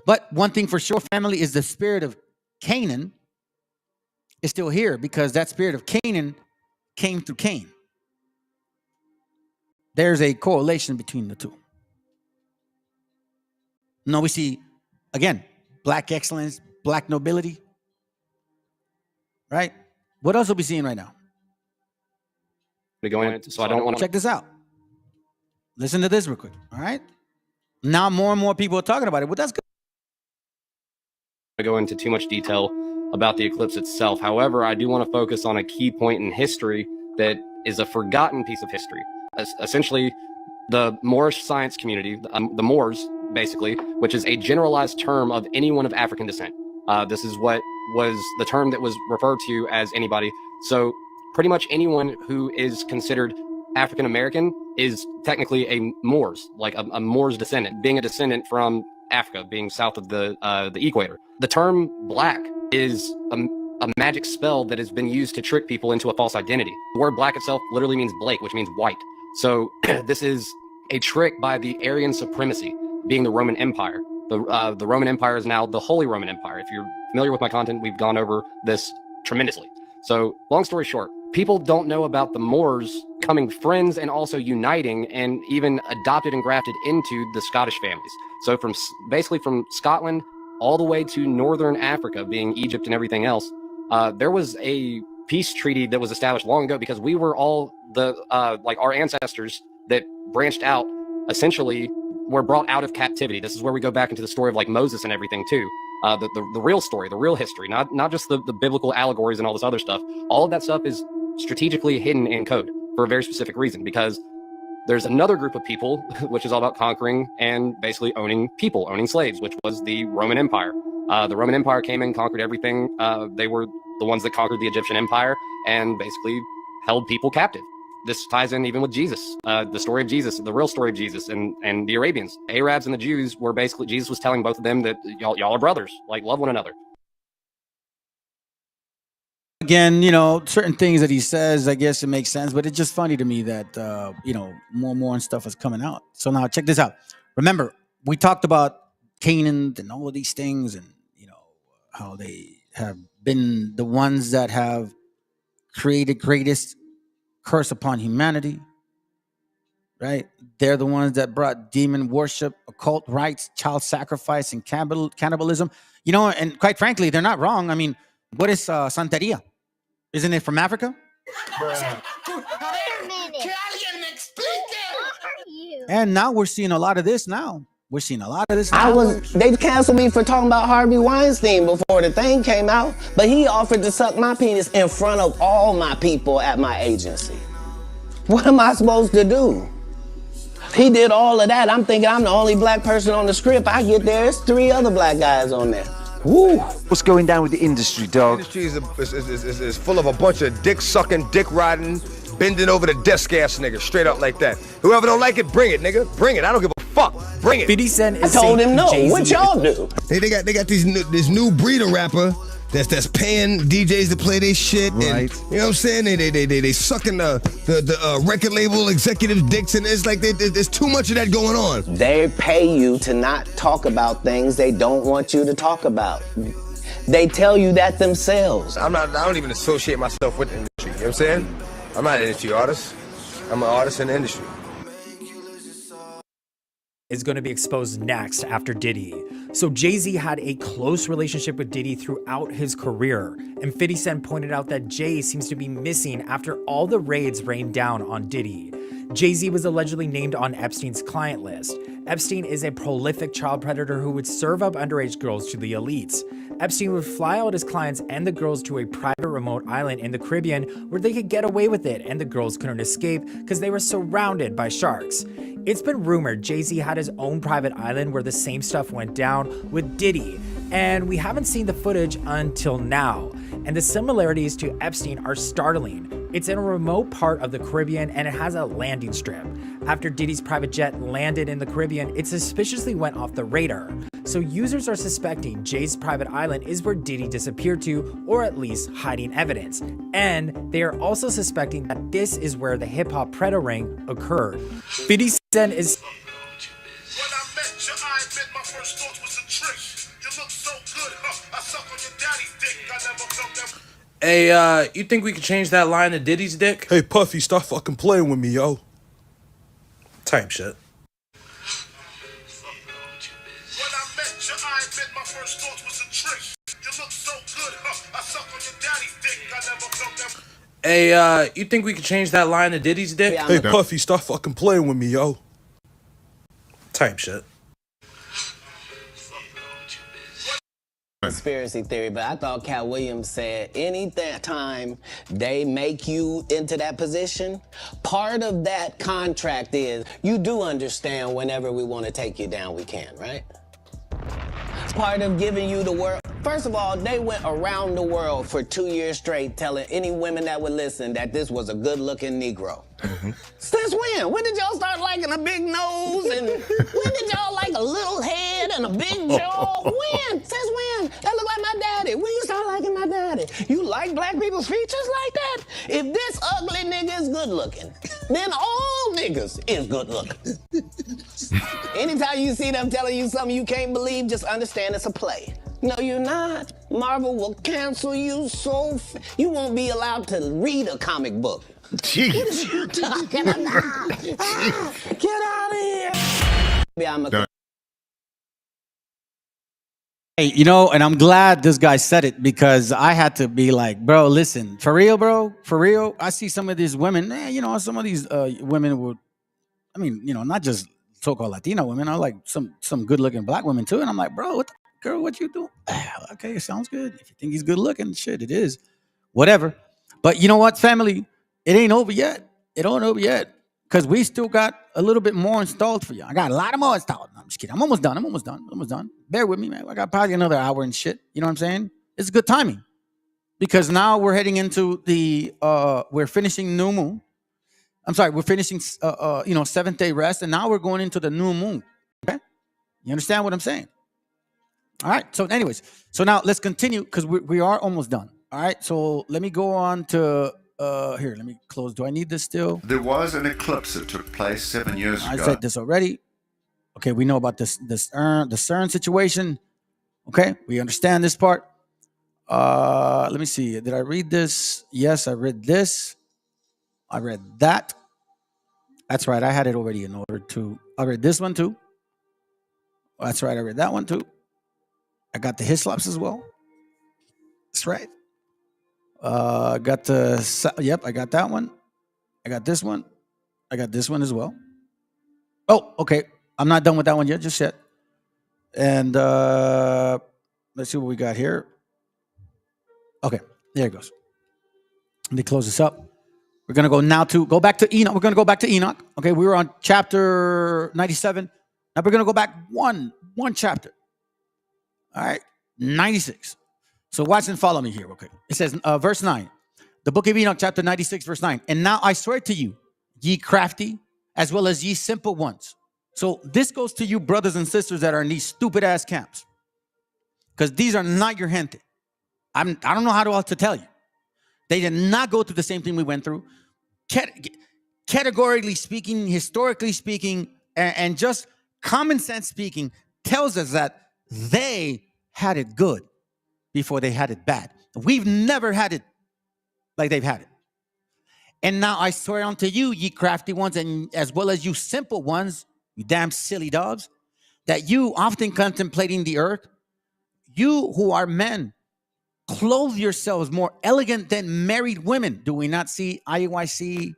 But one thing for sure, family, is the spirit of Canaan is still here, because that spirit of Canaan came through Cain. There's a correlation between the two. Now we see, again, black excellence, black nobility. Right? What else are we seeing right now? So I don't want to check this out. Listen to this real quick. All right. Now more and more people are talking about it. Well, that's good. go into too much detail about the eclipse itself. However, I do want to focus on a key point in history that is a forgotten piece of history. Essentially, the Moorish science community, the Moors, basically, which is a generalized term of anyone of African descent. This is what was the term that was referred to as anybody. So pretty much anyone who is considered African American is technically a Moors, like a Moors descendant, being a descendant from Africa, being south of the equator. The term black is a magic spell that has been used to trick people into a false identity. The word black itself literally means Blake, which means white. So this is a trick by the Aryan supremacy, being the Roman Empire. The Roman Empire is now the Holy Roman Empire. If you're familiar with my content, we've gone over this tremendously. So long story short, people don't know about the Moors becoming friends and also uniting and even adopted and grafted into the Scottish families. So basically from Scotland all the way to northern Africa, being Egypt and everything else, there was a peace treaty that was established long ago because we were all like our ancestors that branched out essentially were brought out of captivity. This is where we go back into the story of like Moses and everything too. The real story, the real history, not just the biblical allegories and all this other stuff. All of that stuff is strategically hidden in code for a very specific reason, because there's another group of people, which is all about conquering and basically owning people, owning slaves, which was the Roman Empire. The Roman Empire came in, conquered everything. They were the ones that conquered the Egyptian Empire and basically held people captive. This ties in even with Jesus, the story of Jesus, the real story of Jesus and the Arabians. Arabs and the Jews were basically, Jesus was telling both of them that y'all are brothers, like love one another. Again, you know, certain things that he says, I guess it makes sense, but it's just funny to me that, you know, more and more stuff is coming out. So now check this out. Remember, we talked about Canaan and all of these things and, you know, how they have been the ones that have created greatest curse upon humanity, right? They're the ones that brought demon worship, occult rites, child sacrifice, and cannibalism. You know, and quite frankly, they're not wrong. I mean, what is Santeria? Isn't it from Africa? And now we're seeing a lot of this now. We're seeing a lot of this now. They canceled me for talking about Harvey Weinstein before the thing came out, but he offered to suck my penis in front of all my people at my agency. What am I supposed to do? He did all of that. I'm thinking I'm the only black person on the script. I get there, there's 3 other black guys on there. Woo. What's going down with the industry, dog? The industry is full of a bunch of dick-sucking, dick-riding, bending over the desk-ass niggas, straight up like that. Whoever don't like it, bring it, nigga. Bring it. I don't give a fuck. Bring it. 50 Cent is I told him no. Jay-Z. What y'all do? They got this new breed of rapper that's paying DJs to play their shit. Right. And, you know what I'm saying? They sucking the record label executives' dicks, and it's like there's too much of that going on. They pay you to not talk about things they don't want you to talk about. They tell you that themselves. I don't even associate myself with the industry. You know what I'm saying? I'm not an industry artist. I'm an artist in the industry. Is going to be exposed next after Diddy. So Jay-Z had a close relationship with Diddy throughout his career, and 50 Cent pointed out that Jay seems to be missing after all the raids rained down on Diddy. Jay-Z was allegedly named on Epstein's client list. Epstein is a prolific child predator who would serve up underage girls to the elites. Epstein would fly out his clients and the girls to a private remote island in the Caribbean where they could get away with it and the girls couldn't escape because they were surrounded by sharks. It's been rumored Jay-Z had his own private island where the same stuff went down with Diddy, and we haven't seen the footage until now. And the similarities to Epstein are startling. It's in a remote part of the Caribbean and it has a landing strip. After Diddy's private jet landed in the Caribbean, it suspiciously went off the radar. So users are suspecting Jay's private island is where Diddy disappeared to, or at least hiding evidence. And they are also suspecting that this is where the hip-hop Predator ring occurred. 50 Cent is... When I met you, I admit my first thought was a trick. You look so good, huh? I suck on your daddy's dick. I never felt that. Hey, you think we could change that line to Diddy's dick? Hey, Puffy, stop fucking playing with me, yo. Type shit. When I met you, I admit my first thought was a trick. You look so good, huh? I suck on your daddy's dick. I never felt that. Hey, you think we could change that line to Diddy's dick? Hey, Puffy, stop fucking playing with me, yo. Type shit. Conspiracy theory, but I thought Cat Williams said any time they make you into that position, part of that contract is you do understand whenever we want to take you down, we can, right? It's part of giving you the world. First of all, they went around the world for 2 years straight telling any women that would listen that this was a good-looking Negro. Since when? When did y'all start liking a big nose? And when did y'all like a little head and a big jaw? When? Since when? That look like my daddy. When you start liking my daddy? You like black people's features like that? If this ugly nigga is good-looking, then all niggas is good-looking. Anytime you see them telling you something you can't believe, just understand it's a play. No, you're not. Marvel will cancel you you won't be allowed to read a comic book. Jeez. What are you talking about? Get out of here. I'm a Hey, you know, and I'm glad this guy said it because I had to be like, bro, listen, for real, bro, for real. I see some of these women, you know, some of these women would, I mean, you know, not just so-called Latino women, I like some good-looking black women too. And I'm like, bro, girl, what you doing? Okay, it sounds good. If you think he's good-looking, shit, it is. Whatever. But you know what, family? It ain't over yet. It ain't over yet. Because we still got a little bit more installed for you. I got a lot of more installed. No, I'm just kidding. I'm almost done. Bear with me, man. I got probably another hour and shit. You know what I'm saying? It's good timing. Because now we're heading into we're finishing new moon. I'm sorry, we're finishing, seventh day rest. And now we're going into the new moon. Okay? You understand what I'm saying? All right. So anyways, so now let's continue because we are almost done. All right. So let me go on to... here, let me close. Do I need this still? There was an eclipse that took place 7 years ago. I said this already. Okay, we know about the CERN situation. Okay, we understand this part. Let me see. Did I read this? Yes, I read this. I read that. That's right. I had it already in order to. I read this one too. That's right. I read that one too. I got the Hislops as well. That's right. I got I got that one. I got this one. I got this one as well. Oh, okay. I'm not done with that one yet, just yet. And let's see what we got here. Okay, there it goes. Let me close this up. We're going to go back to Enoch. We're going to go back to Enoch. Okay, we were on chapter 97. Now we're going to go back one chapter. All right, 96. So watch and follow me here, okay? It says, verse 9, the book of Enoch, chapter 96, verse 9. And now I swear to you, ye crafty, as well as ye simple ones. So this goes to you brothers and sisters that are in these stupid-ass camps. Because these are not your gente. I don't know how else to tell you. They did not go through the same thing we went through. Categorically speaking, historically speaking, and just common sense speaking, tells us that they had it good before they had it bad. We've never had it like they've had it. And now I swear unto you, ye crafty ones, and as well as you simple ones, you damn silly dogs, that you often contemplating the earth, you who are men, clothe yourselves more elegant than married women. Do we not see IUIC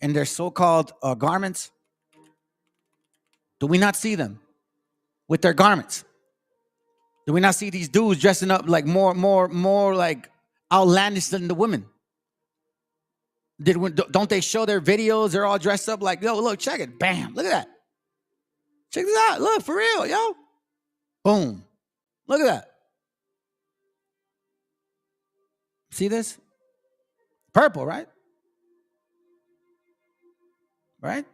and their so-called garments? Do we not see them with their garments? Do we not see these dudes dressing up like more like outlandish than the women? Don't they show their videos? They're all dressed up like, yo, look, check it. Bam, look at that. Check this out. Look, for real, yo. Boom. Look at that. See this? Purple, right? Right?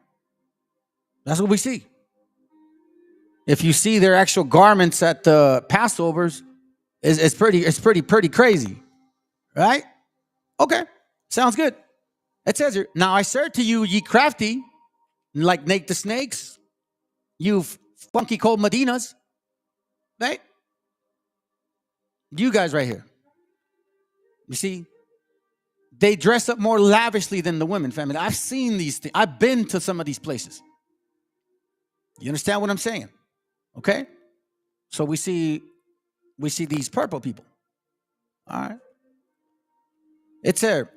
That's what we see. If you see their actual garments at the Passovers, it's pretty crazy. Right? Okay. Sounds good. It says here, now I say to you, ye crafty, like Nate the Snakes, you funky cold Medinas, right? You guys right here. You see, they dress up more lavishly than the women, family. I've seen these things. I've been to some of these places. You understand what I'm saying? Okay? So we see these purple people. All right. It's there.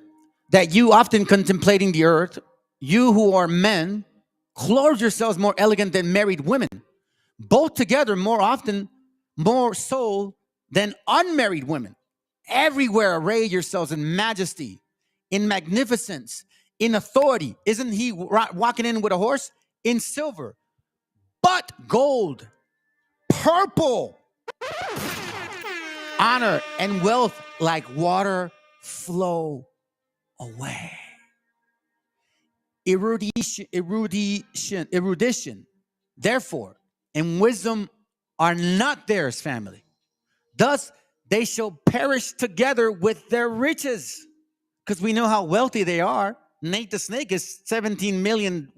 That you often contemplating the earth, you who are men, clothe yourselves more elegant than married women, both together more often, more so than unmarried women. Everywhere array yourselves in majesty, in magnificence, in authority. Isn't he walking in with a horse? In silver, but gold, purple, honor and wealth like water flow away. Erudition, therefore, and wisdom are not theirs, family. Thus, they shall perish together with their riches. Because we know how wealthy they are. Nate the Snake is $17 million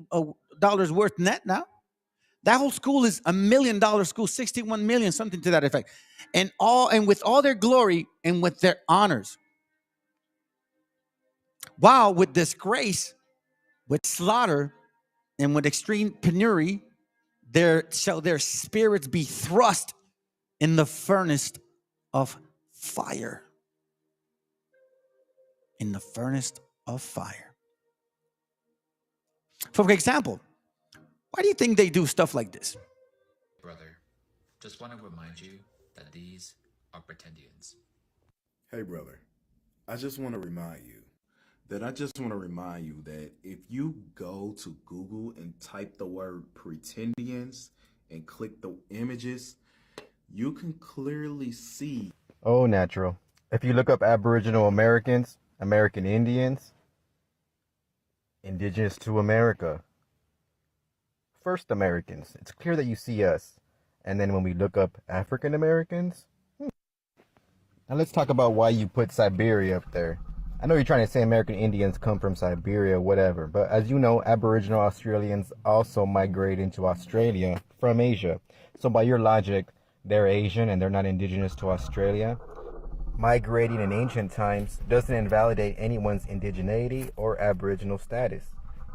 worth net now. That whole school is $1 million school, 61 million, something to that effect. And with all their glory and with their honors. While with disgrace, with slaughter, and with extreme penury, shall their spirits be thrust in the furnace of fire. In the furnace of fire. For example, why do you think they do stuff like this? Brother, just want to remind you that these are pretendians. Hey, brother, I just want to remind you that if you go to Google and type the word pretendians and click the images, you can clearly see. Oh, natural. If you look up Aboriginal Americans, American Indians, Indigenous to America, First Americans, it's clear that you see us. And then when we look up African Americans, now let's talk about why you put Siberia up there. I know you're trying to say American Indians come from Siberia, whatever, but as you know, Aboriginal Australians also migrate into Australia from Asia. So by your logic, they're Asian and they're not indigenous to Australia. Migrating in ancient times doesn't invalidate anyone's indigeneity or Aboriginal status.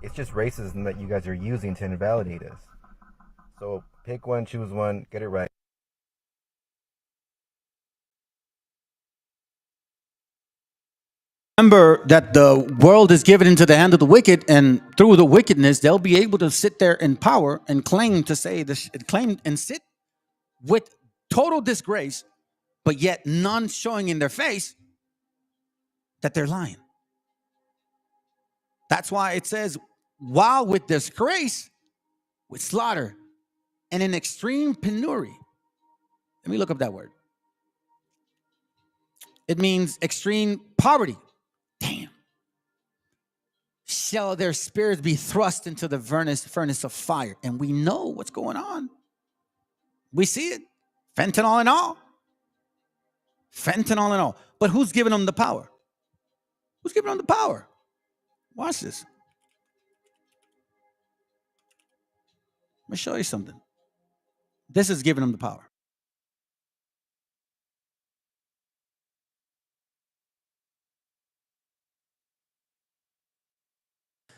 It's just racism that you guys are using to invalidate us. So pick one, choose one, get it right. Remember that the world is given into the hand of the wicked, and through the wickedness, they'll be able to sit there in power and claim and sit with total disgrace, but yet none showing in their face that they're lying. That's why it says, while with disgrace, with slaughter, and in extreme penury. Let me look up that word. It means extreme poverty. Damn. Shall their spirits be thrust into the furnace of fire. And we know what's going on. We see it. Fentanyl and all. Fentanyl and all. But who's giving them the power? Who's giving them the power? Watch this. Let me show you something. This is giving them the power.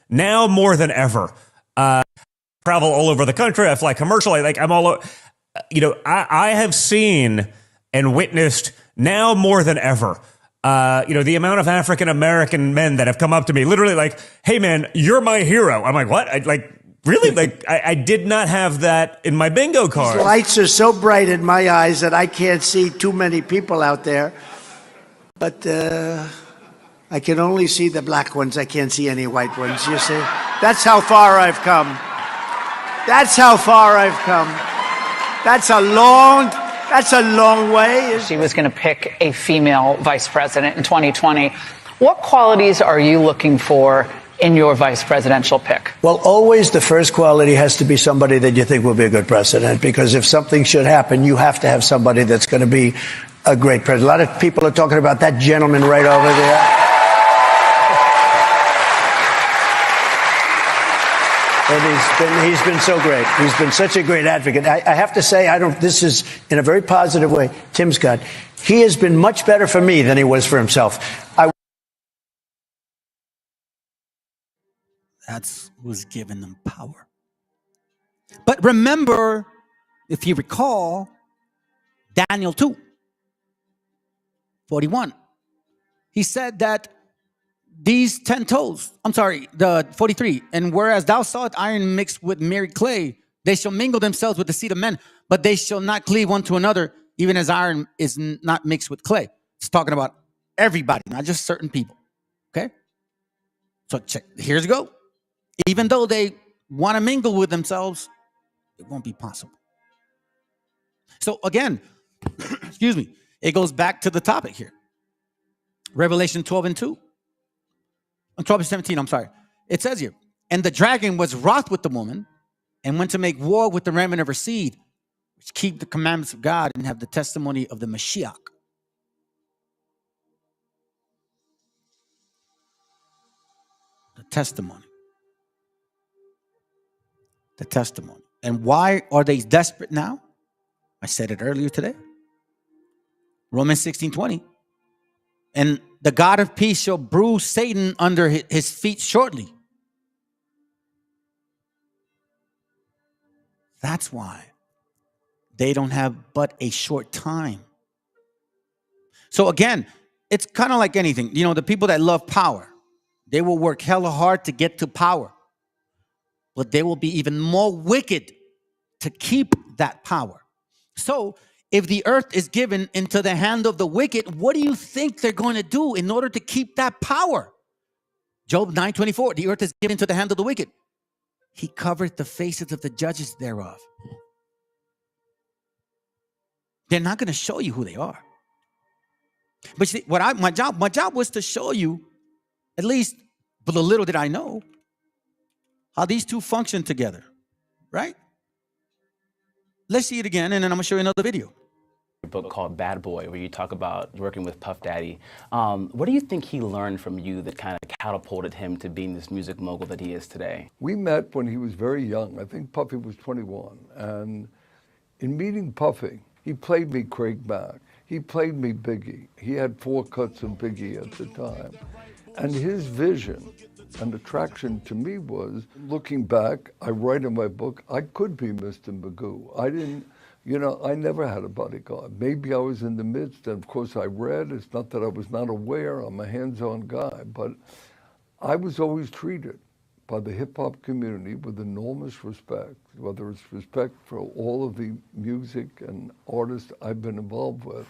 Now more than ever, travel all over the country. I fly commercial. I'm all, I have seen and witnessed now more than ever, the amount of African American men that have come up to me, literally like, "Hey man, you're my hero." I'm like, "What?" Really? I did not have that in my bingo card. These lights are so bright in my eyes that I can't see too many people out there. But I can only see the black ones. I can't see any white ones, you see? That's how far I've come. That's how far I've come. That's a long way. She was going to pick a female vice president in 2020. What qualities are you looking for in your vice presidential pick? Well, always the first quality has to be somebody that you think will be a good president, because if something should happen, you have to have somebody that's going to be a great president. A lot of people are talking about that gentleman right over there. And he's been so great. He's been such a great advocate. I have to say, this is in a very positive way, Tim Scott. He has been much better for me than he was for himself. That's who's giving them power. But remember, if you recall, Daniel 2:41. He said that these 10 toes, the 43, and whereas thou sawest iron mixed with merry clay, they shall mingle themselves with the seed of men, but they shall not cleave one to another, even as iron is not mixed with clay. It's talking about everybody, not just certain people. Okay? So check, here's go. Even though they want to mingle with themselves, it won't be possible. So again, excuse me, It goes back to the topic here. Revelation 12 and 2. 12 and 17, I'm sorry. It says here, and the dragon was wroth with the woman and went to make war with the remnant of her seed, which keep the commandments of God and have the testimony of the Meshiach. The testimony. The testimony. And why are they desperate now? I said it earlier today. Romans 16:20. And the God of peace shall bruise Satan under his feet shortly. That's why they don't have but a short time. So again, it's kind of like anything. You know, the people that love power, they will work hella hard to get to power. But they will be even more wicked to keep that power. So if the earth is given into the hand of the wicked, what do you think they're going to do in order to keep that power? Job 9:24, the earth is given into the hand of the wicked. He covered the faces of the judges thereof. They're not going to show you who they are. But see, my job was to show you, at least for the little that I know, how these two function together, right? Let's see it again, and then I'm going to show you another video. A book called Bad Boy, where you talk about working with Puff Daddy. What do you think he learned from you that kind of catapulted him to being this music mogul that he is today? We met when he was very young. I think Puffy was 21. And in meeting Puffy, he played me Craig Mack. He played me Biggie. He had 4 cuts of Biggie at the time. And his vision and attraction to me was, looking back, I write in my book, I could be Mr. Magoo. I never had a bodyguard. Maybe I was in the midst, and of course I read. It's not that I was not aware. I'm a hands-on guy, but I was always treated by the hip-hop community with enormous respect, whether it's respect for all of the music and artists I've been involved with.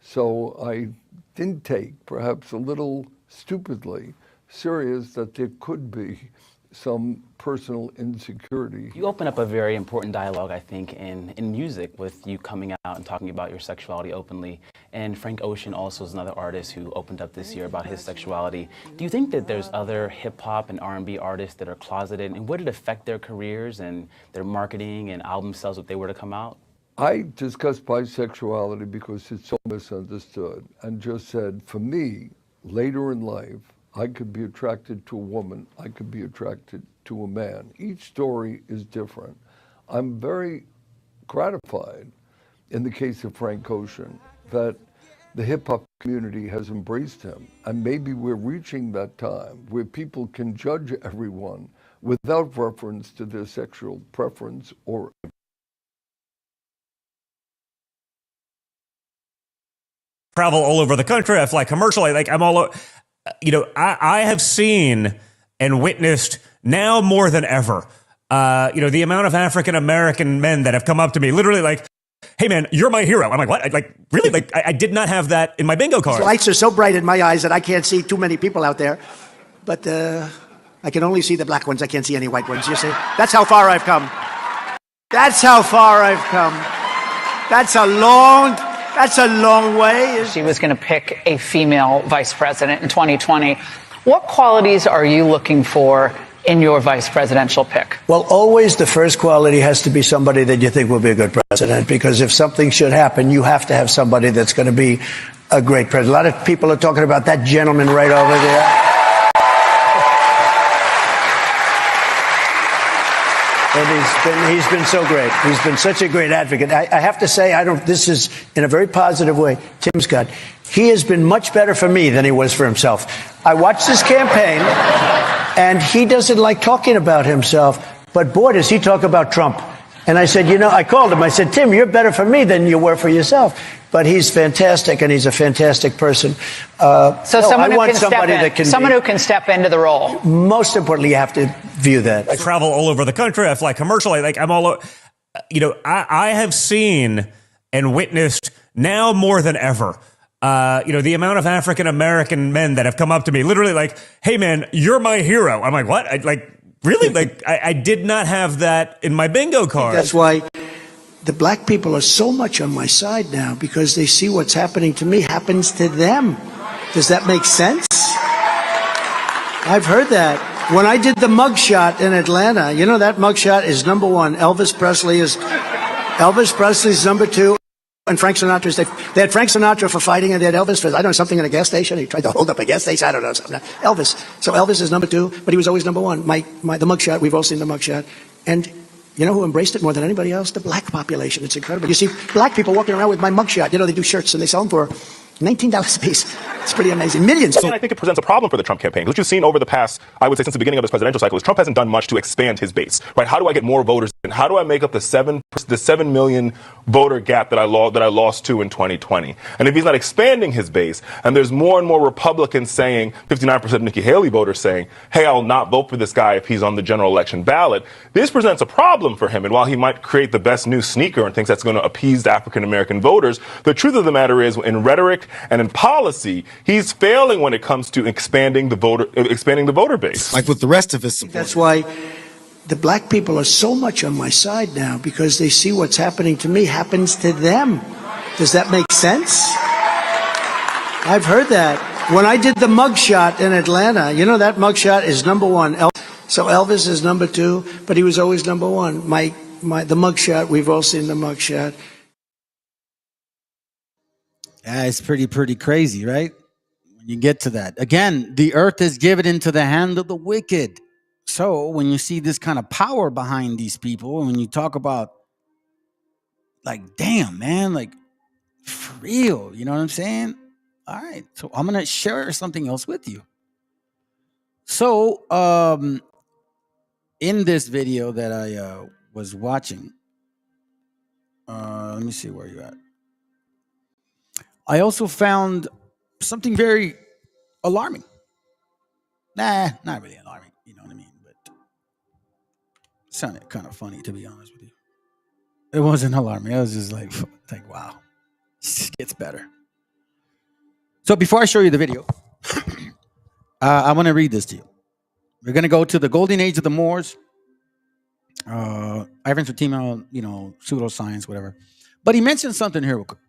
So I didn't take, perhaps a little stupidly, serious that there could be some personal insecurity. You open up a very important dialogue, I think, in music with you coming out and talking about your sexuality openly. And Frank Ocean also is another artist who opened up this year about his sexuality. Do you think that there's other hip-hop and R&B artists that are closeted, and would it affect their careers and their marketing and album sales if they were to come out? I discussed bisexuality because it's so misunderstood, and just said, for me, later in life, I could be attracted to a woman, I could be attracted to a man. Each story is different. I'm very gratified, in the case of Frank Ocean, that the hip-hop community has embraced him. And maybe we're reaching that time where people can judge everyone without reference to their sexual preference or travel all over the country. I fly commercially. Like I'm all, I have seen and witnessed now more than ever, the amount of African-American men that have come up to me, literally like, hey man, you're my hero. I'm like, what? Really? I did not have that in my bingo card. The lights are so bright in my eyes that I can't see too many people out there. But I can only see the black ones. I can't see any white ones, you see? That's how far I've come. That's how far I've come. That's a long way. She was going to pick a female vice president in 2020. What qualities are you looking for in your vice presidential pick? Well, always the first quality has to be somebody that you think will be a good president, because if something should happen, you have to have somebody that's going to be a great president. A lot of people are talking about that gentleman right over there. And he's been so great. He's been such a great advocate. I have to say, this is in a very positive way, Tim Scott. He has been much better for me than he was for himself. I watched his campaign, and he doesn't like talking about himself, but boy, does he talk about Trump. And I said, I called him. I said, Tim, you're better for me than you were for yourself. But he's fantastic, and he's a fantastic person. Someone who can step into the role. Most importantly, you have to view that. I travel all over the country. I fly commercially. Like I'm all, I have seen and witnessed now more than ever, the amount of African-American men that have come up to me, literally like, hey man, you're my hero. I'm like, what? Really? I did not have that in my bingo card. That's why the black people are so much on my side now because they see what's happening to me happens to them. Does that make sense? I've heard that. When I did the mugshot in Atlanta, you know that mugshot is number one. Elvis Presley's number two. And Frank Sinatra's, they had Frank Sinatra for fighting, and they had Elvis for, I don't know, something in a gas station. He tried to hold up a gas station. I don't know, something. Elvis. So Elvis is number two, but he was always number one. The mugshot, we've all seen the mugshot. And you know who embraced it more than anybody else? The black population. It's incredible. You see black people walking around with my mugshot. You know, they do shirts and they sell them for $19 a piece. It's pretty amazing. Millions. And I think it presents a problem for the Trump campaign. What you've seen over the past, I would say since the beginning of this presidential cycle, is Trump hasn't done much to expand his base. Right? How do I get more voters? And how do I make up the 7 million voter gap that I lost to in 2020? And if he's not expanding his base, and there's more and more Republicans saying, 59% Nikki Haley voters saying, hey, I'll not vote for this guy if he's on the general election ballot, this presents a problem for him. And while he might create the best new sneaker and thinks that's going to appease the African American voters, the truth of the matter is, in rhetoric and in policy, he's failing when it comes to expanding the voter base. Like with the rest of his support. That's why the black people are so much on my side now because they see what's happening to me happens to them. Does that make sense? I've heard that. When I did the mugshot in Atlanta, you know that mugshot is number one. So Elvis is number two, but he was always number one. The mugshot, we've all seen the mugshot. Yeah, it's pretty crazy, right? When you get to that. Again, the earth is given into the hand of the wicked. So when you see this kind of power behind these people, and when you talk about, like, damn, man, like, for real, you know what I'm saying? All right, so I'm going to share something else with you. So in this video that I was watching, let me see where you're at. I also found something very alarming. Nah, not really alarming, you know what I mean? But it sounded kind of funny, to be honest with you. It wasn't alarming. I was just like wow, this gets better. So before I show you the video, I want to read this to you. We're going to go to the golden age of the Moors. Ivan Sertimo, you know, pseudoscience, whatever. But he mentioned something here real quick.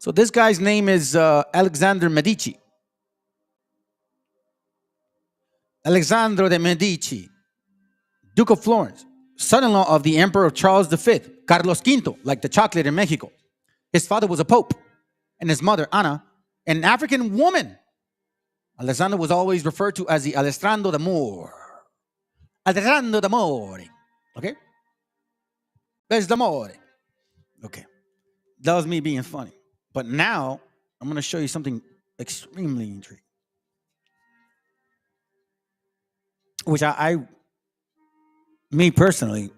So this guy's name is Alexander Medici. Alessandro de Medici, Duke of Florence, son-in-law of the Emperor Charles V, Carlos V, like the chocolate in Mexico. His father was a pope, and his mother, Anna, an African woman. Alessandro was always referred to as the Alessandro d'Amore. Alessandro d'Amore. Okay? There's d'Amore. Okay. That was me being funny. But now, I'm going to show you something extremely intriguing. Which me personally,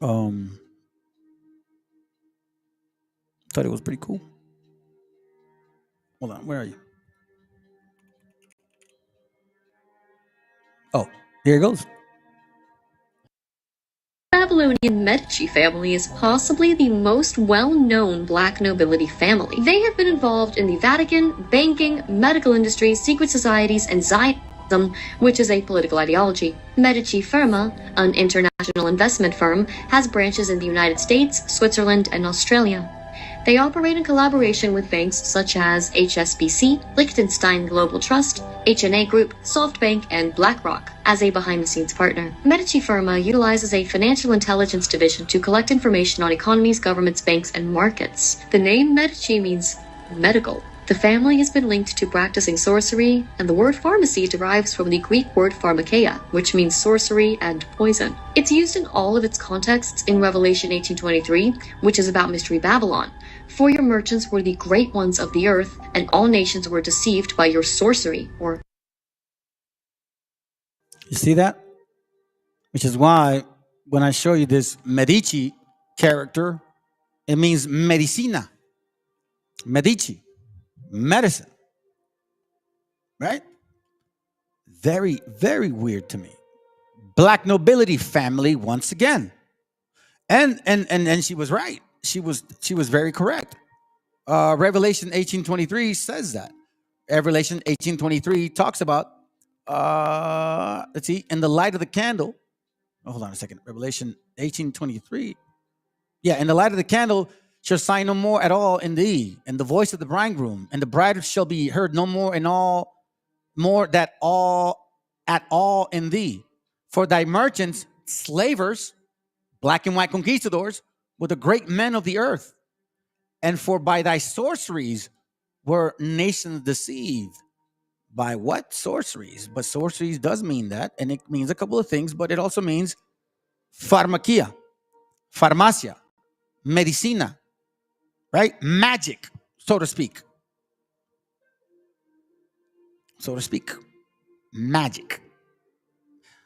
thought it was pretty cool. Hold on, where are you? Oh, here it goes. The Babylonian Medici family is possibly the most well-known black nobility family. They have been involved in the Vatican, banking, medical industry, secret societies, and Zionism, which is a political ideology. Medici Firma, an international investment firm, has branches in the United States, Switzerland, and Australia. They operate in collaboration with banks such as HSBC, Liechtenstein Global Trust, HNA Group, SoftBank, and BlackRock as a behind-the-scenes partner. Medici Firma utilizes a financial intelligence division to collect information on economies, governments, banks, and markets. The name Medici means medical. The family has been linked to practicing sorcery, and the word pharmacy derives from the Greek word pharmakeia, which means sorcery and poison. It's used in all of its contexts in Revelation 18:23, which is about Mystery Babylon. For your merchants were the great ones of the earth, and all nations were deceived by your sorcery, or... You see that? Which is why when I show you this Medici character, it means medicina. Medici. Medicine. Right? Very, very weird to me. Black nobility family once again. And she was right. She was very correct. Revelation 18:23 says that. Revelation 18:23 talks about let's see, in the light of the candle. Oh, hold on a second. Revelation 18:23. Yeah, and the light of the candle shall shine no more at all in thee, and the voice of the bridegroom, and the bride shall be heard no more in all more that all at all in thee. For thy merchants, slavers, black and white conquistadors, were the great men of the earth. And for by thy sorceries were nations deceived. By what sorceries? But sorceries does mean that, and it means a couple of things, but it also means pharmakia, farmacia, medicina, right? Magic, so to speak. So to speak. Magic.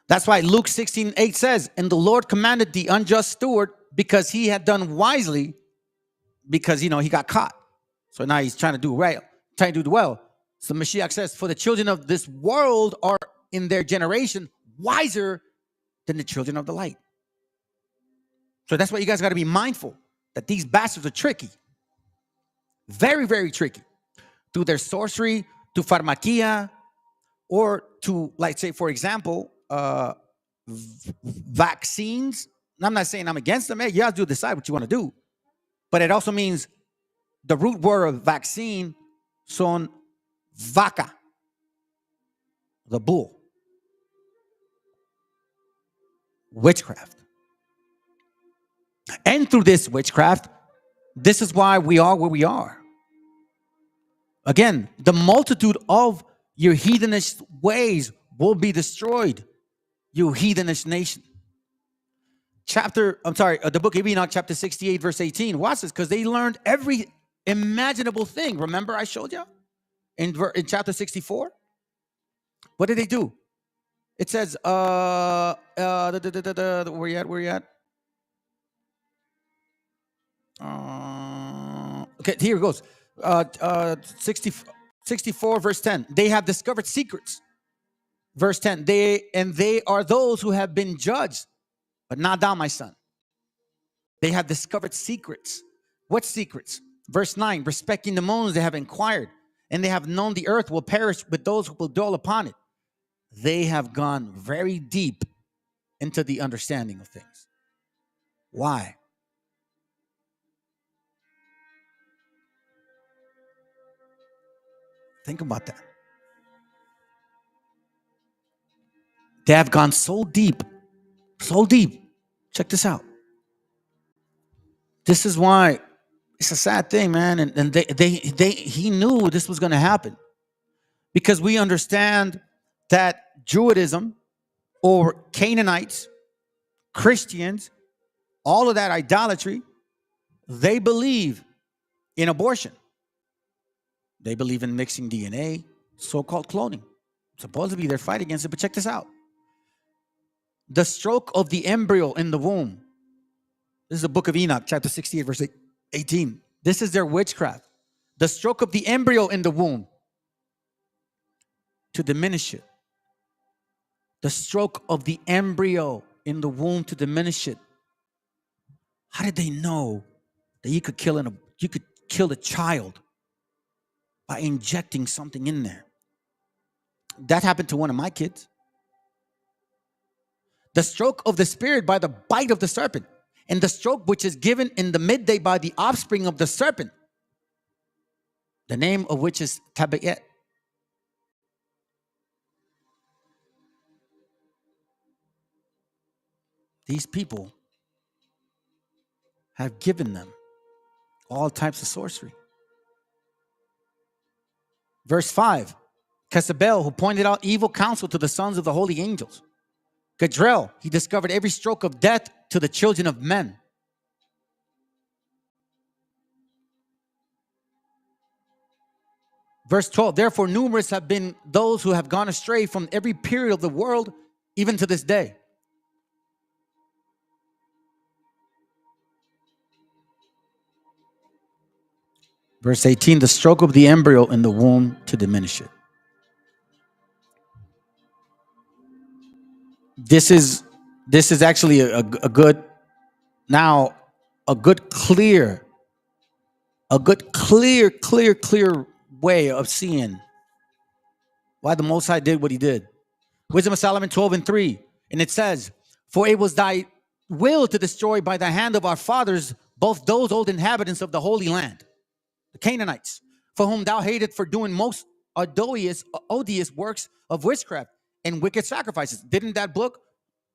That's why Luke 16:8 says, and the Lord commanded the unjust steward because he had done wisely, because, he got caught. So now he's trying to do right, trying to do well. So Meshiach says, for the children of this world are in their generation wiser than the children of the light. So that's why you guys got to be mindful that these bastards are tricky. Very, very tricky. Through their sorcery, to pharmakia, or to, like, say, for example, vaccines. And I'm not saying I'm against them. Hey, you guys do decide what you want to do. But it also means the root word of vaccine, son vaca, the bull. Witchcraft. And through this witchcraft, this is why we are where we are. Again, the multitude of your heathenish ways will be destroyed, you heathenish nation. The book of Enoch, chapter 68, verse 18. Watch this, because they learned every imaginable thing. Remember I showed you in chapter 64? What did they do? It says, where you at? Okay, here it goes. 64, verse 10. They have discovered secrets. Verse 10. They are those who have been judged, but not thou, my son. They have discovered secrets. What secrets? Verse 9. Respecting the moons, they have inquired, and they have known the earth will perish with those who will dwell upon it. They have gone very deep into the understanding of things. Why? Think about that. They have gone so deep, so deep. Check this out. This is why it's a sad thing, man. And he knew this was going to happen, because we understand that Judaism or Canaanites, Christians, all of that idolatry, they believe in abortion. They believe in mixing DNA, so-called cloning. Supposed to be their fight against it, but check this out. The stroke of the embryo in the womb. This is the book of Enoch, chapter 68, verse 18. This is their witchcraft. The stroke of the embryo in the womb, to diminish it. The stroke of the embryo in the womb, to diminish it. How did they know that you could kill a child by injecting something in there? That happened to one of my kids. The stroke of the spirit by the bite of the serpent, and the stroke which is given in the midday by the offspring of the serpent, the name of which is Tabayet. These people have given them all types of sorcery. Verse 5, Jezebel, who pointed out evil counsel to the sons of the holy angels. Gadrel, he discovered every stroke of death to the children of men. Verse 12, therefore numerous have been those who have gone astray from every period of the world, even to this day. Verse 18, the stroke of the embryo in the womb, to diminish it. This is actually a good clear way of seeing why the Most High did what he did. Wisdom of Solomon 12:3, and it says, for it was thy will to destroy by the hand of our fathers both those old inhabitants of the Holy Land, the Canaanites, for whom thou hated for doing most odious works of witchcraft and wicked sacrifices. Didn't that book,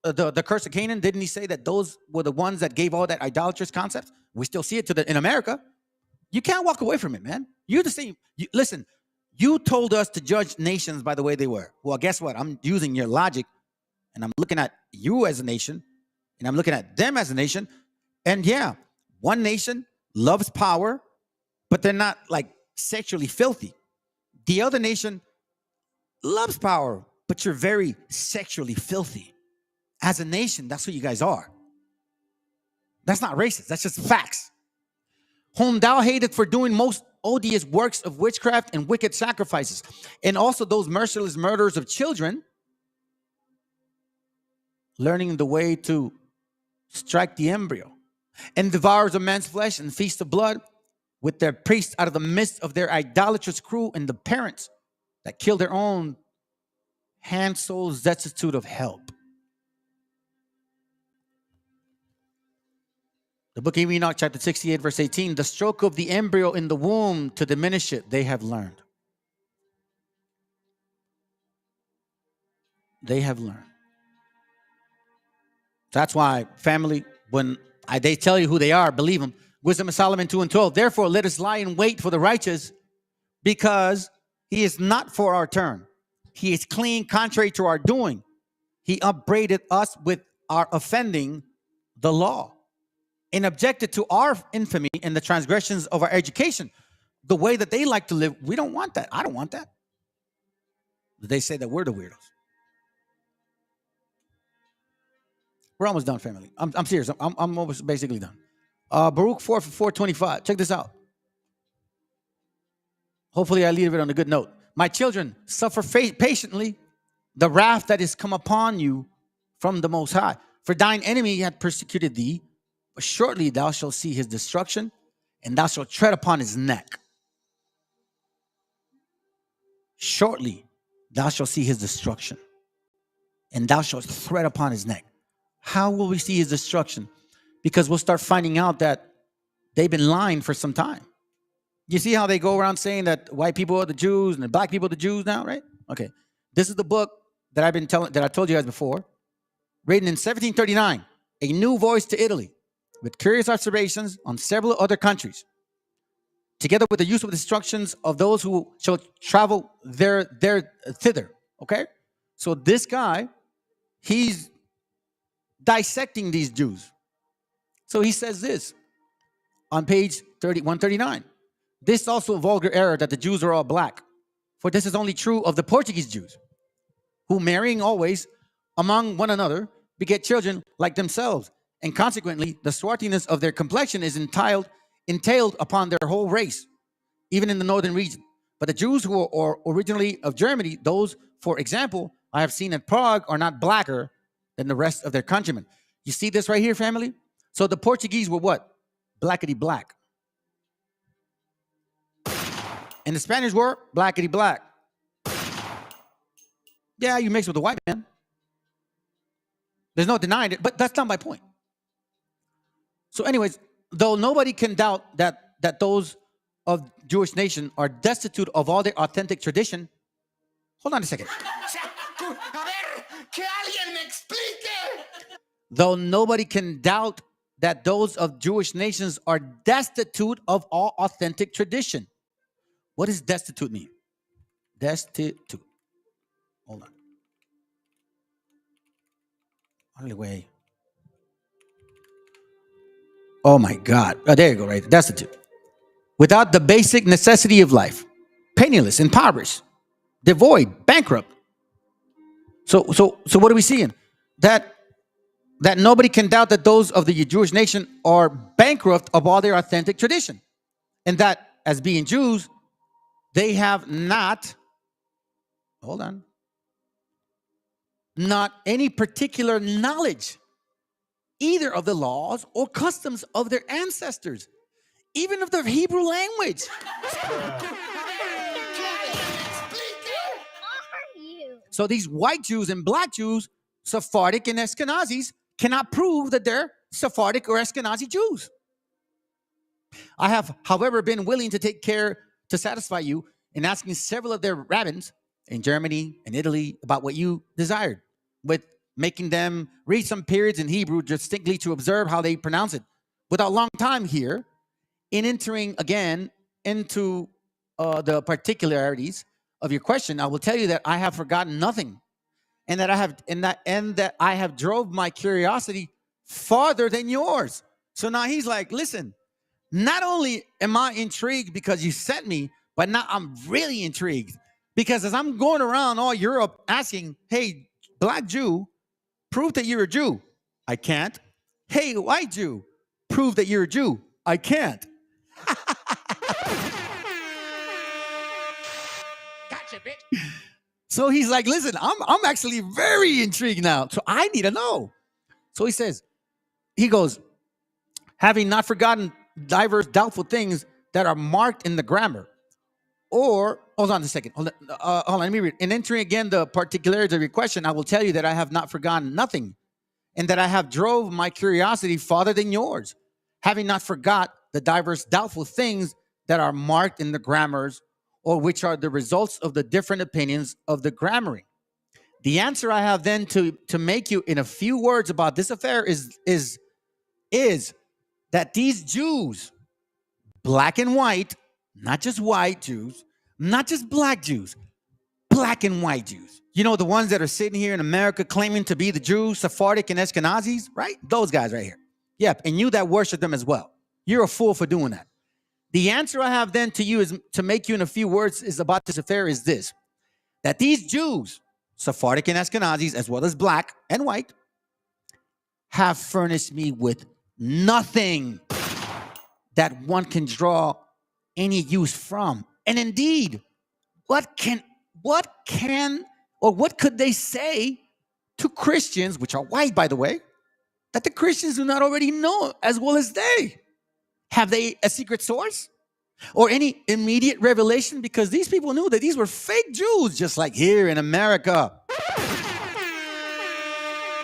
the Curse of Canaan, didn't he say that those were the ones that gave all that idolatrous concepts? We still see it in America. You can't walk away from it, man. You're the same. Listen, you told us to judge nations by the way they were. Well, guess what? I'm using your logic, and I'm looking at you as a nation, and I'm looking at them as a nation. And yeah, one nation loves power, but they're not like sexually filthy. The other nation loves power, but you're very sexually filthy. As a nation, that's who you guys are. That's not racist. That's just facts. Whom thou hated for doing most odious works of witchcraft and wicked sacrifices, and also those merciless murders of children, learning the way to strike the embryo, and devours of man's flesh and feast of blood, with their priests out of the midst of their idolatrous crew, and the parents that kill their own hand souls destitute of help. The book of Enoch, chapter 68, verse 18, the stroke of the embryo in the womb to diminish it, they have learned. They have learned. That's why, family, when they tell you who they are, believe them. Wisdom of Solomon 2 and 12. Therefore, let us lie in wait for the righteous, because he is not for our turn. He is clean, contrary to our doing. He upbraided us with our offending the law, and objected to our infamy and the transgressions of our education. The way that they like to live, we don't want that. I don't want that. They say that we're the weirdos. We're almost done, family. I'm serious. I'm almost basically done. Baruch 4:25. Check this out. Hopefully I leave it on a good note. My children, suffer patiently the wrath that is come upon you from the Most High. For thine enemy hath persecuted thee, but shortly thou shalt see his destruction, and thou shalt tread upon his neck. Shortly thou shalt see his destruction, and thou shalt tread upon his neck. How will we see his destruction? Because we'll start finding out that they've been lying for some time. You see how they go around saying that white people are the Jews and the black people are the Jews now, right? Okay. This is the book that I told you guys before, written in 1739, A New Voice to Italy, with curious observations on several other countries, together with the use of the instructions of those who shall travel thither. Okay? So this guy, he's dissecting these Jews. So he says this on page 139. This also a vulgar error that the Jews are all black, for this is only true of the Portuguese Jews, who marrying always among one another beget children like themselves, and consequently the swarthiness of their complexion is entailed upon their whole race, even in the northern region. But the Jews who are originally of Germany, those, for example, I have seen in Prague, are not blacker than the rest of their countrymen. You see this right here, family? So the Portuguese were what? Blackety black. And the Spaniards were blackety black. Yeah, you mix with the white man. There's no denying it, but that's not my point. So anyways, though nobody can doubt that those of Jewish nation are destitute of all their authentic tradition. Hold on a second. Though nobody can doubt that those of Jewish nations are destitute of all authentic tradition. What does destitute mean? Destitute. Hold on. Anyway. Oh my God. Oh, there you go, right? Destitute. Without the basic necessity of life. Penniless, impoverished, devoid, bankrupt. So what are we seeing? That nobody can doubt that those of the Jewish nation are bankrupt of all their authentic tradition. And that as being Jews, they have not any particular knowledge either of the laws or customs of their ancestors, even of the Hebrew language. So these white Jews and black Jews, Sephardic and Ashkenazis, cannot prove that they're Sephardic or Ashkenazi Jews. I have, however, been willing to take care to satisfy you in asking several of their rabbins in Germany and Italy about what you desired, with making them read some periods in Hebrew distinctly to observe how they pronounce it. Without long time here, in entering again into the particularities of your question, I will tell you that I have forgotten nothing, and that I have drove my curiosity farther than yours. So now he's like, listen, not only am I intrigued because you sent me, but now I'm really intrigued because as I'm going around all Europe asking, hey, black Jew, prove that you're a Jew. I can't. Hey, white Jew, prove that you're a Jew. I can't. Gotcha, bitch. So he's like, listen, I'm actually very intrigued now. So I need to know. So he goes, having not forgotten diverse doubtful things that are marked in the grammar. Or, hold on a second. Hold on, let me read. In entering again the particularities of your question, I will tell you that I have not forgotten nothing, and that I have drove my curiosity farther than yours, having not forgot the diverse doubtful things that are marked in the grammars, or which are the results of the different opinions of the grammaring. The answer I have then to make you in a few words about this affair is that these Jews, black and white, not just white Jews, not just black Jews, black and white Jews. You know, the ones that are sitting here in America claiming to be the Jews, Sephardic and Ashkenazis, right? Those guys right here. Yep, and you that worship them as well. You're a fool for doing that. The answer I have then to you is to make you in a few words is about this affair is this, that these Jews, Sephardic and Ashkenazis, as well as black and white, have furnished me with nothing that one can draw any use from. And indeed, what could they say to Christians, which are white, by the way, that the Christians do not already know as well as they? Have they a secret source or any immediate revelation? Because these people knew that these were fake Jews, just like here in America.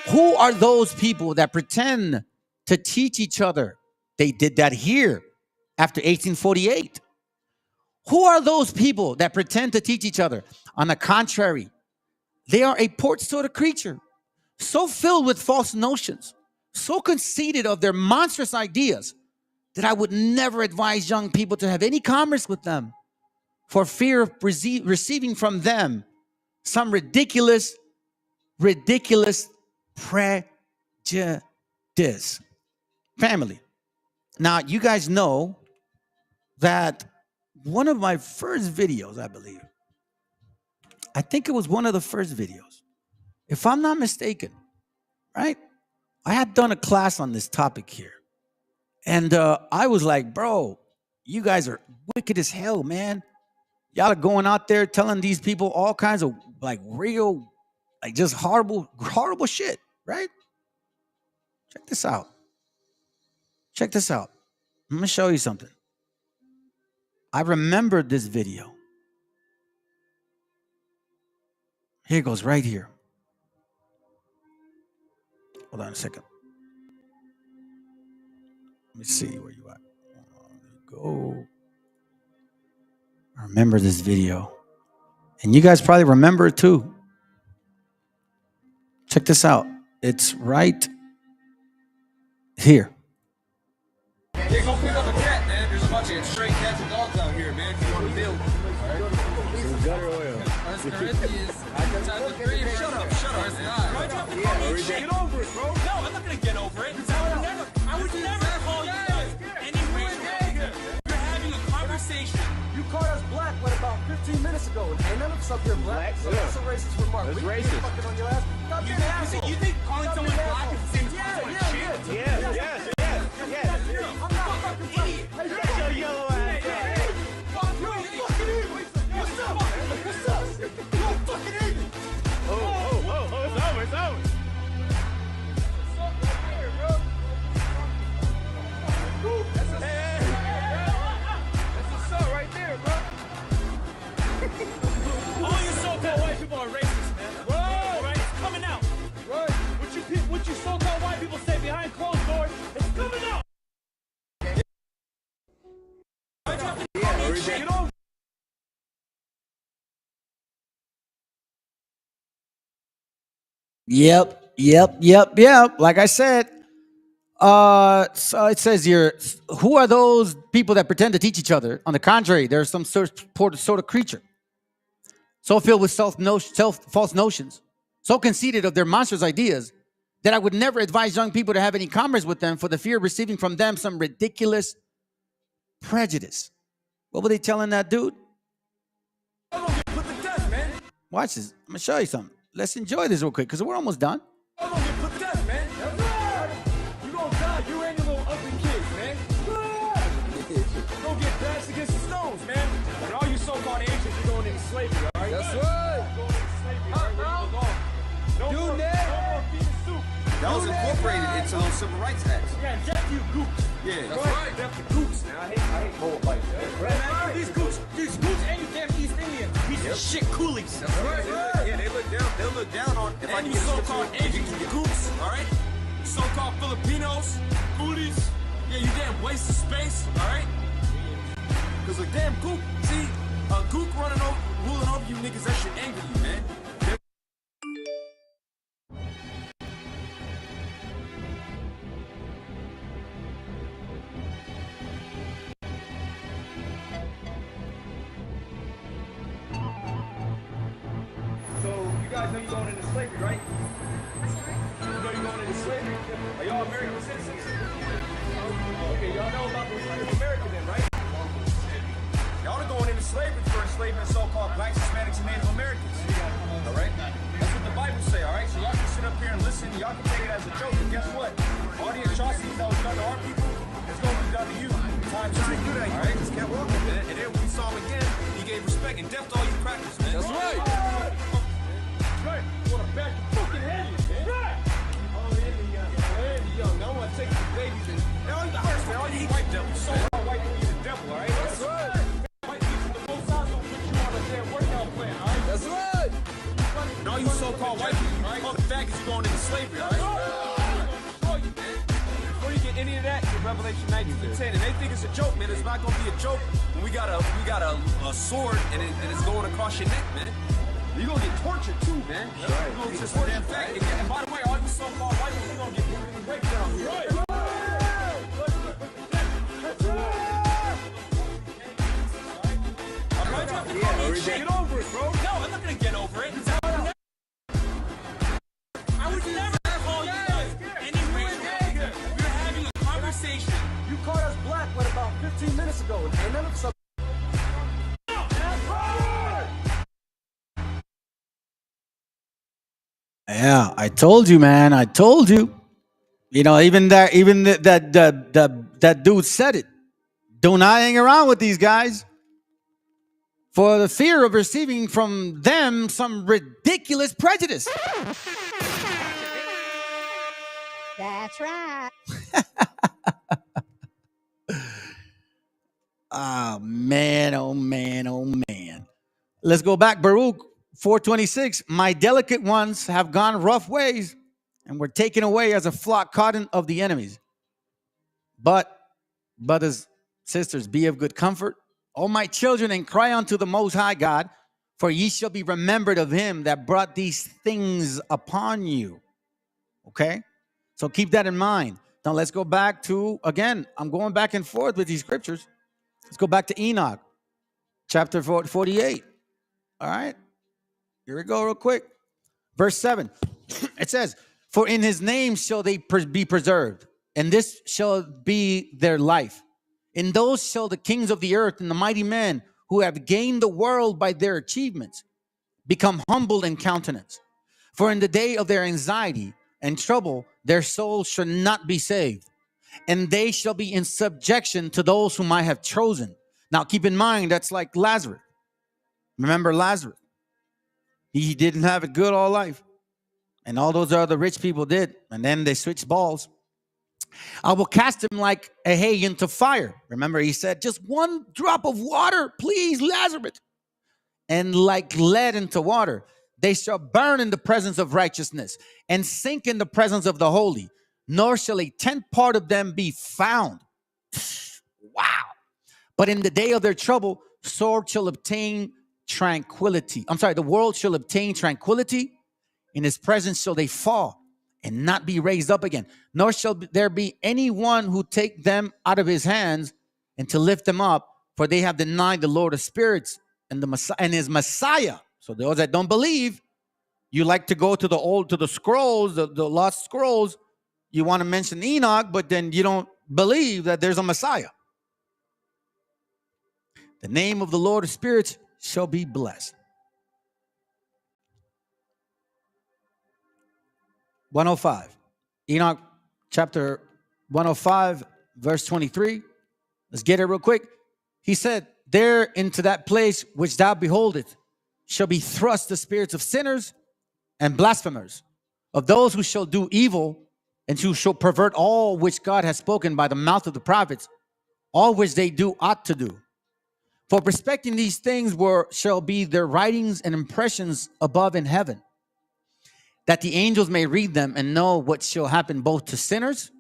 Who are those people that pretend to teach each other? They did that here after 1848. Who are those people that pretend to teach each other? On the contrary, they are a porch sort of creature, so filled with false notions, so conceited of their monstrous ideas, that I would never advise young people to have any commerce with them for fear of receiving from them some ridiculous prejudice. Family. Now, you guys know that one of my first videos, I think it was one of the first videos, if I'm not mistaken, right? I had done a class on this topic here. And I was like, bro, you guys are wicked as hell, man. Y'all are going out there telling these people all kinds of like real, like just horrible shit, right? Check this out. Check this out. I'm going to show you something. I remembered this video. Here it goes, right here. Hold on a second. Let me see where you at. There you go. I remember this video. And you guys probably remember it too. Check this out. It's right here. Yeah, go pick up a cat, man. There's a bunch of stray cats and dogs out here, man. If you want to build. Some gutter oil. Shut up. Get over it, bro. No, I'm not going to get over it. I would never call you guys any racial. We're having a conversation. You called us black, what, about 15 minutes ago? Ain't none of us up here black. So that's a racist remark. That's racist. Fucking on your ass. You think calling someone black is the same as calling someone shit? Yes. I'm not a fucking idiot. Hey, get your yellow ass. Fuck you, fucking idiot. What's up? You fucking idiot. It's over. All you so-called white people are racist, man. Whoa! Right? It's coming out. Right. What you so-called white people Yep. Like I said, so it says here, who are those people that pretend to teach each other? On the contrary, there's some sort of creature, so filled with false notions, so conceited of their monstrous ideas, that I would never advise young people to have any commerce with them for the fear of receiving from them some ridiculous prejudice. What were they telling that dude? Watch this. I'm going to show you something. Let's enjoy this real quick because we're almost done. You gonna die, you and your little ugly kids, man. You gonna get bashed against the stones, man. And all you so-called Asians, you're going into slavery, all right? That's right. You're going into slavery, all right? Where you belong. No more feeding soup. That was incorporated into those civil rights acts. Yeah, death to you goops. Yeah, that's right. Death to goops, man. I hate bold like that. Right, man. These goops and you damn East Indians. Piece of shit coolies. That's right. Yeah, they look down on if I and can you get so-called Asians, you goops, all right? You so-called Filipinos, coolies. Yeah, you damn waste of space, all right? Because a damn goop, see, a goop ruling over you niggas, that should anger you, man. So, you guys know you're going into slavery, right? You know you're going into slavery? Are y'all American citizens? Okay, y'all know about the freedom of America then, right? Y'all are going into slavery for enslaving so-called blacks, Hispanics, and Native Americans. All right? That's what the Bible say, all right? So y'all can sit up here and listen. Y'all can take it as a joke, but guess what? All the atrocities that was done to our people, it's going to be done to you. Times two, all right? Just kept walking, man. And then when we saw him again, he gave respect and death to all you crackers, man. That's right. Right. Want to back the fucking head, man. Right. Oh, Andy Young. Now I want to take the babies and all you first, man. All you white devils. So white people, you're the devil, all right? That's right. White people, the both sides will put you on a damn workout plan, all right? That's right. And all you so-called white people, all right? All the faggots, you're going into slavery, all right? Before you get any of that, in Revelation 19:10, and they think it's a joke, man. It's not going to be a joke when we got a sword and it's going across your neck, man. You're going to get tortured too, man. You're going to just damn fact. And by the way, all you so-called white people, you're going to get put in the breakdown. Right. Get over it, bro. No, I'm not going to get over it. I would never call you guys any racial. We're having a conversation. You called us black, what, about 15 minutes ago? And none of us. Yeah, I told you, man. I told you. You know, even that dude said it. Do not hang around with these guys for the fear of receiving from them some ridiculous prejudice. That's right. Oh, man, oh, man, oh, man. Let's go back. Baruch 4:26. My delicate ones have gone rough ways and were taken away as a flock caught in of the enemies. But, brothers, sisters, be of good comfort, O my children, and cry unto the Most High God, for ye shall be remembered of him that brought these things upon you. Okay? So keep that in mind. Now let's go back to, again, I'm going back and forth with these scriptures. Let's go back to Enoch, chapter 48. All right? Here we go real quick. Verse 7. It says, for in his name shall they be preserved, and this shall be their life. In those shall the kings of the earth and the mighty men who have gained the world by their achievements become humble in countenance. For in the day of their anxiety and trouble, their souls shall not be saved, and they shall be in subjection to those whom I have chosen. Now keep in mind, that's like Lazarus. Remember Lazarus? He didn't have it good all life. And all those other rich people did. And then they switched balls. I will cast him like a hay into fire. Remember, he said, just one drop of water, please, Lazarus. And like lead into water, they shall burn in the presence of righteousness and sink in the presence of the holy. Nor shall a tenth part of them be found. Wow. But in the day of their trouble, sword shall obtain tranquility. The world shall obtain tranquility, In his presence shall they fall and not be raised up again. Nor shall there be anyone who take them out of his hands and to lift them up, for they have denied the Lord of spirits and the Messiah and his Messiah. So those that don't believe, you like to go to the scrolls, the lost scrolls. You want to mention Enoch, but then you don't believe that there's a Messiah. The name of the Lord of spirits shall be blessed. 105. Enoch chapter 105, verse 23. Let's get it real quick. He said, there into that place which thou beholdest shall be thrust the spirits of sinners and blasphemers, of those who shall do evil and who shall pervert all which God has spoken by the mouth of the prophets, all which they do ought to do. For respecting these things shall be their writings and impressions above in heaven, that the angels may read them and know what shall happen both to sinners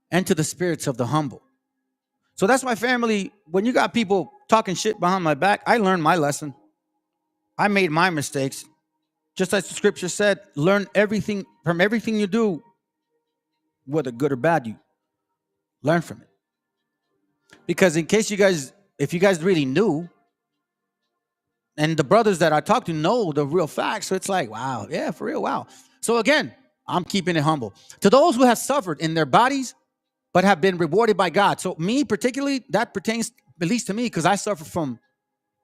and to the spirits of the humble. So that's why, family, when you got people talking shit behind my back, I learned my lesson. I made my mistakes. Just as the scripture said, learn everything from everything you do, whether good or bad, you learn from it. Because in case if you guys really knew, and the brothers that I talk to know the real facts, so it's like, wow, yeah, for real, wow. So again, I'm keeping it humble. To those who have suffered in their bodies, but have been rewarded by God. So me particularly, that pertains at least to me, because I suffer from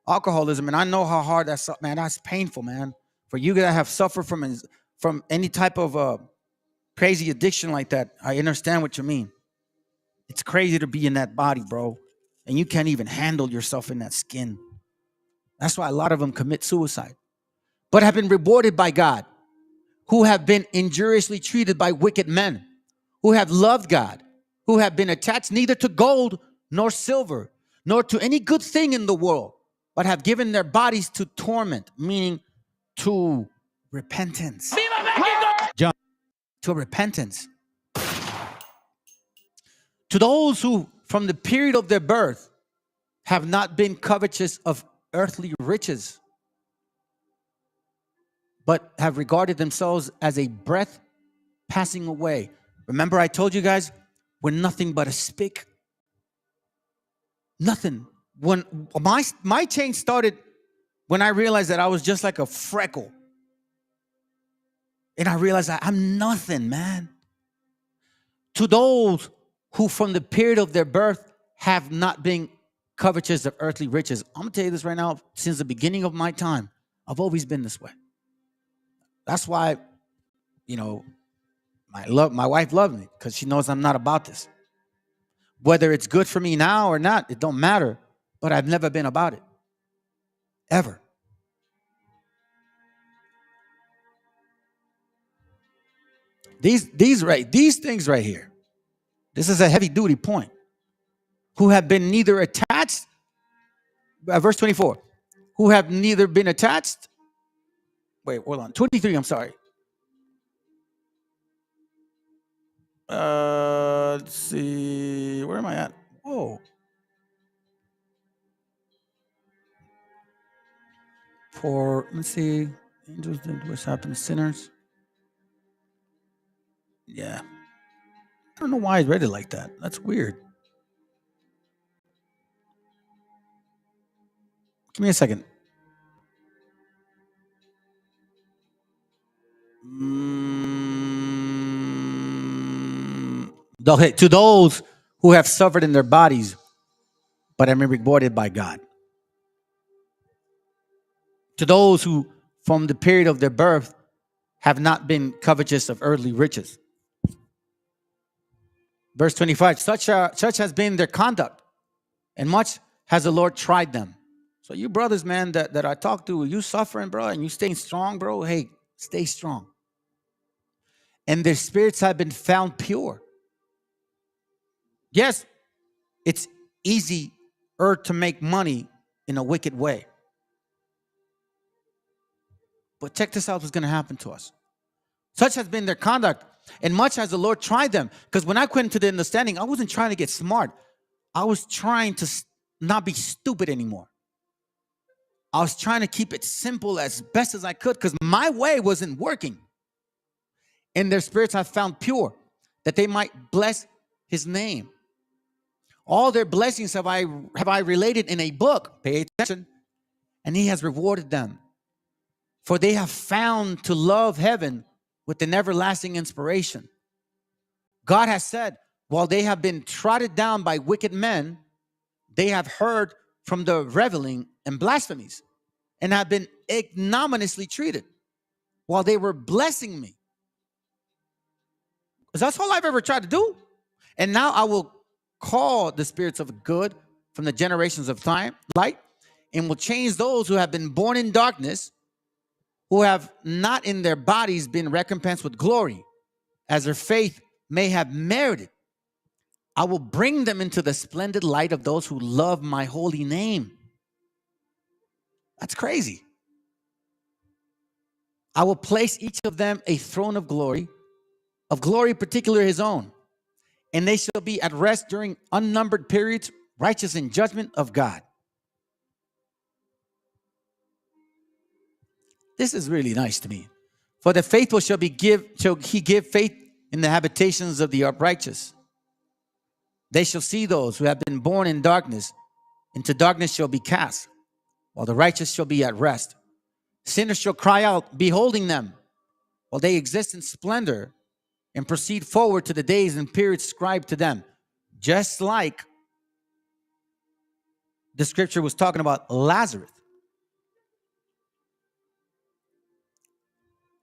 alcoholism, and I know how hard that's, man, that's painful, man. For you that have suffered from any type of crazy addiction like that, I understand what you mean. It's crazy to be in that body, bro, and you can't even handle yourself in that skin. That's why a lot of them commit suicide, but have been rewarded by God, who have been injuriously treated by wicked men, who have loved God, who have been attached neither to gold nor silver, nor to any good thing in the world, but have given their bodies to torment, meaning to repentance. John, to repentance. To those who, from the period of their birth, have not been covetous of earthly riches, but have regarded themselves as a breath passing away. Remember, I told you guys, we're nothing but a speck. Nothing. When my change started, when I realized that I was just like a freckle, and I realized that I'm nothing, man. To those who, from the period of their birth, have not been covetous of earthly riches. I'm gonna tell you this right now. Since the beginning of my time, I've always been this way. That's why, my wife loved me, because she knows I'm not about this. Whether it's good for me now or not, it don't matter. But I've never been about it, ever. These things right here. This is a heavy duty point. Who have been neither attached, verse 24, who have neither been attached. Wait, hold on. 23, I'm sorry. Let's see. Where am I at? Whoa. Let's see. Angels did what's happened to sinners. Yeah. I don't know why I read it like that. That's weird. Give me a second. To those who have suffered in their bodies, but have been rewarded by God. To those who, from the period of their birth, have not been covetous of earthly riches. Verse 25, such has been their conduct, and much has the Lord tried them. So you brothers, man, that I talk to, you suffering, bro, and you staying strong, bro, hey, stay strong. And their spirits have been found pure. Yes, it's easier to make money in a wicked way. But check this out, what's going to happen to us. Such has been their conduct, and much has the Lord tried them. Because when I went into the understanding, I wasn't trying to get smart. I was trying to not be stupid anymore. I was trying to keep it simple as best as I could because my way wasn't working. And their spirits I found pure, that they might bless his name. All their blessings have I related in a book. Pay attention. And he has rewarded them. For they have found to love heaven with an everlasting inspiration. God has said, while they have been trodden down by wicked men, they have heard from the reveling and blasphemies and have been ignominiously treated while they were blessing me. Because that's all I've ever tried to do. And now I will call the spirits of good from the generations of time, light, and will change those who have been born in darkness, who have not in their bodies been recompensed with glory, as their faith may have merited. I will bring them into the splendid light of those who love my holy name. That's crazy. I will place each of them a throne of glory particular his own, and they shall be at rest during unnumbered periods, righteous in judgment of God. This is really nice to me. For the faithful shall he give faith in the habitations of the uprighteous. They shall see those who have been born in darkness, into darkness shall be cast, while the righteous shall be at rest. Sinners shall cry out, beholding them, while they exist in splendor, and proceed forward to the days and periods ascribed to them. Just like the scripture was talking about Lazarus.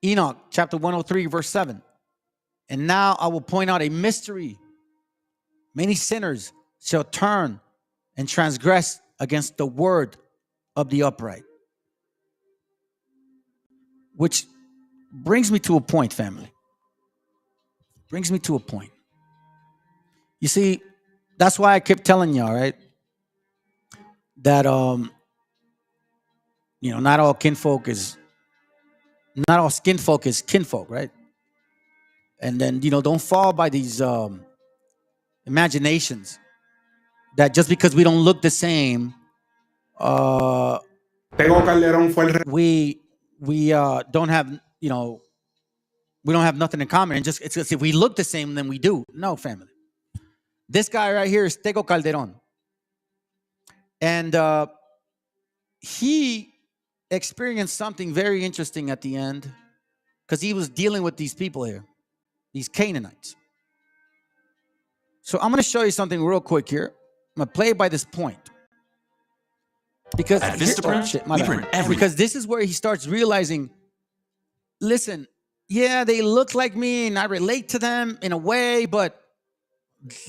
Enoch chapter 103 verse 7. And now I will point out a mystery. Many sinners shall turn and transgress against the word of the upright. Which brings me to a point, family. Brings me to a point. You see, that's why I kept telling y'all, right? That not all kinfolk is not all skinfolk is kinfolk, right? And then, don't fall by these imaginations that just because we don't look the same, we don't have, we don't have nothing in common. And it's just if we look the same, then we do. No, family. This guy right here is Tego Calderon. And he experienced something very interesting at the end because he was dealing with these people here, these Canaanites. So I'm going to show you something real quick here. I'm going to play by this point. Because at Vistaprint, because this is where he starts realizing, listen, yeah, they look like me and I relate to them in a way, but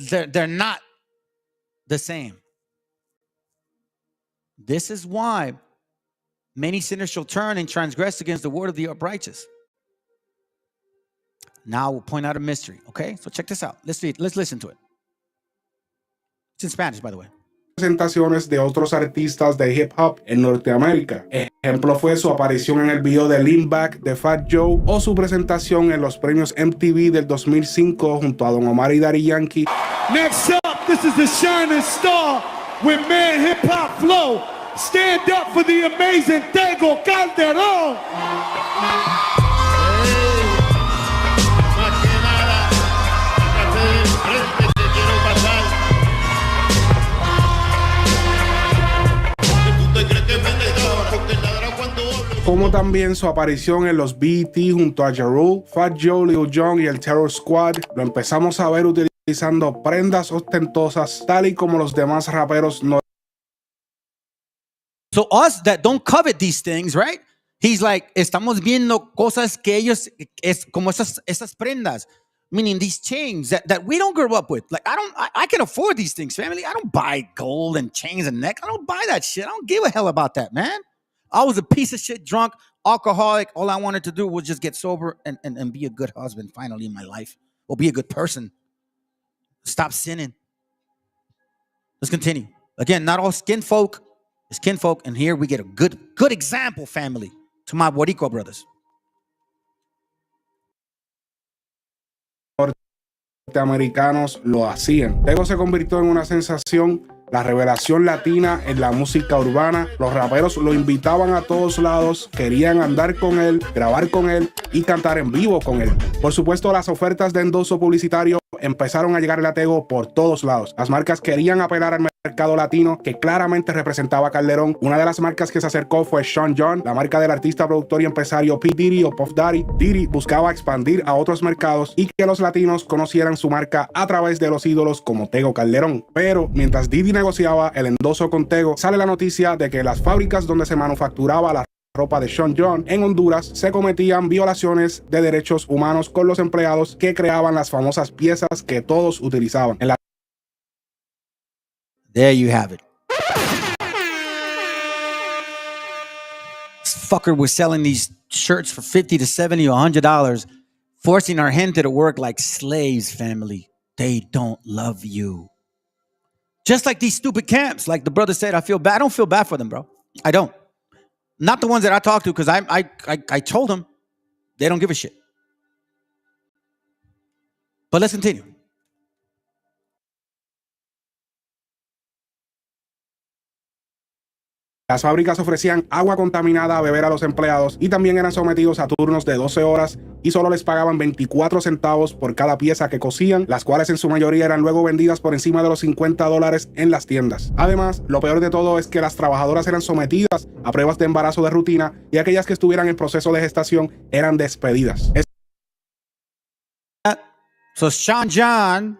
they're not the same. This is why many sinners shall turn and transgress against the word of the uprighteous. Now we'll point out a mystery, okay? So check this out. Let's listen to it. It's in Spanish, by the way. Presentaciones de otros artistas de hip hop en Norteamérica. Ejemplo fue su aparición en el video de Lean Back de Fat Joe o su presentación en los premios MTV del 2005 junto a Don Omar y Daddy Yankee. Next up, this is the shining star with mad hip hop flow. Stand up for the amazing Tego Calderon. Como también su aparición en los BET junto a Ja Rule, Fat Joe, Lil Jon y el Terror Squad. Lo empezamos a ver utilizando prendas ostentosas, tal y como los demás raperos no. So us that don't covet these things, right? He's like, estamos viendo cosas que ellos, es como esas prendas, meaning these chains that we don't grow up with. Like, I can afford these things, family. I don't buy gold and chains and neck. I don't buy that shit. I don't give a hell about that, man. I was a piece of shit, drunk, alcoholic. All I wanted to do was just get sober and be a good husband finally in my life. Or be a good person. Stop sinning. Let's continue. Again, not all skin folk is kinfolk. And here we get a good example, family, to my Boricua brothers. Norteamericanos lo hacían. Tego se convirtió en una sensación la revelación latina en la música urbana. Los raperos lo invitaban a todos lados, querían andar con él, grabar con él y cantar en vivo con él. Por supuesto, las ofertas de endoso publicitario empezaron a llegar a Tego por todos lados. Las marcas querían apelar al mercado latino que claramente representaba a Calderón. Una de las marcas que se acercó fue Sean John, la marca del artista, productor y empresario P. Diddy o Puff Daddy. Diddy buscaba expandir a otros mercados y que los latinos conocieran su marca a través de los ídolos como Tego Calderón. Pero mientras Diddy negociaba el endoso con Tego, sale la noticia de que las fábricas donde se manufacturaba la ropa de Sean John en Honduras se cometían violaciones de derechos humanos con los empleados que creaban las famosas piezas que todos utilizaban. There you have it. This fucker was selling these shirts for $50 to $70 or $100, forcing our gente to work like slaves, family. They don't love you. Just like these stupid camps. Like the brother said, I feel bad. I don't feel bad for them, bro. I don't. Not the ones that I talked to, because I told them they don't give a shit. But let's continue. Las fábricas ofrecían agua contaminada a beber a los empleados y también eran sometidos a turnos de 12 horas y solo les pagaban 24 centavos por cada pieza que cosían, las cuales en su mayoría eran luego vendidas por encima de los $50 en las tiendas. Además, lo peor de todo es que las trabajadoras eran sometidas a pruebas de embarazo de rutina y aquellas que estuvieran en proceso de gestación eran despedidas. So Sean John,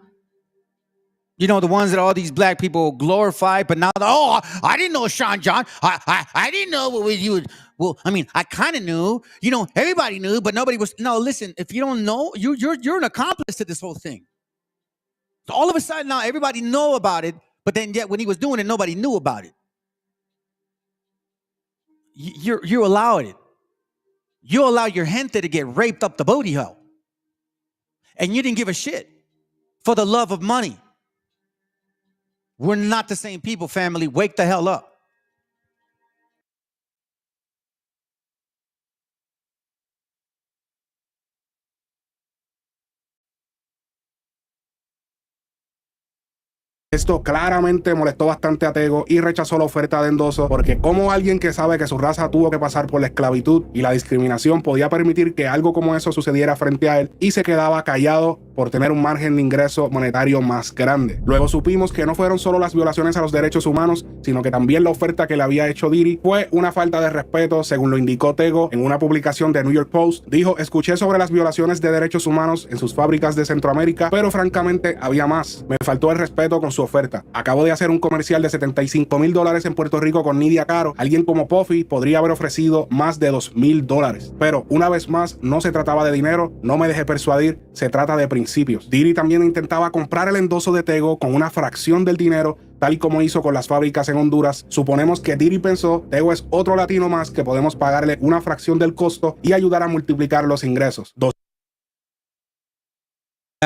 you know, the ones that all these black people glorify, but now, oh, I didn't know Sean John. I didn't know what you would. Well, I mean, I kind of knew. You know, everybody knew, but nobody was. No, listen, if you don't know, you're an accomplice to this whole thing. So all of a sudden now, everybody know about it, but then yet when he was doing it, nobody knew about it. You allowed it. You allow your gente to get raped up the booty hole, and you didn't give a shit for the love of money. We're not the same people, family. Wake the hell up. Esto claramente molestó bastante a Tego y rechazó la oferta de endoso, porque como alguien que sabe que su raza tuvo que pasar por la esclavitud y la discriminación podía permitir que algo como eso sucediera frente a él, y se quedaba callado por tener un margen de ingreso monetario más grande. Luego supimos que no fueron solo las violaciones a los derechos humanos, sino que también la oferta que le había hecho Diddy fue una falta de respeto, según lo indicó Tego en una publicación de New York Post. Dijo: escuché sobre las violaciones de derechos humanos en sus fábricas de Centroamérica, pero francamente había más. Me faltó el respeto con su oferta. Acabo de hacer un comercial de $75,000 en Puerto Rico con Nidia Caro. Alguien como Puffy podría haber ofrecido más de $2,000. Pero una vez más, no se trataba de dinero, no me dejé persuadir, se trata de principios. Diddy también intentaba comprar el endoso de Tego con una fracción del dinero, tal y como hizo con las fábricas en Honduras. Suponemos que Diddy pensó: Tego es otro latino más que podemos pagarle una fracción del costo y ayudar a multiplicar los ingresos.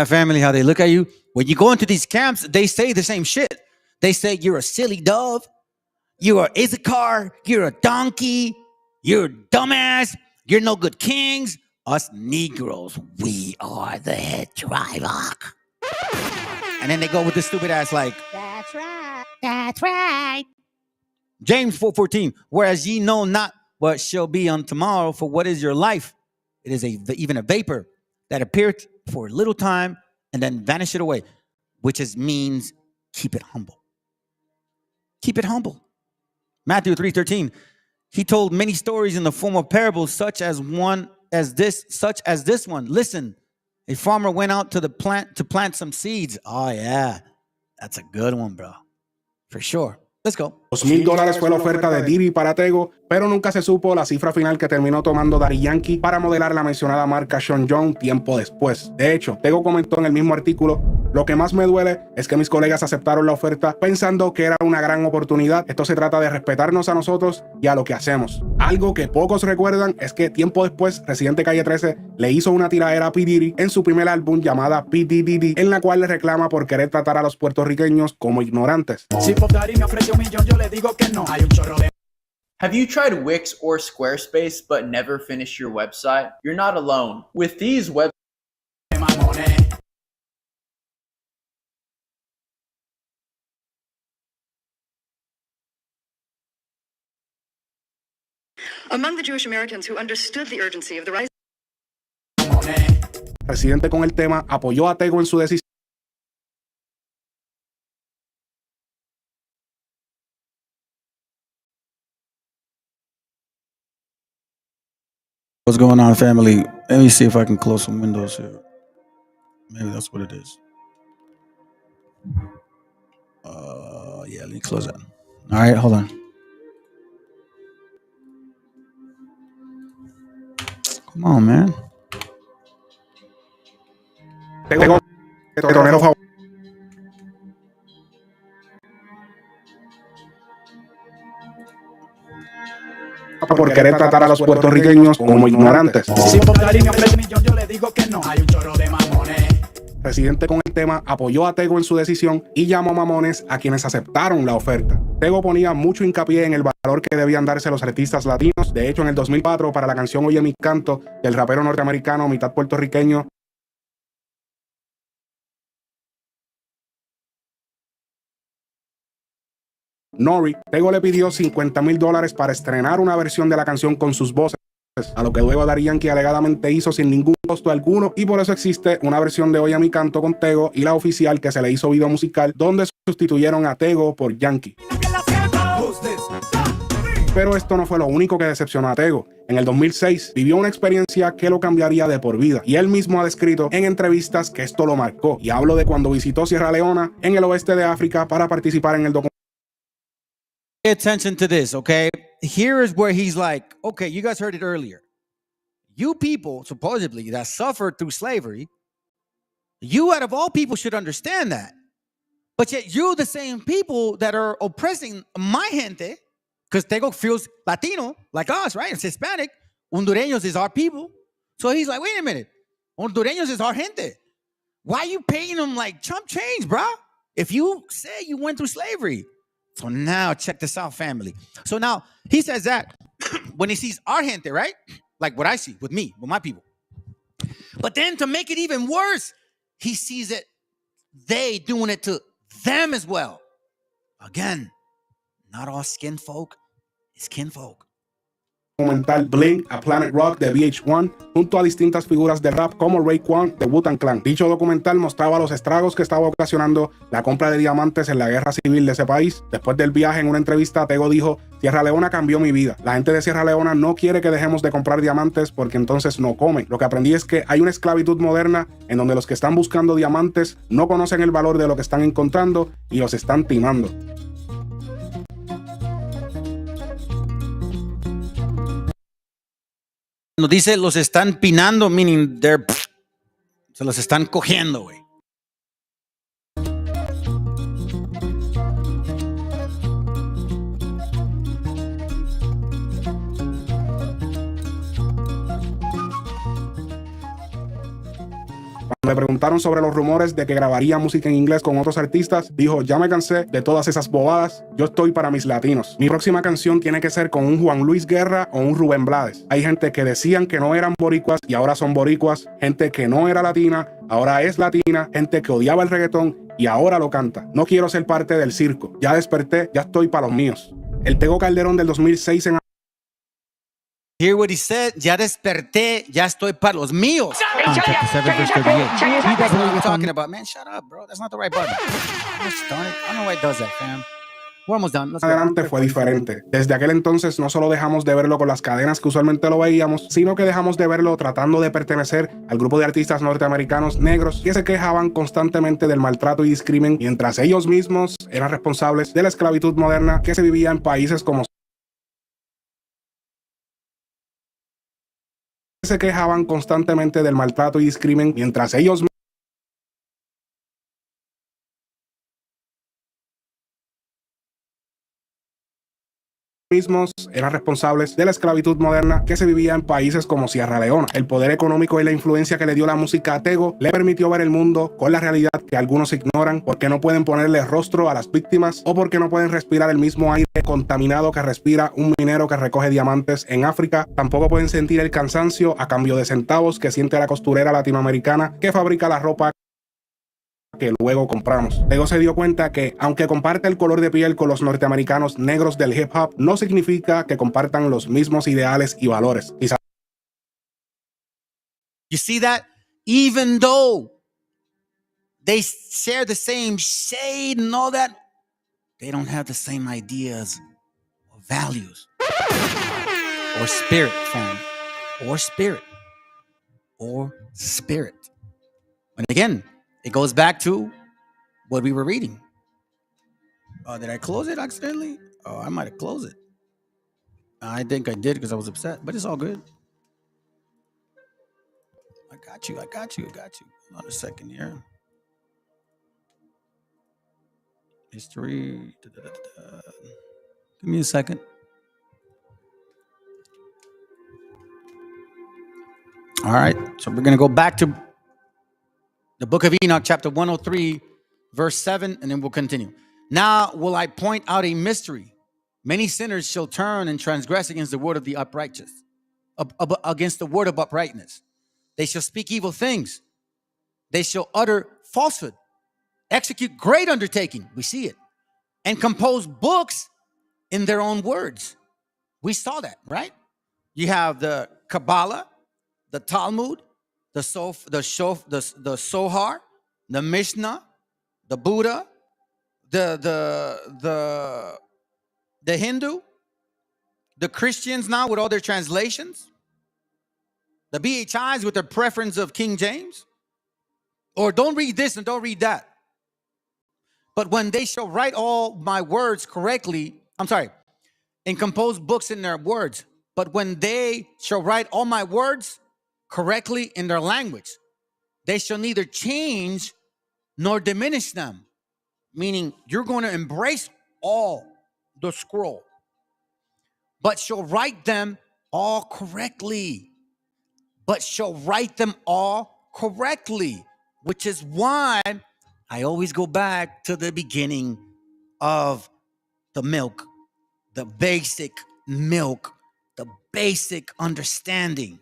Family, how they look at you. When you go into these camps, they say the same shit. They say you're a silly dove, you're a Issachar, you're a donkey, you're a dumbass, you're no good kings. Us Negroes, we are the head tribe. And then they go with this stupid ass like, That's right. That's right. James 4:14, whereas ye know not what shall be on tomorrow, for what is your life? It is even a vapor that appeareth for a little time and then vanisheth away, which means keep it humble. Keep it humble. Matthew 3:13, he told many stories in the form of parables, such as this one. Listen, a farmer went out to plant some seeds. Oh yeah, that's a good one, bro. For sure. Let's go. $2,000 fue la oferta de Diddy para Tego, pero nunca se supo la cifra final que terminó tomando Daddy Yankee para modelar la mencionada marca Sean John tiempo después. De hecho, Tego comentó en el mismo artículo: lo que más me duele es que mis colegas aceptaron la oferta pensando que era una gran oportunidad. Esto se trata de respetarnos a nosotros y a lo que hacemos. Algo que pocos recuerdan es que tiempo después, Residente Calle 13 le hizo una tiradera a P. Diddy en su primer álbum llamada PDDD, en la cual le reclama por querer tratar a los puertorriqueños como ignorantes. Si Pop Daddy me ofreció $1 millón, yo le digo que no. Hay un chorro de... Have you tried Wix or Squarespace but never finished your website? You're not alone. With these websites, Among the Jewish Americans who understood the urgency of the rise. Residente con el tema apoyó a Tego en su decisión. What's going on, family? Let me see if I can close some windows here. Maybe that's what it is. Yeah, let me close that. All right, hold on. Come on, man. Tego, tetonero favorito. Por querer tratar a los puertorriqueños como ignorantes. Si por cariño ofrece un millón, yo le digo que no. Hay un chorro de mamones. Residente con el tema apoyó a Tego en su decisión y llamó mamones a quienes aceptaron la oferta. Tego ponía mucho hincapié en el valor que debían darse los artistas latinos. De hecho, en el 2004, para la canción Oye mi canto, del rapero norteamericano mitad puertorriqueño Nori, Tego le pidió $50,000 para estrenar una versión de la canción con sus voces, a lo que luego Daddy Yankee alegadamente hizo sin ningún costo alguno, y por eso existe una versión de Oye a mi canto con Tego y la oficial que se le hizo video musical donde sustituyeron a Tego por Yankee. Pero esto no fue lo único que decepcionó a Tego. En el 2006 vivió una experiencia que lo cambiaría de por vida, y él mismo ha descrito en entrevistas que esto lo marcó, y hablo de cuando visitó Sierra Leona en el oeste de África para participar en el documental. Pay attention to this, okay? Here is where he's like, okay, you guys heard it earlier. You people, supposedly, that suffered through slavery, you out of all people should understand that. But yet you're the same people that are oppressing my gente, because Tego feels Latino, like us, right? It's Hispanic. Hondureños is our people. So he's like, wait a minute. Hondureños is our gente. Why are you paying them like chump change, bro? If you say you went through slavery. So now check this out, family. So now he says that when he sees our gente, right? Like what I see with me, with my people. But then to make it even worse, he sees it, they doing it to them as well. Again, not all skin folk is kinfolk. Documental Blink a Planet Rock de VH1 junto a distintas figuras del rap como Raekwon de Wu-Tang Clan. Dicho documental mostraba los estragos que estaba ocasionando la compra de diamantes en la guerra civil de ese país. Después del viaje, en una entrevista, Tego dijo: Sierra Leona cambió mi vida. La gente de Sierra Leona no quiere que dejemos de comprar diamantes porque entonces no comen. Lo que aprendí es que hay una esclavitud moderna en donde los que están buscando diamantes no conocen el valor de lo que están encontrando y los están timando. Nos dice los están pinando, meaning se los están cogiendo, güey. Cuando le preguntaron sobre los rumores de que grabaría música en inglés con otros artistas, dijo: ya me cansé de todas esas bobadas, yo estoy para mis latinos. Mi próxima canción tiene que ser con un Juan Luis Guerra o un Rubén Blades. Hay gente que decían que no eran boricuas y ahora son boricuas, gente que no era latina, ahora es latina, gente que odiaba el reggaetón y ahora lo canta. No quiero ser parte del circo, ya desperté, ya estoy para los míos. El Tego Calderón del 2006 en Hear what he said, ya desperté, ya estoy para los míos. Chapter 7, verse 38. That's what we're talking about. Man, shut up, bro. That's not the right button. Gosh darn it. I don't know why it does that, fam. We're almost done. Let's adelante fue diferente. Desde aquel entonces no solo dejamos de verlo con las cadenas que usualmente lo veíamos, sino que dejamos de verlo tratando de pertenecer al grupo de artistas norteamericanos negros que se quejaban constantemente del maltrato y discrimen, mientras ellos mismos eran responsables de la esclavitud moderna que se vivía en países como se quejaban constantemente del maltrato y discrimen, mientras ellos mismos eran responsables de la esclavitud moderna que se vivía en países como Sierra Leona. El poder económico y la influencia que le dio la música a Tego le permitió ver el mundo con la realidad que algunos ignoran porque no pueden ponerle rostro a las víctimas o porque no pueden respirar el mismo aire contaminado que respira un minero que recoge diamantes en África. Tampoco pueden sentir el cansancio a cambio de centavos que siente la costurera latinoamericana que fabrica la ropa que luego compramos. Luego se dio cuenta que, aunque comparte el color de piel con los norteamericanos negros del hip hop, no significa que compartan los mismos ideales y valores. You see that? Even though they share the same shade and all that, they don't have the same ideas or values or spirit, fam. Or spirit. Or spirit. And again, it goes back to what we were reading. Did I close it accidentally? Oh, I might have closed it. I think I did because I was upset, but it's all good. I got you. Hold on a second here. History. Give me a second. All right. So we're going to go back to the book of Enoch, chapter 103, verse 7, and then we'll continue. Now will I point out a mystery. Many sinners shall turn and transgress against the word of the uprighteous, against the word of uprightness. They shall speak evil things. They shall utter falsehood, execute great undertaking. We see it. And compose books in their own words. We saw that, right? You have the Kabbalah, the Talmud, the Sohar, the Mishnah, the Buddha, the Hindu, the Christians now with all their translations, the BHIs with their preference of King James, or don't read this and don't read that. But when they shall write all my words correctly, and compose books in their words, but when they shall write all my words correctly in their language, they shall neither change nor diminish them. Meaning you're going to embrace all the scroll, but shall write them all correctly. Which is why I always go back to the beginning of the milk, the basic milk, the basic understanding,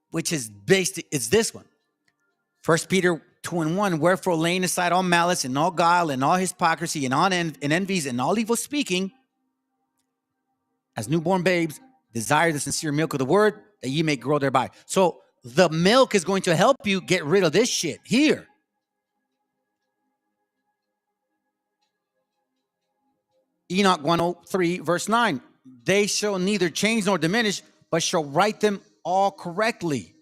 which is basic. It's this one. 1 Peter 2:1, wherefore laying aside all malice and all guile and all hypocrisy and all envies and all evil speaking, as newborn babes, desire the sincere milk of the word that ye may grow thereby. So the milk is going to help you get rid of this shit here. Enoch 103, verse 9. They shall neither change nor diminish, but shall write them all correctly.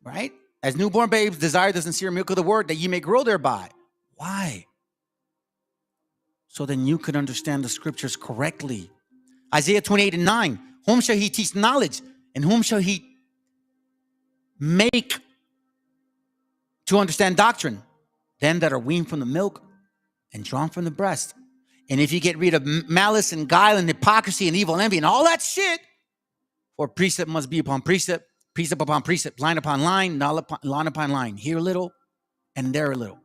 Right? As newborn babes, desire the sincere milk of the word that ye may grow thereby. Why? So then you could understand the scriptures correctly. Isaiah 28:9. Whom shall he teach knowledge? And whom shall he make to understand doctrine? Them that are weaned from the milk and drawn from the breast. And if you get rid of malice and guile and hypocrisy and evil envy and all that shit, for precept must be upon precept, precept upon precept, line upon line, line upon line, here a little and there a little.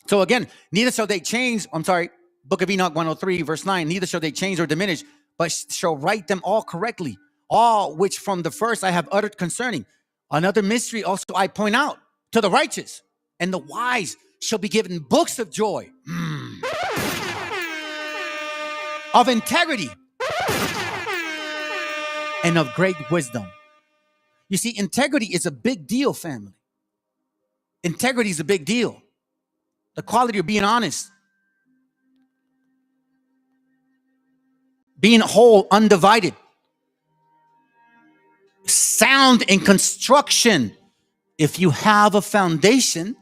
So again, neither shall they change, Book of Enoch 103, verse 9, neither shall they change or diminish, but shall write them all correctly, all which from the first I have uttered concerning. Another mystery also I point out, to the righteous and the wise shall be given books of joy, of integrity, and of great wisdom. You see, integrity is a big deal, family. Integrity is a big deal. The quality of being honest, being whole, undivided, sound in construction. If you have a foundation,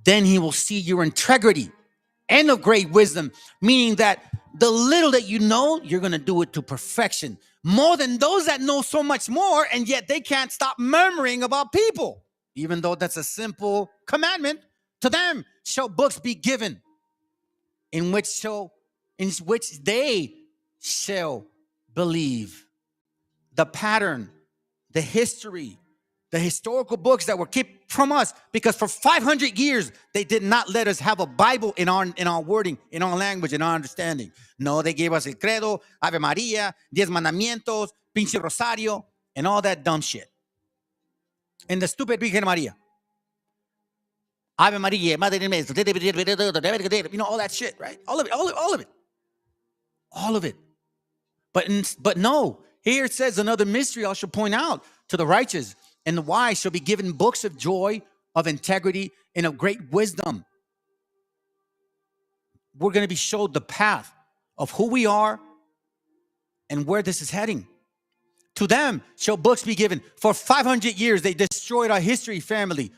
then he will see your integrity and of great wisdom, meaning that the little that you know, you're going to do it to perfection. More than those that know so much more, and yet they can't stop murmuring about people. Even though that's a simple commandment, to them shall books be given, in which they shall believe. The pattern, the history, the historical books that were kept from us, because for 500 years they did not let us have a Bible in our wording, in our language, in our understanding. No, they gave us el credo, Ave Maria, 10 mandamientos, pinche rosario, and all that dumb shit. And the stupid Virgen Maria. Ave Maria, Madre de Dios, you know, all that shit, right? All of it, all of it. All of it. But no, here it says another mystery I shall point out to the righteous and the wise shall be given books of joy, of integrity, and of great wisdom. We're going to be showed the path of who we are and where this is heading. To them shall books be given. For 500 years, they destroyed our history, family.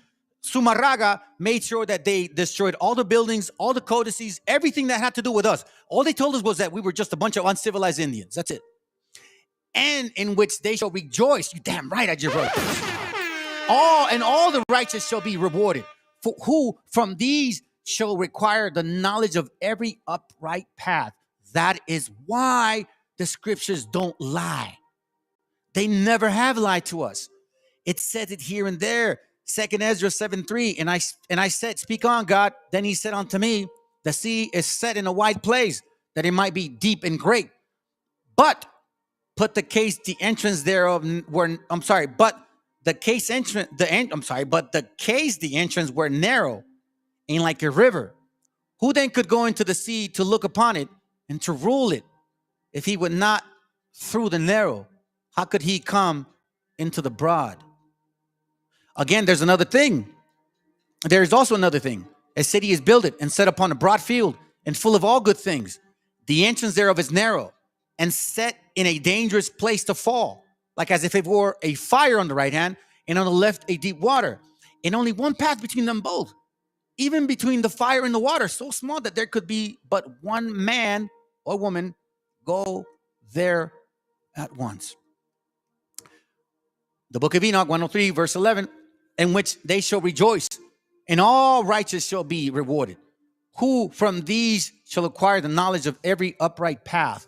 Sumarraga made sure that they destroyed all the buildings, all the codices, everything that had to do with us. All they told us was that we were just a bunch of uncivilized Indians. That's it. And in which they shall rejoice. You damn right I just wrote this. All the righteous shall be rewarded. For who from these shall require the knowledge of every upright path. That is why the scriptures don't lie. They never have lied to us. It says it here and there. 2 Ezra 7:3. And I said, speak on, God. Then he said unto me, the sea is set in a wide place, that it might be deep and great. But the case the entrance were narrow and like a river. Who then could go into the sea to look upon it and to rule it? If he would not through the narrow, how could he come into the broad? Again, there's another thing. There is also another thing. A city is builded and set upon a broad field and full of all good things. The entrance thereof is narrow and set in a dangerous place to fall, like as if it were a fire on the right hand and on the left a deep water, and only one path between them both, even between the fire and the water, so small that there could be but one man or woman go there at once. The book of Enoch 103 verse 11, in which they shall rejoice, and all righteous shall be rewarded. Who from these shall acquire the knowledge of every upright path?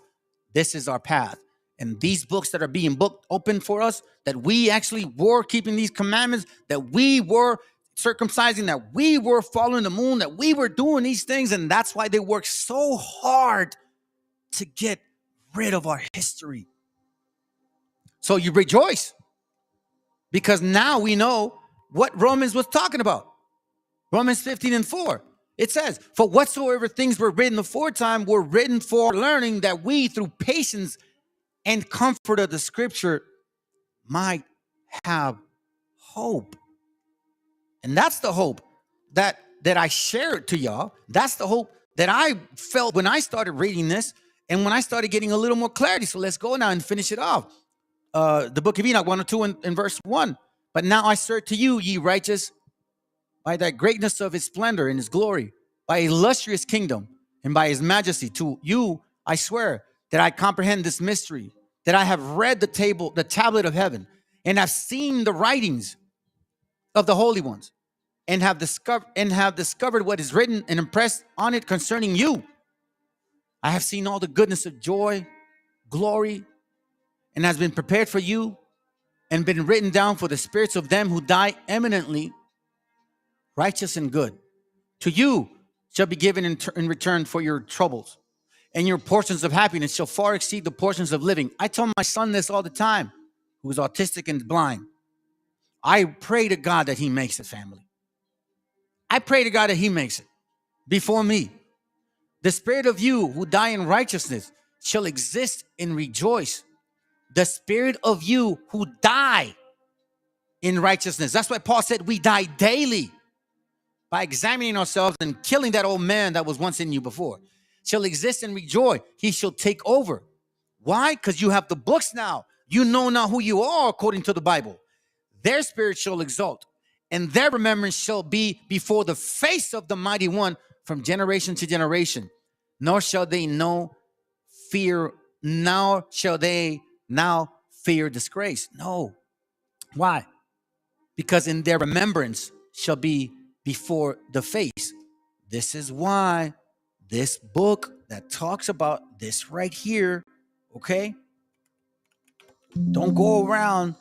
This is our path. And these books that are being open for us, that we actually were keeping these commandments, that we were circumcising, that we were following the moon, that we were doing these things. And that's why they work so hard to get rid of our history. So you rejoice, because now we know what Romans was talking about. Romans 15:4. It says, for whatsoever things were written aforetime were written for learning, that we through patience and comfort of the scripture might have hope. And that's the hope that I shared to y'all. That's the hope that I felt when I started reading this and when I started getting a little more clarity. So let's go now and finish it off. The book of Enoch 102 and verse 1. But now I assert to you, ye righteous, by that greatness of his splendor and his glory, by a illustrious kingdom and by his majesty, to you I swear that I comprehend this mystery, that I have read the tablet of heaven, and have seen the writings of the holy ones, and have discovered what is written and impressed on it concerning you. I have seen all the goodness of joy, glory, and has been prepared for you, and been written down for the spirits of them who die eminently righteous and good. To you shall be given in return for your troubles, and your portions of happiness shall far exceed the portions of living. I tell my son this all the time, who is autistic and blind. I pray to God that he makes it, family. I pray to God that he makes it before me. The spirit of you who die in righteousness shall exist and rejoice. The spirit of you who die in righteousness. That's why Paul said we die daily by examining ourselves and killing that old man that was once in you before. Shall exist and rejoice. He shall take over. Why? Because you have the books now. You know now who you are according to the Bible. Their spirit shall exalt, and their remembrance shall be before the face of the mighty one from generation to generation. Nor shall they fear disgrace. No. Why? Because in their remembrance shall be before the face. This is why this book that talks about this right here, okay? Don't go around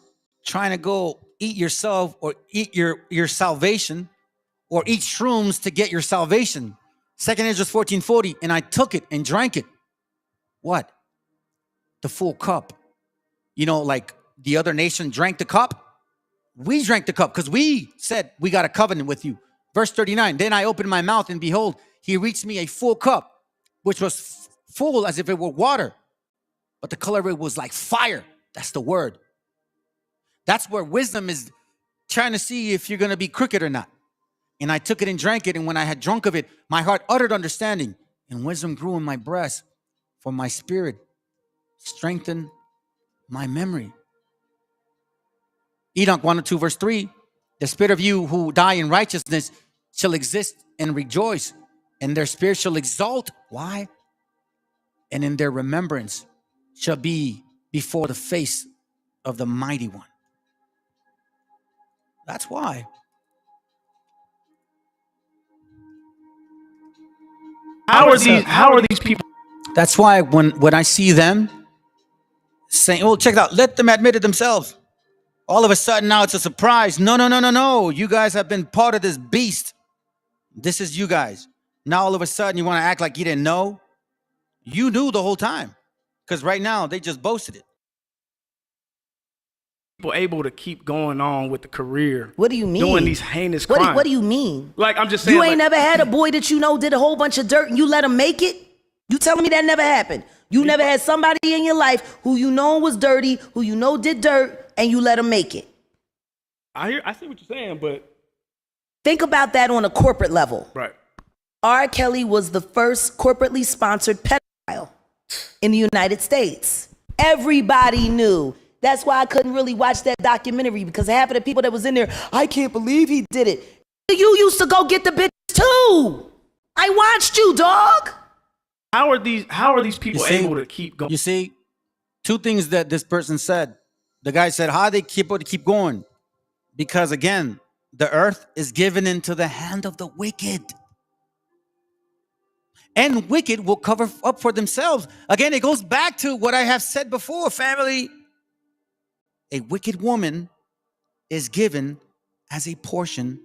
trying to go eat yourself or eat your salvation or eat shrooms to get your salvation. 2 Ezra 14:40, and I took it and drank it. What? The full cup. You know, like the other nation drank the cup. We drank the cup because we said we got a covenant with you. Verse 39, then I opened my mouth, and behold, he reached me a full cup, which was full as if it were water, but the color of it was like fire. That's the word. That's where wisdom is trying to see if you're going to be crooked or not. And I took it and drank it, and when I had drunk of it, my heart uttered understanding, and wisdom grew in my breast, for my spirit strengthened my memory. Enoch 1:2, verse 3, the spirit of you who die in righteousness shall exist and rejoice, and their spirit shall exalt. Why? And in their remembrance shall be before the face of the mighty one. That's why. How are these people? That's why when I see them saying, oh, check it out, let them admit it themselves. All of a sudden now it's a surprise. No. You guys have been part of this beast. This is you guys. Now all of a sudden you want to act like you didn't know. You knew the whole time. Because right now they just boasted it. People able to keep going on with the career? What do you mean? Doing these heinous crimes. What do you mean? Like, I'm just saying. You ain't never had a boy that you know did a whole bunch of dirt and you let him make it? You telling me that never happened? You never had somebody in your life who you know was dirty, who you know did dirt, and you let him make it? I see what you're saying, but think about that on a corporate level. Right. R. Kelly was the first corporately sponsored pedophile in the United States. Everybody knew. That's why I couldn't really watch that documentary, because half of the people that was in there, I can't believe he did it. You used to go get the bitch too. I watched you, dog. How are these people able to keep going? You see, two things that this person said. The guy said, how they able to keep going? Because again, the earth is given into the hand of the wicked. And wicked will cover up for themselves. Again, it goes back to what I have said before, family. A wicked woman is given as a portion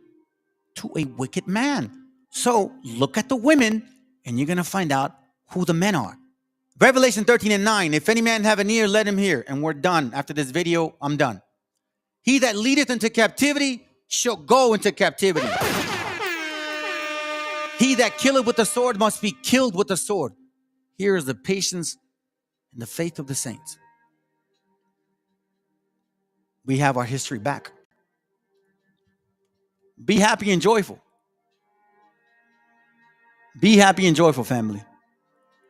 to a wicked man. So look at the women and you're going to find out who the men are. Revelation 13:9, if any man have an ear, let him hear. And we're done. After this video, I'm done. He that leadeth into captivity shall go into captivity. He that killeth with the sword must be killed with the sword. Here is the patience and the faith of the saints. We have our history back. Be happy and joyful. Be happy and joyful, family.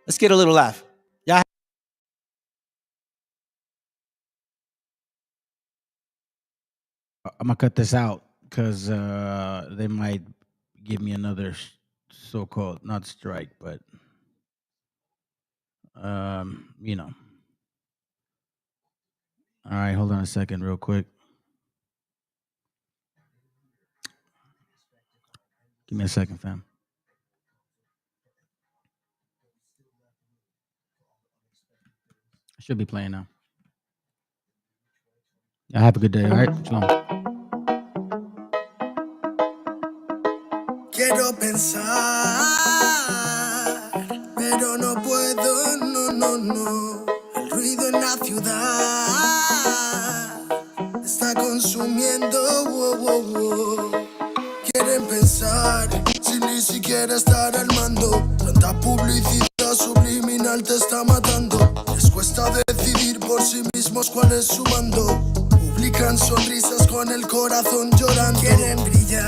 Let's get a little laugh. Yeah. I'm gonna cut this out because they might give me another so-called not strike, but you know. All right, hold on a second, real quick. Give me a second, fam. I should be playing now. Yeah, have a good day, all right? Shalom. Quiero pensar, pero no puedo, no. El ruido en la ciudad está consumiendo, Quieren pensar, sin ni siquiera estar al mando. Tanta publicidad subliminal te está matando. Les cuesta decidir por sí mismos cuál es su mando. Publican sonrisas con el corazón llorando. Quieren brillar,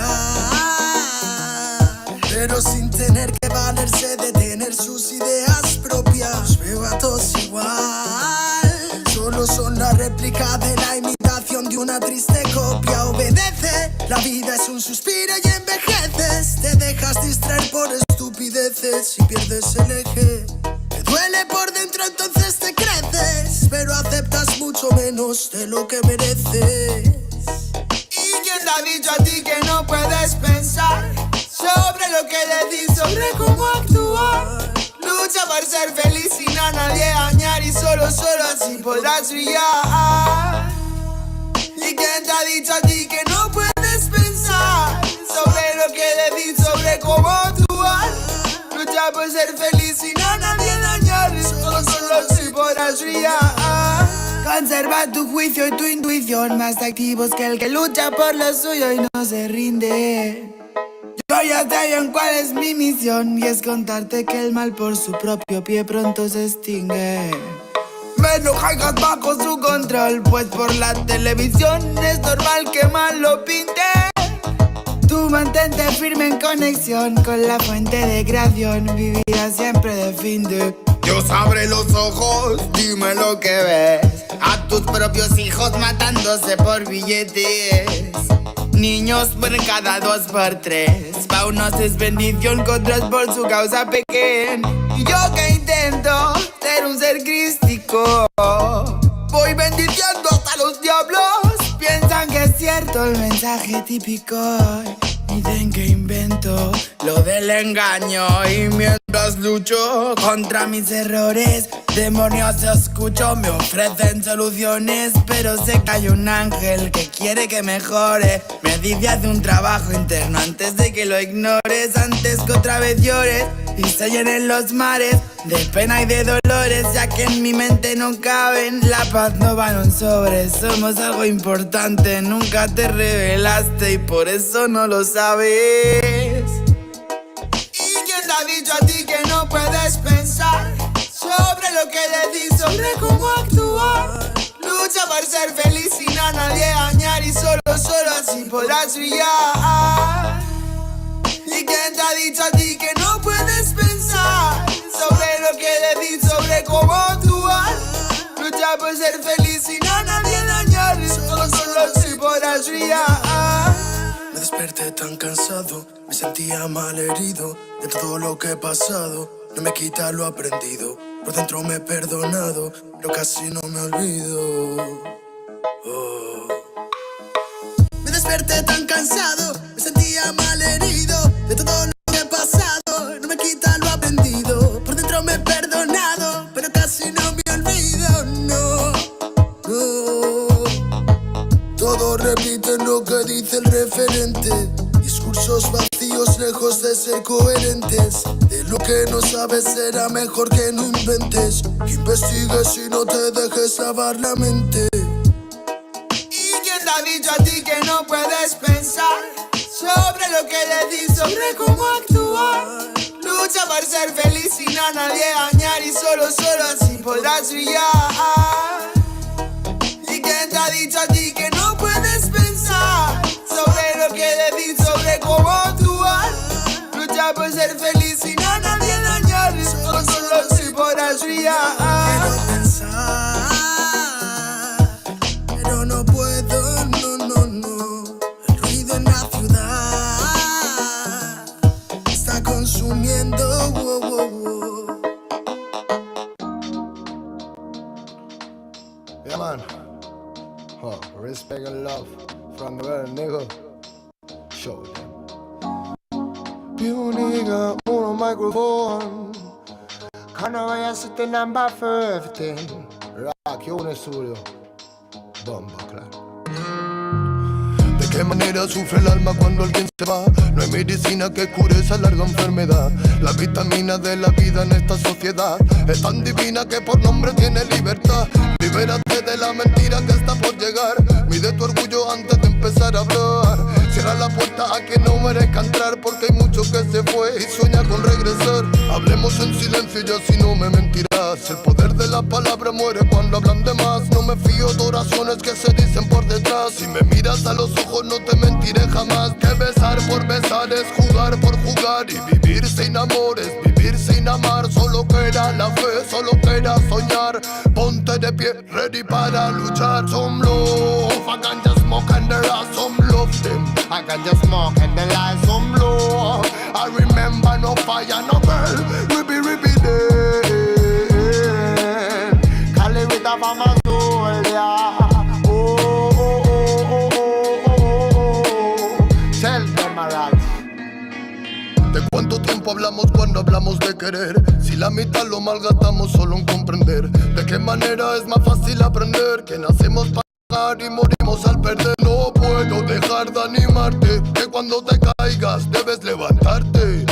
pero sin tener que valerse de tener sus ideas propias. Los veo a todos igual, solo son la réplica de la imitación de una triste copia. Obedece, la vida es un suspiro y envejeces. Te dejas distraer por estupideces y pierdes el eje. Te duele por dentro, entonces te creces, pero aceptas mucho menos de lo que mereces. ¿Y quién te ha dicho a ti que no puedes pensar sobre lo que decís, sobre cómo actuar? Lucha por ser feliz sin a nadie dañar, y solo así podrás brillar. ¿Y quién te ha dicho a ti que no puedes pensar sobre lo que decís, sobre cómo actuar? Lucha por ser feliz sin a nadie dañar, y solo así podrás brillar. Conserva tu juicio y tu intuición, más activos que el que lucha por lo suyo y no se rinde. ya sé bien cuál es mi misión, y es contarte que el mal por su propio pie pronto se extingue. Me no caigas bajo su control, pues por la televisión es normal que mal lo pinten. Tú mantente firme en conexión con la fuente de creación, vivirás siempre de fin de. Dios abre los ojos, dime lo que ves. A tus propios hijos matándose por billetes. Niños mueren cada 2 por 3. Pa' unos es bendición, con otros por su causa pequeña. Y yo que intento ser un ser crístico, voy bendiciendo hasta los diablos. Piensan que es cierto el mensaje típico. Dicen que invento lo del engaño, y mientras lucho contra mis errores, demonios escucho, me ofrecen soluciones. Pero sé que hay un ángel que quiere que mejore. Me dice haz un trabajo interno antes de que lo ignores, antes que otra vez llores y se llenen los mares de pena y de dolores, ya que en mi mente no caben. La paz no va en un sobre, somos algo importante. Nunca te revelaste y por eso no lo sabes. ¿Y quién te ha dicho a ti que no puedes pensar sobre lo que le di, sobre cómo actuar? Lucha por ser feliz sin a nadie dañar, y solo así podrás brillar. ¿Y quién te ha dicho a ti que no puedes pensar sobre lo que le di, sobre cómo actuar? Lucha por ser feliz sin a nadie dañar, y solo así podrás brillar. Me desperté tan cansado, me sentía mal herido de todo lo que he pasado. No me quita lo aprendido, por dentro me he perdonado, pero casi no me olvido. Me desperté tan cansado, me sentía mal herido de todo lo que he pasado. No me quita lo aprendido, por dentro me he perdonado, pero casi no me olvido, no. Todos repiten lo que dice el referente. Discursos vacíos lejos de ser coherentes. De lo que no sabes será mejor que no inventes. Que investigues y no te dejes lavar la mente. ¿Y quién te ha dicho a ti que no puedes pensar sobre lo que le di, sobre cómo actuar? Lucha por ser feliz sin a nadie dañar, y solo así podrás brillar. ¿Y quién te ha dicho a ti que no puedes pensar sobre lo que le di, sobre cómo actuar? Lucha por ser feliz sin a nadie dañar, y solo así podrás brillar. Quiero pensar, pero no puedo, no. El ruido en la ciudad está consumiendo, Yeah, man. Oh, respect and love from the world, nigga. Show them. You nigga on a microphone. Can't wait to the number for everything. Rock you in the studio. Bomba, claro. ¿De qué manera sufre el alma cuando alguien se va? No hay medicina que cure esa larga enfermedad. La vitamina de la vida en esta sociedad es tan divina que por nombre tiene libertad. Libérate de la mentira que está por llegar. Mide tu orgullo antes de empezar a hablar. Cierra la puerta a quien no merezca entrar, porque hay mucho que se fue y sueña con regresar. Hablemos en silencio y así no me mentirás. El poder de la palabra muere cuando hablan de más. No me fío de oraciones que se dicen por detrás. Si me miras a los ojos no te mentiré jamás. Que besar por besar es jugar por jugar. Y vivir sin amor es vivir sin amar. Solo queda la fe, solo queda soñar. Ponte de pie, ready para luchar. Some love, I can just smoke and there are some love them. I can just smoke and the light some low. I remember no fire, no girl. Ribby day. Cali with a farmer soul, yeah. Tell them alright. ¿De cuánto tiempo hablamos cuando hablamos de querer? Si la mitad lo malgastamos solo en comprender. ¿De qué manera es más fácil aprender? Que nacemos para y morimos al perder. No puedo dejar de animarte, que cuando te caigas debes levantarte.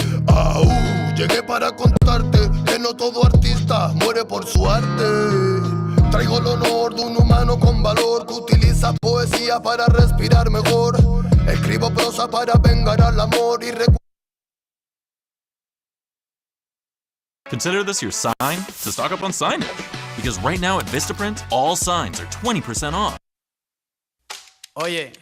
Llegué para contarte que no todo artista muere por su arte. Traigo el honor de un humano con valor que utiliza poesía para respirar mejor. Escribo prosa para vengar al amor y recuerdo Consider this your sign to stock up on signage. Because right now at Vistaprint, all signs are 20% off. Oye.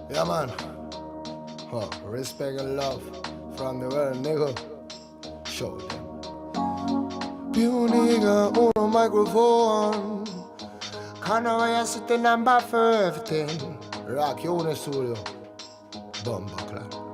Yeah, man. Huh. Respect and love from the world, nigga. Show them. Più nigga, uno microphone. Can't wait to sit in number 15. Rock, you in the studio. Bomba, claro.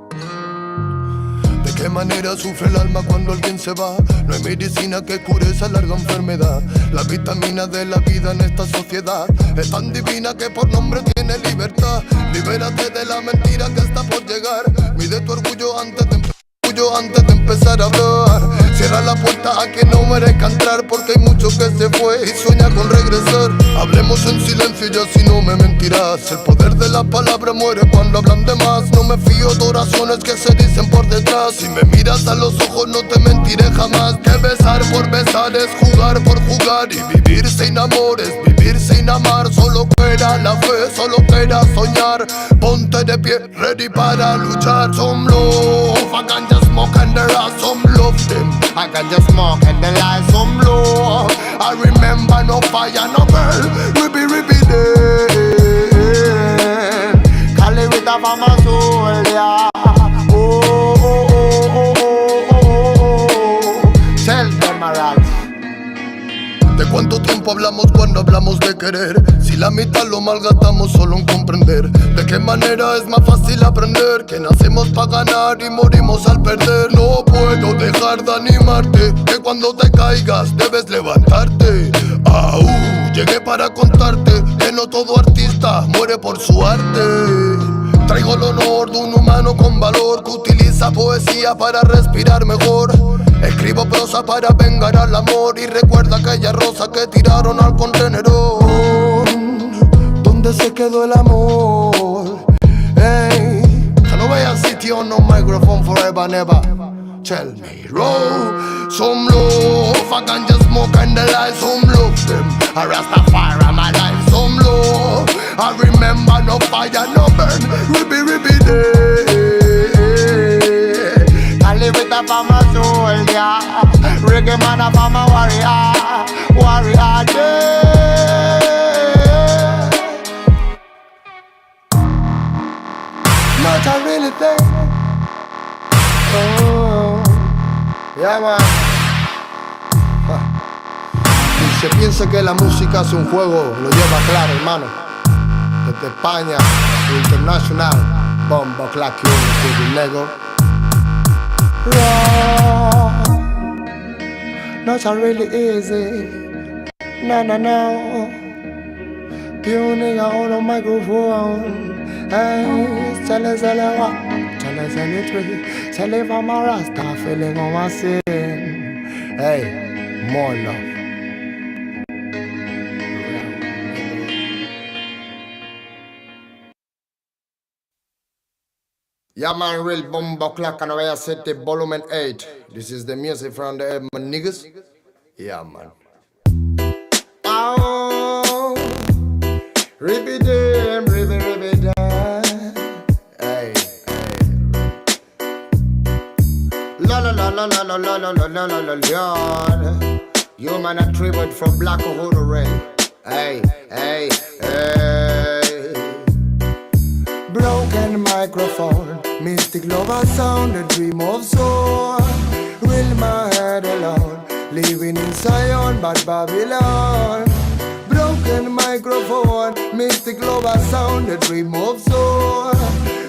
¿De qué manera sufre el alma cuando alguien se va? No hay medicina que cure esa larga enfermedad. La vitamina de la vida en esta sociedad es tan divina que por nombre tiene libertad. Libérate de la mentira que está por llegar. Mide tu orgullo antes de empezar a hablar. Cierra la puerta a quien no merezca entrar, porque hay mucho que se fue y sueña con regresar. Hablemos en silencio y así no me mentirás. El poder de la palabra muere cuando hablan de más. No me fío de oraciones que se dicen por detrás. Si me miras a los ojos no te mentiré jamás. Que besar por besar es jugar por jugar. Y vivir sin amor es vivir sin amar. Solo queda la fe, solo queda soñar. Ponte de pie, ready para luchar. Some love, I can just smoke and there are some love them. I can just smoke and there are some love. I remember no fire, no girl. Ribby day. Cali with a mama soul, yeah. Tell them around. ¿De cuánto tiempo hablamos cuando hablamos de querer? Si la mitad lo malgastamos solo en comprender. ¿De qué manera es más fácil aprender? Que nacemos para ganar y morimos al perder. No puedo dejar de animarte, que cuando te caigas debes levantarte. Llegué para contarte que no todo artista muere por su arte. Traigo el honor de un humano con valor que utiliza poesía para respirar mejor. Escribo prosa para vengar al amor y recuerda aquella rosa que tiraron al contenedor. ¿Dónde se quedó el amor? Hey, I no voy a sit on no microphone forever never. Tell me, roll some love. I can just smoke and the light. Some love them. I Rastafari my life. Some love. I remember no fire, no burn. Ribby day. I live with a farmer soul, yeah. Reggae man a farmer warrior day. Not a really thing. Oh, yeah, man. Y se piensa que la música es un juego, lo lleva claro, hermano. Desde España, internacional, bombo, clack, un Lego. Not really easy. No. Pure nigga on a microphone. Hey, tell us what. Tell us anything. Tell if I'm a Rasta feeling on my sin. Hey, more love. Yeah, man, real bombo clock and I set the volume 8. This is the music from the Edmund niggas. Yeah, man. Oh, Ribby them, ribby them. Hey, la la la la la la la la la la la la. Human attribute from Black Uhuru Ray. Hey. Broken microphone, mystic lover sound, a dream of soul. Will my head alone, living in Zion, but Babylon. Broken microphone, mystic lover sound, a dream of soul.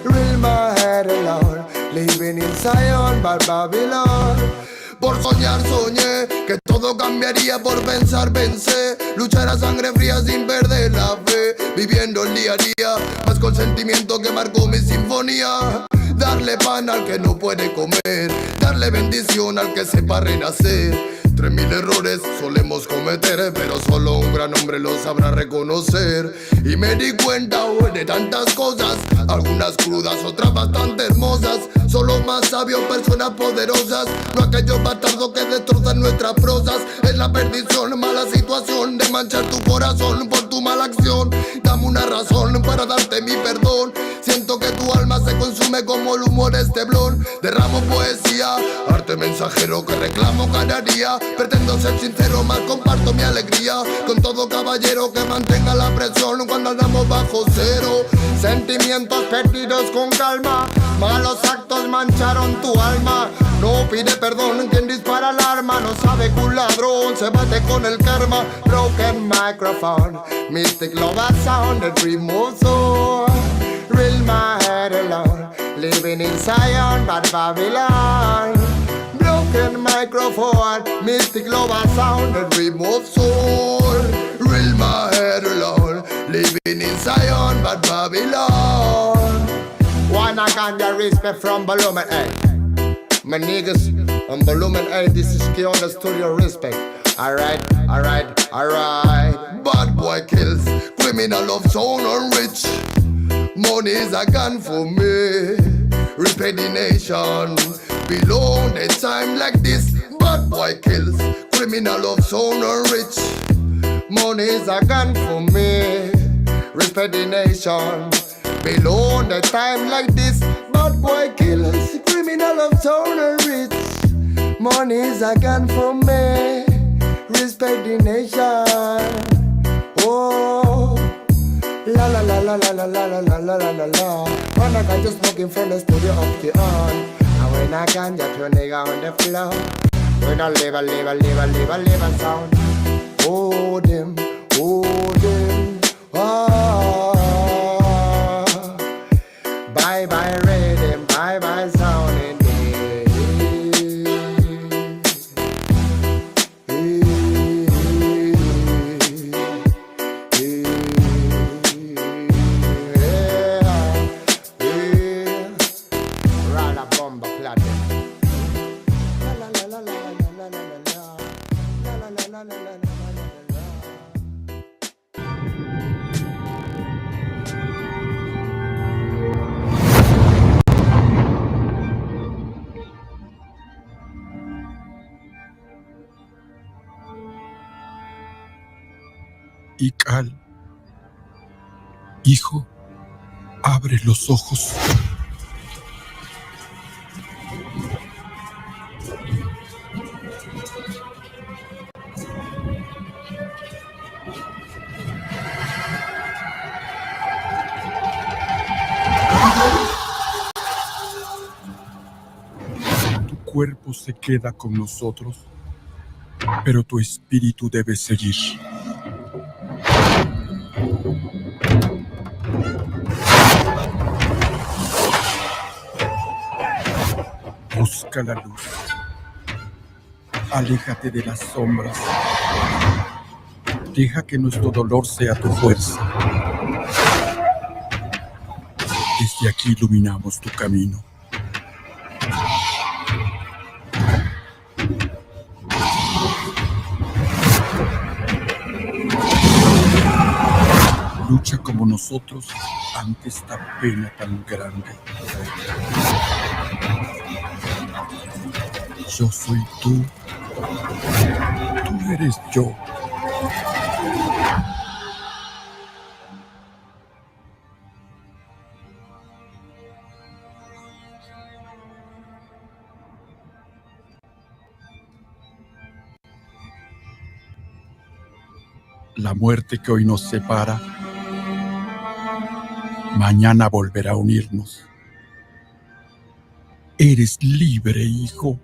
Will my head alone, living in Zion, but Babylon. Por soñar soñé que todo cambiaría, por pensar pensé. Luchar a sangre fría sin perder la fe. Viviendo el día a día, más con sentimiento que marcó mi sinfonía. Darle pan al que no puede comer, darle bendición al que sepa renacer. 3000 errores solemos cometer, pero solo un gran hombre lo sabrá reconocer. Y me di cuenta hoy de tantas cosas, algunas crudas, otras bastante hermosas. Son los más sabios, personas poderosas, no aquellos bastardos que destrozan nuestras prosas. Es la perdición, mala situación de manchar tu corazón por tu mala acción. Dame una razón para darte mi perdón. Siento que tu alma se consume como el humor esteblón. Derramo poesía, arte mensajero que reclamo cada día. Pretendo ser sincero, más comparto mi alegría con todo caballero que mantenga la presión cuando andamos bajo cero. Sentimientos perdidos con calma, malos actos mancharon tu alma. No pide perdón quien dispara el arma, no sabe que un ladrón se bate con el karma. Broken microphone, mystic love sound, a dream of soul. Real my head alone, living in Zion, but Babylon. Broken microphone, mystic love sound, a dream of soul. Real my head alone, living in Zion, but Babylon. Wanna ganja respect from Volumen 8. My niggas on Volumen 8, this is key on the studio respect. Alright. Bad boy kills, criminal of sound and rich. Money is a gun for me. Respect the nation. Below the time like this. Bad boy kills, criminal of sound and rich. Money is a gun for me. Respect the nation. Below the time like this. Bad boy kills, criminal of sound and rich. Money is a gun for me. Respect the nation. Oh. La la la la la la la la la la la la. When I got just smoking from the studio up the on. And when I can just your nigga on the floor. When I live a sound. Oh them, ah. Bye bye rhythm, bye bye sound in Ical, hijo, abre los ojos. Tu cuerpo se queda con nosotros, pero tu espíritu debe seguir. Busca la luz. Aléjate de las sombras. Deja que nuestro dolor sea tu fuerza. Desde aquí iluminamos tu camino. Lucha como nosotros ante esta pena tan grande. Yo soy tú. Tú eres yo. La muerte que hoy nos separa, mañana volverá a unirnos. Eres libre, hijo.